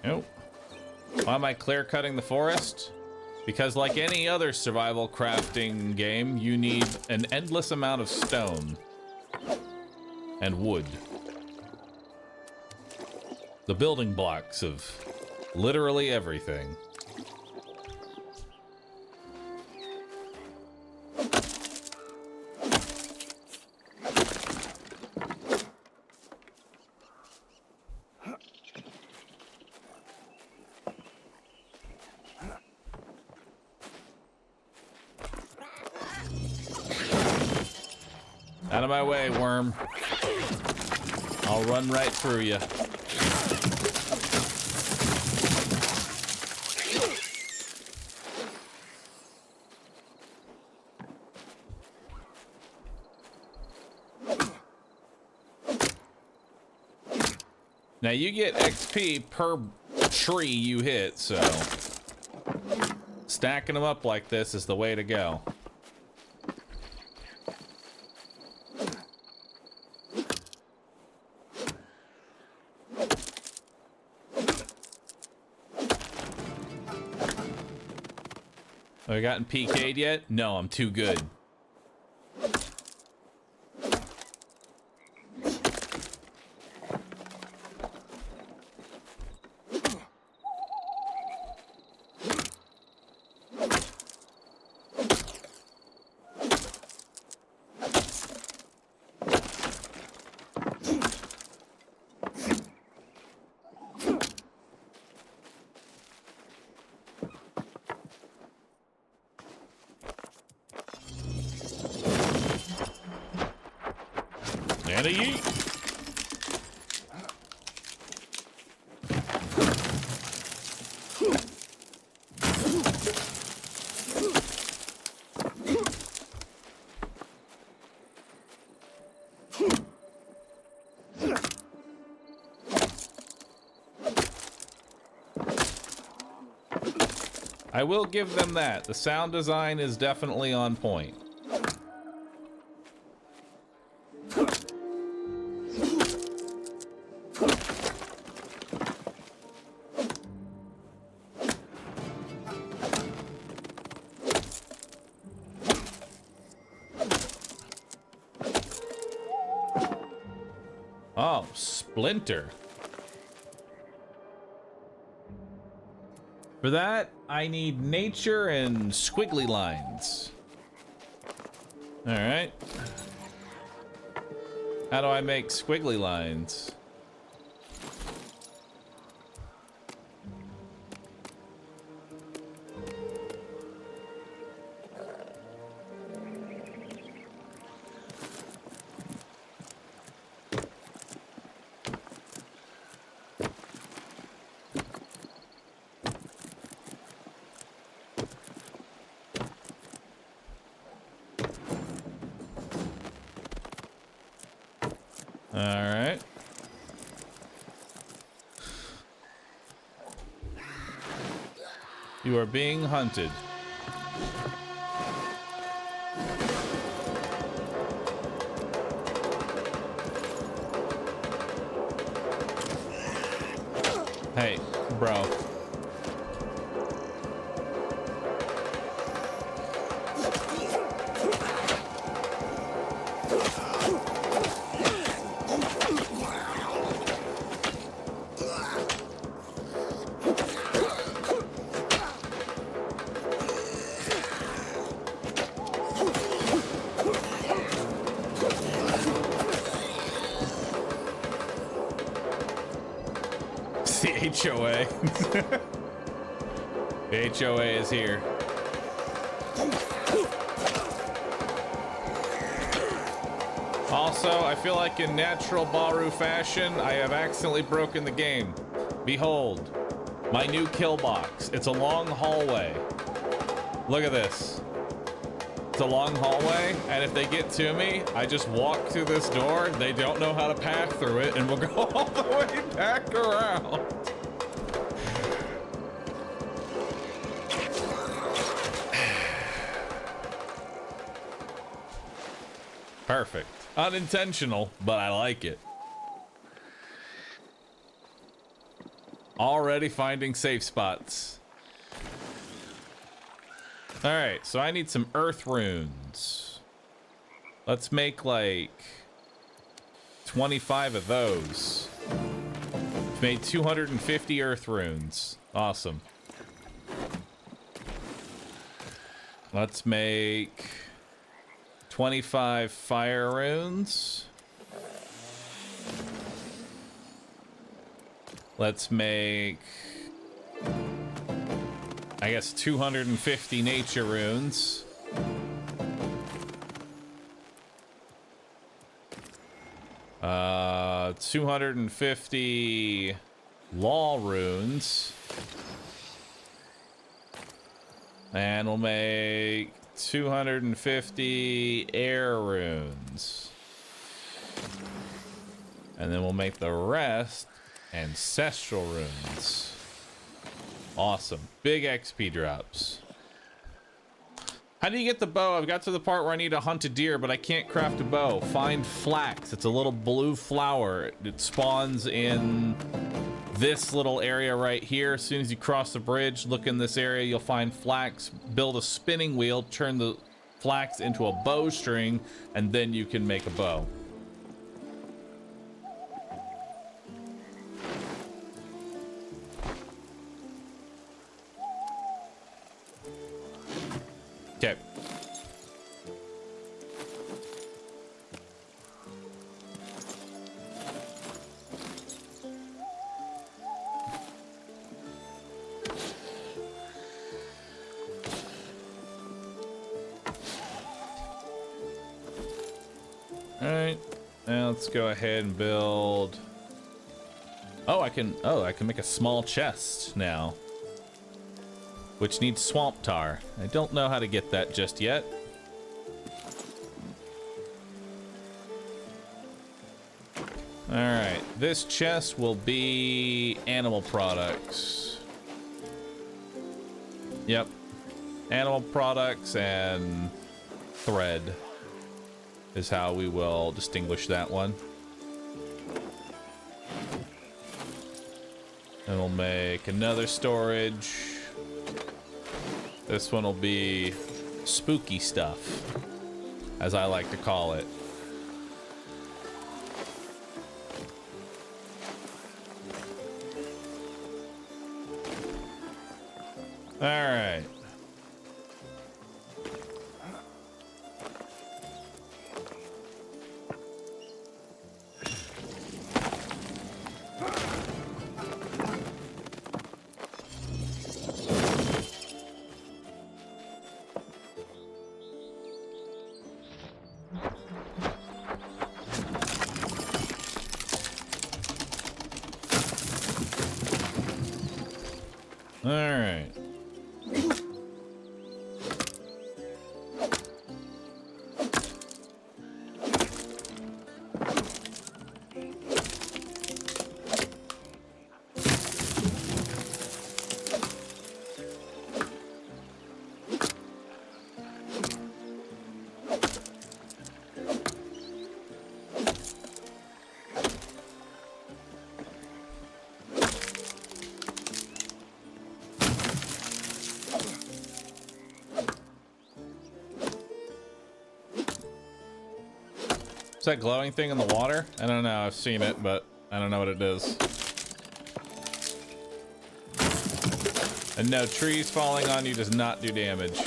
Nope. Why am I clear cutting the forest? Because like any other survival crafting game, you need an endless amount of stone and wood. The building blocks of literally everything. Out of my way, worm. I'll run right through you. Now you get XP per tree you hit, so stacking them up like this is the way to go. Have I gotten PK'd yet? No, I'm too good. And a yeet. I will give them that. The sound design is definitely on point. Oh, Splinter. For that, I need nature and squiggly lines. All right. How do I make squiggly lines? All right. You are being hunted. Hey, bro. HOA. The HOA is here. Also, I feel like in natural Bahroo fashion, I have accidentally broken the game. Behold, my new kill box. It's a long hallway. Look at this. It's a long hallway, and if they get to me, I just walk through this door. They don't know how to path through it, and we'll go all the way back around. Perfect. Unintentional, but I like it. Already finding safe spots. All right, so I need some earth runes. Let's make like 25 of those. We've made 250 earth runes. Awesome. Let's make 25 fire runes. Let's make, I guess, 250 nature runes. Uh, 250 law runes. And we'll make 250 air runes. And then we'll make the rest ancestral runes. Awesome. Big XP drops. How do you get the bow? I've got to the part where I need to hunt a deer, but I can't craft a bow. Find flax. It's a little blue flower. It spawns in this little area right here. As soon as you cross the bridge, look in this area, you'll find flax. Build a spinning wheel, turn the flax into a bowstring, and then you can make a bow. Okay. All right. Now let's go ahead and build. Oh, I can make a small chest now, which needs swamp tar. I don't know how to get that just yet. All right, this chest will be animal products. Yep, animal products and thread is how we will distinguish that one. And we'll make another storage. This one will be spooky stuff, as I like to call it. All right. All right. Is that glowing thing in the water? I don't know. I've seen it, but I don't know what it is. And no, trees falling on you does not do damage.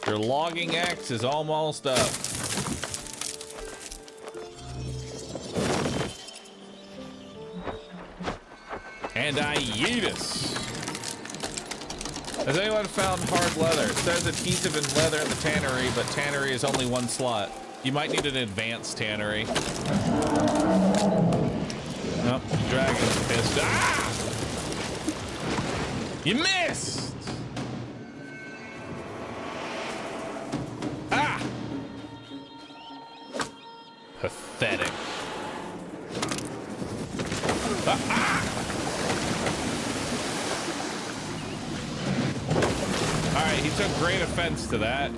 Your logging axe is almost up. And I yeet us. Has anyone found hard leather? It says adhesive and leather in the tannery, but tannery is only one slot. You might need an advanced tannery. Nope, dragon's pissed. Ah! You missed! Ah! Pathetic. Ah! Alright, he took great offense to that.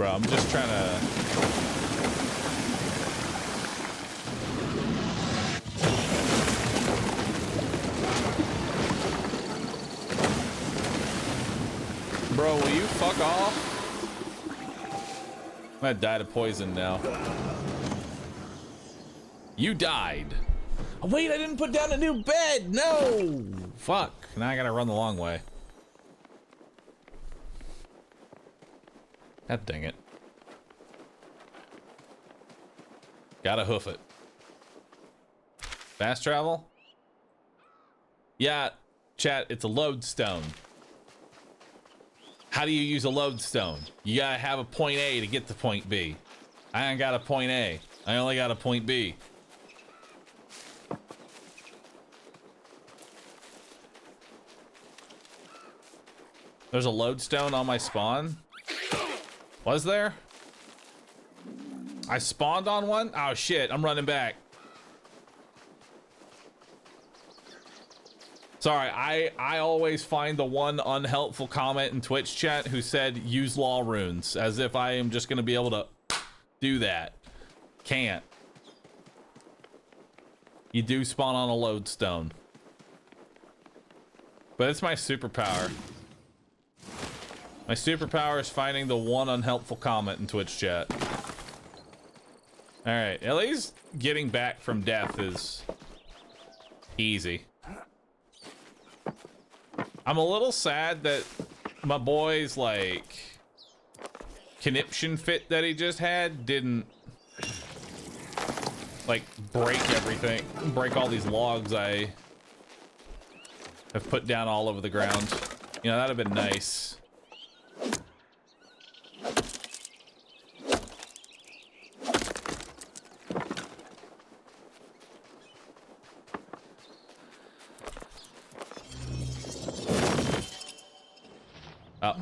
Bro, I'm just trying to... Bro, will you fuck off? I'm gonna die to poison now. You died. Oh, wait, I didn't put down a new bed. No. Fuck. Now I gotta run the long way. God dang it. Gotta hoof it. Fast travel? Yeah, chat, it's a lodestone. How do you use a lodestone? You gotta have a point A to get to point B. I ain't got a point A. I only got a point B. There's a lodestone on my spawn? Was there? I spawned on one? Oh shit, I'm running back. Sorry, I always find the one unhelpful comment in Twitch chat who said use law runes, as if I am just gonna be able to do that. Can't. You do spawn on a lodestone. But it's my superpower. My superpower is finding the one unhelpful comment in Twitch chat. Alright, at least getting back from death is easy. I'm a little sad that my boy's, like, conniption fit that he just had didn't, like, break everything. Break all these logs I have put down all over the ground. You know, that'd have been nice. Oh,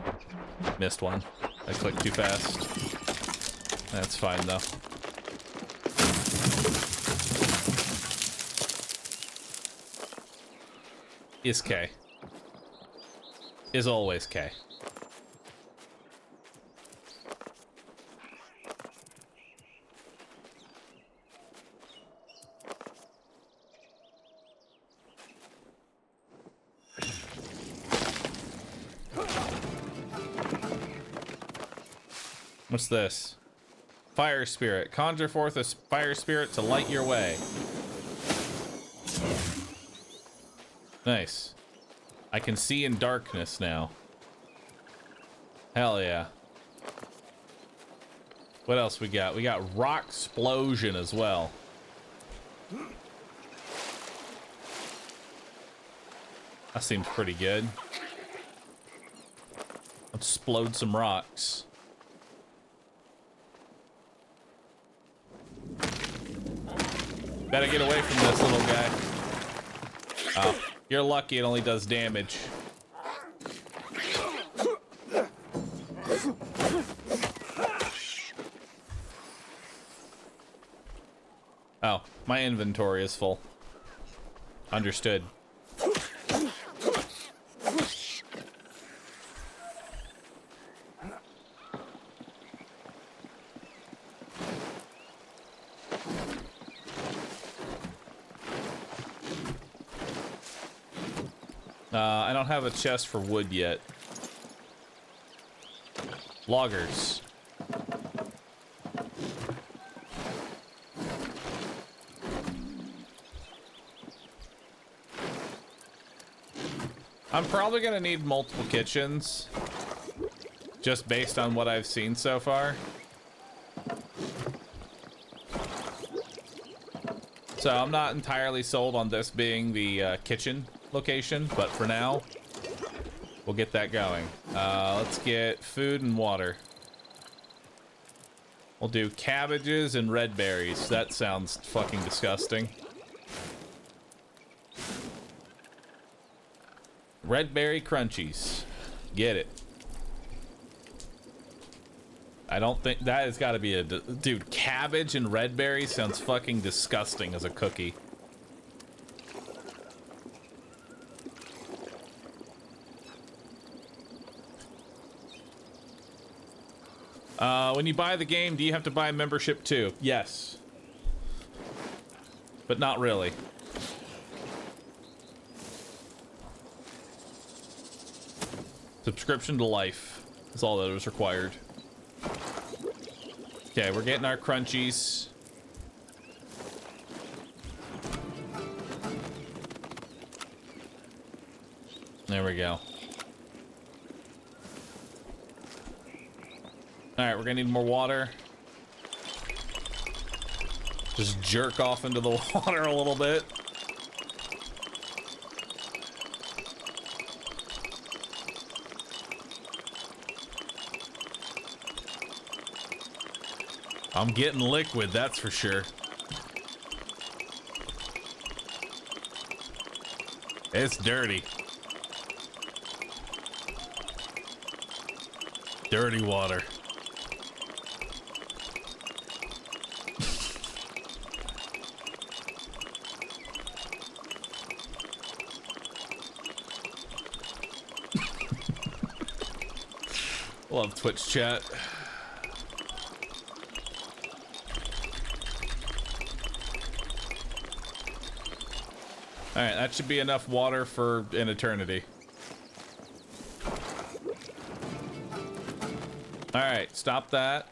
missed one. I clicked too fast. That's fine though. Is K. Is always K. What's this? Fire spirit. Conjure forth a fire spirit to light your way. Nice. I can see in darkness now. Hell yeah. What else we got? We got rock explosion as well. That seems pretty good. Let's explode some rocks. Gotta get away from this little guy. Oh, you're lucky it only does damage. Oh, my inventory is full. Understood. I don't have a chest for wood yet. Loggers. I'm probably gonna need multiple kitchens, just based on what I've seen so far. So I'm not entirely sold on this being the kitchen location, but for now, we'll get that going. Let's get food and water. We'll do cabbages and red berries. That sounds fucking disgusting. Red berry crunchies. Get it. I don't think that has got to be a dude. Cabbage and red berry sounds fucking disgusting as a cookie. When you buy the game, do you have to buy a membership too? Yes. But not really. Subscription to life is all that was required. Okay, we're getting our crunchies. There we go. Alright, we're gonna need more water. Just jerk off into the water a little bit. I'm getting liquid, that's for sure. It's dirty. Dirty water. Love Twitch chat. Alright, that should be enough water for an eternity. Alright, stop that.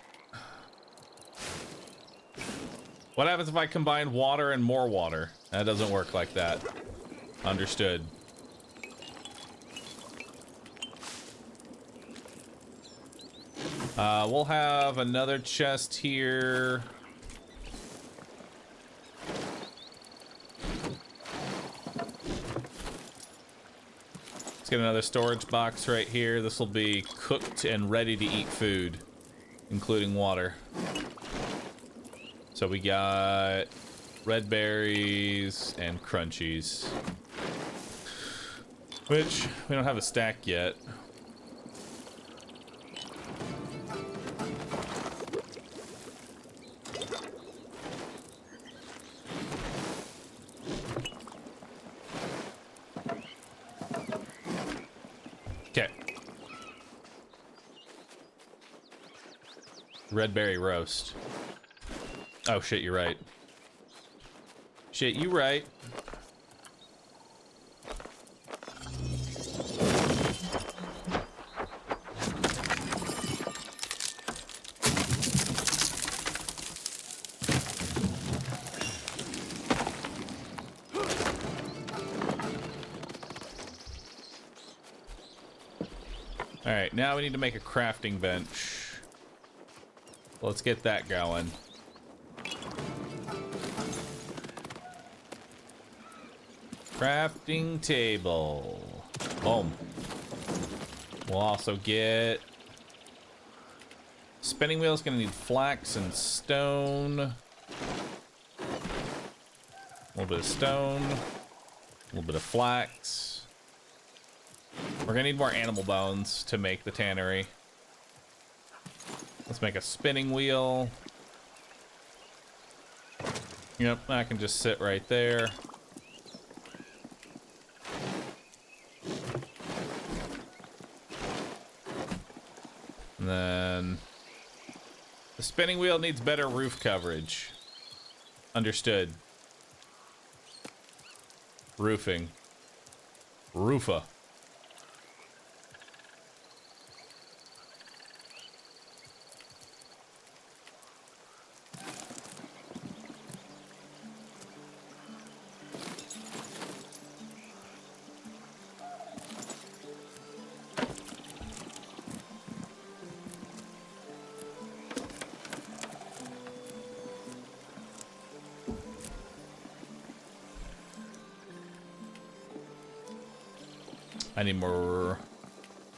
What happens if I combine water and more water? That doesn't work like that. Understood. We'll have another chest here. Let's get another storage box right here. This will be cooked and ready to eat food, including water. So we got red berries and crunchies, which we don't have a stack yet. Red berry roast. Oh shit, you're right. Shit, you right. All right, now we need to make a crafting bench. Let's get that going. Crafting table. Boom. We'll also get... Spinning wheel's gonna need flax and stone. A little bit of stone. A little bit of flax. We're gonna need more animal bones to make the tannery. Let's make a spinning wheel. Yep, that can just sit right there. And then the spinning wheel needs better roof coverage. Understood. Roofing. Roofa.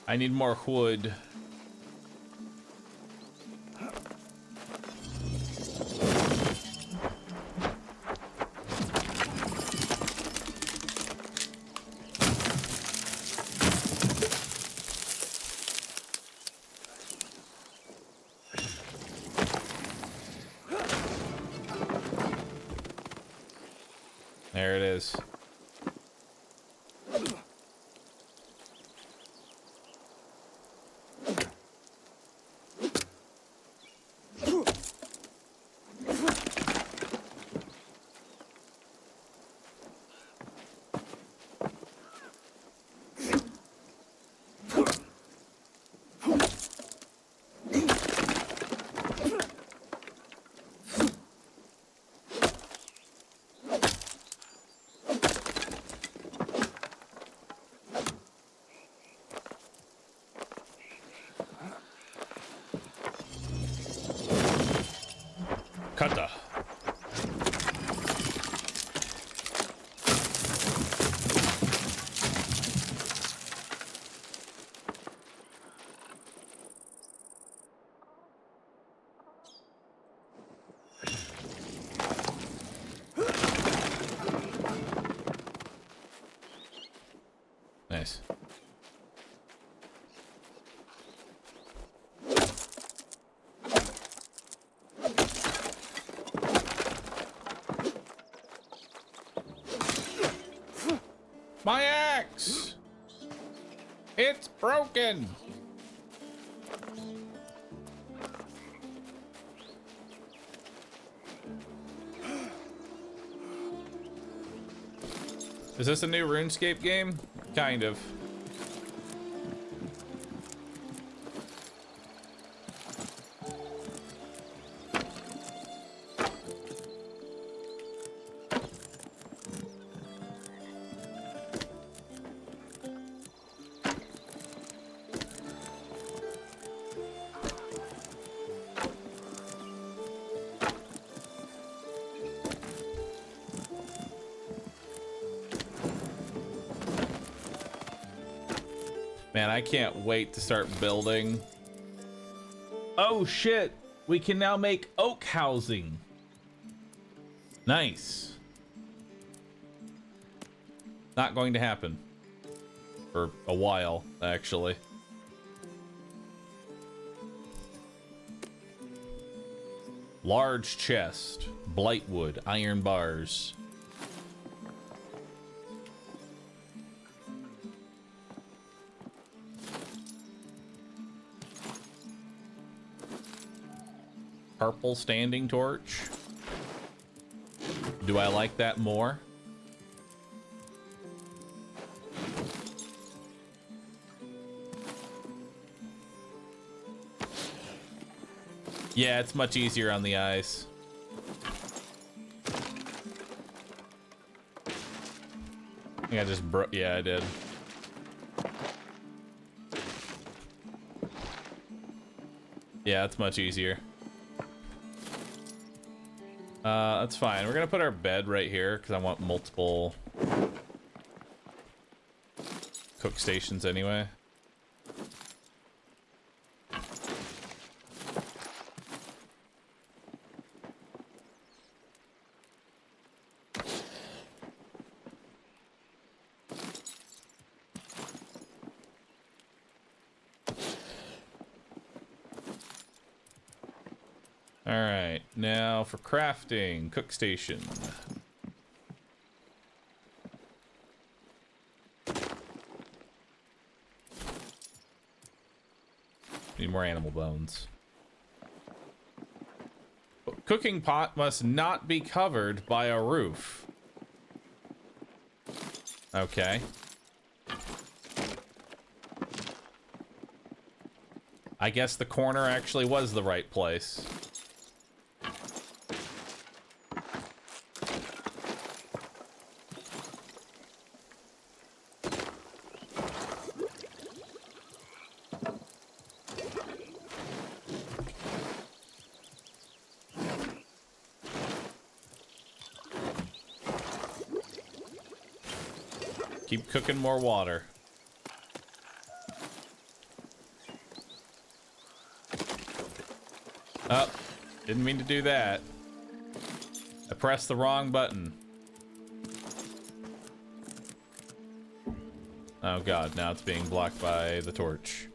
I need more wood. There it is. Kata. Nice. My axe! It's broken! Is this a new RuneScape game? Kind of. Man, I can't wait to start building. Oh shit! We can now make oak housing. Nice. Not going to happen. For a while, actually. Large chest, blightwood, iron bars. Purple standing torch. Do I like that more? Yeah, it's much easier on the eyes. I think I just broke. Yeah, I did. Yeah, it's much easier. That's fine. We're gonna put our bed right here because I want multiple cook stations anyway. Alright, now for crafting, cook station. Need more animal bones. Cooking pot must not be covered by a roof. Okay. I guess the corner actually was the right place. Keep cooking more water. Oh, didn't mean to do that. I pressed the wrong button. Oh god, now it's being blocked by the torch.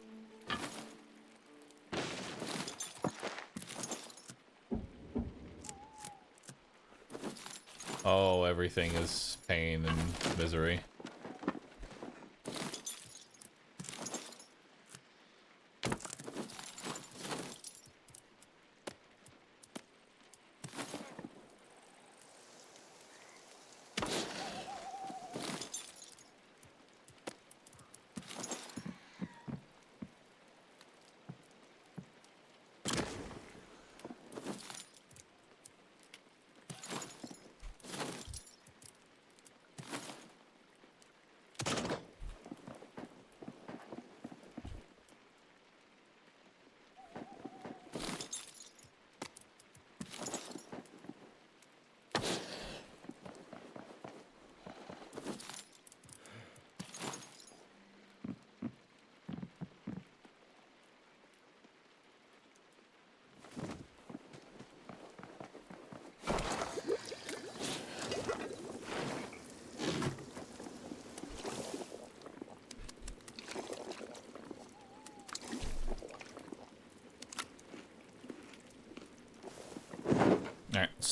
Oh, everything is pain and misery.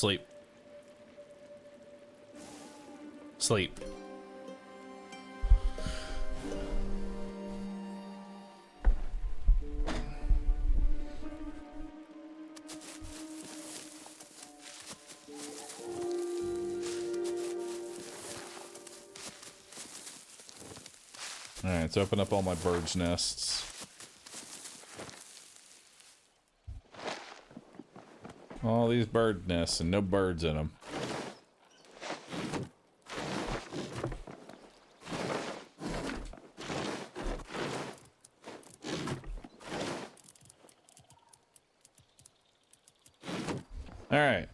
Sleep. Sleep. Alright, let's open up all my birds' nests. All these bird nests and no birds in them. Alright.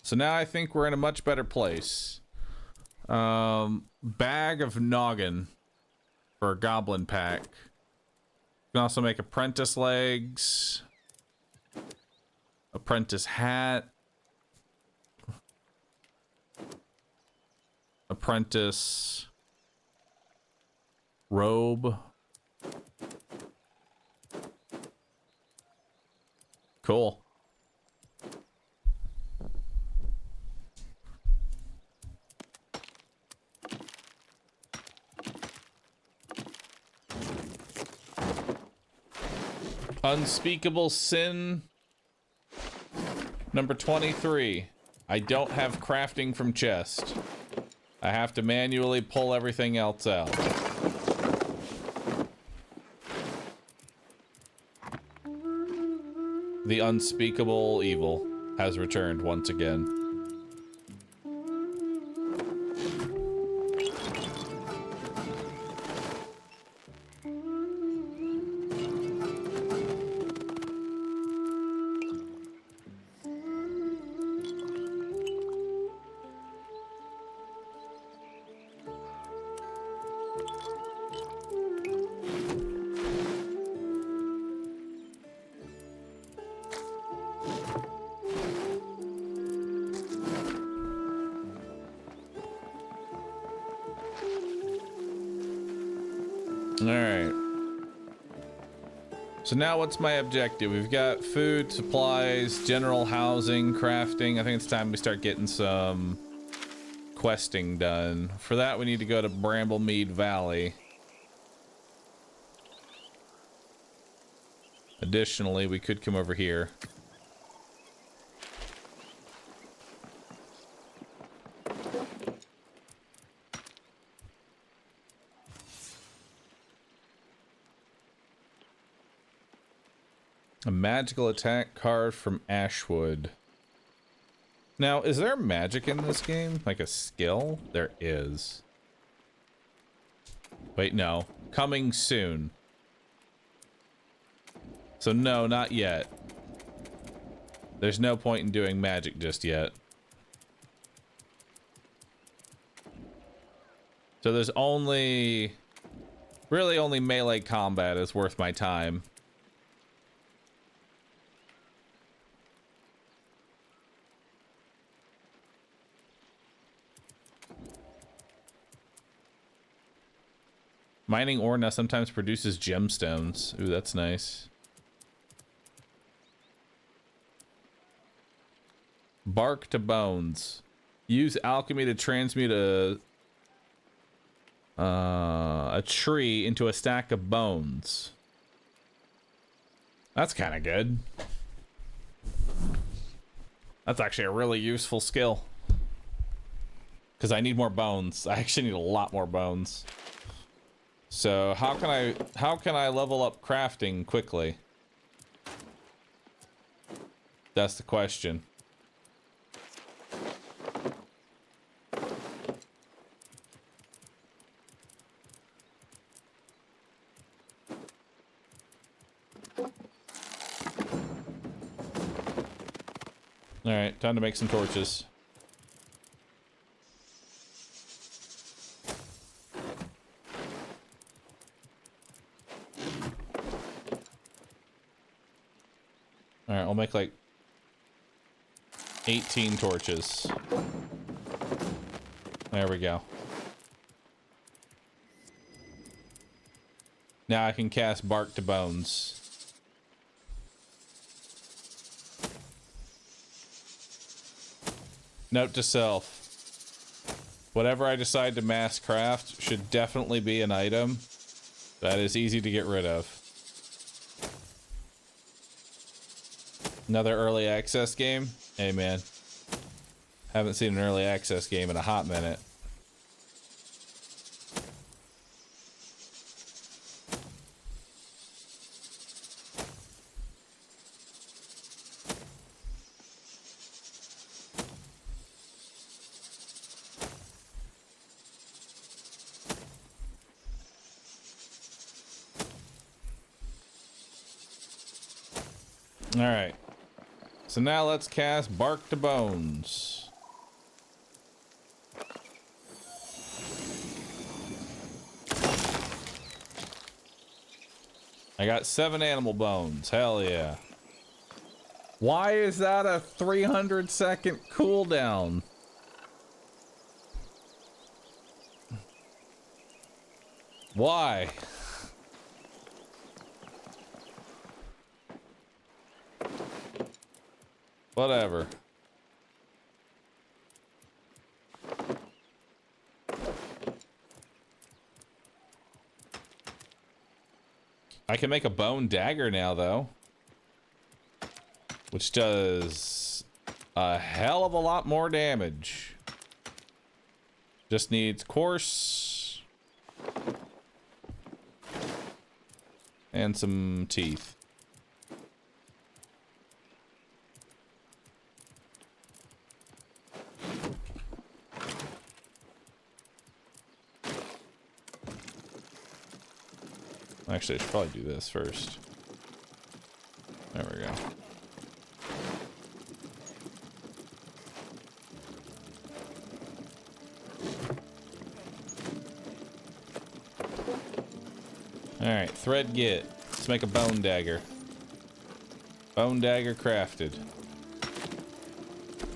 So now I think we're in a much better place. Bag of noggin for a goblin pack. You can also make apprentice legs. Apprentice hat. Apprentice robe. Cool. Unspeakable sin number 23. I don't have crafting from chest. I have to manually pull everything else out. The unspeakable evil has returned once again. Alright. So now what's my objective? We've got food, supplies, general housing, crafting. I think it's time we start getting some questing done. For that, we need to go to Bramblemead Valley. Additionally, we could come over here. A magical attack card from Ashwood. Now, is there magic in this game? Like a skill? There is. Wait, no. Coming soon. So no, not yet. There's no point in doing magic just yet. So there's only... really only melee combat is worth my time. Mining ore now sometimes produces gemstones. Ooh, that's nice. Bark to bones. Use alchemy to transmute a tree into a stack of bones. That's kind of good. That's actually a really useful skill. Because I need more bones. I actually need a lot more bones. So how can I level up crafting quickly? That's the question. All right, time to make some torches. All right, I'll make like 18 torches. There we go. Now I can cast Bark to Bones. Note to self. Whatever I decide to mass craft should definitely be an item that is easy to get rid of. Another early access game? Hey man. Haven't seen an early access game in a hot minute. Alright. So now let's cast Bark to Bones. I got 7 animal bones. Hell yeah. Why is that a 300-second cooldown? Why? Whatever. I can make a bone dagger now, though. Which does a hell of a lot more damage. Just needs coarse. And some teeth. Actually, I should probably do this first. There we go. Alright, thread get. Let's make a bone dagger. Bone dagger crafted.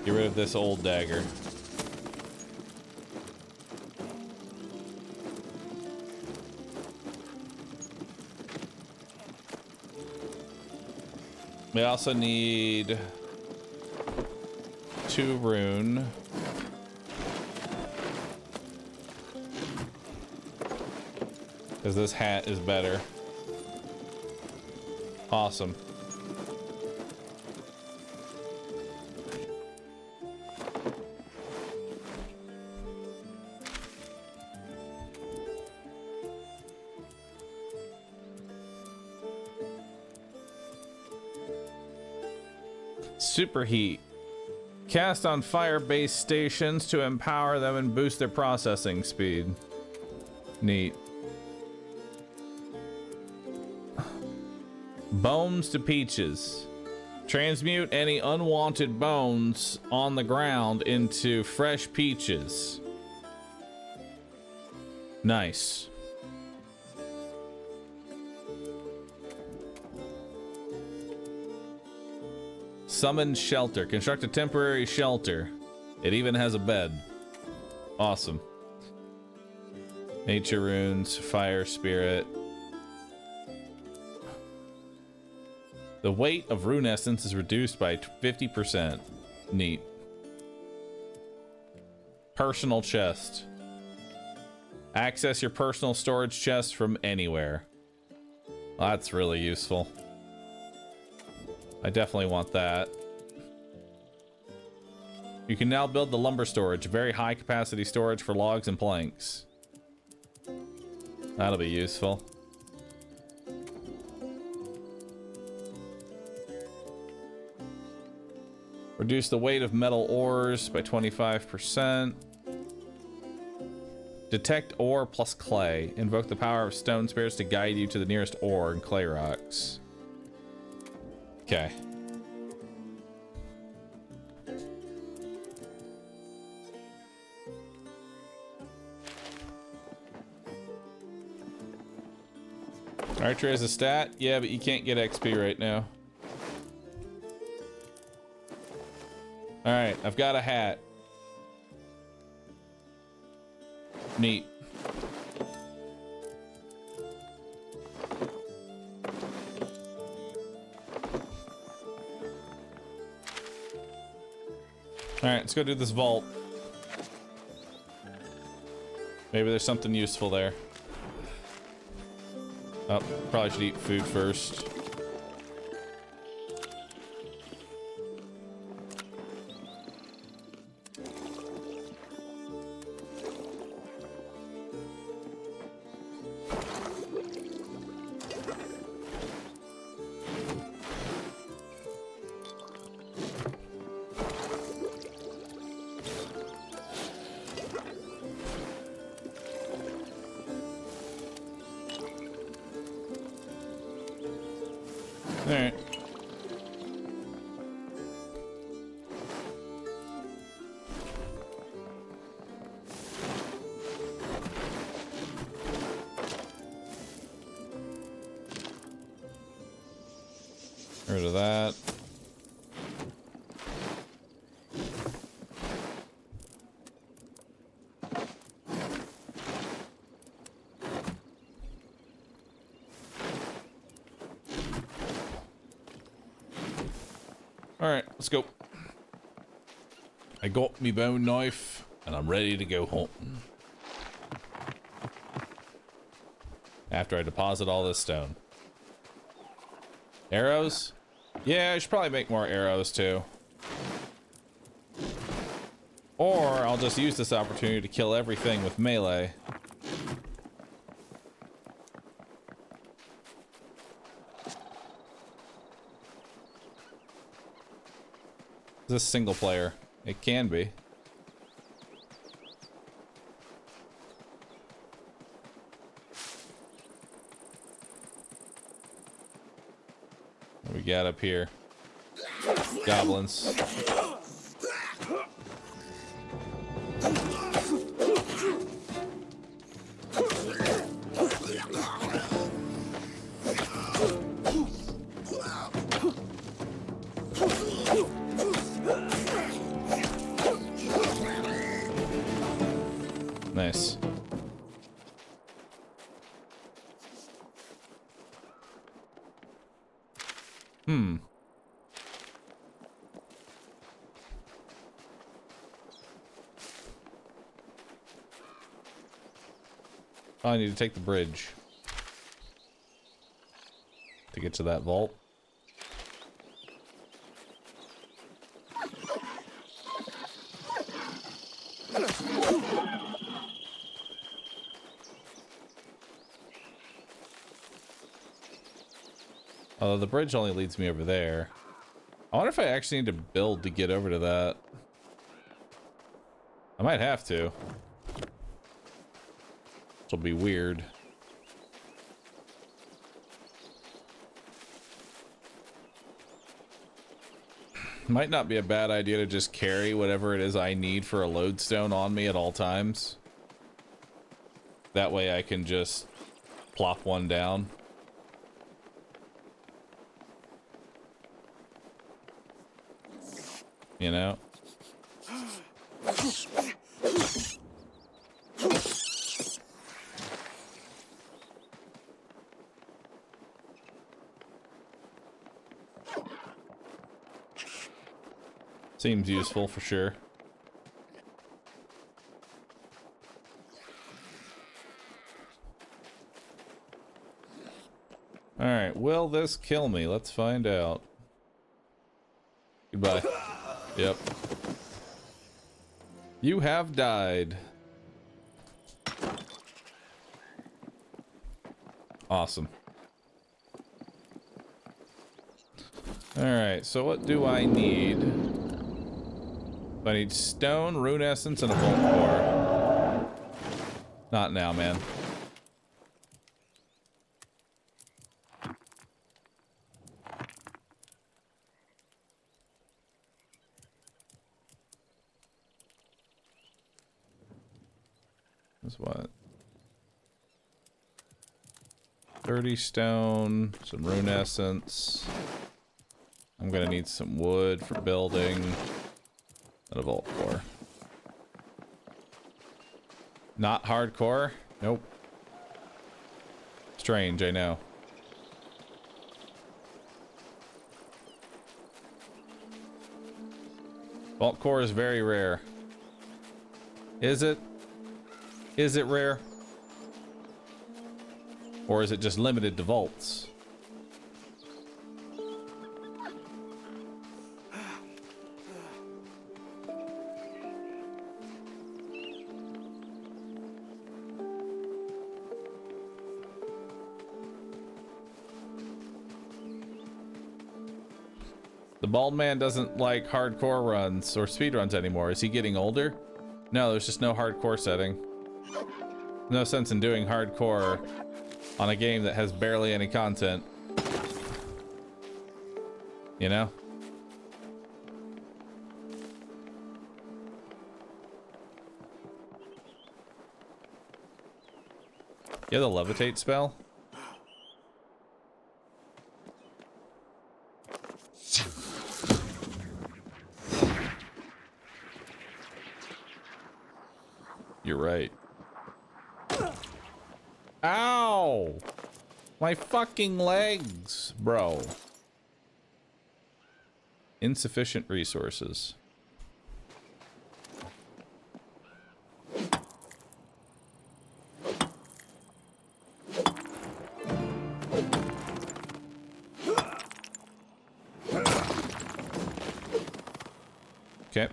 Get rid of this old dagger. We also need 2 rune. Because this hat is better. Awesome. Superheat. Cast on fire-based stations to empower them and boost their processing speed. Neat. Bones to peaches. Transmute any unwanted bones on the ground into fresh peaches. Nice. Summon shelter. Construct a temporary shelter. It even has a bed. Awesome. Nature runes, fire spirit. The weight of rune essence is reduced by 50%. Neat. Personal chest. Access your personal storage chest from anywhere. Well, that's really useful. I definitely want that. You can now build the lumber storage, very high capacity storage for logs and planks. That'll be useful. Reduce the weight of metal ores by 25%. Detect ore plus clay. Invoke the power of stone spirits to guide you to the nearest ore and clay rocks. Okay. Archery has a stat? Yeah, but you can't get XP right now. Alright, I've got a hat. Neat. Alright, let's go do this vault. Maybe there's something useful there. Oh, probably should eat food first. Alright. Rid of that. Alright, let's go. I got me bone knife, and I'm ready to go hunting. After I deposit all this stone. Arrows? Yeah, I should probably make more arrows too. Or I'll just use this opportunity to kill everything with melee. Is this single player? It can be. What we got up here? Goblins. Nice. Oh, I need to take the bridge to get to that vault. Although the bridge only leads me over there. I wonder if I actually need to build to get over to that. I might have to. This'll be weird. Might not be a bad idea to just carry whatever it is I need for a lodestone on me at all times. That way I can just plop one down. You know? Seems useful for sure. Alright, will this kill me? Let's find out. Goodbye. Yep. You have died. Awesome. Alright, so what do I need? I need stone, rune essence, and a bolt core. Not now, man. That's what? 30 stone, some rune essence. I'm gonna need some wood for building. And a vault core. Not hardcore? Nope. Strange, I know. Vault core is very rare. Is it? Is it rare? Or is it just limited to vaults? The bald man doesn't like hardcore runs or speed runs anymore. Is he getting older? No, there's just no hardcore setting. No sense in doing hardcore on a game that has barely any content. You know? You have the levitate spell? You're right. Ow! My fucking legs, bro. Insufficient resources. Okay.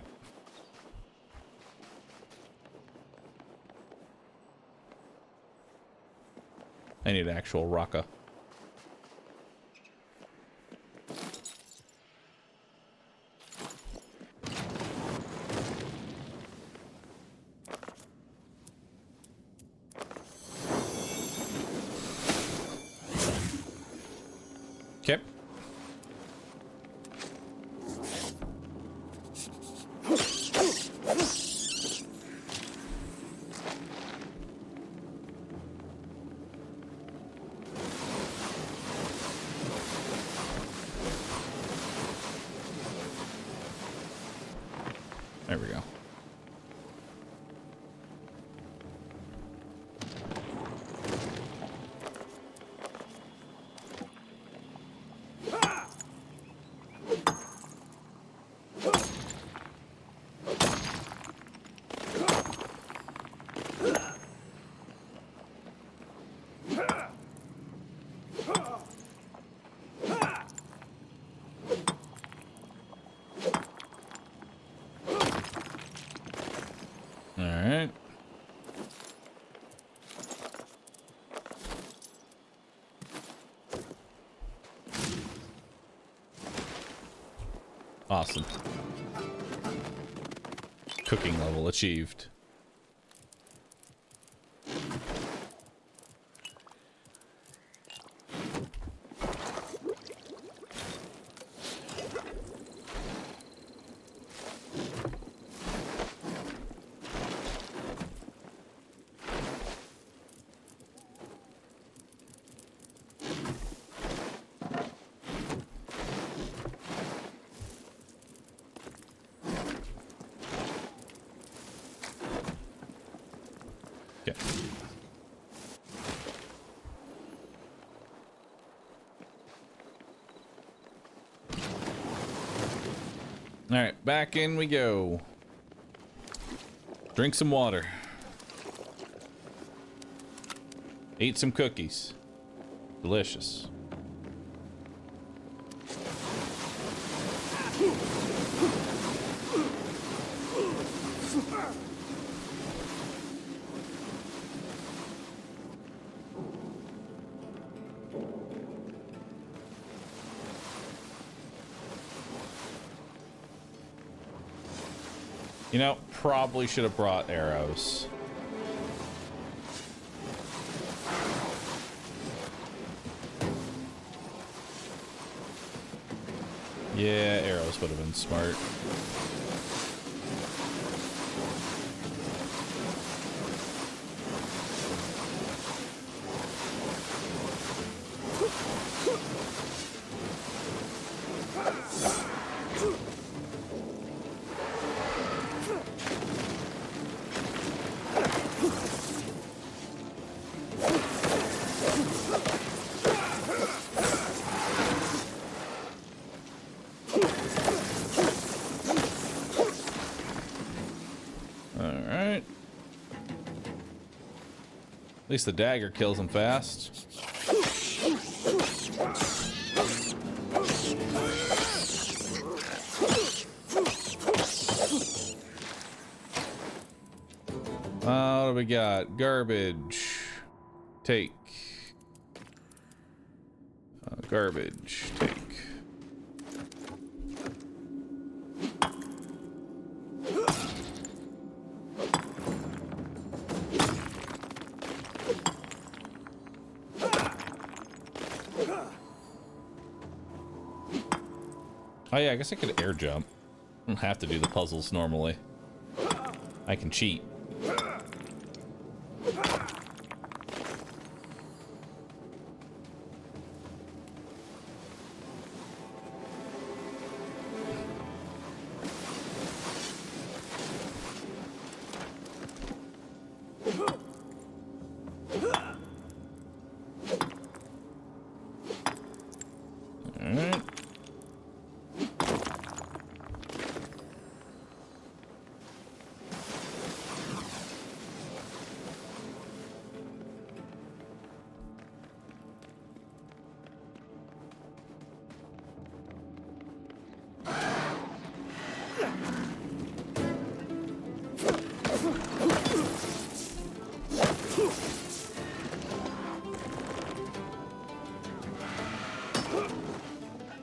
I need actual rocka. Okay. There we go. Alright. Awesome. Cooking level achieved. Okay. All right, back in we go. Drink some water. Eat some cookies. Delicious. You know, probably should have brought arrows. Yeah, arrows would have been smart. least the dagger kills him fast. What do we got? Garbage. Take. Garbage. Take. Oh yeah, I guess I could air jump. I don't have to do the puzzles normally. I can cheat.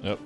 Yep.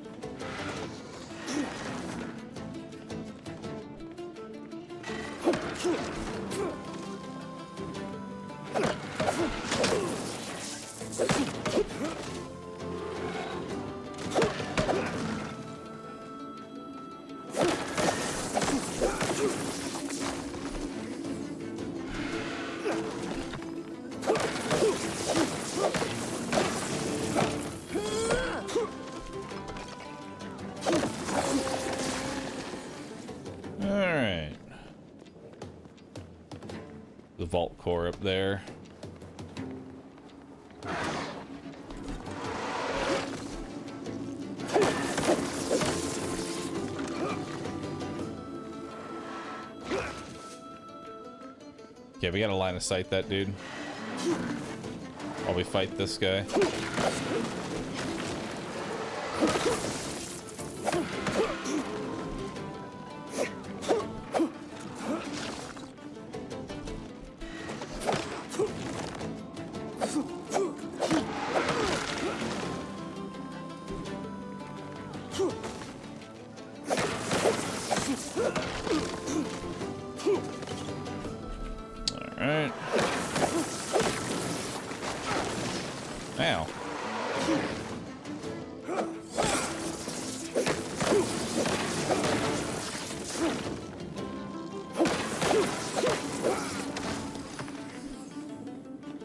Vault core up there. Okay, we gotta line of sight that dude while we fight this guy.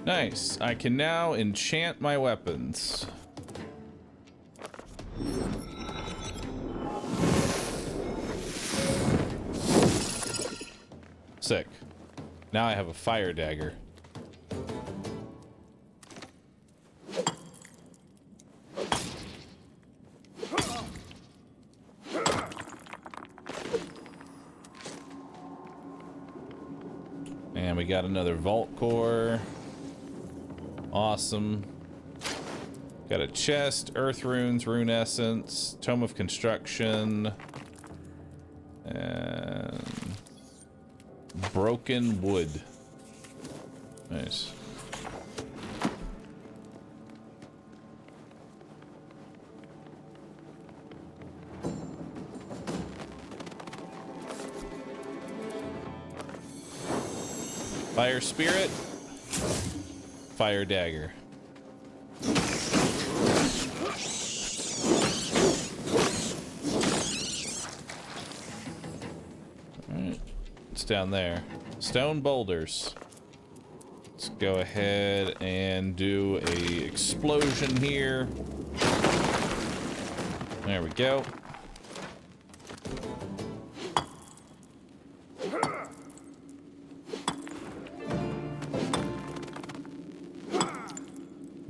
Nice. I can now enchant my weapons. Sick. Now I have a fire dagger. And we got another vault core. Awesome. Got a chest, earth runes, rune essence, tome of construction, and broken wood. Nice. Fire spirit. Fire dagger. Alright. It's down there. Stone boulders. Let's go ahead and do a explosion here. There we go.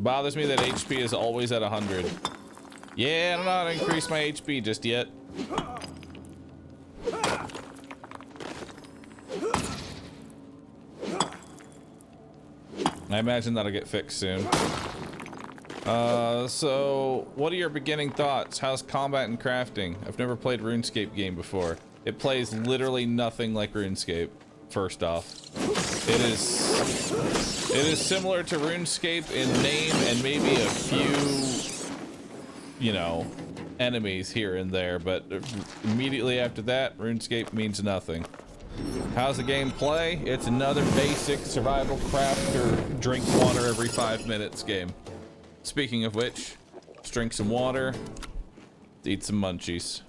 Bothers me that HP is always at 100. Yeah, I don't know how to increase my HP just yet. I imagine that'll get fixed soon. So what are your beginning thoughts? How's combat and crafting? I've never played RuneScape game before. It plays literally nothing like RuneScape, first off. It is similar to RuneScape in name and maybe a few, you know, enemies here and there, but immediately after that, RuneScape means nothing. How's the game play? It's another basic survival craft or drink water every 5 minutes game. Speaking of which, let's drink some water, eat some munchies.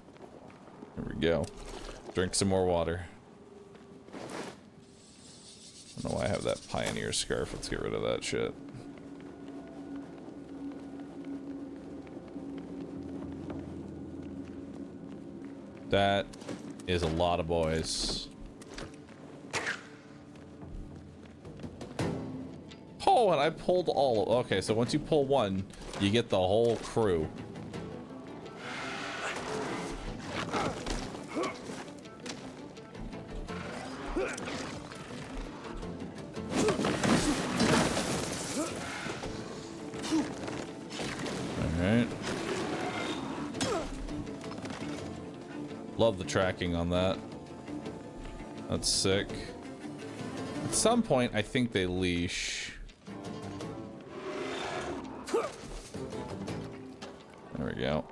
There we go. Drink some more water. I don't know why I have that pioneer scarf. Let's get rid of that shit. That is a lot of boys. Oh, and I pulled all. Okay, so once you pull one, you get the whole crew. Alright. Love the tracking on that. That's sick. At some point, I think they leash. There we go.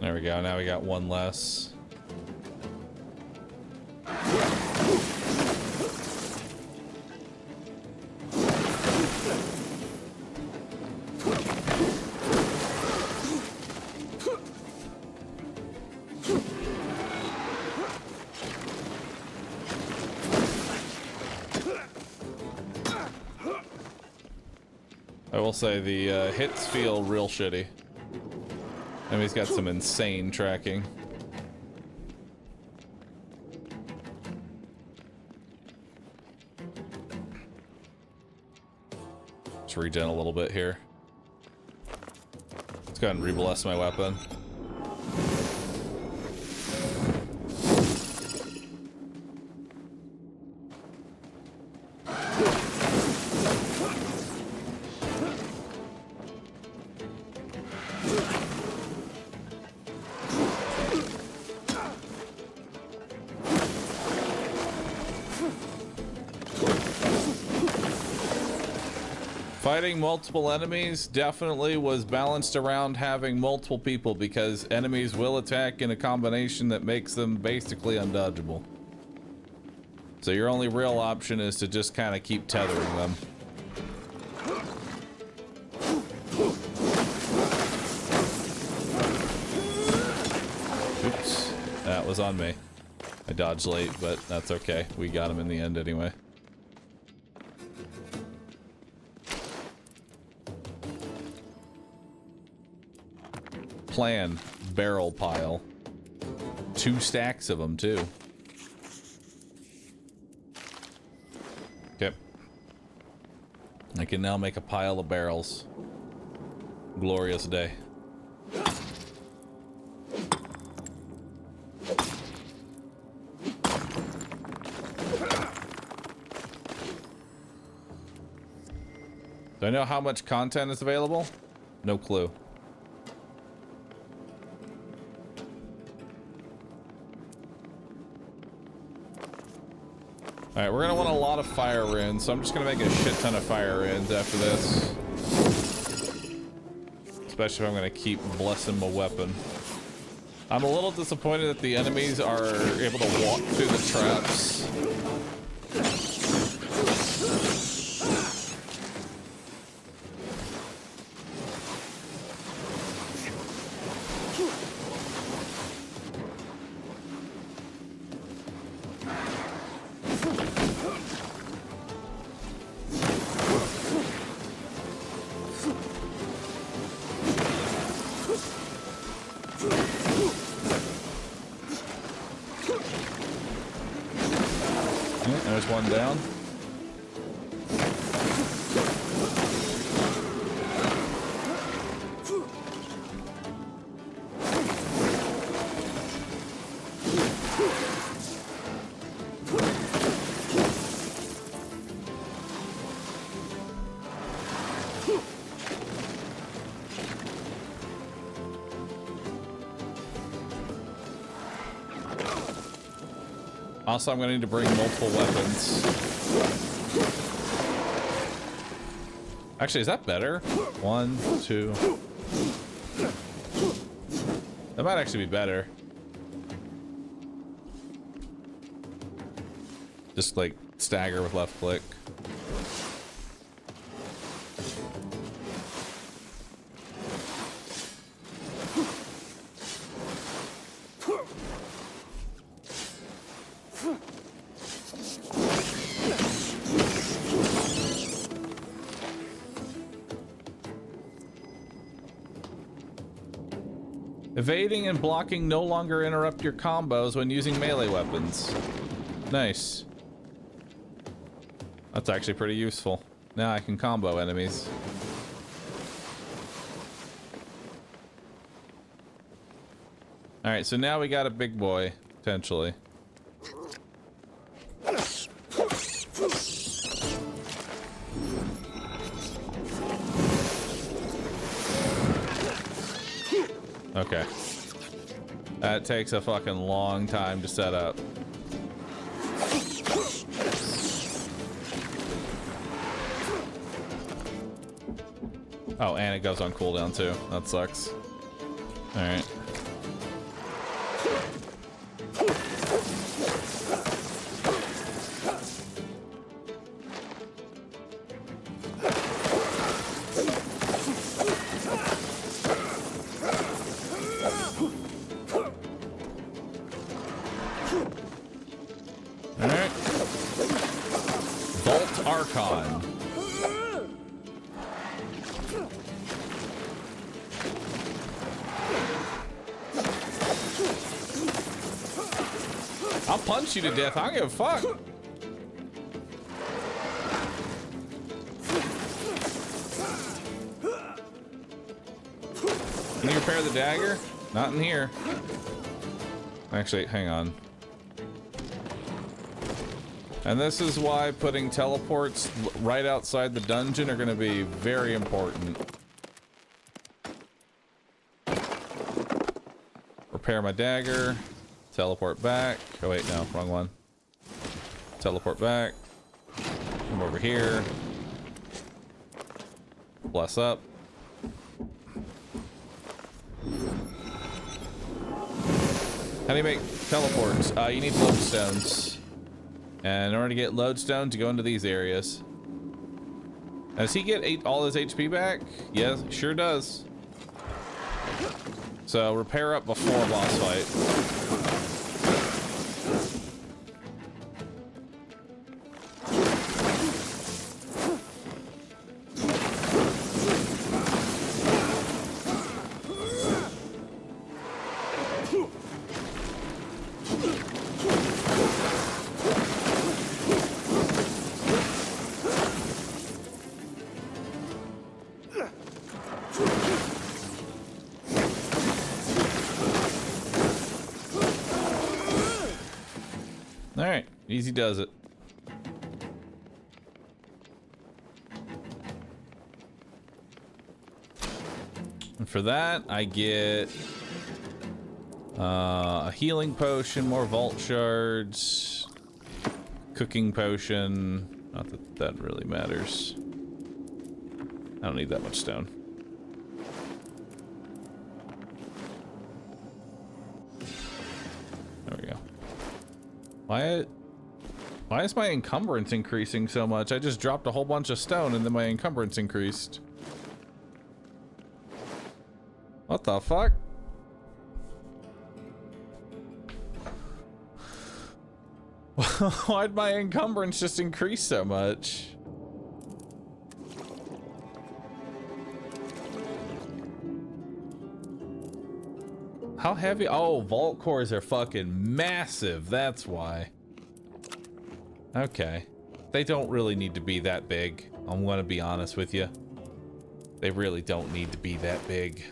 There we go. Now we got one less. I will say the hits feel real shitty. I mean, he's got some insane tracking. Let's regen a little bit here. Let's go ahead and rebless my weapon. Fighting multiple enemies definitely was balanced around having multiple people, because enemies will attack in a combination that makes them basically undodgeable. So your only real option is to just kind of keep tethering them. Oops, that was on me. I dodged late, but that's okay. We got him in the end anyway. Plan barrel pile. 2 stacks of them too. Okay. I can now make a pile of barrels. Glorious day. Do I know how much content is available? No clue. Alright, we're gonna want a lot of fire runes, so I'm just gonna make a shit ton of fire runes after this. Especially if I'm gonna keep blessing my weapon. I'm a little disappointed that the enemies are able to walk through the traps. There's one down. Also, I'm gonna need to bring multiple weapons. Actually, is that better? 1, 2. That might actually be better. Just like stagger with left click. Evading and blocking no longer interrupt your combos when using melee weapons. Nice. That's actually pretty useful. Now I can combo enemies. Alright, so now we got a big boy, potentially. Okay. That takes a fucking long time to set up. Oh, and it goes on cooldown too. That sucks. Alright. Alright. Vault Archon. I'll punch you to death. I don't give a fuck. Can you repair the dagger? Not in here. Actually, hang on. And this is why putting teleports right outside the dungeon are going to be very important. Repair my dagger. Teleport back. Oh wait, no, wrong one. Teleport back. Come over here. Bless up. How do you make teleports? You need lodestones. And in order to get lodestones, you go into these areas. Does he get all his HP back? Yes, sure does. So repair up before boss fight. Alright, easy does it. And for that, I get a healing potion, more vault shards, cooking potion. Not that that really matters. I don't need that much stone. There we go. Why is my encumbrance increasing so much? I just dropped a whole bunch of stone and then my encumbrance increased. What the fuck? Why'd my encumbrance just increase so much? How heavy? Oh, vault cores are fucking massive. That's why. Okay. They don't really need to be that big. I'm gonna be honest with you. They really don't need to be that big.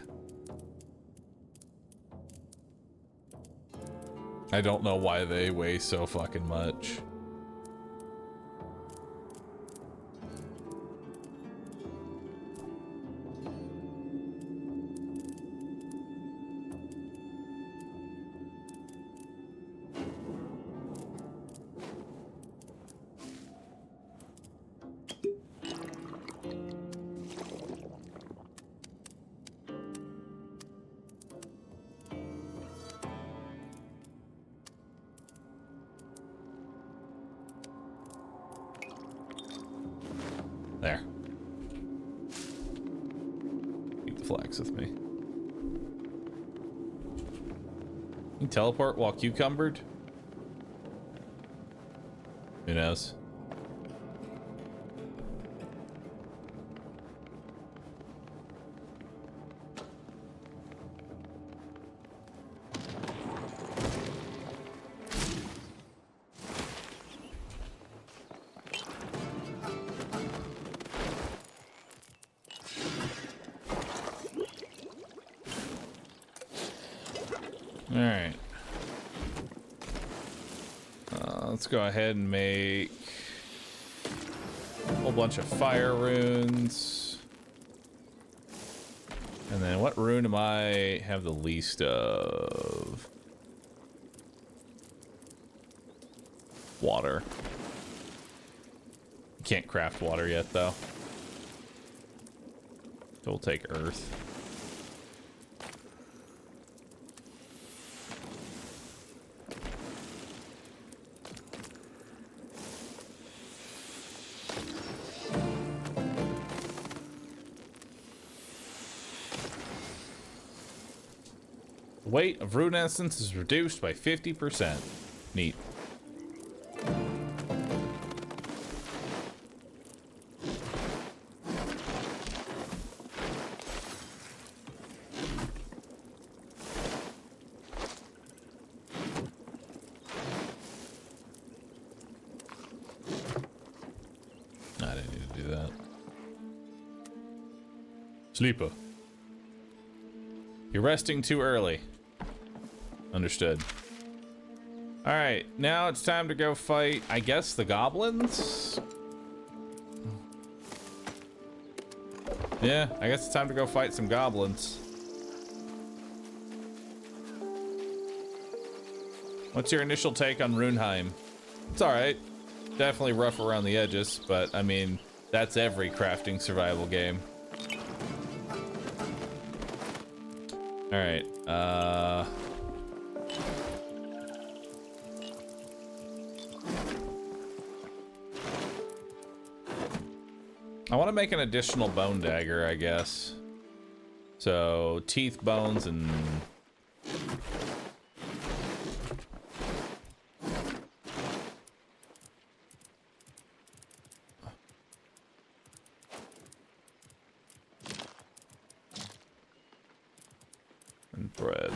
I don't know why they weigh so fucking much. There. Keep the flax with me. You teleport while cucumbered? Who knows? All right. Let's go ahead and make a whole bunch of fire runes. And then what rune am I have the least of? Water. Can't craft water yet though. So we'll take earth. The weight of rune essence is reduced by 50%. Neat. I didn't need to do that. Sleeper. You're resting too early. Understood. Alright, now it's time to go fight, I guess, the goblins? Yeah, I guess it's time to go fight some goblins. What's your initial take on Runeheim? It's alright. Definitely rough around the edges, but I mean, that's every crafting survival game. Alright, I want to make an additional bone dagger, I guess. So, teeth, bones, and... and bread.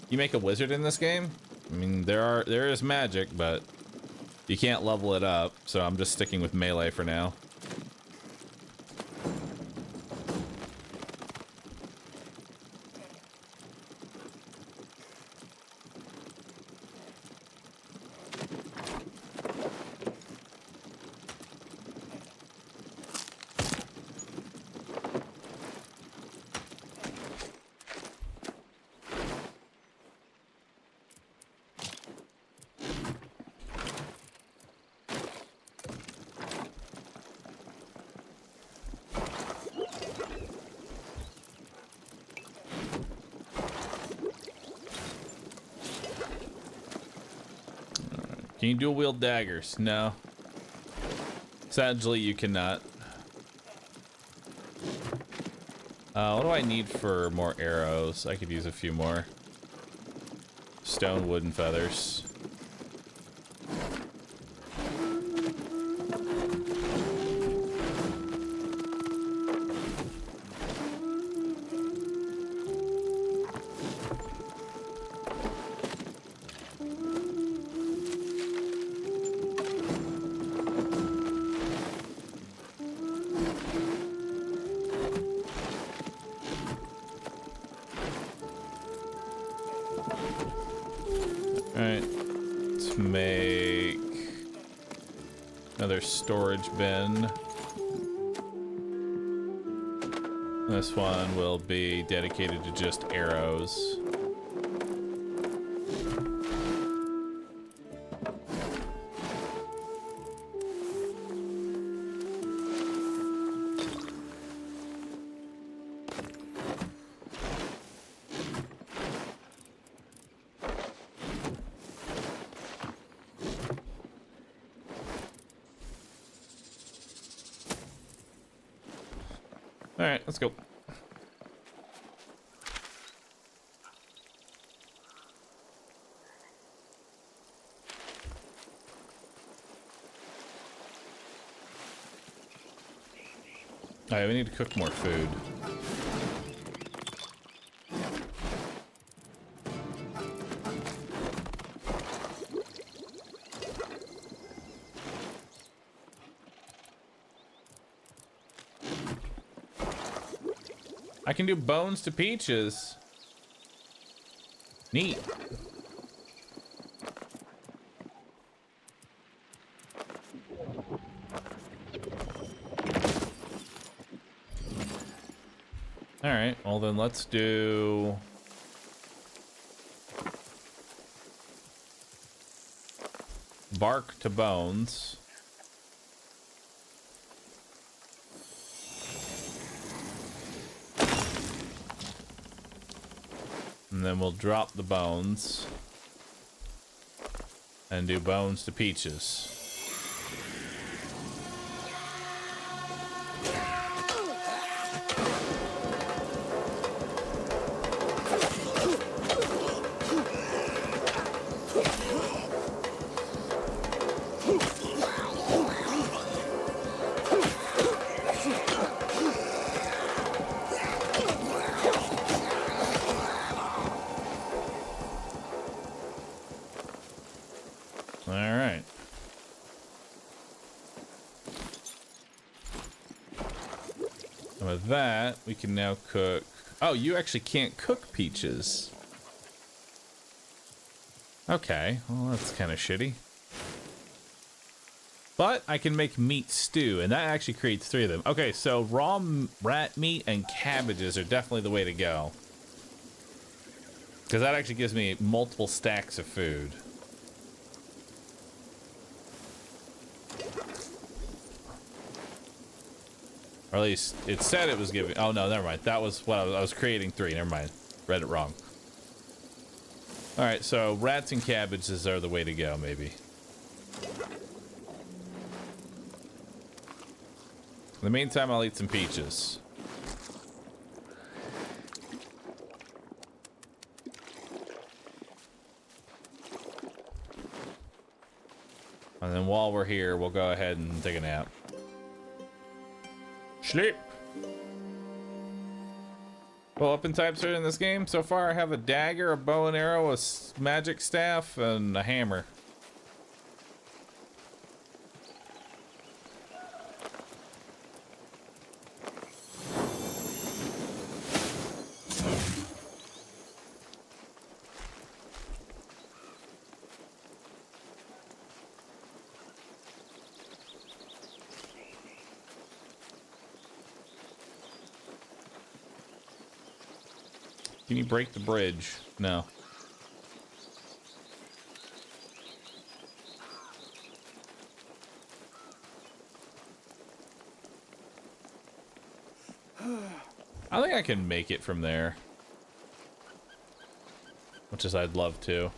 You make a wizard in this game? I mean, there is magic, but you can't level it up, so I'm just sticking with melee for now. Can you dual wield daggers? No. Sadly, you cannot. What do I need for more arrows? I could use a few more. Stone, wood, and feathers. Alright, let's make another storage bin. This one will be dedicated to just arrows. All right, let's go. All right, we need to cook more food. I can do bones to peaches. Neat. All right, well then let's do bark to bones. And then we'll drop the bones and do bones to peaches. That we can now cook. Oh, you actually can't cook peaches. Okay, well that's kind of shitty. But I can make meat stew, and that actually creates 3 of them. Okay, so raw rat meat and cabbages are definitely the way to go, because that actually gives me multiple stacks of food. Or at least it said it was giving. Oh no, never mind. That was what I was creating 3. Never mind. Read it wrong. All right, so rats and cabbages are the way to go, maybe. In the meantime, I'll eat some peaches. And then while we're here, we'll go ahead and take a nap. Sleep. Well, weapon types are in this game. So far, I have a dagger, a bow and arrow, a magic staff, and a hammer. Can you break the bridge? No. I think I can make it from there. Much as I'd love to.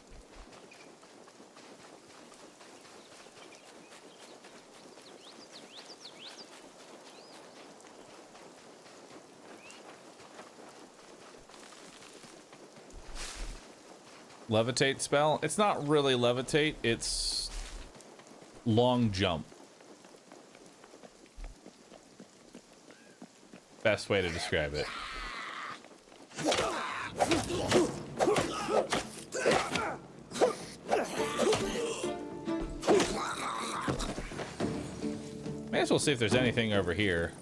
Levitate spell? It's not really levitate, it's long jump. Best way to describe it. May as well see if there's anything over here.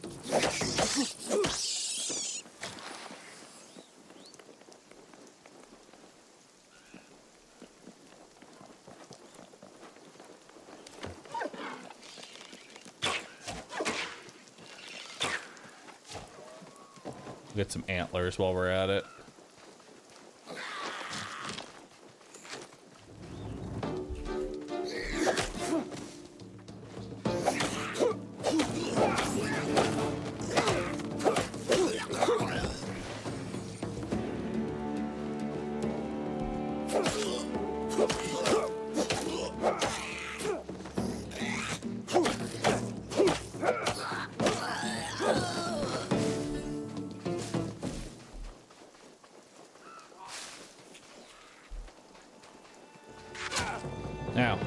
Get some antlers while we're at it. Now.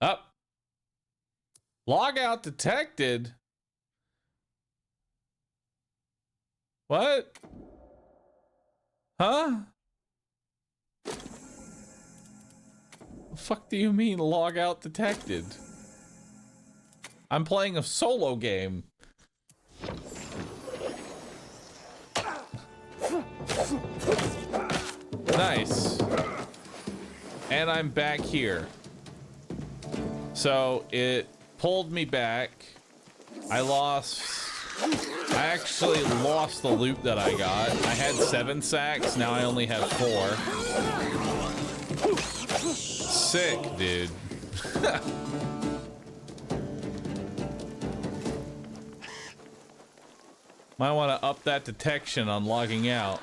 Up. Logout detected. What? Huh? The fuck do you mean logout detected? I'm playing a solo game. Nice. And I'm back here. So it pulled me back. I actually lost the loot that I got. I had 7 sacks, now I only have 4. Sick, dude. Might want to up that detection on logging out.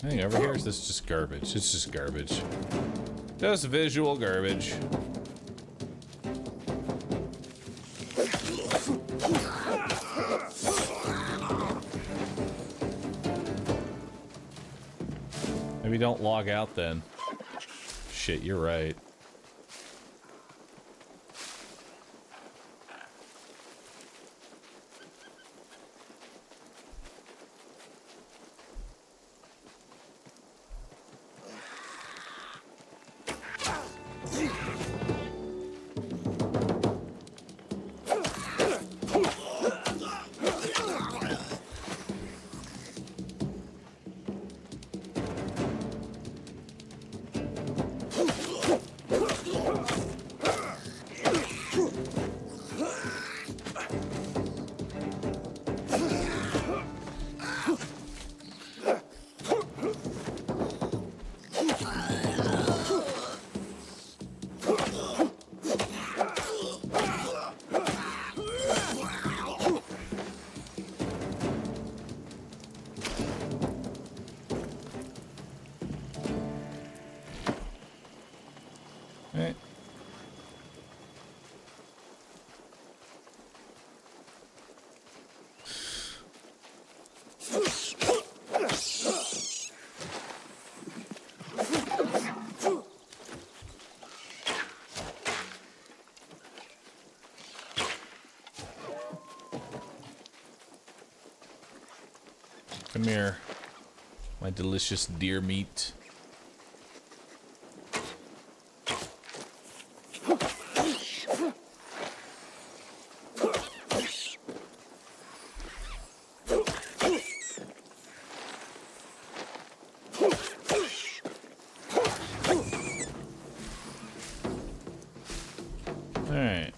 Hey, over here is this just garbage? It's just garbage. Just visual garbage. Maybe don't log out then. Shit, you're right. Come here, my delicious deer meat. All right.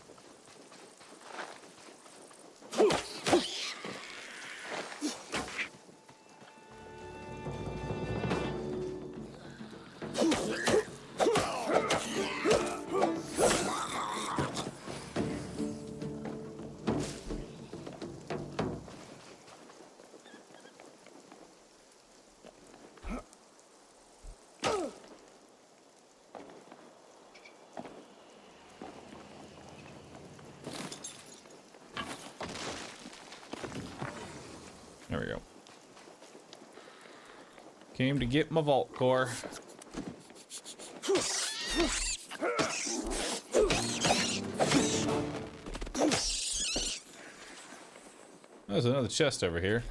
There we go. Came to get my vault core. There's another chest over here.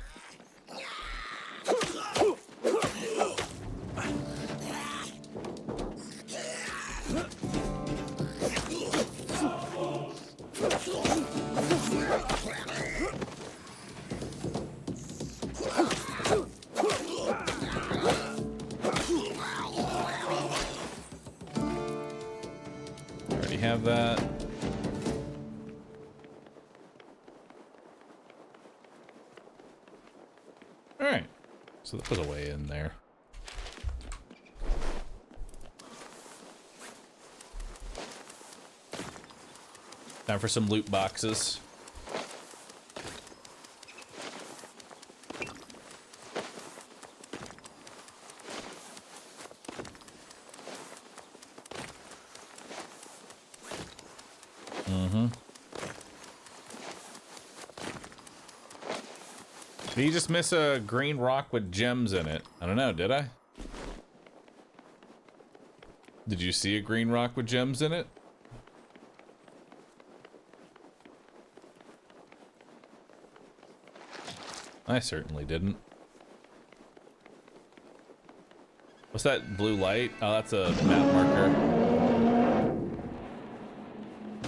Already have that. Alright, so that was a way in there. Time for some loot boxes. Mm-hmm. Did you just miss a green rock with gems in it? I don't know, did I? Did you see a green rock with gems in it? I certainly didn't. What's that blue light? Oh, that's a map marker.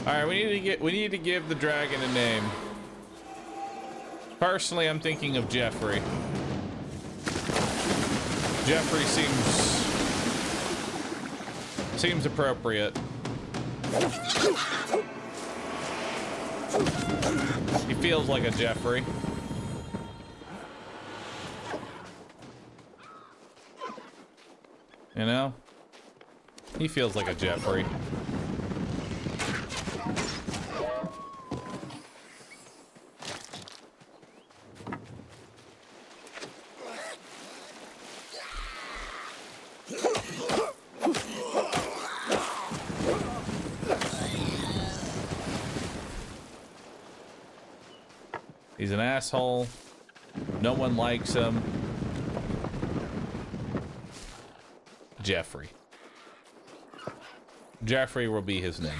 Alright, we need to give the dragon a name. Personally, I'm thinking of Jeffrey. Jeffrey seems appropriate. He feels like a Jeffrey. You know? He feels like a Jeffrey. He's an asshole. No one likes him. Jeffrey. Jeffrey will be his name.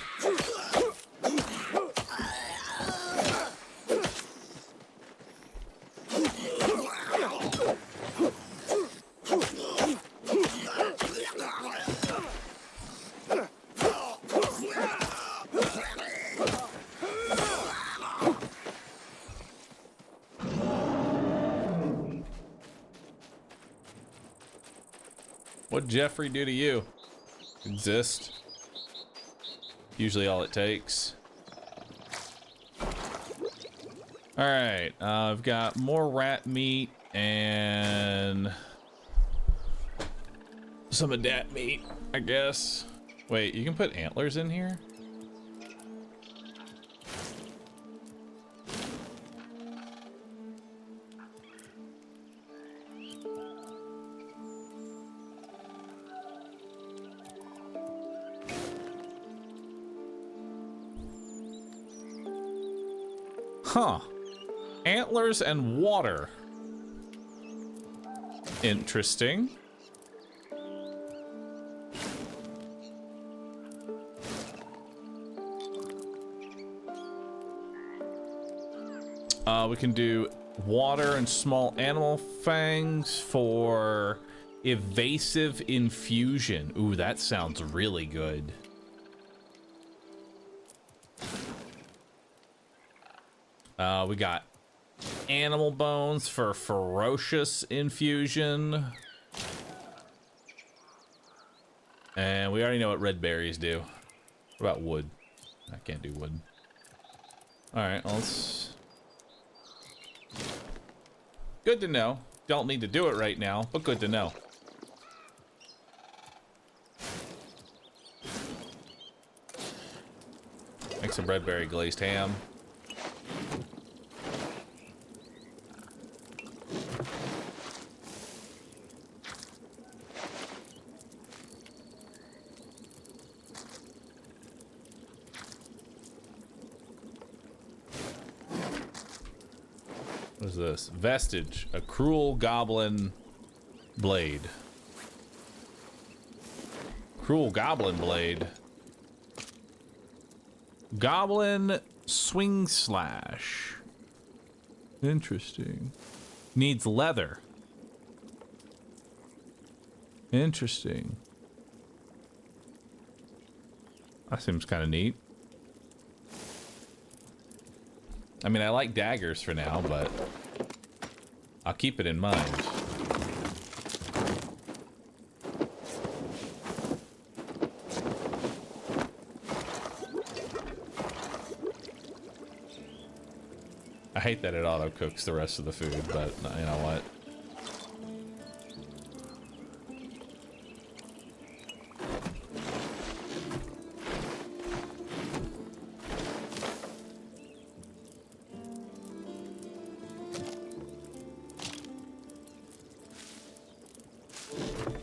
What'd Jeffrey do to you? Exist. Usually all it takes. Alright, I've got more rat meat and some of that meat, I guess. Wait, you can put antlers in here? Huh. Antlers and water. Interesting. We can do water and small animal fangs for evasive infusion. Ooh, that sounds really good. We got animal bones for ferocious infusion. And we already know what red berries do. What about wood? I can't do wood. Alright, let's... Good to know. Don't need to do it right now, but good to know. Make some red berry glazed ham. What is this? Vestige. A cruel goblin blade. Cruel goblin blade. Goblin swing slash. Interesting. Needs leather. Interesting. That seems kind of neat. I mean, I like daggers for now, but I'll keep it in mind. I hate that it auto cooks the rest of the food, but you know what?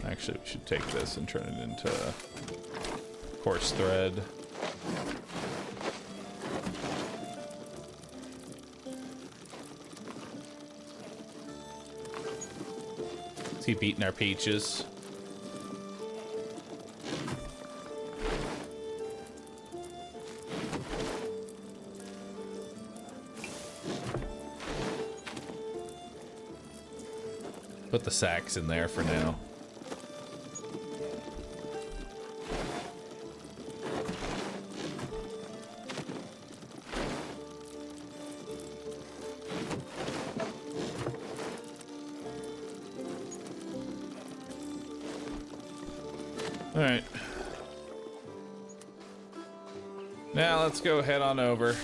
Actually, we should take this and turn it into coarse thread. Keep eating our peaches. Put the sacks in there for now. All right. Now let's go head on over.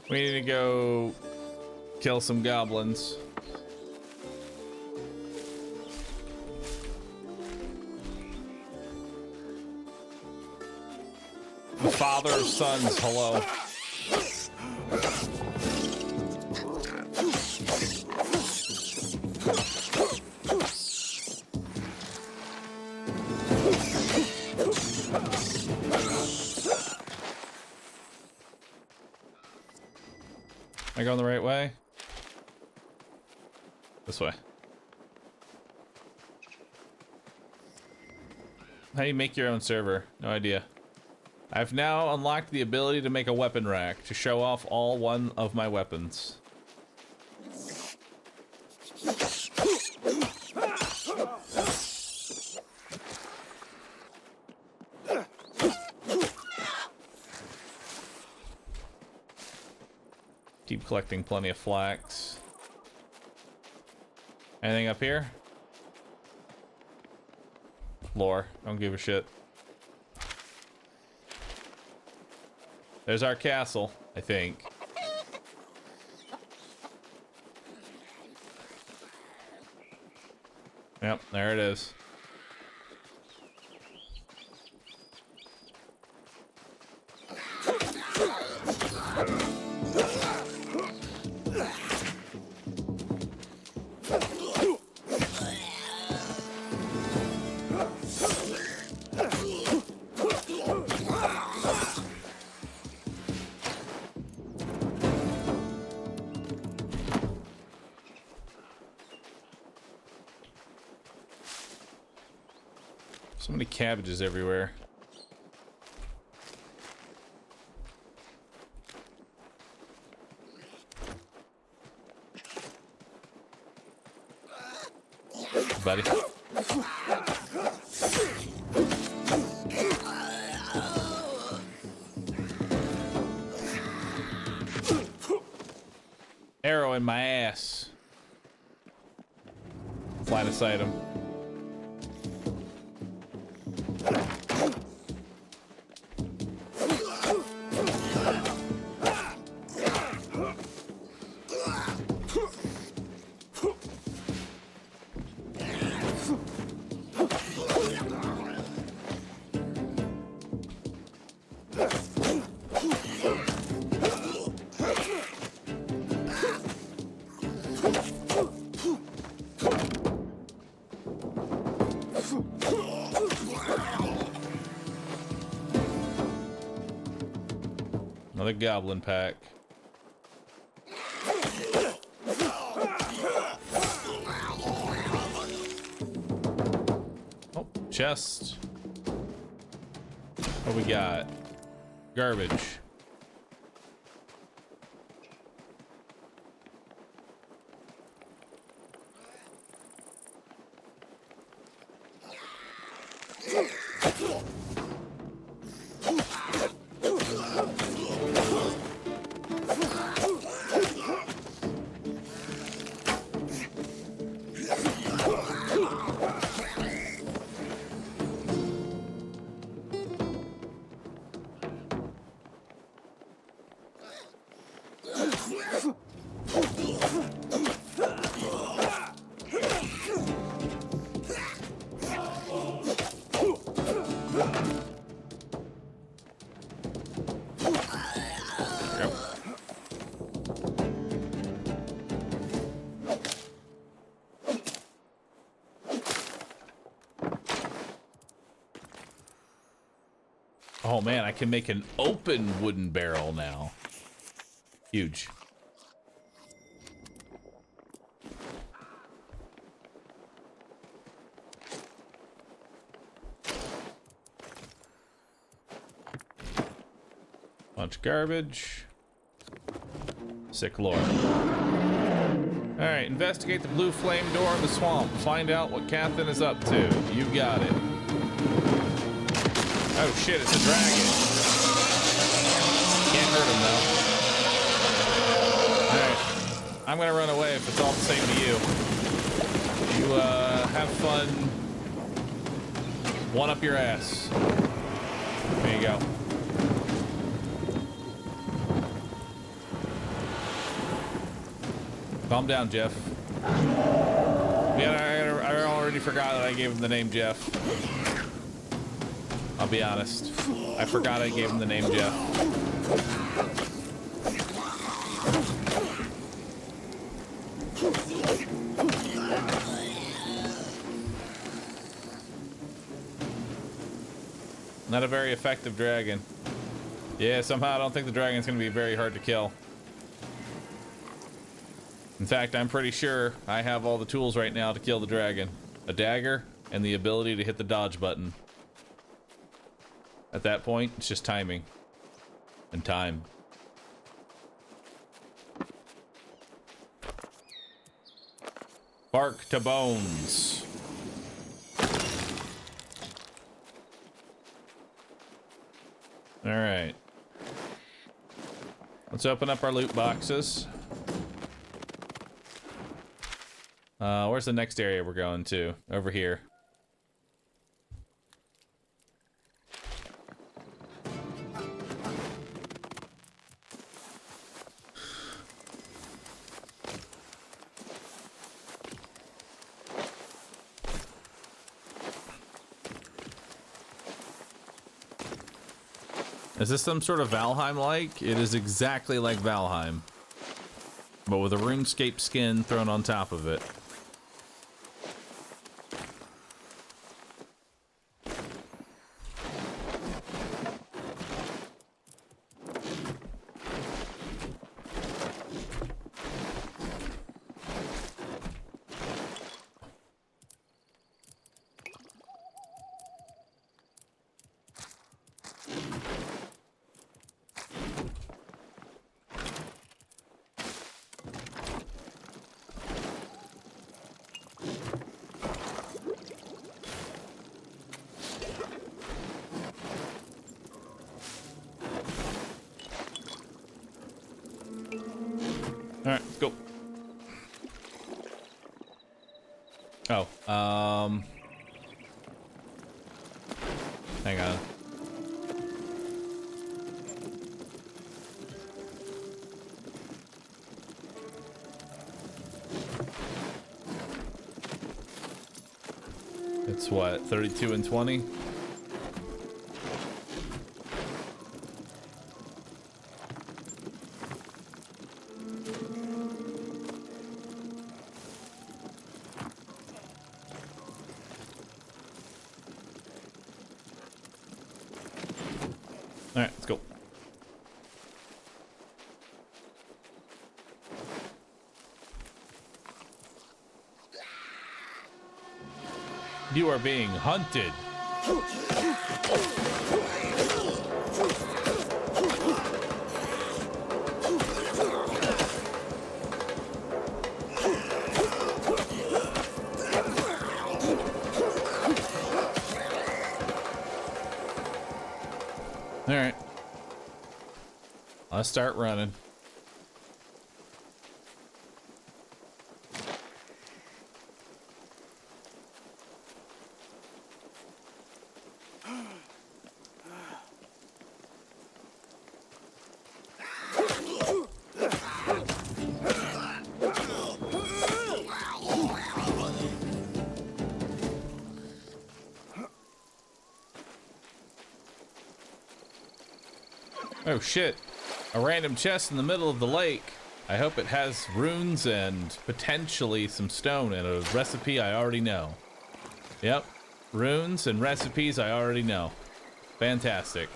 We need to go kill some goblins. The father of sons, hello. Am I going the right way? This way. How do you make your own server? No idea. I've now unlocked the ability to make a weapon rack to show off all one of my weapons. Keep collecting plenty of flax. Anything up here? Lore. Don't give a shit. There's our castle, I think. Yep, there it is. So many cabbages everywhere. Buddy. Arrow in my ass. Flat aside him. Another goblin pack. Oh, chest. What we got? Garbage. Oh man, I can make an open wooden barrel now. Huge. Bunch of garbage. Sick lore. Alright, investigate the blue flame door in the swamp. Find out what Catherine is up to. You got it. Oh shit, it's a dragon. Can't hurt him though. Alright. I'm gonna run away if it's all the same to you. You have fun. One up your ass. There you go. Calm down, Jeff. Yeah, I already forgot that I gave him the name Jeff. I'll be honest. I forgot I gave him the name Jeff. Not a very effective dragon. Yeah, somehow I don't think the dragon's gonna be very hard to kill. In fact, I'm pretty sure I have all the tools right now to kill the dragon. A dagger and the ability to hit the dodge button. At that point, it's just timing. And time. Bark to bones. Alright. Let's open up our loot boxes. Where's the next area we're going to? Over here. Is this some sort of Valheim-like? It is exactly like Valheim, but with a RuneScape skin thrown on top of it. Alright, let's go. Oh, hang on. It's what, 32 and 20? Alright, let's go. You are being hunted. All right. Let's start running. Oh shit, a random chest in the middle of the lake. I hope it has runes and potentially some stone and a recipe I already know. Yep, runes and recipes I already know. Fantastic.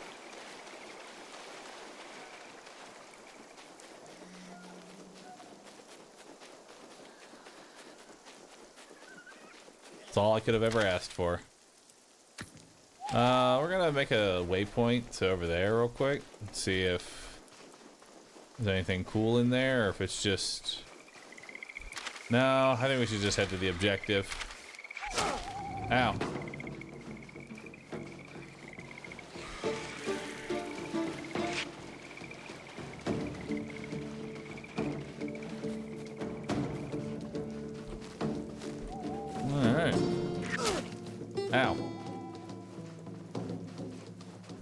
That's all I could have ever asked for. We're gonna make a waypoint over there real quick and see if there's anything cool in there, or if it's just... No, I think we should just head to the objective. Ow. Alright. Ow.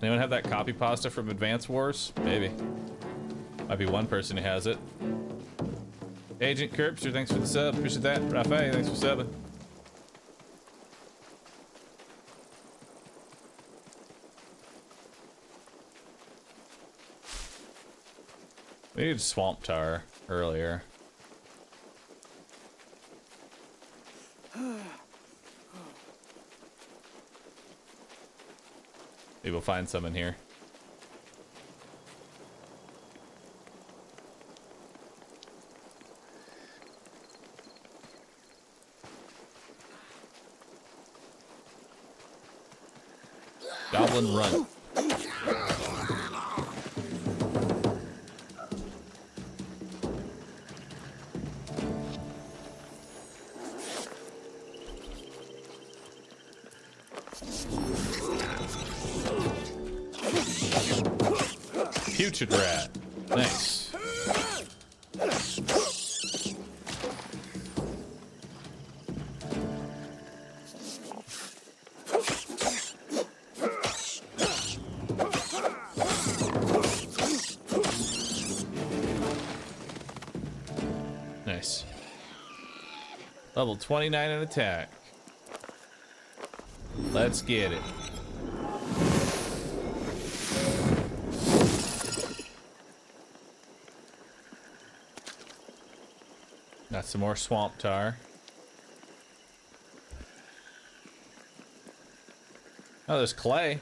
Anyone have that copy pasta from Advance Wars? Maybe. Might be one person who has it. Agent Curbster, thanks for the sub. Appreciate that. Rafael, thanks for subbing. We needed swamp tar earlier. Maybe we'll find some in here. Goblin run. Putrid rat. Nice. Nice. Level 29 in attack. Let's get it. Got some more swamp tar. Oh, there's clay.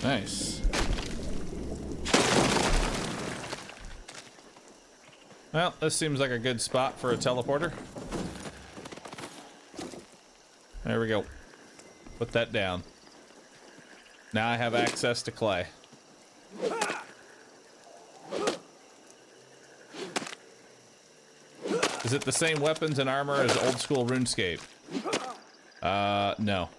Nice. Well, this seems like a good spot for a teleporter. There we go. Put that down. Now I have access to clay. Is it the same weapons and armor as old school RuneScape? No.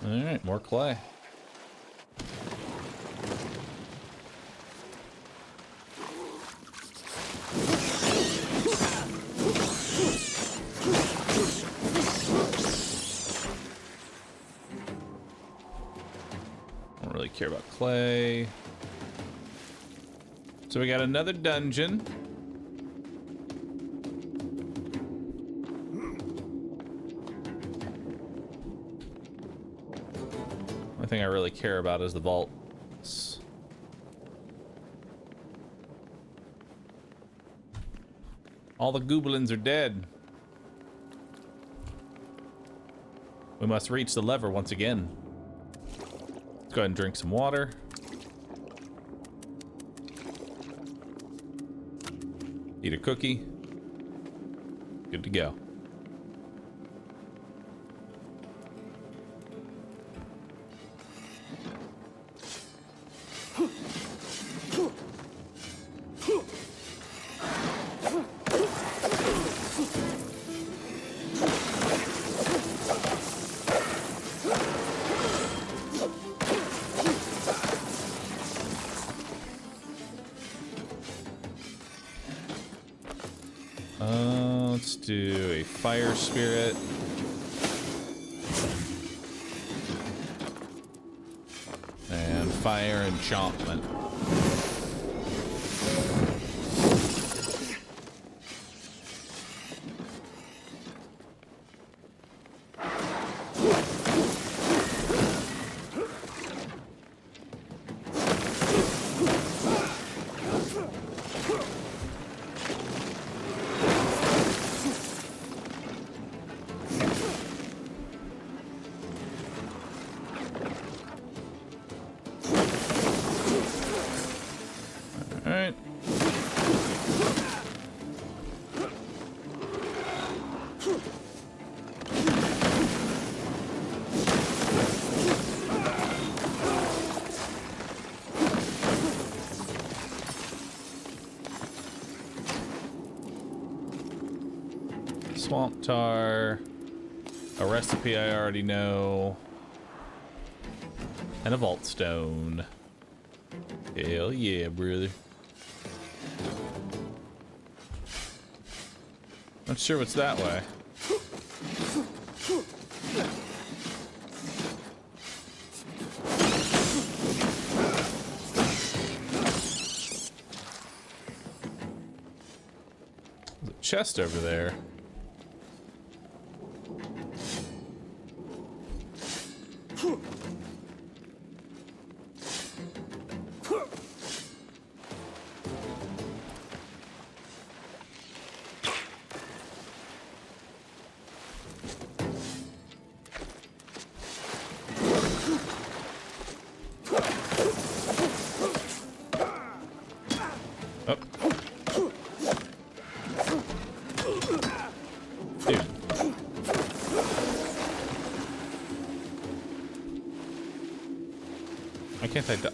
Alright, more clay. Don't really care about clay. So we got another dungeon. Thing I really care about is the vaults. All the goblins are dead. We must reach the lever once again. Let's go ahead and drink some water. Eat a cookie. Good to go. Let's do a fire spirit. fire enchantment. Alright. Swamp tar. A recipe I already know. And a vault stone. Hell yeah, brother. Not sure what's that way. There's a chest over there.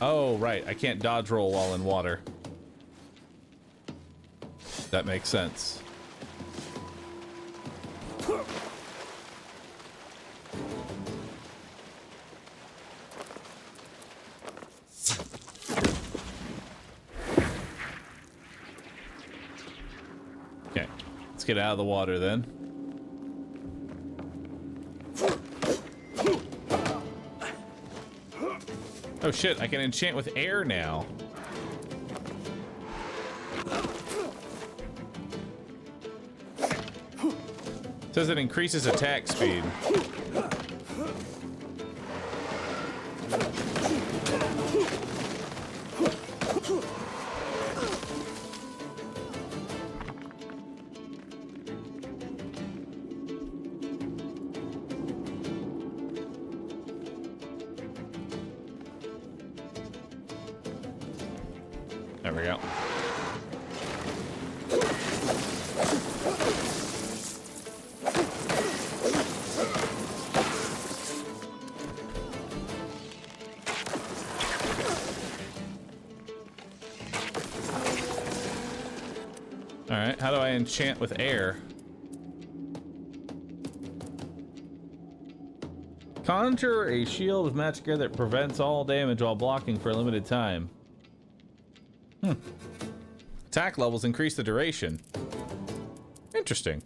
Oh, right. I can't dodge roll while in water. That makes sense. Okay. Let's get out of the water then. Oh shit, I can enchant with air now. It says it increases attack speed. There we go. All right, how do I enchant with air? Conjure a shield of magic air that prevents all damage while blocking for a limited time. Attack levels increase the duration. Interesting.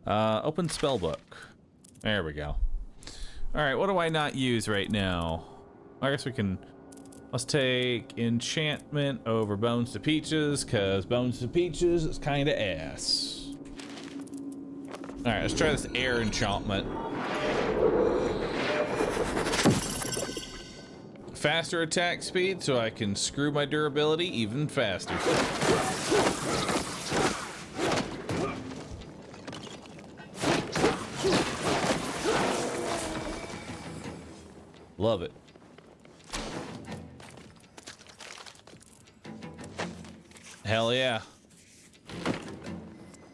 Open spellbook. There we go. Alright, what do I not use right now? I guess we can... Let's take enchantment over Bones to Peaches, because Bones to Peaches is kind of ass. Alright, let's try this air enchantment. Faster attack speed, so I can screw my durability even faster. Love it. Hell yeah.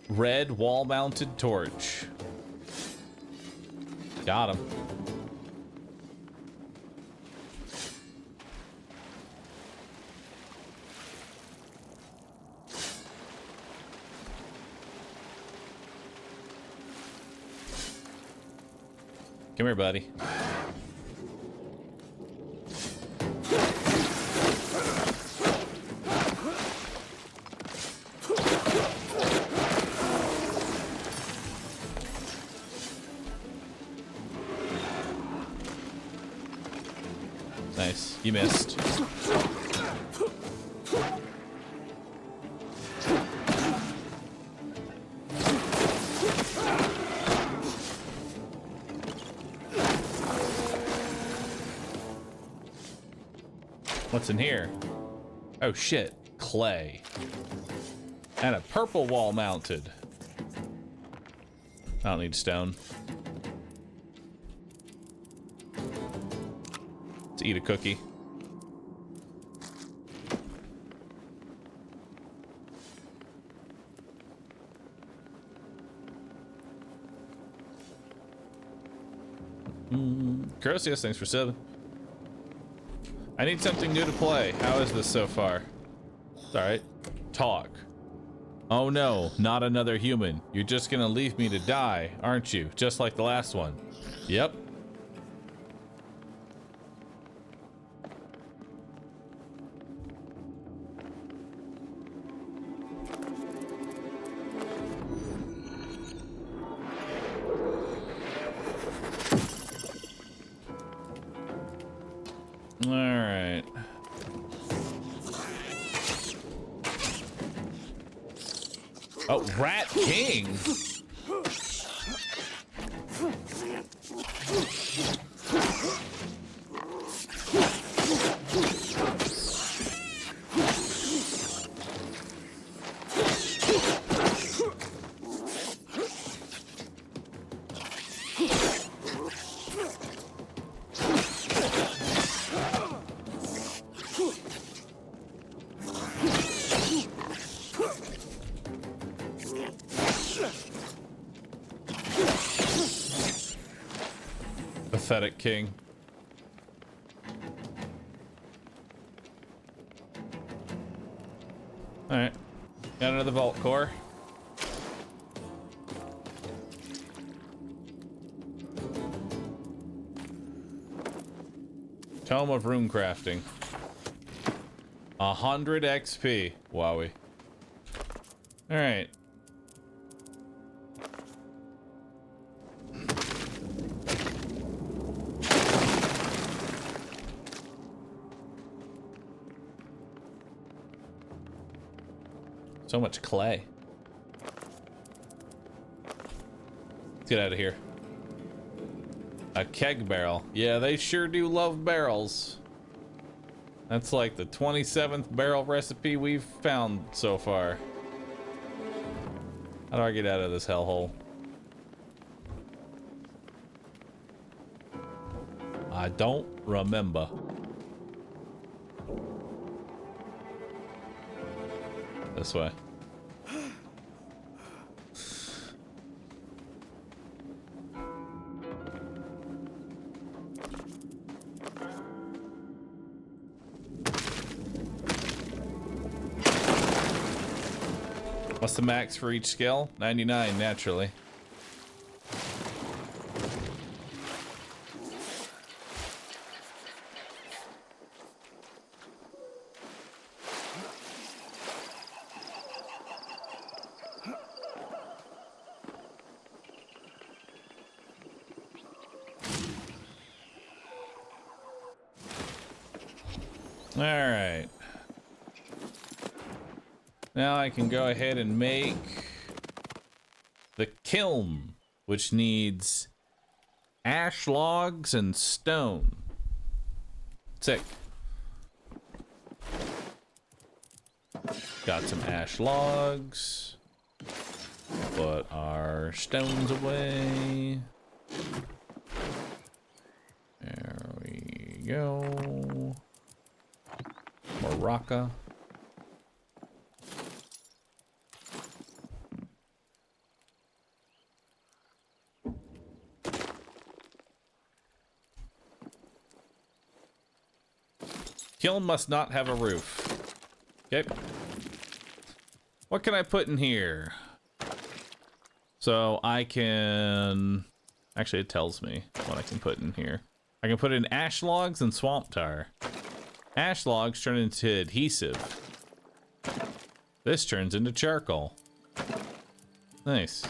Red wall-mounted torch. Got him. Come here, buddy. Nice. You missed. What's in here? Oh shit, clay. And a purple wall mounted. I don't need stone. Let's eat a cookie. Crosius, thanks for 7. I need something new to play. How is this so far? It's alright. Talk. Oh no, not another human. You're just gonna leave me to die, aren't you? Just like the last one. Yep. Alright. Oh, Rat King! Pathetic king. Alright. Got another vault core. Tome of rune crafting. 100 XP. Wowie. Alright. So much clay. Let's get out of here. A keg barrel. Yeah, they sure do love barrels. That's like the 27th barrel recipe we've found so far. How do I get out of this hellhole? I don't remember. This way. What's the max for each skill? 99, naturally. All right. Now I can go ahead and make the kiln, which needs ash logs and stone. Sick. Got some ash logs. Put our stones away. There we go. Morocca. Kiln must not have a roof. Okay. What can I put in here? So I can... Actually, it tells me what I can put in here. I can put in ash logs and swamp tar. Ash logs turn into adhesive. This turns into charcoal. Nice.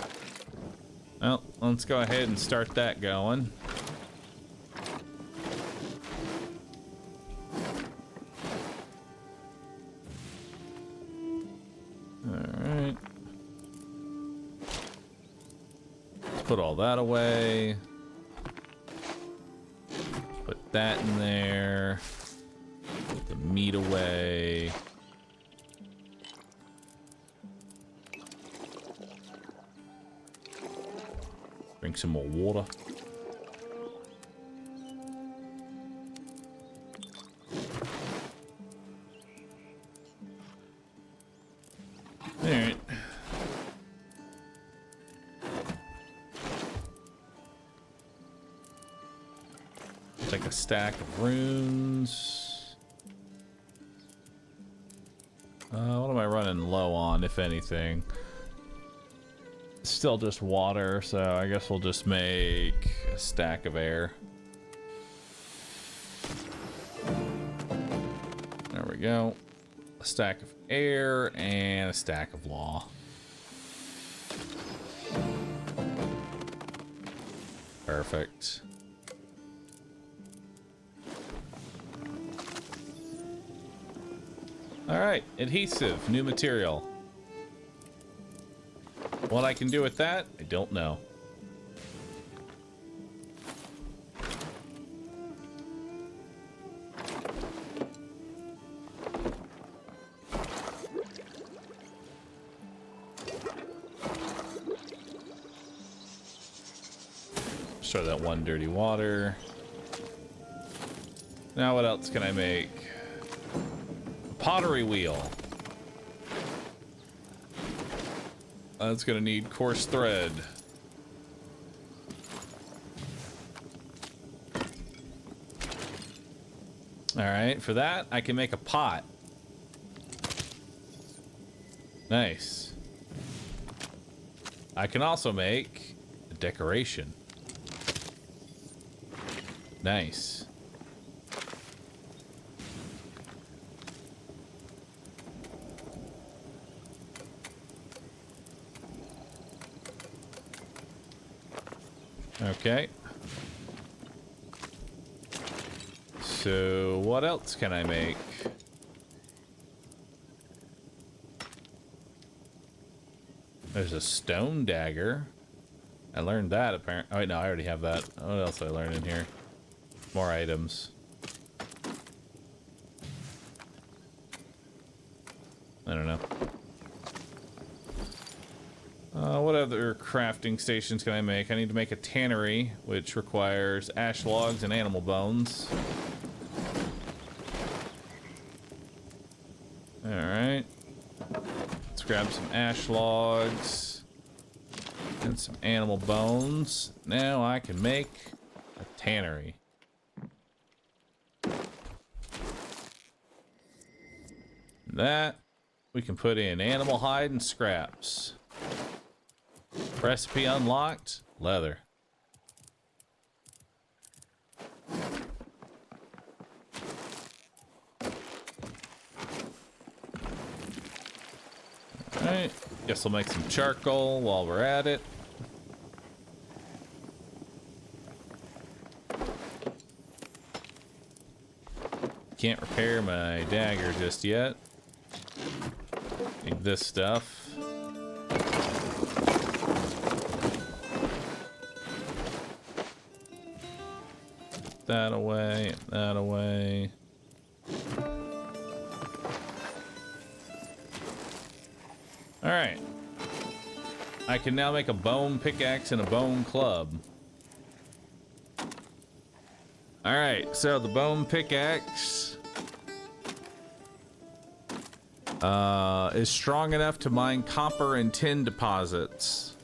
Well, let's go ahead and start that going. all that away. Put that in there. Put the meat away. Drink some more water. Alright. Take a stack of runes. What am I running low on, if anything? Still just water, so I guess we'll just make a stack of air. There we go. A stack of air and a stack of law. Perfect. All right, adhesive, new material. What I can do with that, I don't know. Start that one dirty water. Now what else can I make? A pottery wheel. That's gonna need coarse thread. All right, for that, I can make a pot. Nice. I can also make a decoration. Nice. Okay. So what else can I make? There's a stone dagger. I learned that apparently. Oh wait, no, I already have that. What else did I learn in here? More items. I don't know. What other crafting stations can I make? I need to make a tannery, which requires ash logs and animal bones. Alright. Let's grab some ash logs and some animal bones. Now I can make a tannery. That we can put in animal hide and scraps. Recipe unlocked, leather. Alright, guess we'll make some charcoal while we're at it. Can't repair my dagger just yet. Need this stuff. That away, that away. Alright. I can now make a bone pickaxe and a bone club. Alright, so the bone pickaxe is strong enough to mine copper and tin deposits.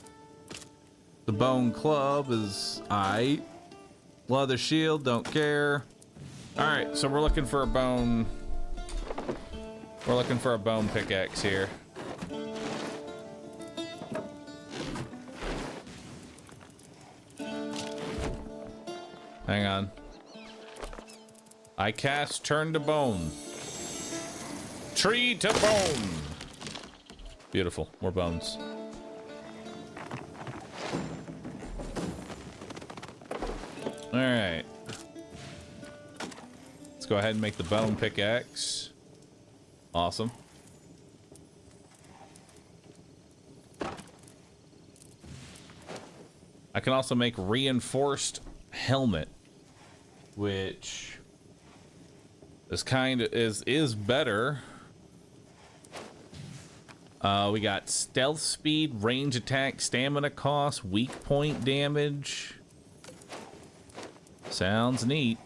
The bone club is aight. Leather shield, don't care. Alright, so we're looking for a bone. We're looking for a bone pickaxe here. Hang on. I cast turn to bone. Tree to bone. Beautiful, more bones. All right. Let's go ahead and make the bone pickaxe. Awesome. I can also make reinforced helmet, which is is better. We got stealth speed, range attack, stamina cost, weak point damage. Sounds neat.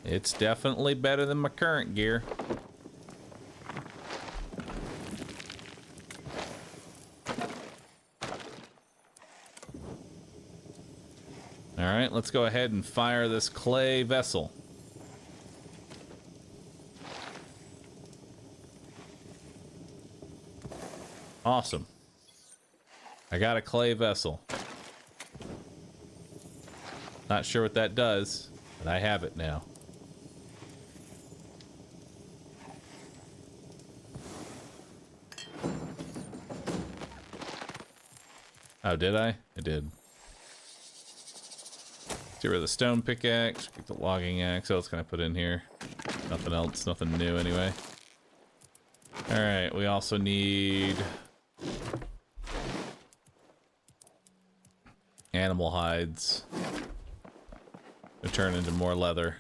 It's definitely better than my current gear. All right, let's go ahead and fire this clay vessel. Awesome. I got a clay vessel. Not sure what that does, but I have it now. Oh, did I? I did. Get rid of the stone pickaxe, get the logging axe. Oh, it's gonna put in here. Nothing else, nothing new anyway. Alright, we also need animal hides to turn into more leather.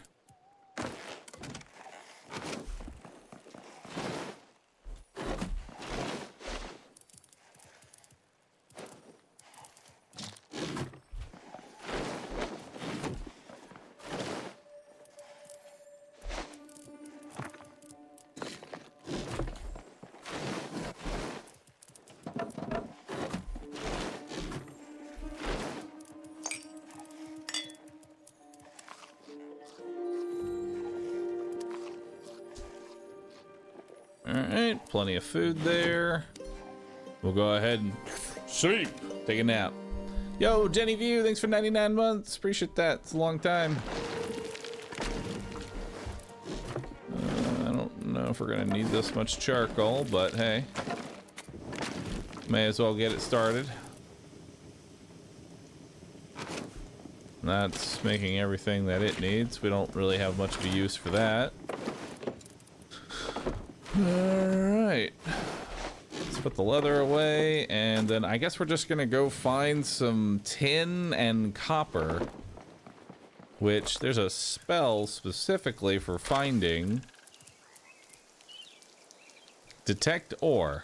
Alright, plenty of food there. We'll go ahead and sleep. Take a nap. Yo, Jenny View, thanks for 99 months. Appreciate that. It's a long time. I don't know if we're gonna need this much charcoal, but hey. May as well get it started. That's making everything that it needs. We don't really have much of a use for that. Alright. Let's put the leather away, and then I guess we're just gonna go find some tin and copper. Which, there's a spell specifically for finding. Detect ore.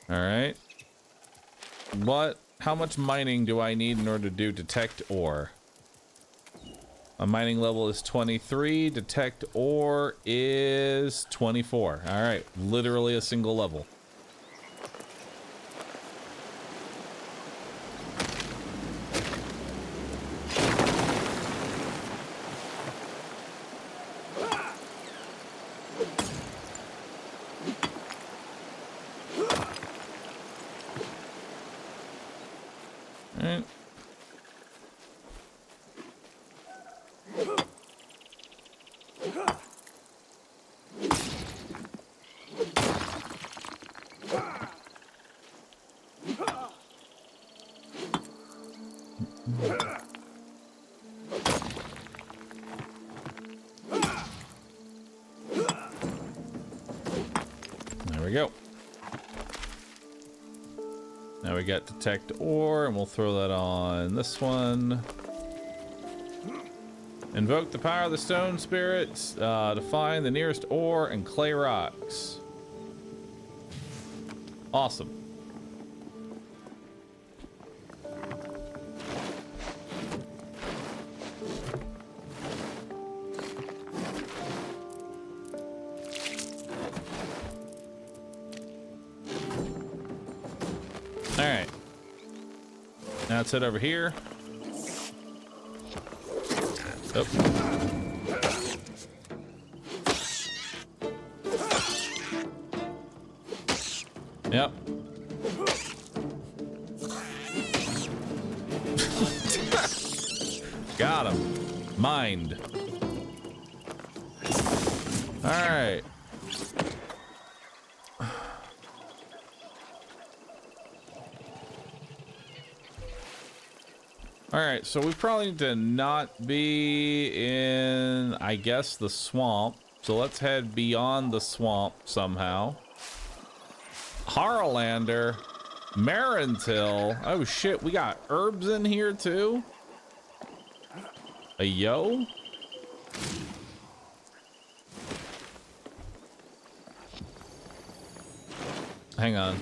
Alright. How much mining do I need in order to do detect ore? My mining level is 23. Detect ore is 24. All right, literally a single level. All right. There we go. Now we got detect ore, and we'll throw that on this one. Invoke the power of the stone spirits to find the nearest ore and clay rocks. Awesome. All right. Now let's head over here. Oh. Yep. Got him. Mind. All right. Alright, so we probably need to not be in, I guess, the swamp. So let's head beyond the swamp somehow. Harlander. Marentil. Oh shit, we got herbs in here too. A yo. Hang on.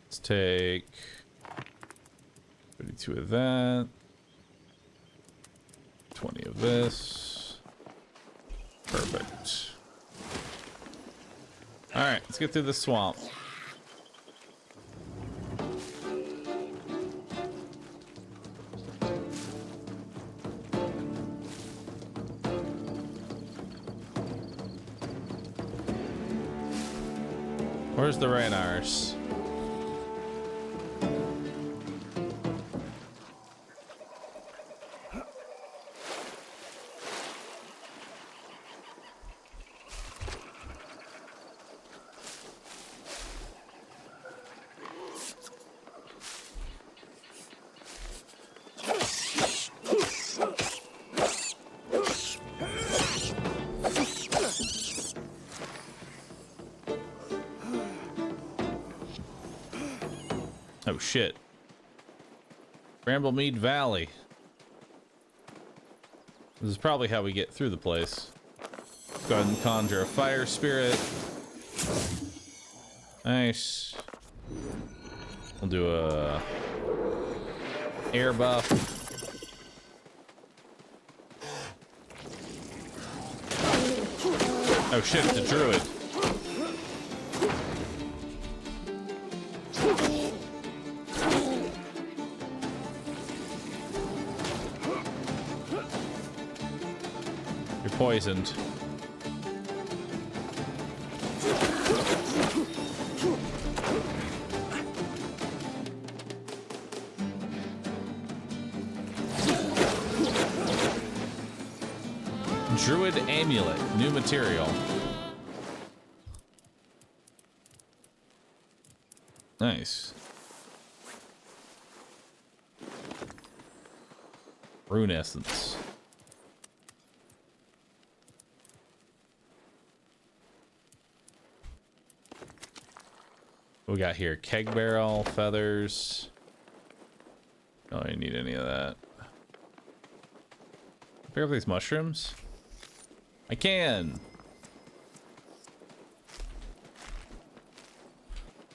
Let's take 32 of that, 20 of this. Perfect. All right, let's get through the swamp. Where's the Rainars? Oh shit. Bramblemead Valley. This is probably how we get through the place. Go ahead and conjure a fire spirit. Nice. We'll do a air buff. Oh shit, it's a druid. Poisoned. Druid Amulet, new material. Nice. Rune Essence. We got here keg barrel, feathers. Don't really need any of that. Pick up these mushrooms. I can.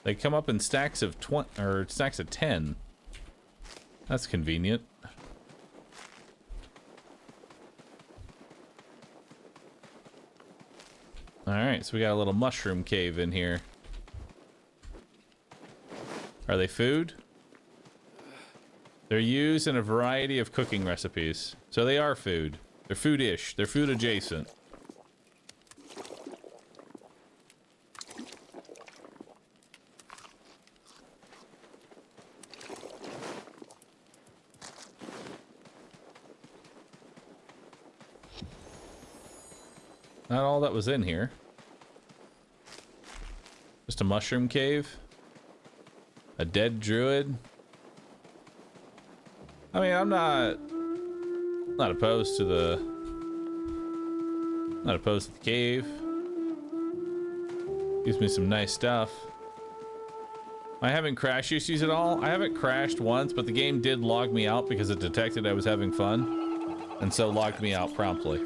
They come up in stacks of 20 or stacks of 10. That's convenient. All right, so we got a little mushroom cave in here. Are they food? They're used in a variety of cooking recipes. So they are food. They're food-ish. They're food adjacent. Not all that was in here. Just a mushroom cave. A dead druid. I mean, I'm not opposed to the cave. Gives me some nice stuff. I haven't crashed issues at all. I haven't crashed once, but the game did log me out because it detected I was having fun, and so logged me out promptly.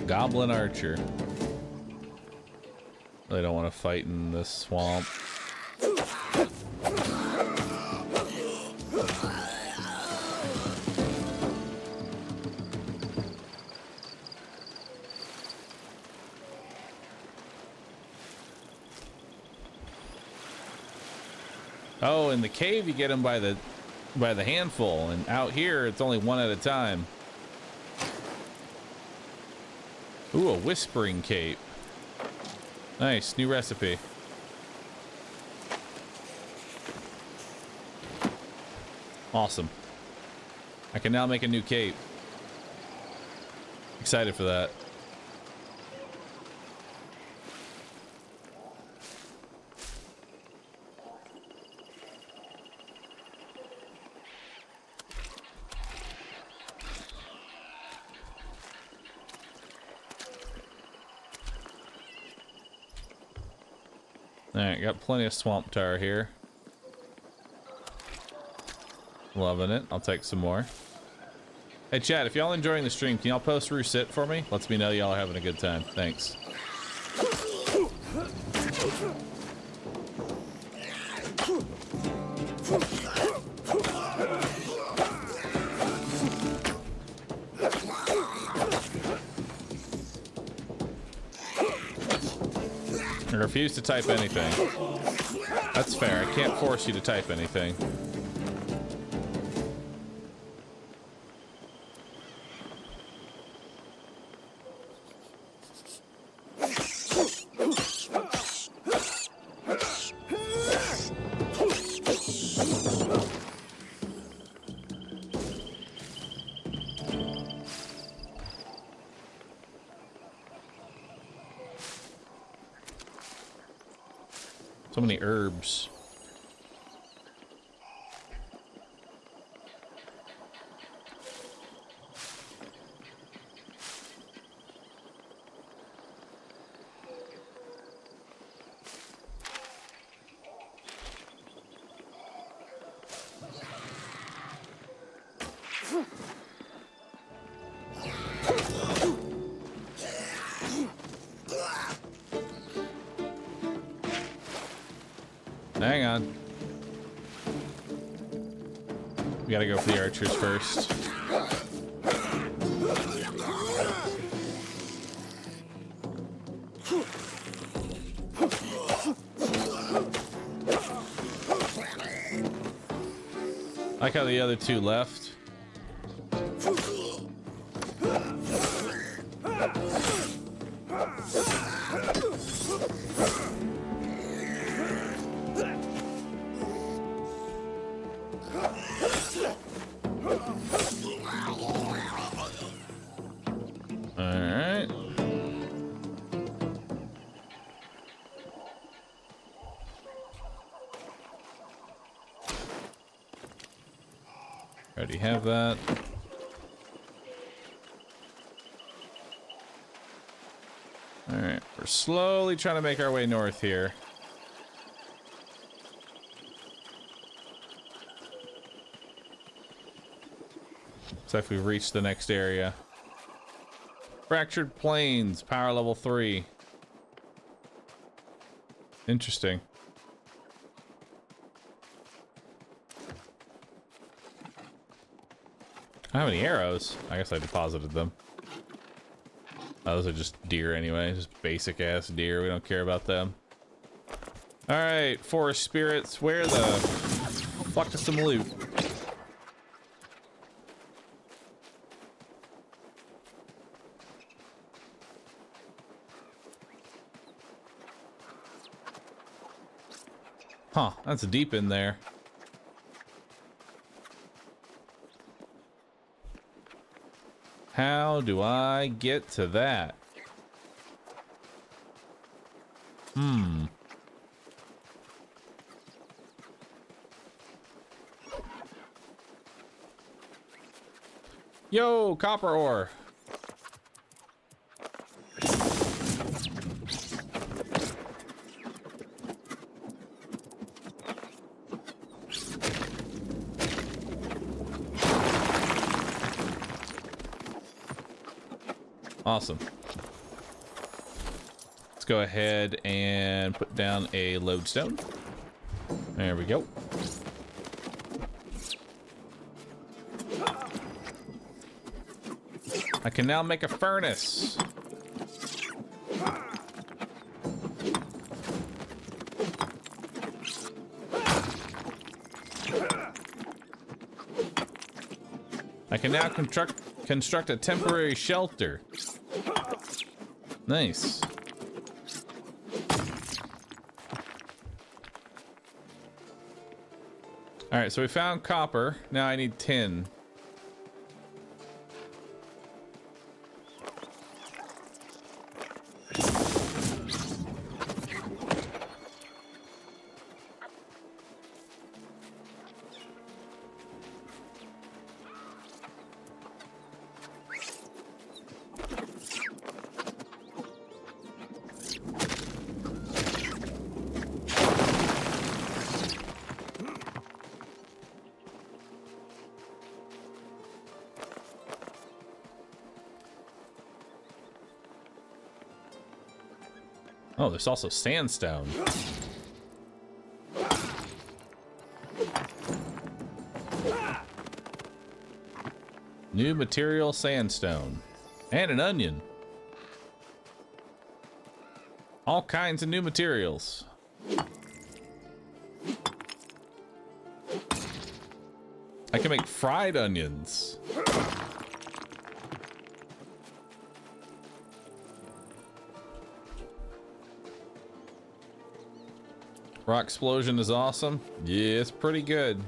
Goblin Archer. They don't want to fight in this swamp. Oh, in the cave you get them by the handful, and out here it's only one at a time. Ooh, a whispering cape. Nice, new recipe. Awesome. I can now make a new cape. Excited for that. Alright, got plenty of swamp tar here. Loving it. I'll take some more. Hey, chat, if y'all enjoying the stream, can y'all post rooSit for me? Lets me know y'all are having a good time. Thanks. I refuse to type anything. That's fair. I can't force you to type anything. So many herbs. Hang on. We gotta go for the archers first. I like how the other two left. Alright. Already have that. Alright, we're slowly trying to make our way north here. Looks like we've reached the next area. Fractured Plains, power level 3. Interesting. I don't have any arrows. I guess I deposited them. Oh, those are just deer anyway. Just basic ass deer. We don't care about them. Alright, forest spirits. Where the fuck is some loot? Huh, that's deep in there. How do I get to that? Yo, copper ore. Awesome. Let's go ahead and put down a lodestone. There we go. I can now make a furnace. I can now construct a temporary shelter. Nice. All All right, so we found copper. Now I need tin. Oh, there's also sandstone. New material, sandstone. And an onion. All kinds of new materials. I can make fried onions. Rock explosion is awesome. Yeah, it's pretty good.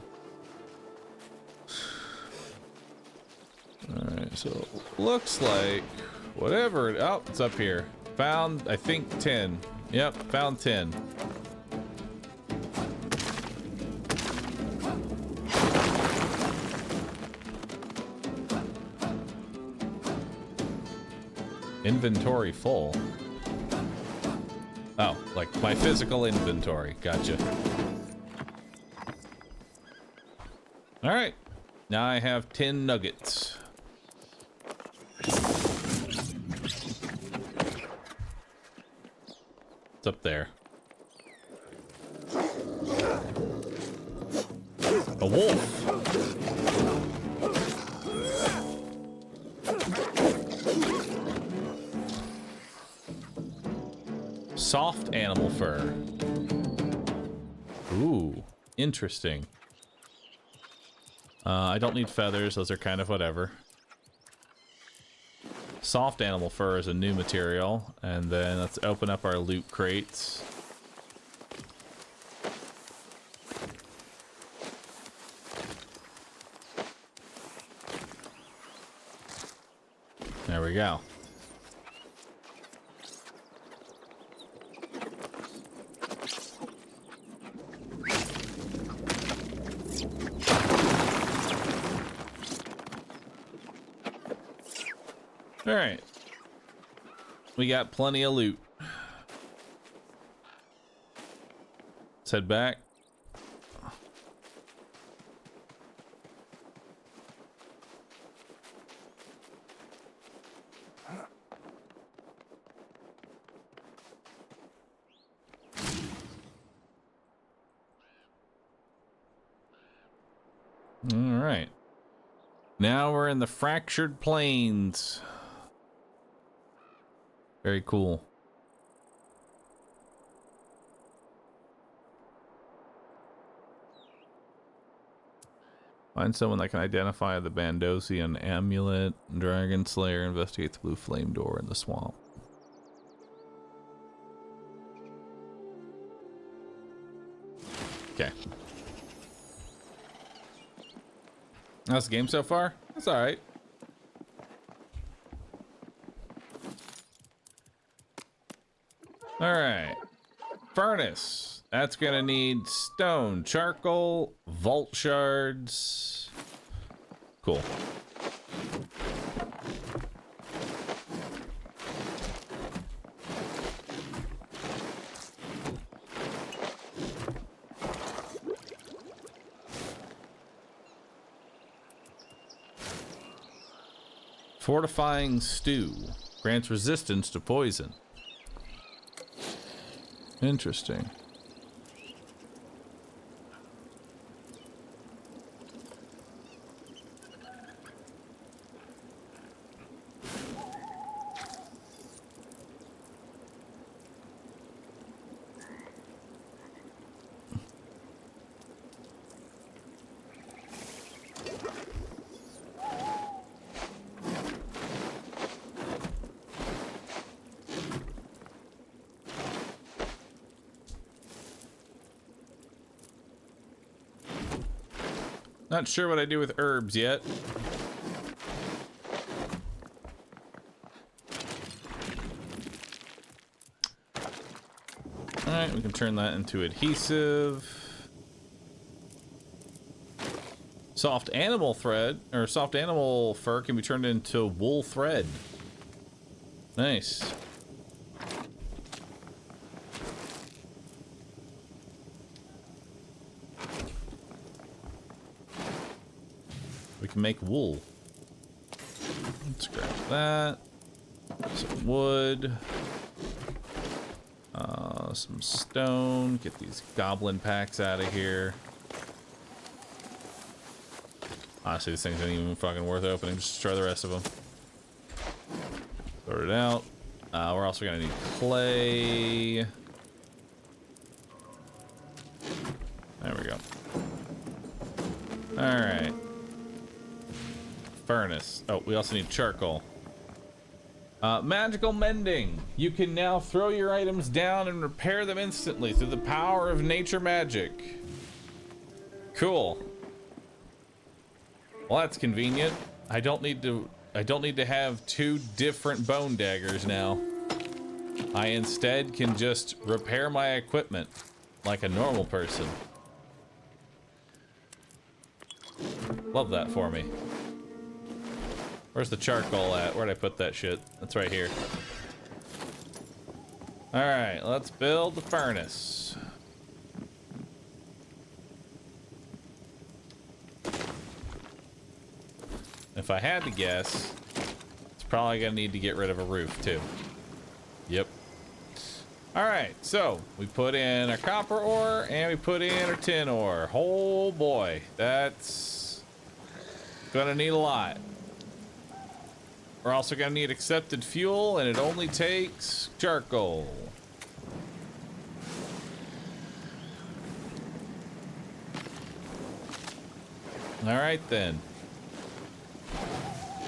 Alright, so looks like whatever. Oh, it's up here. Found, I think, 10. Yep, found 10. Inventory full. Oh, like my physical inventory. Gotcha. All right. Now I have 10 nuggets. It's up there. A wolf. Soft animal fur. Ooh, interesting. I don't need feathers. Those are kind of whatever. Soft animal fur is a new material. And then let's open up our loot crates. There we go. All right. We got plenty of loot. Let's head back. All right. Now we're in the fractured plains. Very cool. Find someone that can identify the Bandosian amulet. Dragon Slayer, investigate the blue flame door in the swamp. Okay. How's the game so far? That's all right. All right. Furnace. That's gonna need stone, charcoal, vault shards. Cool. Fortifying stew. Grants resistance to poison. Interesting. Not sure what I do with herbs yet. Alright, we can turn that into adhesive. Soft animal thread, or soft animal fur can be turned into wool thread. Nice. We can make wool. Let's grab that. Some wood. Some stone. Get these goblin packs out of here. Honestly, these things aren't even fucking worth opening. Just destroy the rest of them. Sort it out. We're also gonna need clay. There we go. Alright. Furnace. Oh, we also need charcoal. Magical mending. You can now throw your items down and repair them instantly through the power of nature magic. Cool. Well, that's convenient. I don't need to have two different bone daggers now. I instead can just repair my equipment like a normal person. Love that for me. Where's the charcoal at? Where'd I put that shit? That's right here. Alright, let's build the furnace. If I had to guess, it's probably gonna need to get rid of a roof too. Yep. Alright, so we put in our copper ore and we put in our tin ore. Oh boy, that's gonna need a lot. We're also gonna need accepted fuel, and it only takes charcoal. Alright then.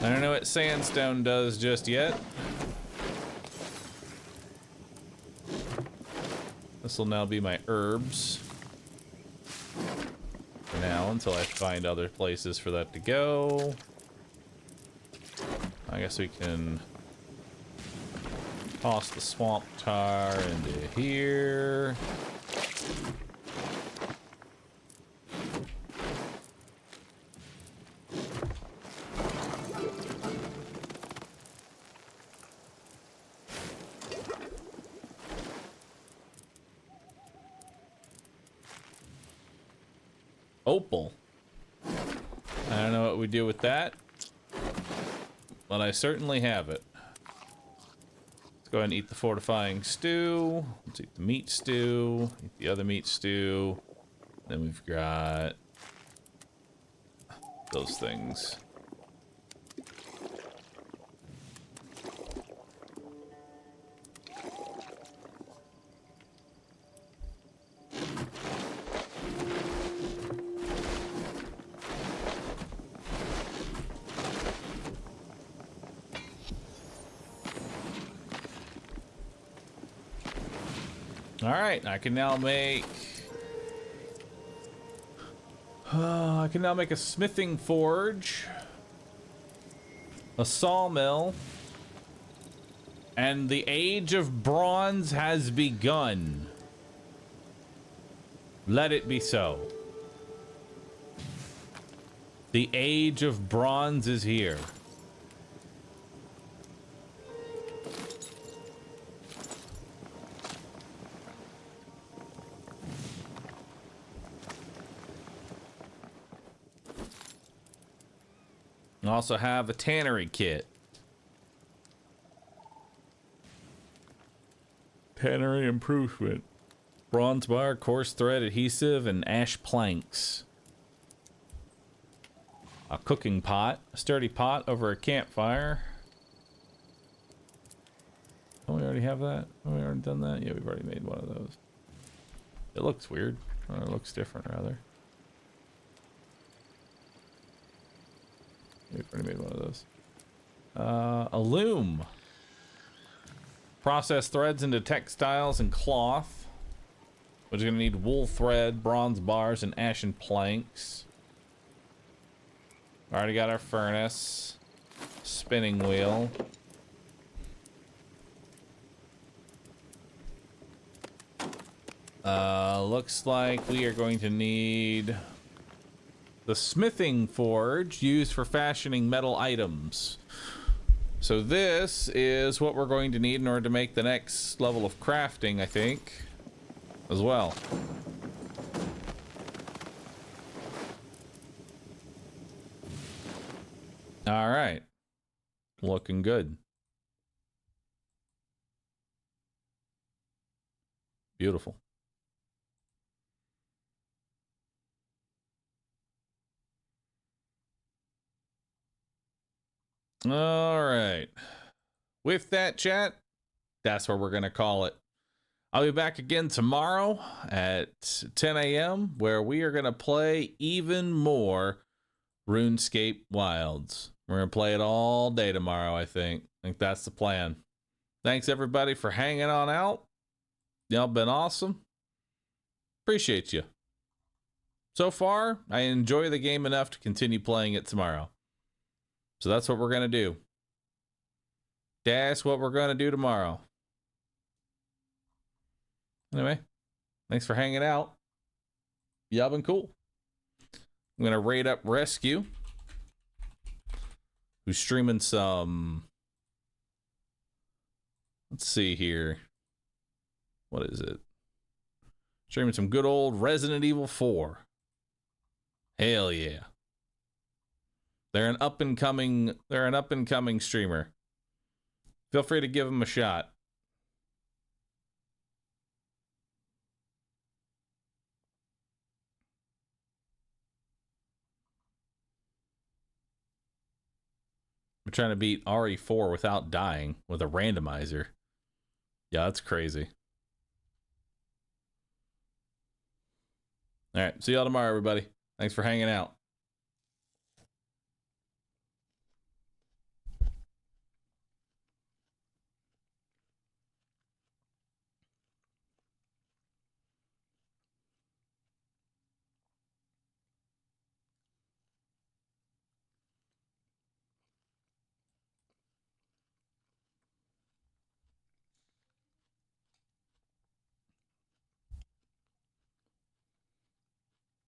I don't know what sandstone does just yet. This will now be my herbs. For now, until I find other places for that to go. I guess we can toss the swamp tar into here. Opal. I don't know what we do with that, but I certainly have it. Let's go ahead and eat the fortifying stew. Let's eat the meat stew. Eat the other meat stew. Then we've got those things. Alright, I can now make a smithing forge, a sawmill, and the age of bronze has begun. Let it be so. The age of bronze is here. Also have a tannery kit. Tannery improvement. Bronze bar, coarse thread adhesive, and ash planks. A cooking pot. A sturdy pot over a campfire. Don't we already have that? Have we already done that? Yeah, we've already made one of those. It looks weird. Or it looks different, rather. We've already made one of those. A loom. Process threads into textiles and cloth. Which is going to need wool thread, bronze bars, and ashen planks. Already got our furnace. Spinning wheel. Looks like we are going to need the smithing forge used for fashioning metal items. So this is what we're going to need in order to make the next level of crafting, I think, as well. All right. Looking good. Beautiful. All right. With that, chat, that's where we're going to call it. I'll be back again tomorrow at 10 a.m. where we are going to play even more RuneScape Wilds. We're going to play it all day tomorrow, I think. I think that's the plan. Thanks, everybody, for hanging on out. Y'all been awesome. Appreciate you. So far, I enjoy the game enough to continue playing it tomorrow. So that's what we're going to do. That's what we're going to do tomorrow. Anyway, thanks for hanging out. Y'all been cool. I'm going to raid up Rescue, who's streaming some... Let's see here. What is it? Streaming some good old Resident Evil 4. Hell yeah. They're an up and coming streamer. Feel free to give them a shot. We're trying to beat RE4 without dying with a randomizer. Yeah, that's crazy. All right, see y'all tomorrow, everybody. Thanks for hanging out.